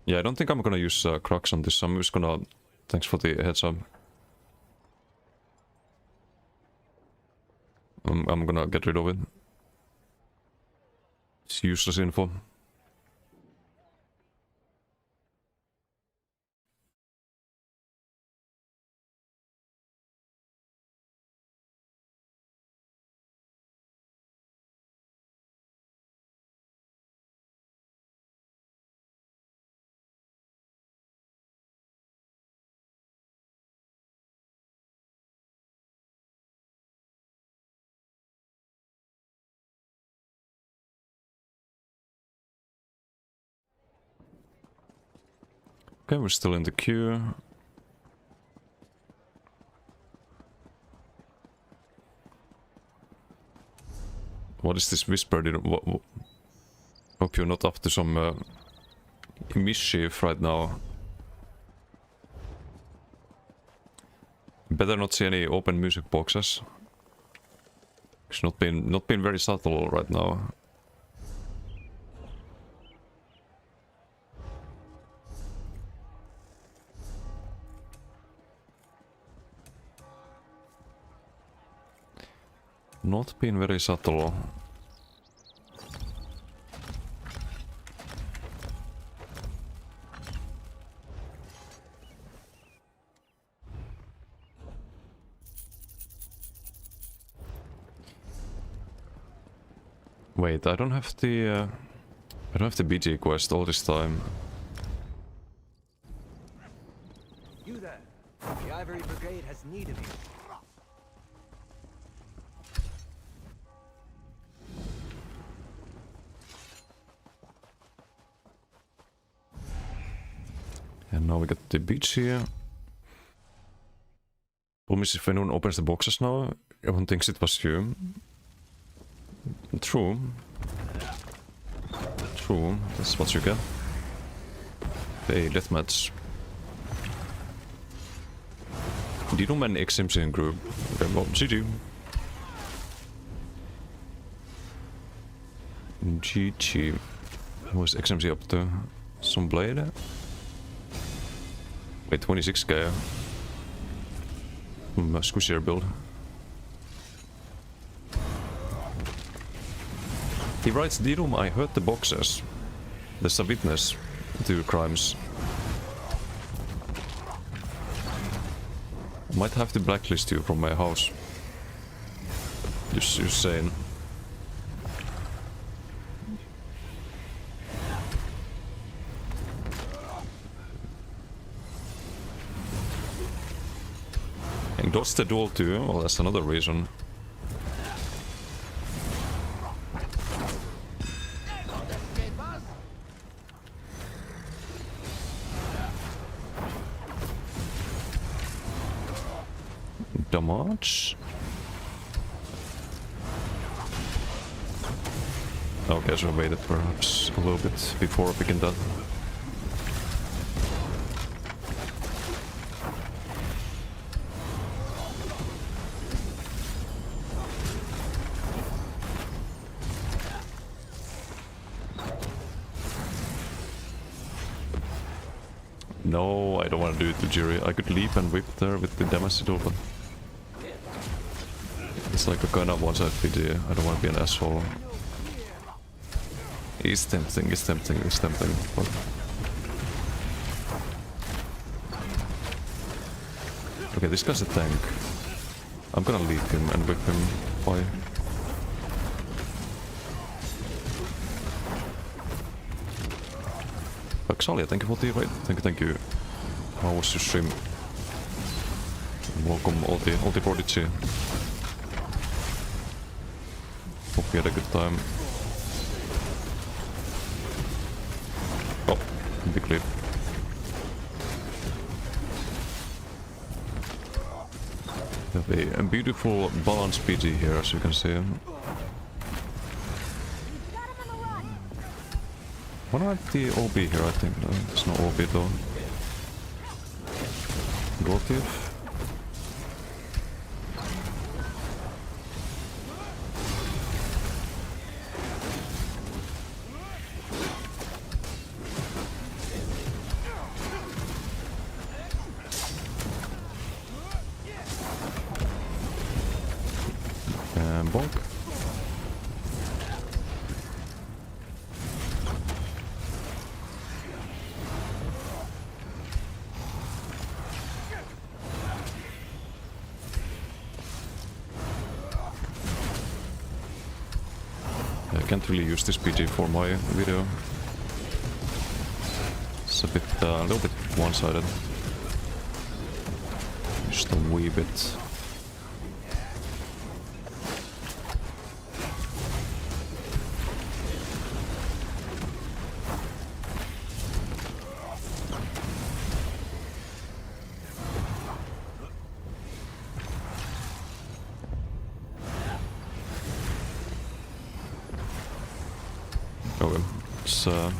Yeah, I don't think I'm gonna use Crux on this. I'm just gonna... Thanks for the heads up. I'm gonna get rid of it. It's useless info. Okay, we're still in the queue. What is this whisper? Hope you're not up to some mischief right now. Better not see any open music boxes. It's not been very subtle right now. Not been very subtle. Wait, I don't have the BG quest all this time. You there. The Ivory Brigade has need of you. And now we got the beach here. Problem is if anyone opens the boxes now, everyone thinks it was you. True. True, that's what you get. Hey, deathmatch. Didum and XMC in group. Okay, well, GG. GG. What's XMC up to? Some blade? Wait, 26k. Squishier build. He writes, Didum, I heard the boxers. There's a witness to crimes. Might have to blacklist you from my house. You're saying. And dodge the duel too? Well, that's another reason. Damage? Okay, so I waited perhaps a little bit before picking that. No, I don't want to do it to Jiri. I could leap and whip there with the damage it but it's like a kind of one-side video. I don't want to be an asshole. It's tempting, it's tempting, it's tempting. But okay, this guy's a tank. I'm gonna leap him and whip him. Bye. Xalia, thank you for the raid. Thank you. How was your stream? Welcome, Ulti Prodigy. Hope you had a good time. Oh, big leap. We have a beautiful balanced PG here, as you can see. What about the OB here, I think? No, there's no OB though. Gotif. And bonk. I can't really use this PG for my video. It's a little bit one-sided. Just a wee bit. Okay, it's I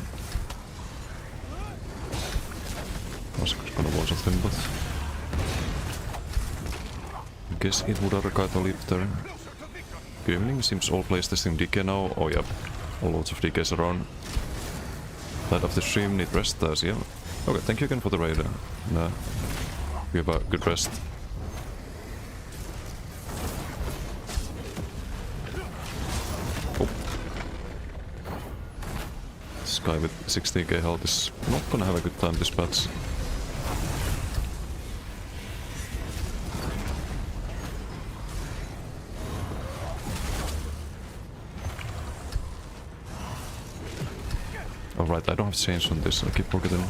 was gonna watch something, but I guess it would archive a leap there. Good evening, seems all players testing DK now. Oh yeah, loads of DKs around. Light of the stream, need rest, yeah. Okay, thank you again for the raid. We have a good rest. guy with 16k health is not gonna have a good time this patch. Alright, I don't have change on this, I keep forgetting.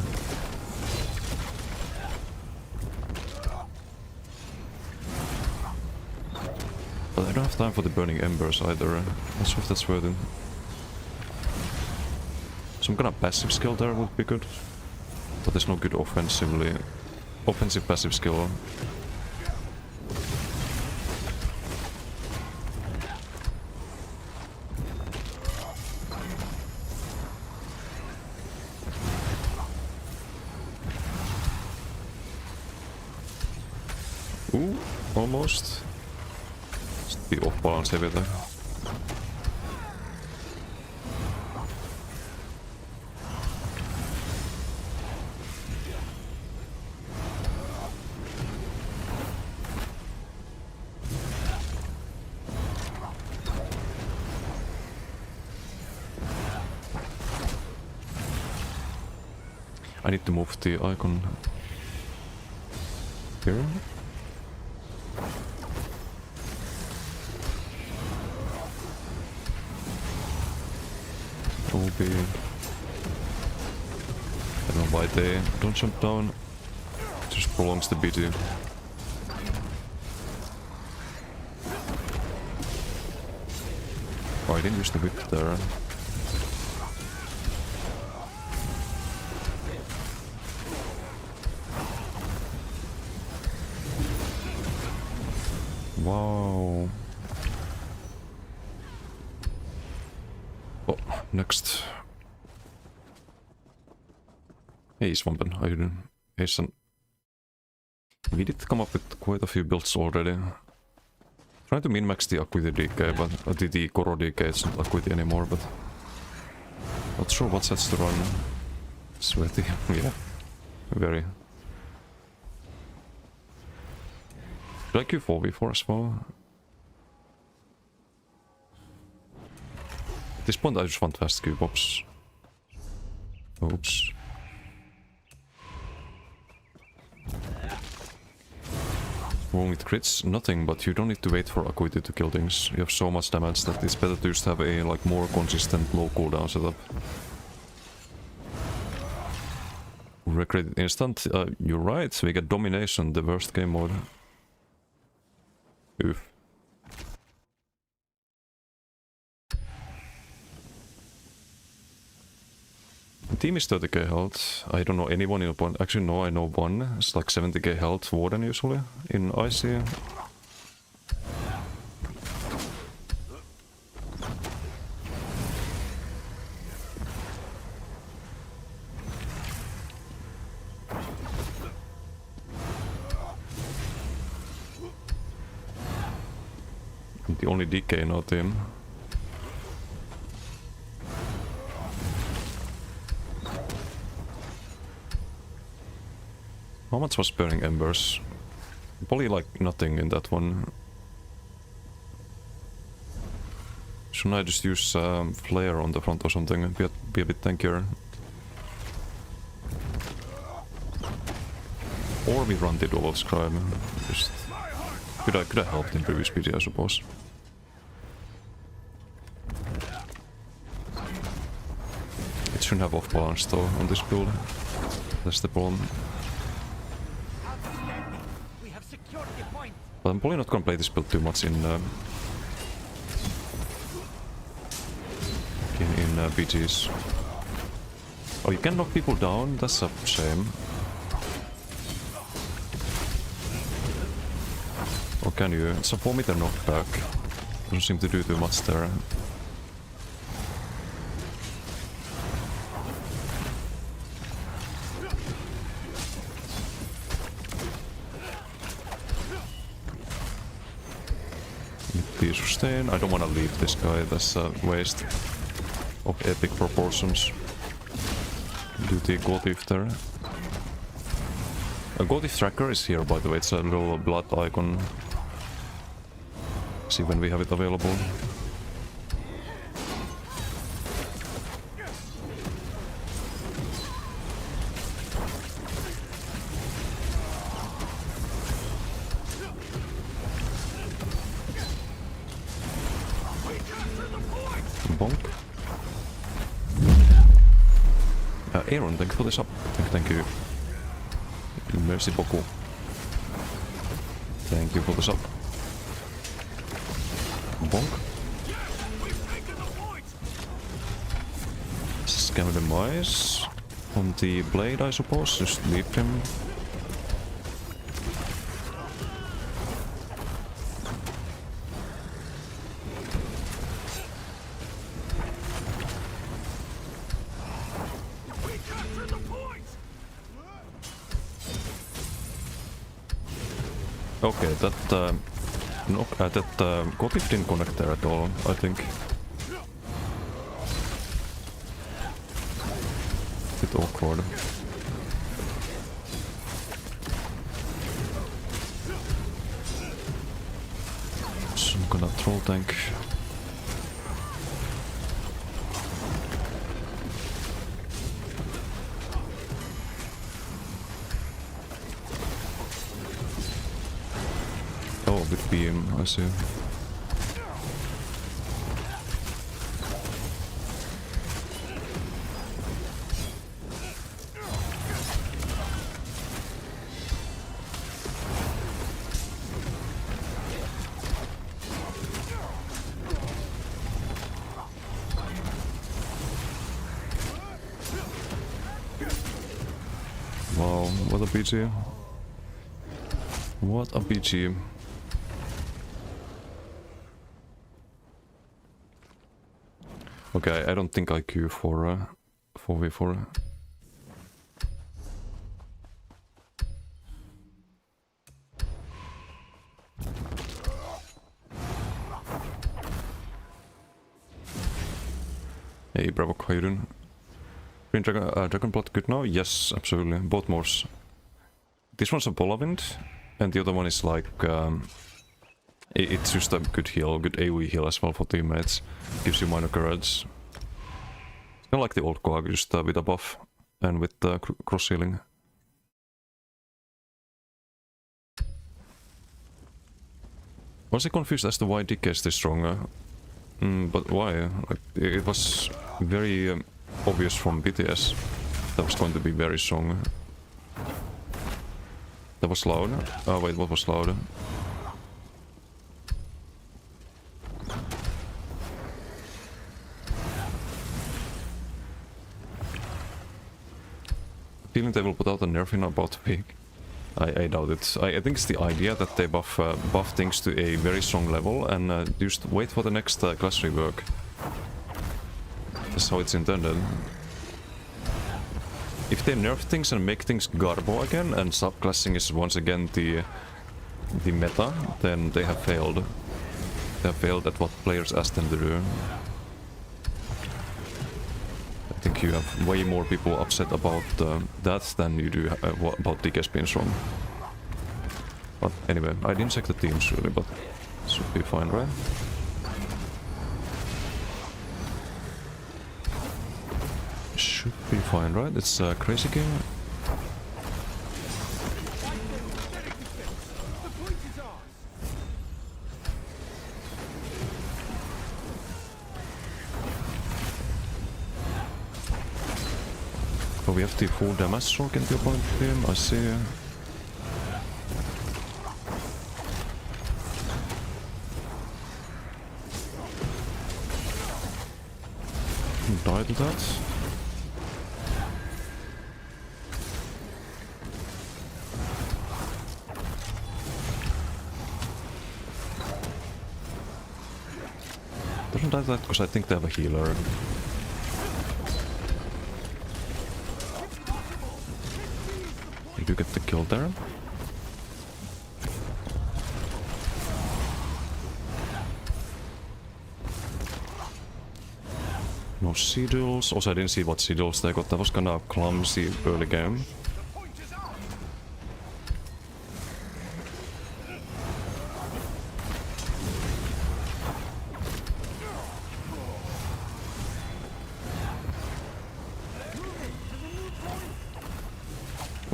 But I don't have time for the burning embers either. Not sure if that's worth it. Some kind of passive skill there would be good. But there's no good offensive passive skill. Ooh, almost. Just be off balance heavy there. I need to move the icon here. OB. I don't know why they don't jump down. It just prolongs the BT. Oh, I didn't use the whip there. Wow. Oh, next. Hey, Swampen, how you doing? Jason. We did come up with quite a few builds already. Trying to min-max the Acuity DK, but the Koro DK, it's not Acuity anymore, but not sure what sets to run. Sweaty, yeah. Very. Should I queue 4v4 as well? At this point I just want fast queue pops. Oops. Wrong with crits? Nothing, but you don't need to wait for Acuity to kill things. You have so much damage that it's better to just have a like more consistent low cooldown setup. Recreate instant? You're right, we get domination, the worst game mode. Oof. The team is 30k health. I don't know anyone in opponent. Actually, no, I know one. It's like 70k health Warden usually in IC. I'm the only DK in our team. How much was burning embers? Probably like nothing in that one. Shouldn't I just use flare on the front or something? Be a bit tankier. Or we run the dual scribe. Just could I helped in previous video, I suppose. It shouldn't have off balance though on this build. That's the problem. But I'm probably not gonna play this build too much in BGs. Oh, you can knock people down? That's a shame. Or can you? It's a 4-meter knockback. Doesn't seem to do too much there. Sustain. I don't want to leave this guy, that's a waste of epic proportions. Do the Gotif there. A Gotif tracker is here, by the way, it's a little blood icon. See when we have it available. Aaron, thank you for the sub. Thank you. Merci beaucoup. Thank you for the sub. Bonk. Scam the mice. On the blade, I suppose. Just leave him. Okay, that Gothic didn't connect there at all, I think. Bit awkward. Some kind of troll tank. Oh, with beam, I see. Wow, what a BG. What a BG. Okay, I don't think I queue for 4v4. Hey, Bravo, how you doing? Green Dragon Blood good now? Yes, absolutely. Both mores. This one's a Polawind, and the other one is like... it's just a good heal, good AoE heal as well for teammates. Gives you minor courage. It's kind of like the old Koag, just with a buff and with cross healing. I was confused as to why DK is this stronger. But why? Like, it was very obvious from BTS that was going to be very strong. That was loud. Oh wait, what was loud? Feeling they will put out a nerf in about a week. I doubt it. I think it's the idea that they buff things to a very strong level and just wait for the next class rework. That's how it's intended. If they nerf things and make things garbo again and subclassing is once again the meta, then they have failed. They have failed at what players asked them to do. I think you have way more people upset about that than you do about DK's being strong. But anyway, I didn't check the teams really, but it should be fine, right? Should be fine, right? It's a crazy game. Oh, we have the full damage stroke in the opponent team, I see. Died to that. Doesn't die to that because I think they have a healer. You get the kill there. No Seedles. Also, I didn't see what Seedles they got. That was kinda clumsy early game.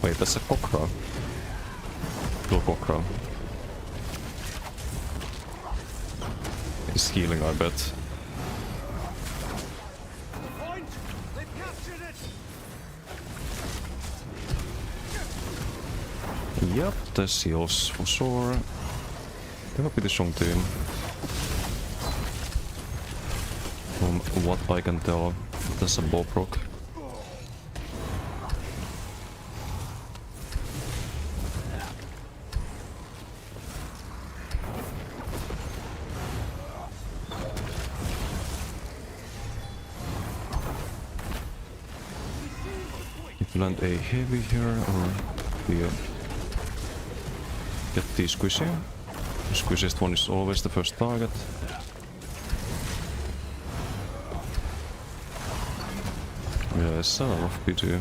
Wait, that's a Kokra. Little Kokra. He's healing, I bet. Yep, the seals for sure. They have a pretty strong team. From what I can tell, there's a Boproc. If you land a heavy here or the get the squishy. The squishiest one is always the first target. Yeah, it's a rough P2.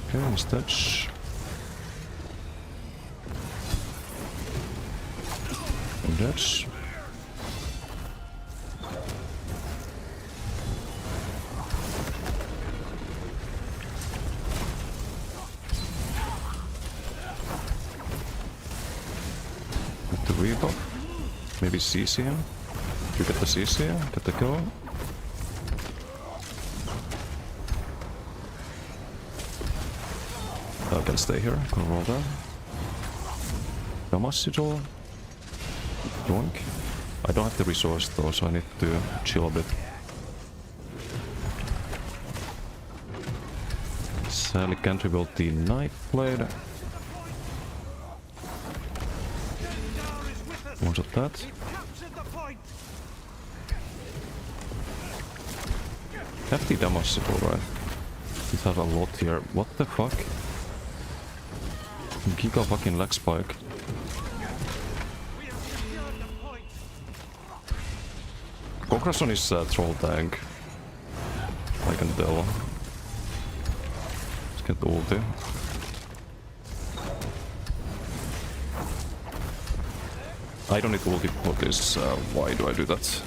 Okay, stats. And that's. Rebuff. Maybe CC him. You get the CC, get the kill. I can stay here, can roll that. Damasidol. Doink. I don't have the resource though, so I need to chill a bit. Sadly can't rebuild the Night Blade. One shot that. Hefty damage, alright. It has a lot here. What the fuck? Giga fucking lag spike. Kokrason is a troll tank. I can tell. Let's get the ulti. I don't need ulti for this, why do I do that?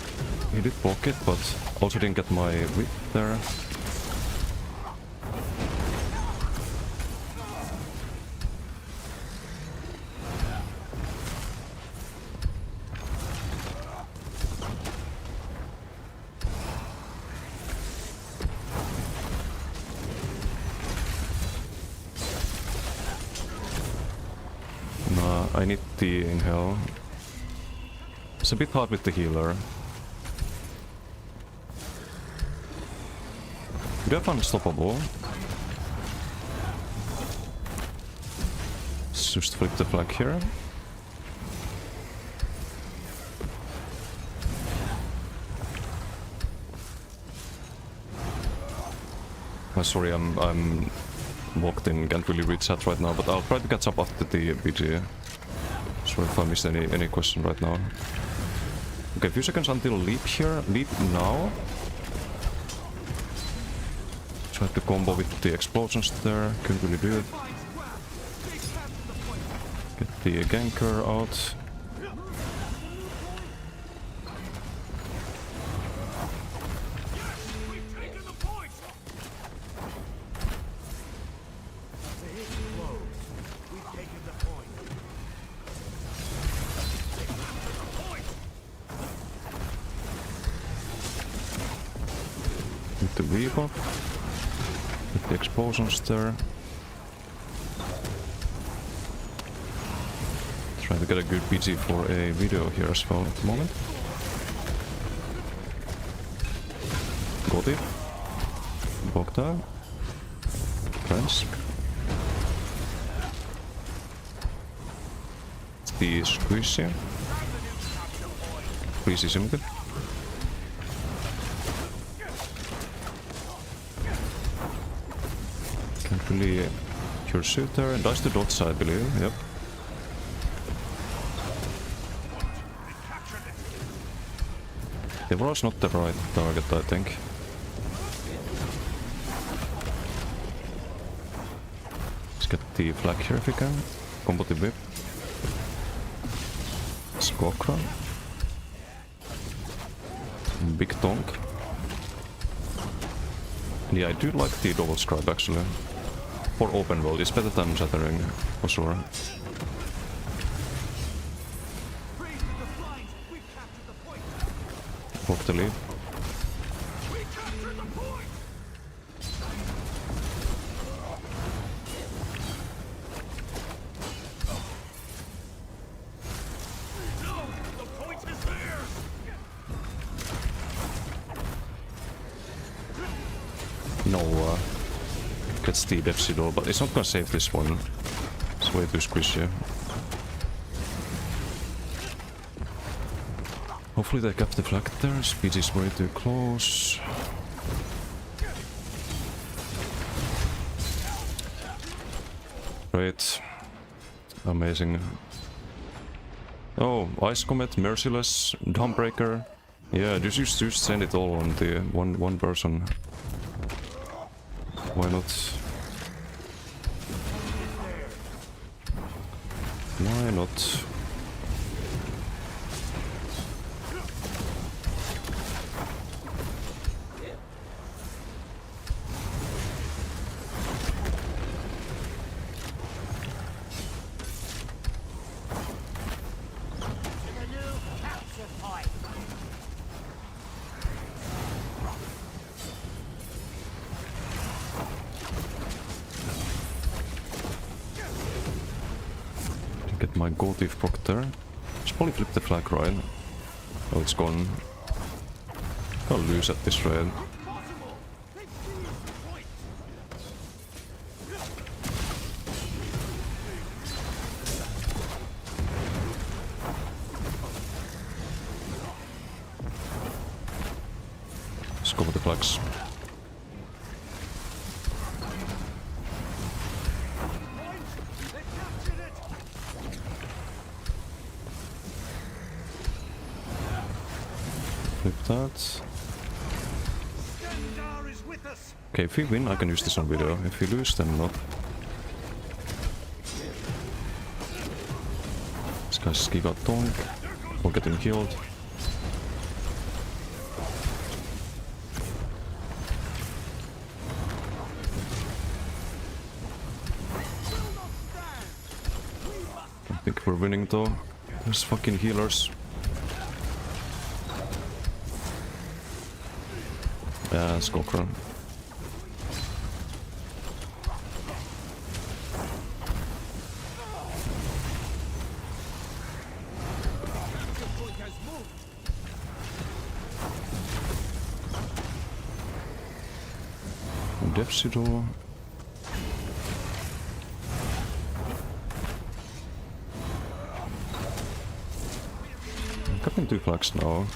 He did block it, but also didn't get my whip there. Nah, I need the inhale. It's a bit hard with the healer. Do have unstoppable. Let's just flip the flag here. Sorry, I'm locked in, can't really read chat right now, but I'll try to catch up after the BG. Sorry if I missed any question right now. Okay, few seconds until leap here. Leap now. Try to combo with the explosions there. Couldn't really do it. Get the ganker out. With the rebuff. With the explosions there. Try to get a good BG for a video here as well at the moment. Got it. Bogda. Friends. The squishy. Squeezy simple. Can't really cure suit there. Dies to dots, I believe. Yep. Devour's not the right target, I think. Let's get the flag here if we can. Combo the whip. Skokra. Big Tonk. Yeah, I do like the double scribe actually. For open world, it's better than shattering, for sure. Walk the lead. No, gets the Death Shadow, but it's not gonna save this one. It's way too squishy. Hopefully they kept the flag there. Speed is way too close. Great. Amazing. Oh, Ice Comet, Merciless, Dawnbreaker. Yeah, just send it all on the one person. Why not? Why not? Get my gold thief proc there. Should probably flip the flag, right? Oh, it's gone. I'll lose at this rate. Let's go with the flags. Flip that. Okay, if we win, I can use this on video. If we lose, then not. This guy's Gigatonk. We'll get him healed. I think we're winning though. There's fucking healers. Yeah, Skullcrown. Death Shadow. I'm cutting 2 flags now.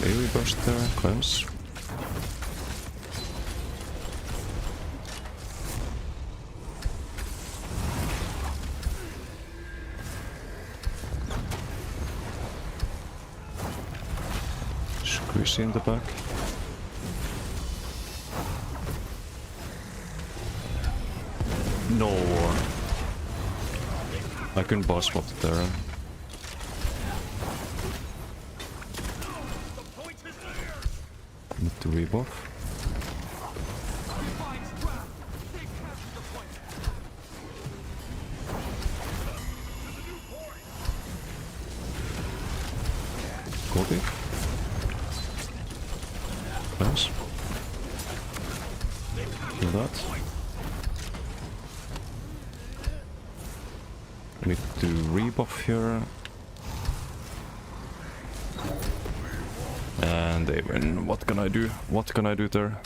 AoE burst there, cleanse. Squeeze in the back. No. I couldn't boss swap it there. Need to rebuff. Got it. Nice. Do that. I need to rebuff here. And they win. What can I do? What can I do there?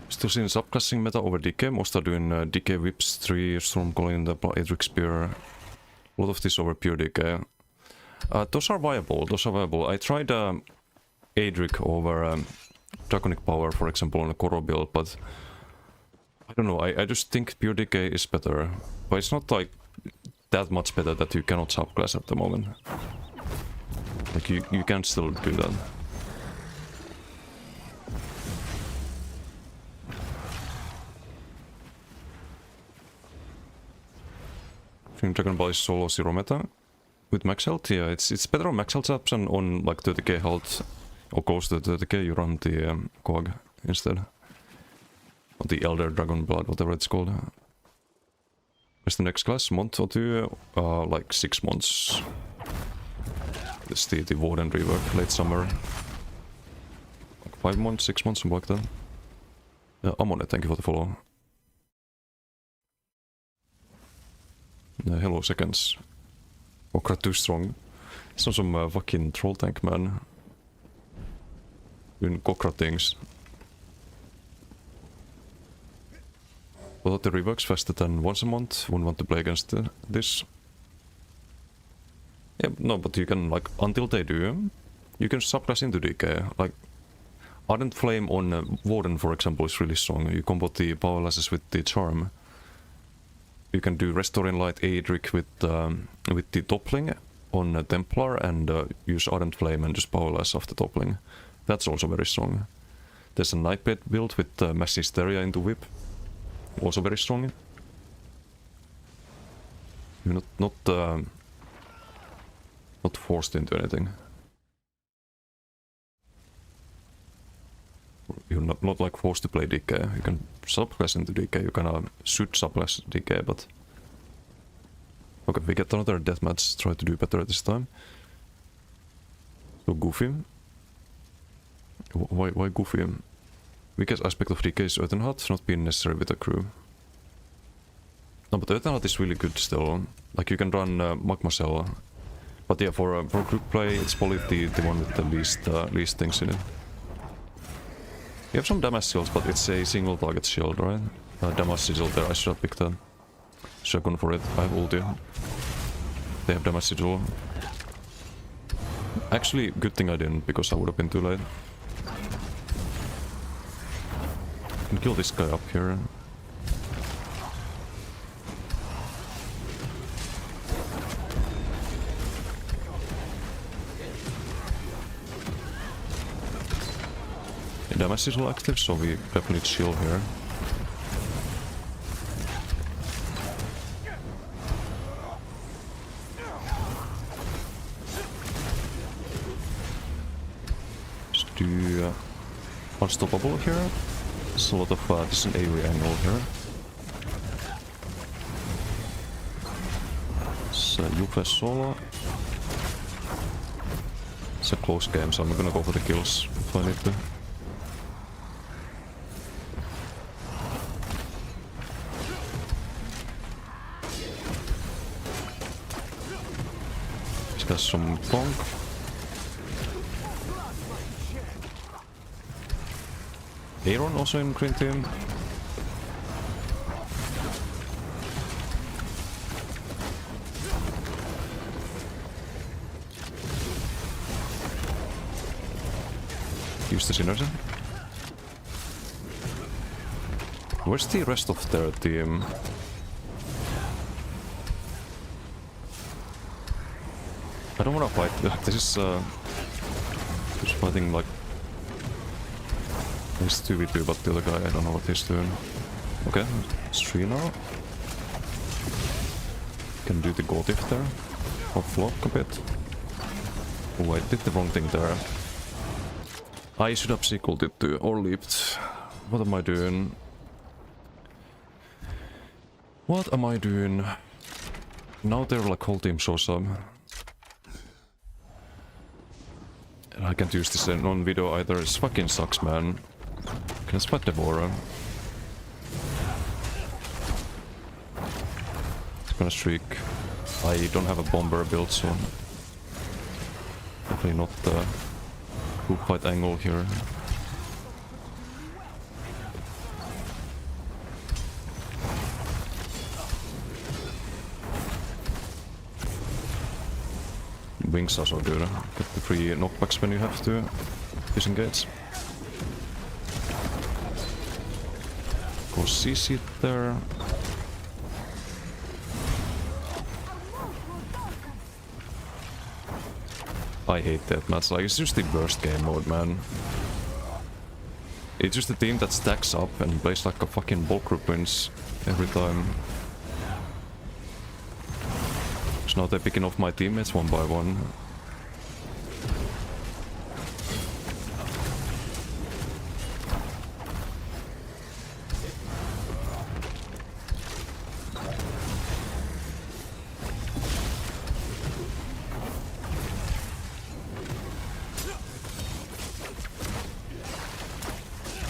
Still seeing subclassing meta over DK. Most are doing DK Whips 3, Stormcalling, the Aedric Spear. A lot of this over pure DK. Those are viable. Those are viable. I tried Aedric over Draconic Power, for example, on a Koro build, but I don't know. I just think pure DK is better. But it's not like that much better that you cannot subclass at the moment. Like you can still do that. I think Dragon Ball is solo 0 meta. With max health, yeah, it's better on max health subs and on like 30k health or close to 30k you run the Quag instead. Or the Elder Dragon Blood, whatever it's called. Where's the next class? Month or 2? Like 6 months. This is the Warden rework, late summer. Like 5 months, 6 months, something like that. Yeah, I'm on it, thank you for the follow. Hello, seconds. Kokra too strong. It's not some fucking troll tank, man. Doing Kokra things. But the reworks faster than once a month. Wouldn't want to play against this. Yeah, no, but you can, like, until they do, you can subclass into DK. Like, Ardent Flame on Warden, for example, is really strong. You combo the Powerlasses with the Charm. You can do Restoring Light Aedric with the Toppling on Templar and use Ardent Flame and just Powerlass after Toppling. That's also very strong. There's a Nightblade build with Mass Hysteria into Whip. Also very strong. You're not forced into anything. You're not like forced to play DK. You can subclass into DK. You kind of should subclass DK, but okay, we get another deathmatch. Try to do better this time. So Goofy. Why Goofy? Weakest aspect of DK is Earthenhut, not being necessary with a crew. No, but Earthenhut is really good still. Like, you can run Magma Cell. But yeah, for group play, it's probably the one with the least things in it. You have some damage shields, but it's a single target shield, right? Damage sigil there, I should have picked that. Should have gone for it. I have ulti. They have damage sigil. Actually, good thing I didn't, because I would have been too late. Can kill this guy up here. Damage is all active, so we definitely need shield here. Just do unstoppable here. There's a lot of there's an AoE angle here. It's Yuffie solo. It's a close game, so I'm gonna go for the kills if I need to. Got some bonk. Aaron also in green team. Use the synergy. Where's the rest of their team? I don't wanna fight. This is just fighting like he's 2v2, but the other guy, I don't know what he's doing. Okay, it's 3 now. Can do the Gotif there. Or flock a bit. Oh, I did the wrong thing there. I should have sequeled it to or leaped. What am I doing? What am I doing? Now they're like whole team shows up. I can't use this on video either. It fucking sucks, man. Okay, let's fight Devourer. It's gonna streak. I don't have a bomber build, so definitely not the group fight angle here. Wings are so good. Get the free knockbacks when you have to disengage. Go CC there. I hate that match. Like, it's just the worst game mode, man. It's just a team that stacks up and plays like a fucking bulk group wins every time. Now they're picking off my teammates one by one.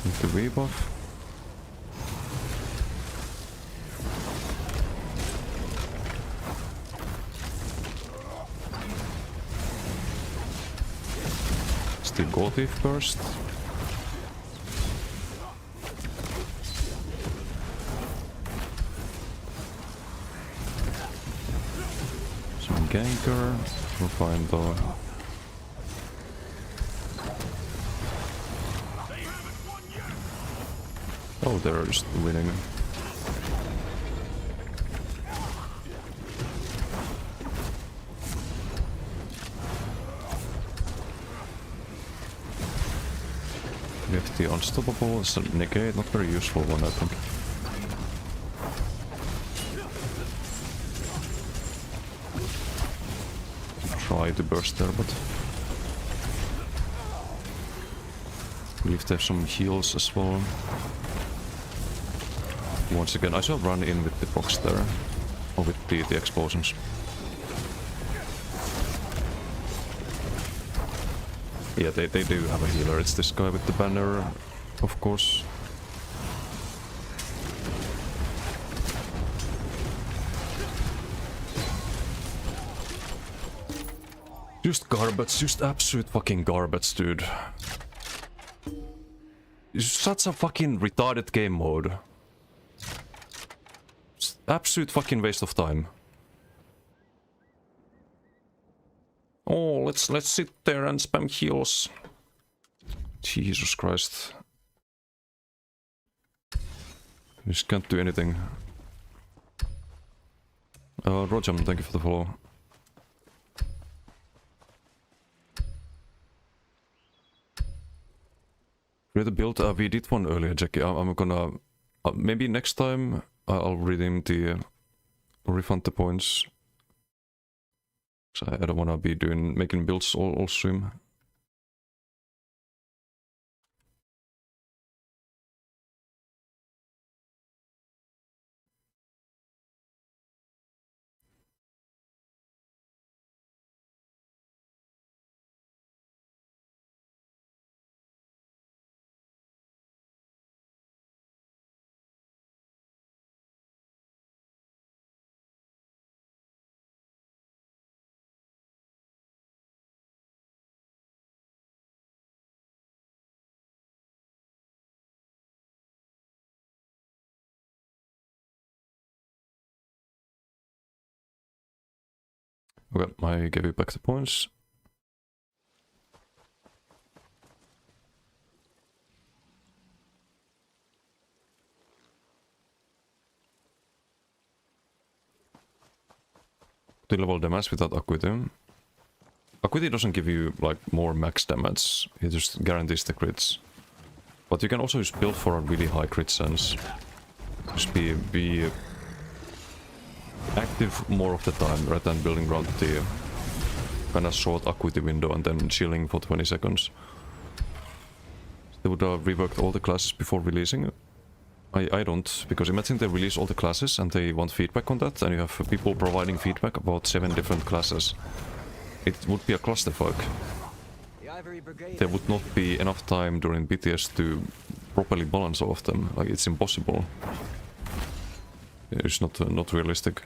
Need the rebuff. the Gore Thief first. Some ganker. We're fine though. Oh, they're just winning. We have the Unstoppable, it's a negate, not very useful one I think. Try to burst there, but... I believe they have some heals as well. Once again, I shall run in with the box there. Or with the explosions. Yeah, they do have a healer. It's this guy with the banner, of course. Just garbage, just absolute fucking garbage, dude. It's such a fucking retarded game mode. It's absolute fucking waste of time. Oh, let's sit there and spam heals. Jesus Christ. You just can't do anything. Rojam, thank you for the follow. Create a build, we did one earlier, Jackie. I'm gonna... maybe next time I'll redeem the... refund the points. I don't wanna be making builds all stream. Okay, I gave you back the points. To level damage without Acuity. Acuity doesn't give you like more max damage, it just guarantees the crits. But you can also just build for a really high crit sense. Just be active more of the time rather than building around the kind of short Acuity window and then chilling for 20 seconds. They would have reworked all the classes before releasing. I don't, because imagine they release all the classes and they want feedback on that, and you have people providing feedback about 7 different classes. It would be a clusterfuck. The Ivory Brigade. There would not be enough time during BTS to properly balance all of them. Like, it's impossible. It's not realistic.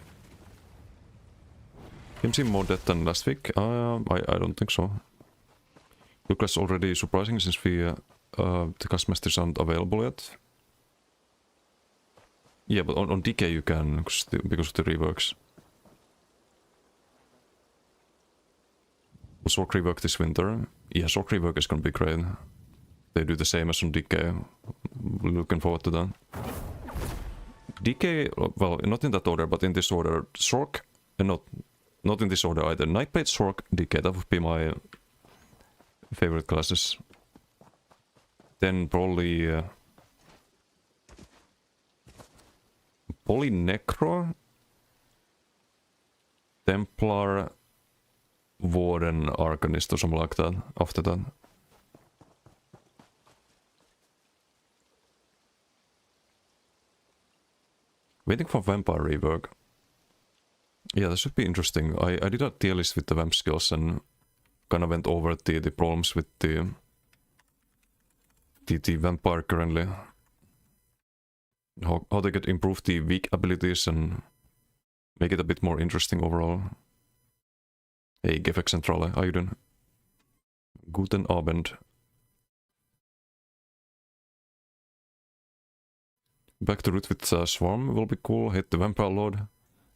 Team seem more dead than last week? I don't think so. Lucas already surprising since the customers aren't available yet. Yeah, but on DK you can, because of the reworks. Sork rework this winter. Yeah, Sork rework is gonna be great. They do the same as on DK. Looking forward to that. DK, well, not in that order, but in this order. Sork, not in this order either. Nightblade, Sork, DK, that would be my favorite classes. Then probably... Polynecro, Templar, Warden, Arcanist or something like that after that. Waiting for Vampire rework. Yeah, that should be interesting. I did a tier list with the vamp skills and kind of went over the problems with the Vampire currently. How they could improve the weak abilities and make it a bit more interesting overall. Hey, Gefex Centrale, how you doing? Guten Abend. Back to root with Swarm will be cool. Hit the Vampire Lord.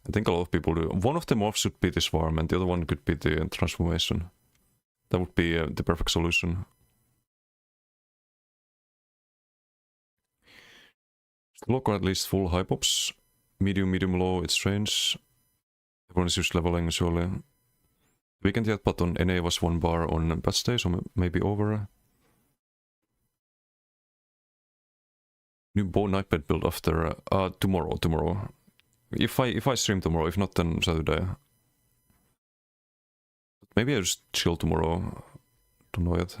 I think a lot of people do. One of the morphs should be the Swarm and the other one could be the Transformation. That would be the perfect solution. Look, or at least full high pops. Medium, medium, low, it's strange. Everyone is just leveling, surely. Weekend yet, but on NA was 1 bar on patch day, so maybe over. New bow nightbed build after tomorrow. If I stream tomorrow, if not then Saturday. Maybe I just chill tomorrow. Don't know yet.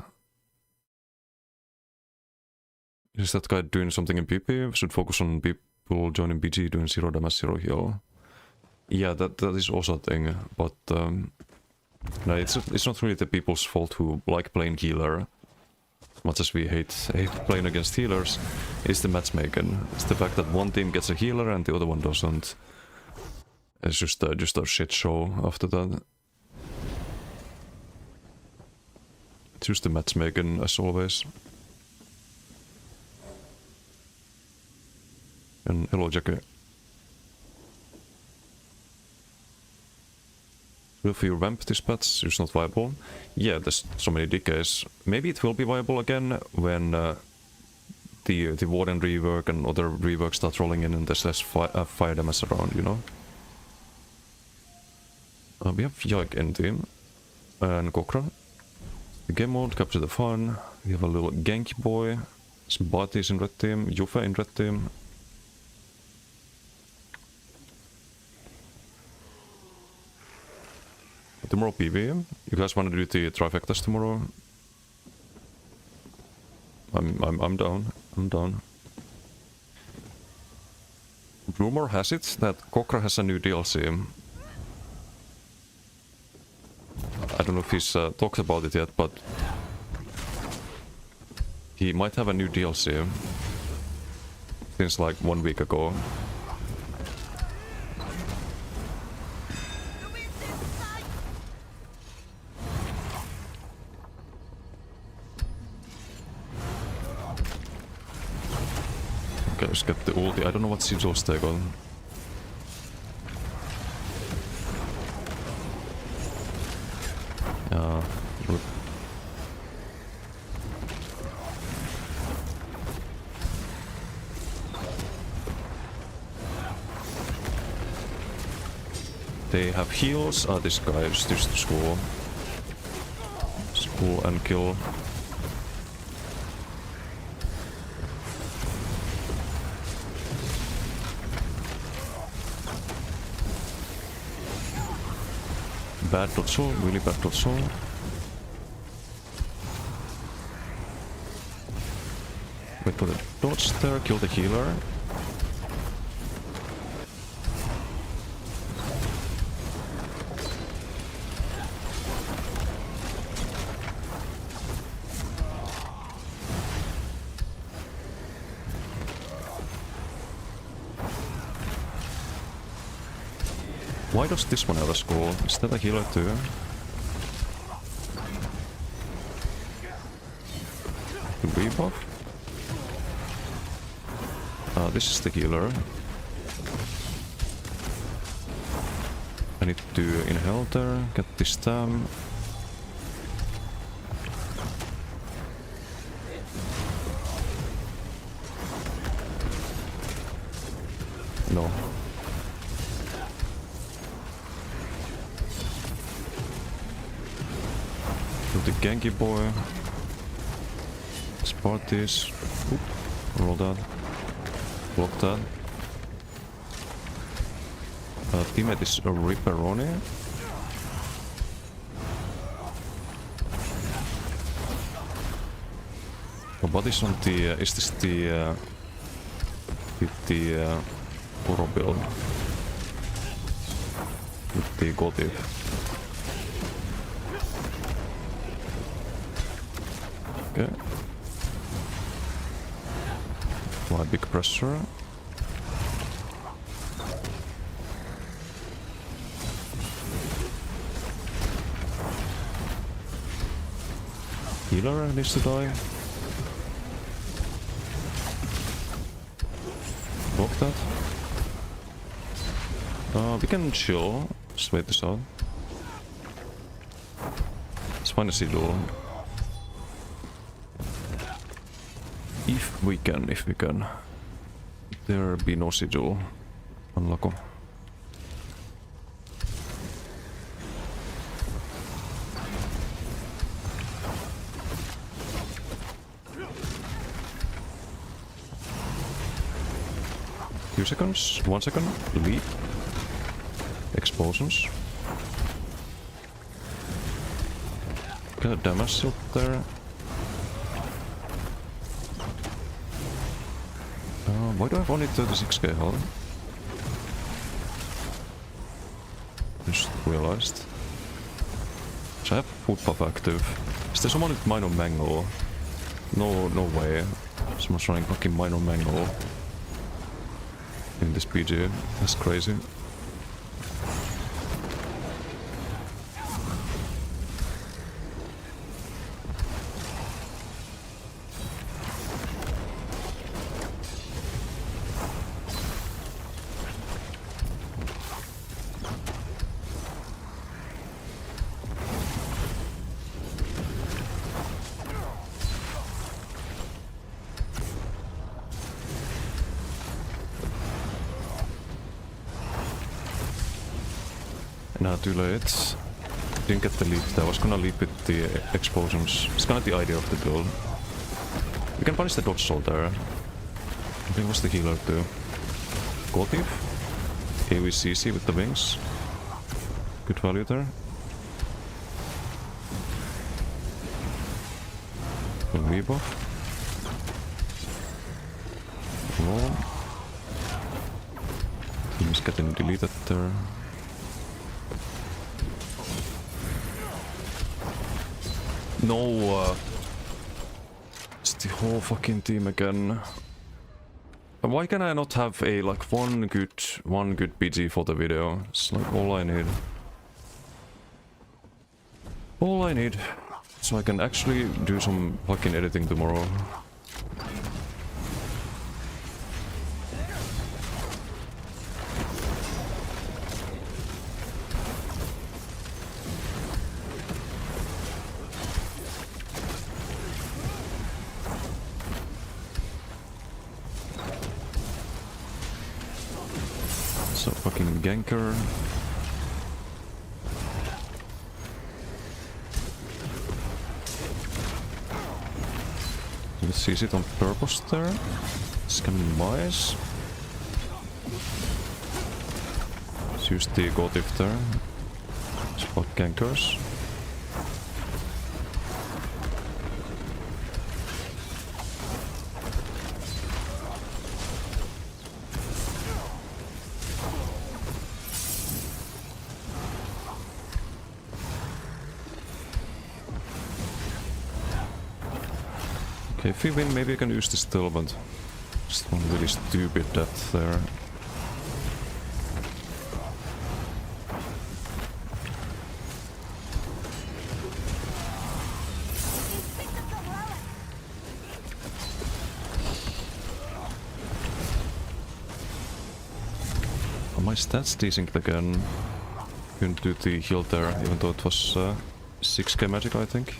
Is that guy doing something in PP? Should focus on people joining BG doing 0 damage, 0 heal. Yeah, that is also a thing, but no, it's not really the people's fault who like playing healer. As much as we hate playing against healers, it's the matchmaking. It's the fact that one team gets a healer and the other one doesn't. It's just a shit show after that. It's just the matchmaking as always. And hello, Jackie. Will for your vamp this patch is not viable. Yeah, there's so many decays. Maybe it will be viable again when the Warden rework and other reworks start rolling in and there's less fire damage around, you know? We have Yike in team and Kokra. The game mode, capture the fun. We have a little Genki boy. Some Batis in red team, Yuffie in red team. Tomorrow PV. You guys want to do the trifectas tomorrow? I'm down. I'm down. Rumor has it that Kokra has a new DLC. I don't know if he's talked about it yet, but he might have a new DLC since like 1 week ago. Okay, just get the ulti. I don't know what sigils they got. Look. They have heals. This guy is just school. School and kill. Bad dot soul, really bad dot soul. Wait for the dodge there, kill the healer. Why does this one have a skull? Is that a healer too? The rebuff? This is the healer. I need to inhale there, get this stam. No. The Genki boy. Spot this. Oop. Roll that. Block that. Teammate is a Ripperoni. What is on the... is this the Oro build? With the Gothic. Okay. Apply big pressure. Healer needs to die. Block that. We can chill. Just wait this out. Let's find a sigil. If we can. There be no sigil. Unlock. Few seconds, 1 second, leap, explosions. Got a damage shield there. Why do I have only 36k health? Just realized. So I have food buff active. Is there someone with minor mangle? No way. Someone's running fucking minor mangle in this PG. That's crazy. Now too late. Didn't get the leap there. I was gonna leap with the explosions. It's kind of the idea of the build. We can punish the dodge soul there. I think it was the healer too. Gold Thief. AVCC with the wings. Good value there. Good rebuff. Roll. Team's getting deleted there. No, it's the whole fucking team again. Why can I not have a like one good PG for the video? It's like all I need. All I need. So I can actually do some fucking editing tomorrow. So fucking ganker. Let's see, is it on purpose there? Scamming mice. Let's use the gold Thief there. Spot gankers. Okay, if we win, maybe I can use this still, but just one really stupid death there. Oh, my stats desynced again. Couldn't do the heal there, even though it was 6k magic, I think.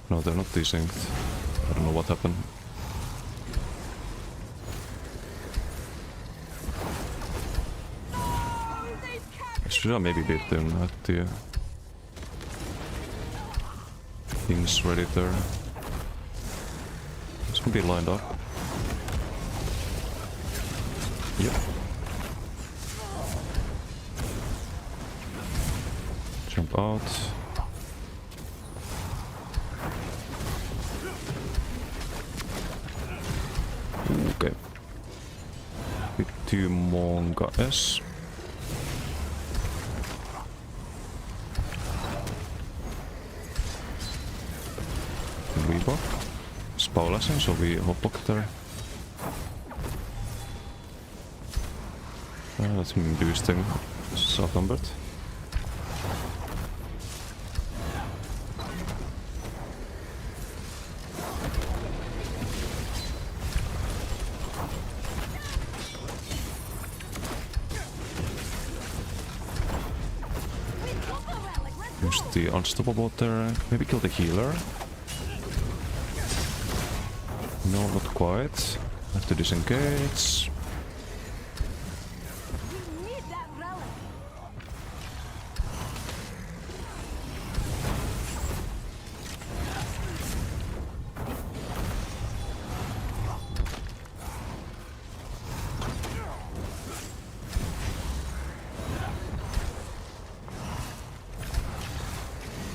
No, they're not desynced. I don't know what happened. I should have maybe beat them at the things ready there. This can be lined up. Yep. Jump out. Okay. With 2 Monga S. Rebuff. Spell lesson, so we hop block there. That's me boosting. South Lambert. Use the unstoppable there. Maybe kill the healer. No, not quite. Have to disengage. We need that relic.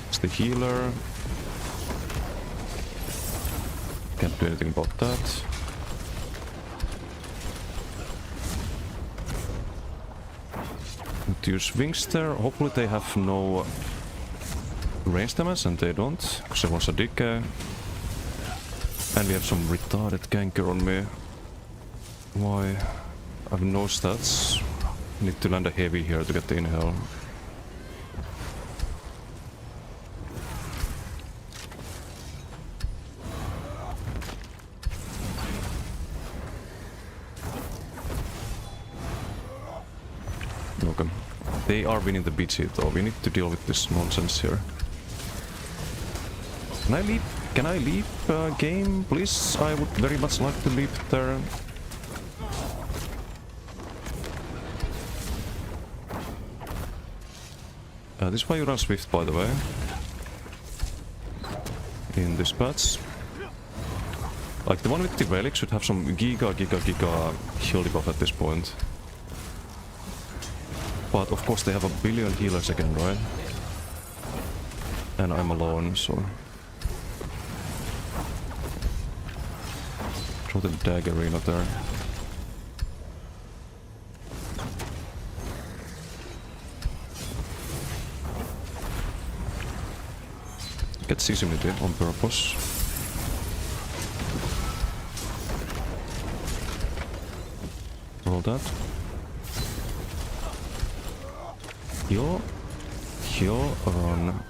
It's the healer. Can't do anything about that. Need to use wings there. Hopefully they have no range damage, and they don't, because everyone's a dick. And we have some retarded ganker on me. Why? I have no stats. Need to land a heavy here to get the inhale. Okay. They are winning the BG though. We need to deal with this nonsense here. Can I leap? Can I leap game, please? I would very much like to leap there. This is why you run Swift, by the way. In this patch. Like, the one with the relic should have some giga heal debuff at this point. But of course they have a billion healers again, right? And I'm alone, so... Throw the daggerina there. Get Seasonity on purpose. Roll that. Heal on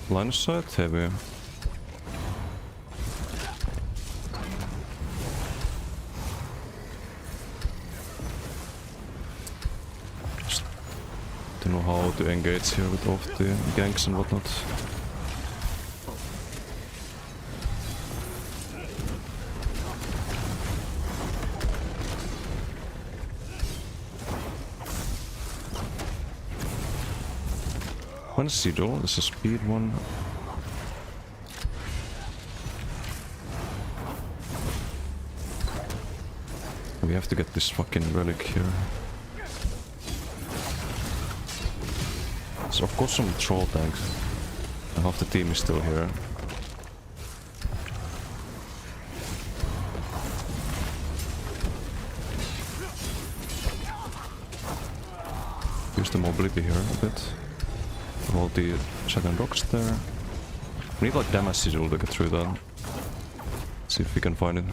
line of sight, heavy. Just don't know how to engage here with all the ganks and whatnot. One sigil, this is a speed one. We have to get this fucking relic here. So of course some troll tanks. And half the team is still here. Use the mobility here a bit. All the shotgun rocks there. We need like damage sigil to get through that. See if we can find it.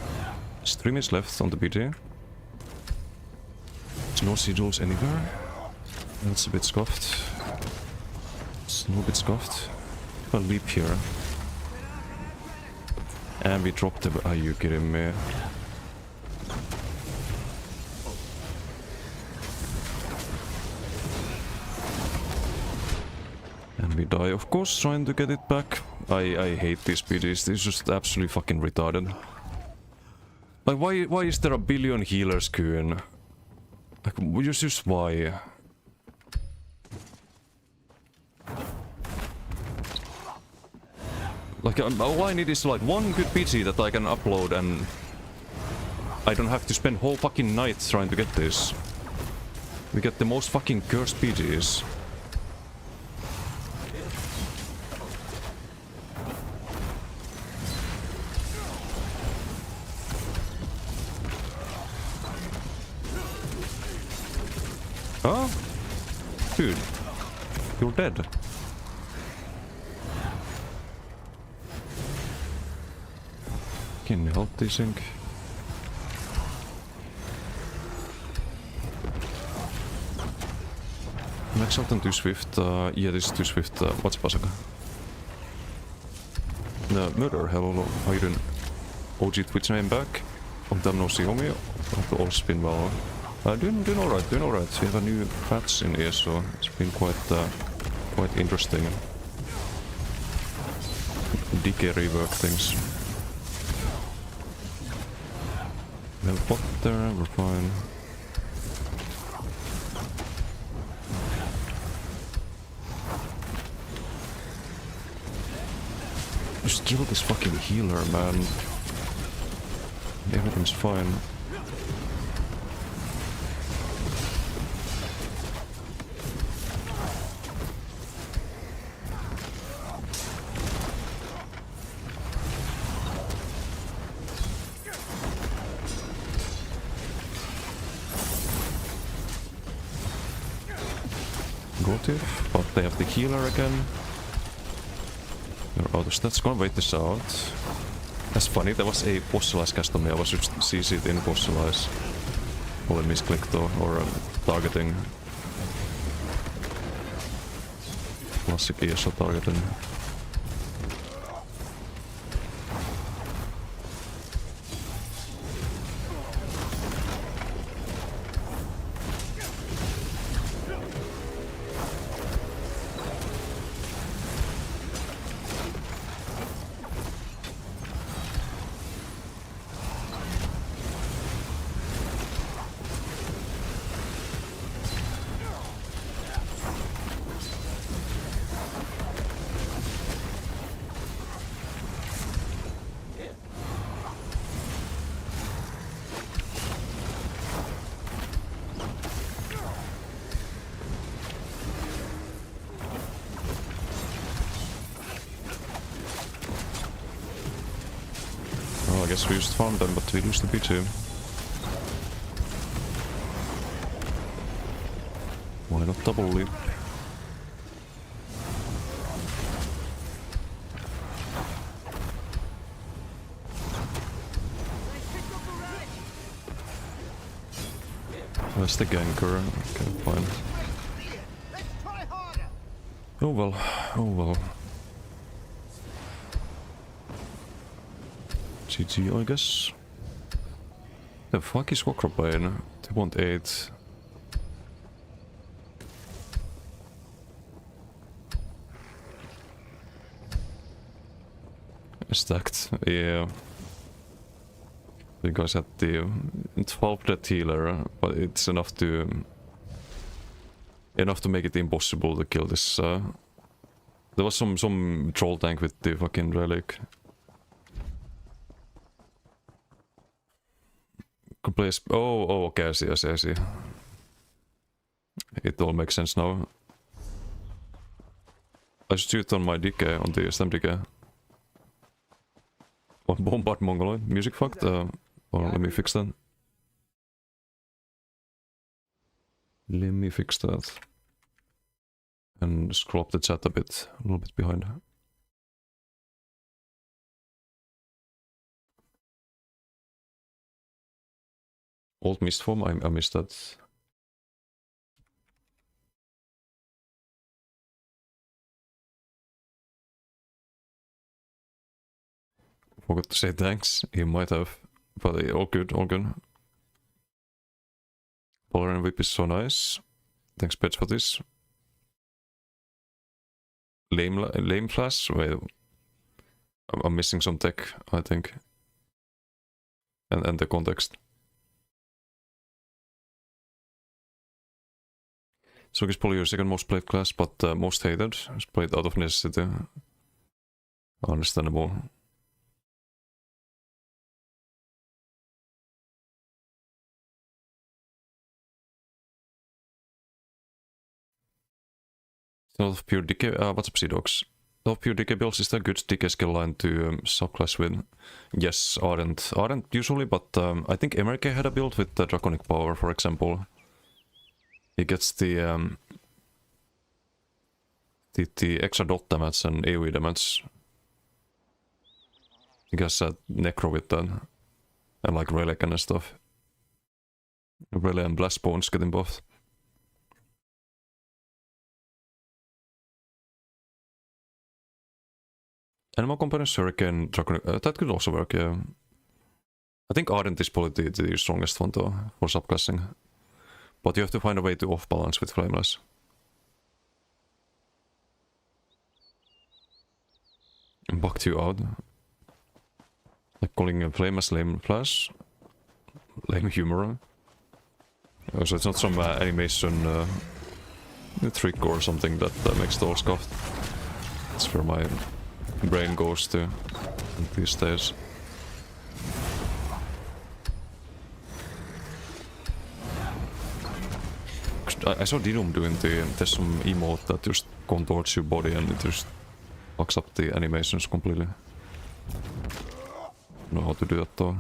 There's 3 minutes left on the BG. There's no sigils anywhere. That's a bit scuffed. It's a little bit scuffed. If I leap here. And we dropped the... Are you kidding me? And we die, of course, trying to get it back. I hate these BGs. These are just absolutely fucking retarded. Like, why is there a billion healers queuing? Like, just why? Like, all I need is like one good BG that I can upload and I don't have to spend whole fucking night trying to get this. We get the most fucking cursed BGs. Huh? Dude, you're dead. Can you help this thing? Max out and too swift. Yeah, this is too swift. What's Pasaka? No, Murder, hello, how you doing? OG Twitch name back. Long time no see, homie. Hope you all spin well. Doing alright, doing alright. We have a new patch in here, so it's been quite interesting. decay rework things. We have a bot there, we're fine. Just kill this fucking healer, man. Everything's fine. Gotif, but they have the healer again. You're out of stats, gonna wait this out. That's funny, there was a Fossilize cast on me, I was just CC'd in Fossilize. Probably misclicked or targeting. Classic ESO targeting. Well, I guess we just farm them, but we lose the B2. Why not double leap? Where's the ganker? Okay, fine. Oh well, oh well. GG, I guess. The fuck is Wacrobane? They want 8. Stacked, yeah. You guys had the 12 death healer, but it's enough to make it impossible to kill this. There was some troll tank with the fucking relic. Could play oh, okay, I see. It all makes sense now. I should shoot on my decay, on the stem decay. Oh, bombard Mongoloid. Music fucked? Or let me fix that. Let me fix that. And scroll up the chat a little bit behind. Old mist form, I missed that. Forgot to say thanks, he might have, but all good, all good. Polar and Whip is so nice. Thanks, Pets, for this. Lame flash? Wait, I'm missing some tech, I think. And the context. So is probably your second most played class, but most hated. It's played out of necessity. Understandable. A lot of pure decay. What's up, Seadogs? A lot of pure decay builds is a good decay skill line to subclass with. Yes, aren't usually, but I think Emerke had a build with the Draconic Power, for example. He gets the extra dot damage and AoE damage. He gets a Necro with that. And like Relic and stuff. Relic and Blast Bones getting both. Animal Components, Hurricane, Draconic... that could also work, yeah. I think Ardent is probably the strongest one though, for subclassing. But you have to find a way to off-balance with Flameless. bugged you out. Like calling a flame as lame flash. Lame humor. Oh, so it's not some animation trick or something that makes the all scuffed. That's where my brain goes to these days. I saw Dinum doing there's some emote that just contorts your body and it just fucks up the animations completely. Know how to do that though.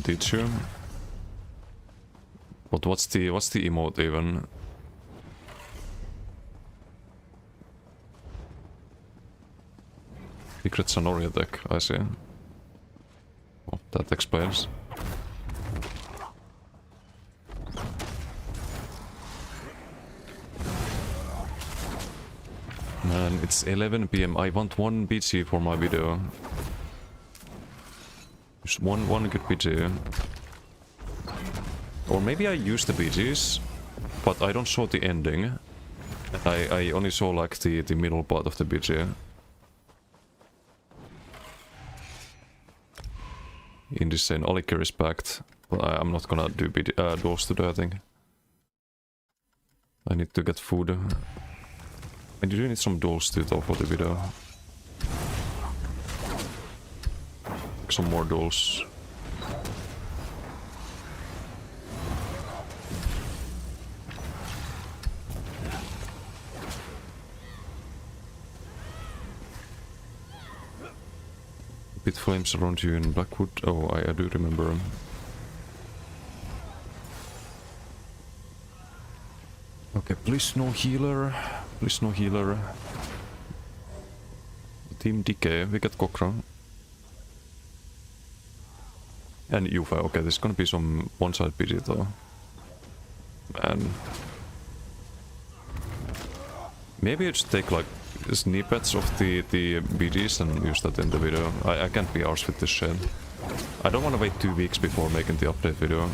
Did you? But what's the emote even? Secret Sonoria deck, I see. Well, that explains. Man, it's 11 PM. I want one BG for my video. Just one good BG. Or maybe I use the BGs, but I don't show the ending. I only saw like the middle part of the BG. In this scene, Oliker is packed. But I'm not gonna do duels today, I think. I need to get food. I do need some duels too though for the video. Some more duels. Bit flames around you in Blackwood. Oh, I do remember. Okay, please no healer. Please no healer. Team Decay, we get Kokra. And Yufa, okay, there's gonna be some one-side BG though. Man. Maybe I just take like snippets of the BGs and use that in the video. I can't be arsed with this shit. I don't wanna wait 2 weeks before making the update video.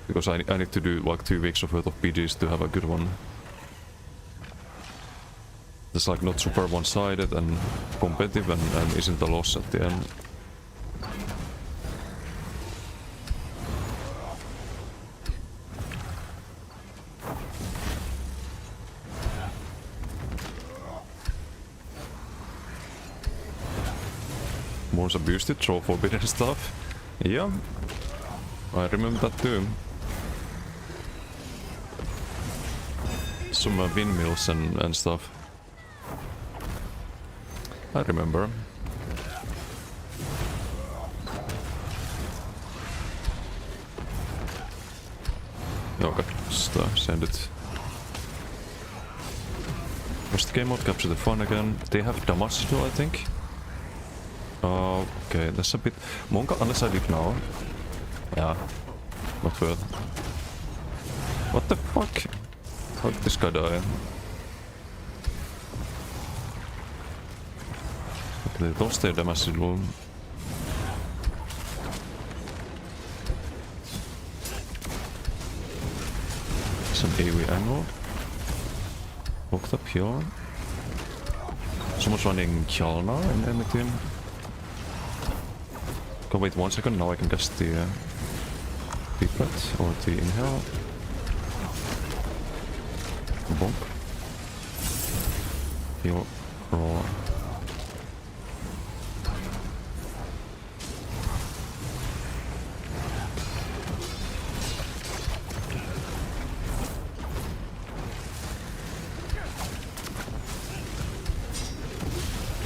Because I need to do like 2 weeks of worth of BGs to have a good one. It's like not super one-sided and competitive and isn't a loss at the end. More boosted, throw forbidden stuff. Yeah, I remember that too. Some windmills and stuff. I remember. Okay, just send it. First game mode, capture the fun again. They have damage still, I think. Okay, that's a bit... Monka, unless I leave now. Yeah, not worth. What the fuck? How did this guy die? Okay, don't stay damage little. Some AoE angle. Locked up here. Someone's running Kjalna in enemy team. Go wait 1 second, now I can cast the Pipet or the Inhale. Bonk. Heal, roll.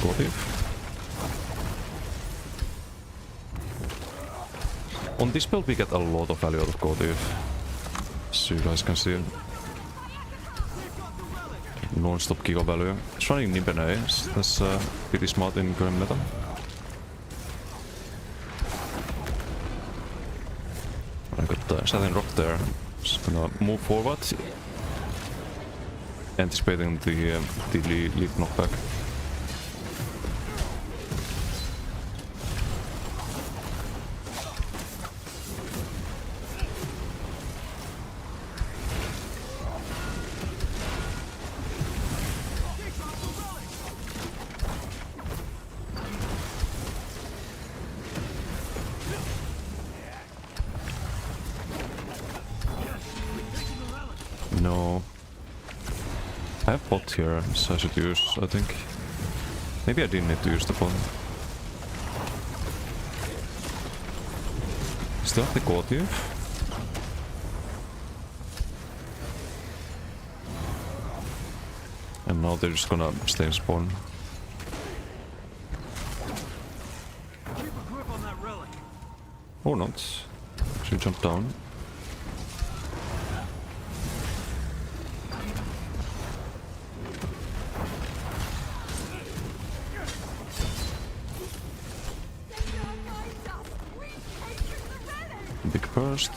Got it. On this build we get a lot of value out of Gotif. So you guys can see. Non-stop giga value. It's running Nibene, that's pretty smart in current meta. I got the Southern Rock there. Just gonna move forward. Anticipating the lead knockback. No. I have bot here, so I should use, I think. Maybe I didn't need to use the bot. Still have the Gortiev. And now they're just gonna stay in spawn. Keep a grip on that relic. Or not. Should jump down. Big burst.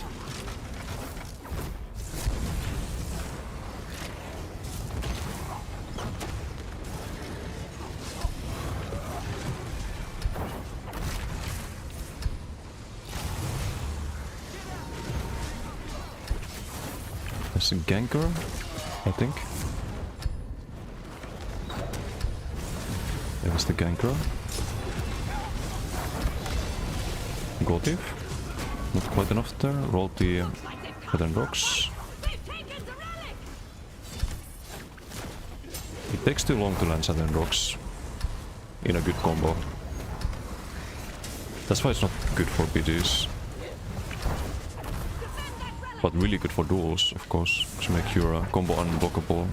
There's a ganker, I think. There's the ganker. Gortiev. Not quite enough there. Roll the Southern Rocks. It takes too long to land Southern Rocks in a good combo. That's why it's not good for BDs. But really good for duels, of course, to make your combo unblockable.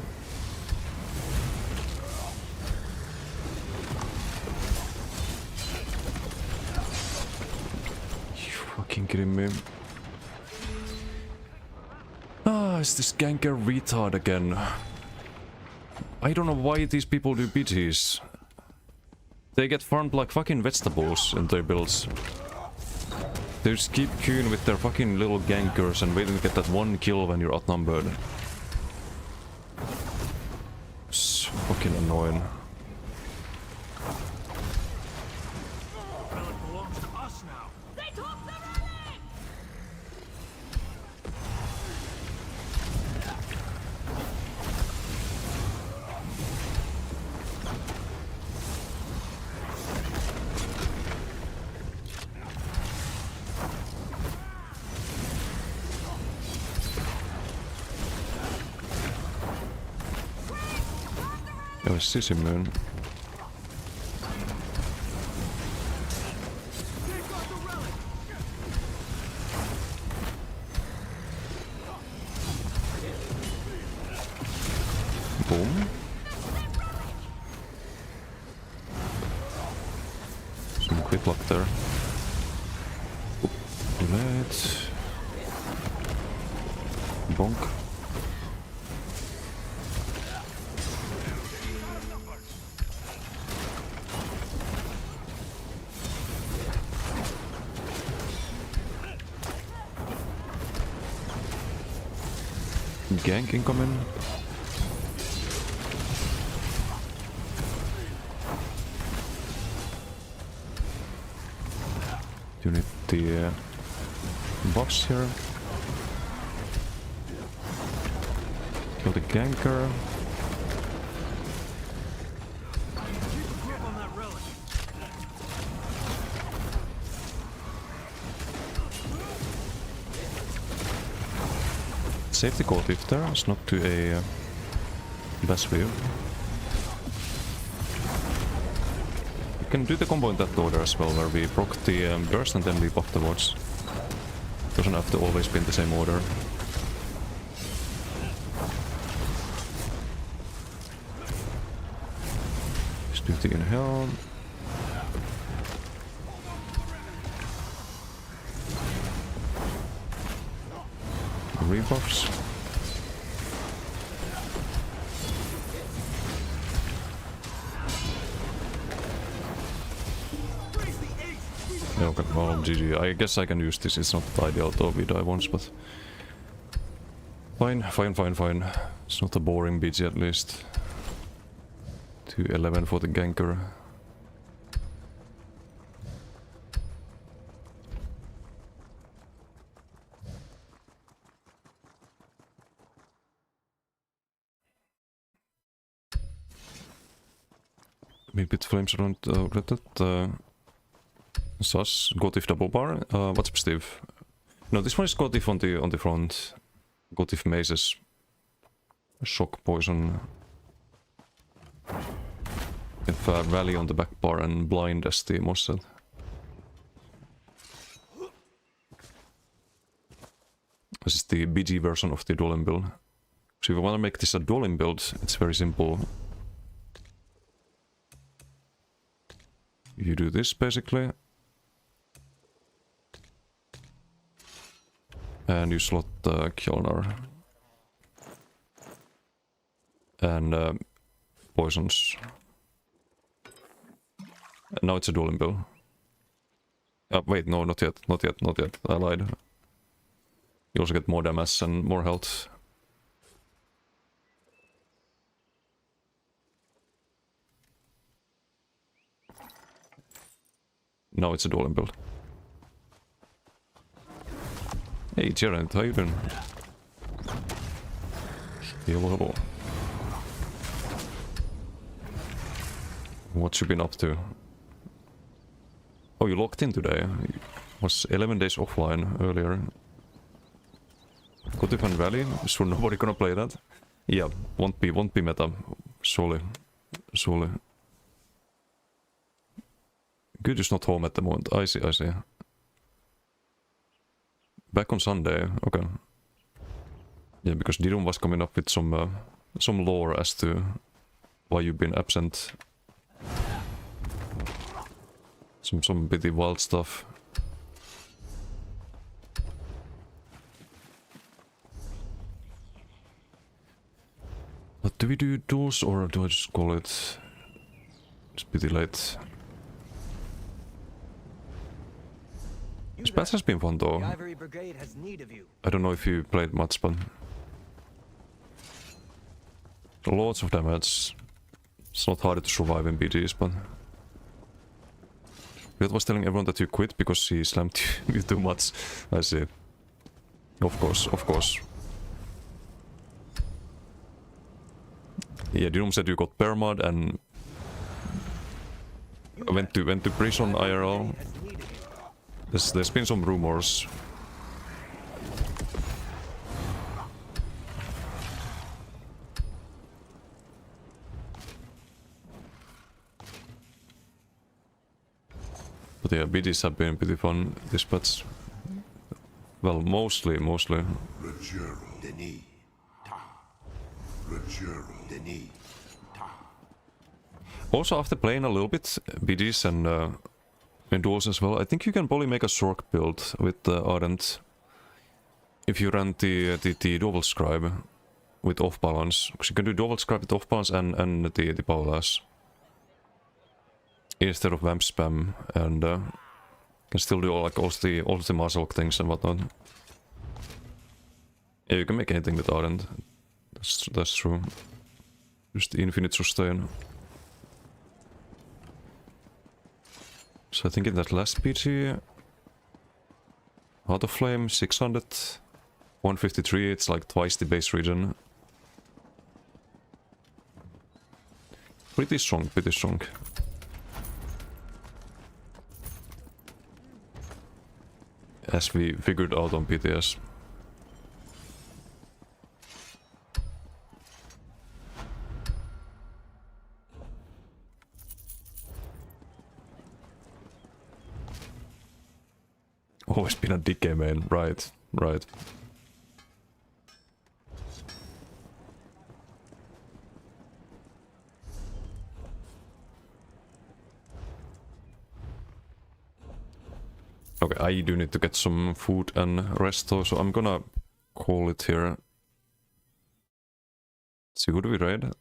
Fucking kidding me. Ah, is this ganker retard again? I don't know why these people do BTs. They get farmed like fucking vegetables in their builds. They just keep queuing with their fucking little gankers and waiting to get that one kill when you're outnumbered. It's fucking annoying. Relic belongs to us now. They took the relic! There was Sissy Moon. Boom. Some quick luck there. Right. Bonk. Gank incoming. You need the box here. Kill the ganker. Grip on that relic. Save the Gortiev there, it's not to a best view. You can do the combo in that order as well, where we proc the burst and then we buff the wards. Doesn't have to always be in the same order. Just do the inhale. Rebuffs. Yeah, okay, well, GG. I guess I can use this. It's not ideal though, we die once, but... Fine, fine, fine, fine. It's not a boring BG at least. 211 for the ganker. Maybe it flames around Sus, Gotif double bar. What's up, Steve? No, this one is Gotif on the front. Gotif mazes. Shock poison. If Rally on the back bar and blind as the Moss said. This is the BG version of the Dolin build. So if you want to make this a Dolin build, it's very simple. You do this basically. And you slot Kjolnar. And poisons. And now it's a dueling bill. Wait, no, not yet, not yet, not yet. I lied. You also get more damage and more health. Now it's a dueling build. Hey Gerard, how you doing? Hello, hello. What you been up to? Oh, you logged in today. Was 11 days offline earlier. Gotif and Rally, so nobody gonna play that? Yeah, won't be meta. Surely. Surely. Good is not home at the moment. I see, I see. Back on Sunday, okay. Yeah, because Dirum was coming up with some lore as to why you've been absent. Some pretty wild stuff. But do we do duels or do I just call it? It's pretty late. This patch has been fun though. The Ivory Brigade has need of you. I don't know if you played much, but lots of damage. It's not hard to survive in BGs, but Riot was telling everyone that you quit because he slammed you too much. I see. Of course, of course. Yeah, Dirum said you got permad and went to prison IRL. There's been some rumors. But yeah, BDs have been pretty fun this patch. Well, mostly. Denis. Denis. Also, after playing a little bit BDs and duels as well, I think you can probably make a Sork build with Ardent if you run the Double Scribe with off balance. Because you can do Double Scribe with off balance and the Paula's instead of Vamp spam, and can still do all the muscle things and whatnot. Yeah, you can make anything with Ardent. That's true. Just infinite sustain. So I think in that last PG, Heart of Flame 600, 153, it's like twice the base region. Pretty strong, pretty strong. As we figured out on PTS. Always been a DK main, right, right. Okay, I do need to get some food and rest though, so I'm gonna call it here. Let's see, who do we raid?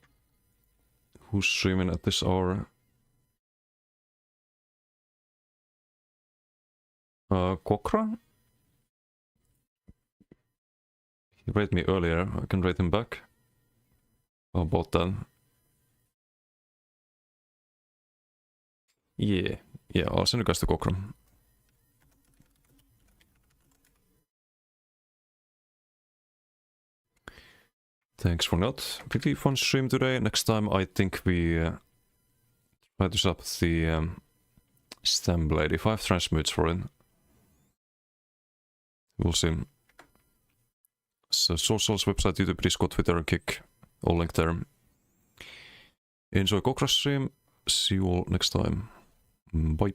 Who's streaming at this hour? Kokra? He rated me earlier. I can rate him back. How about that? Yeah. Yeah, I'll send you guys to Kokra. Thanks for that. Pretty fun stream today. Next time I think we try to set up the stem blade. If I have transmutes for it. We'll see. So socials, website, YouTube, Discord, Twitter, Kick. All linked there. Enjoy Kokra stream. See you all next time. Bye.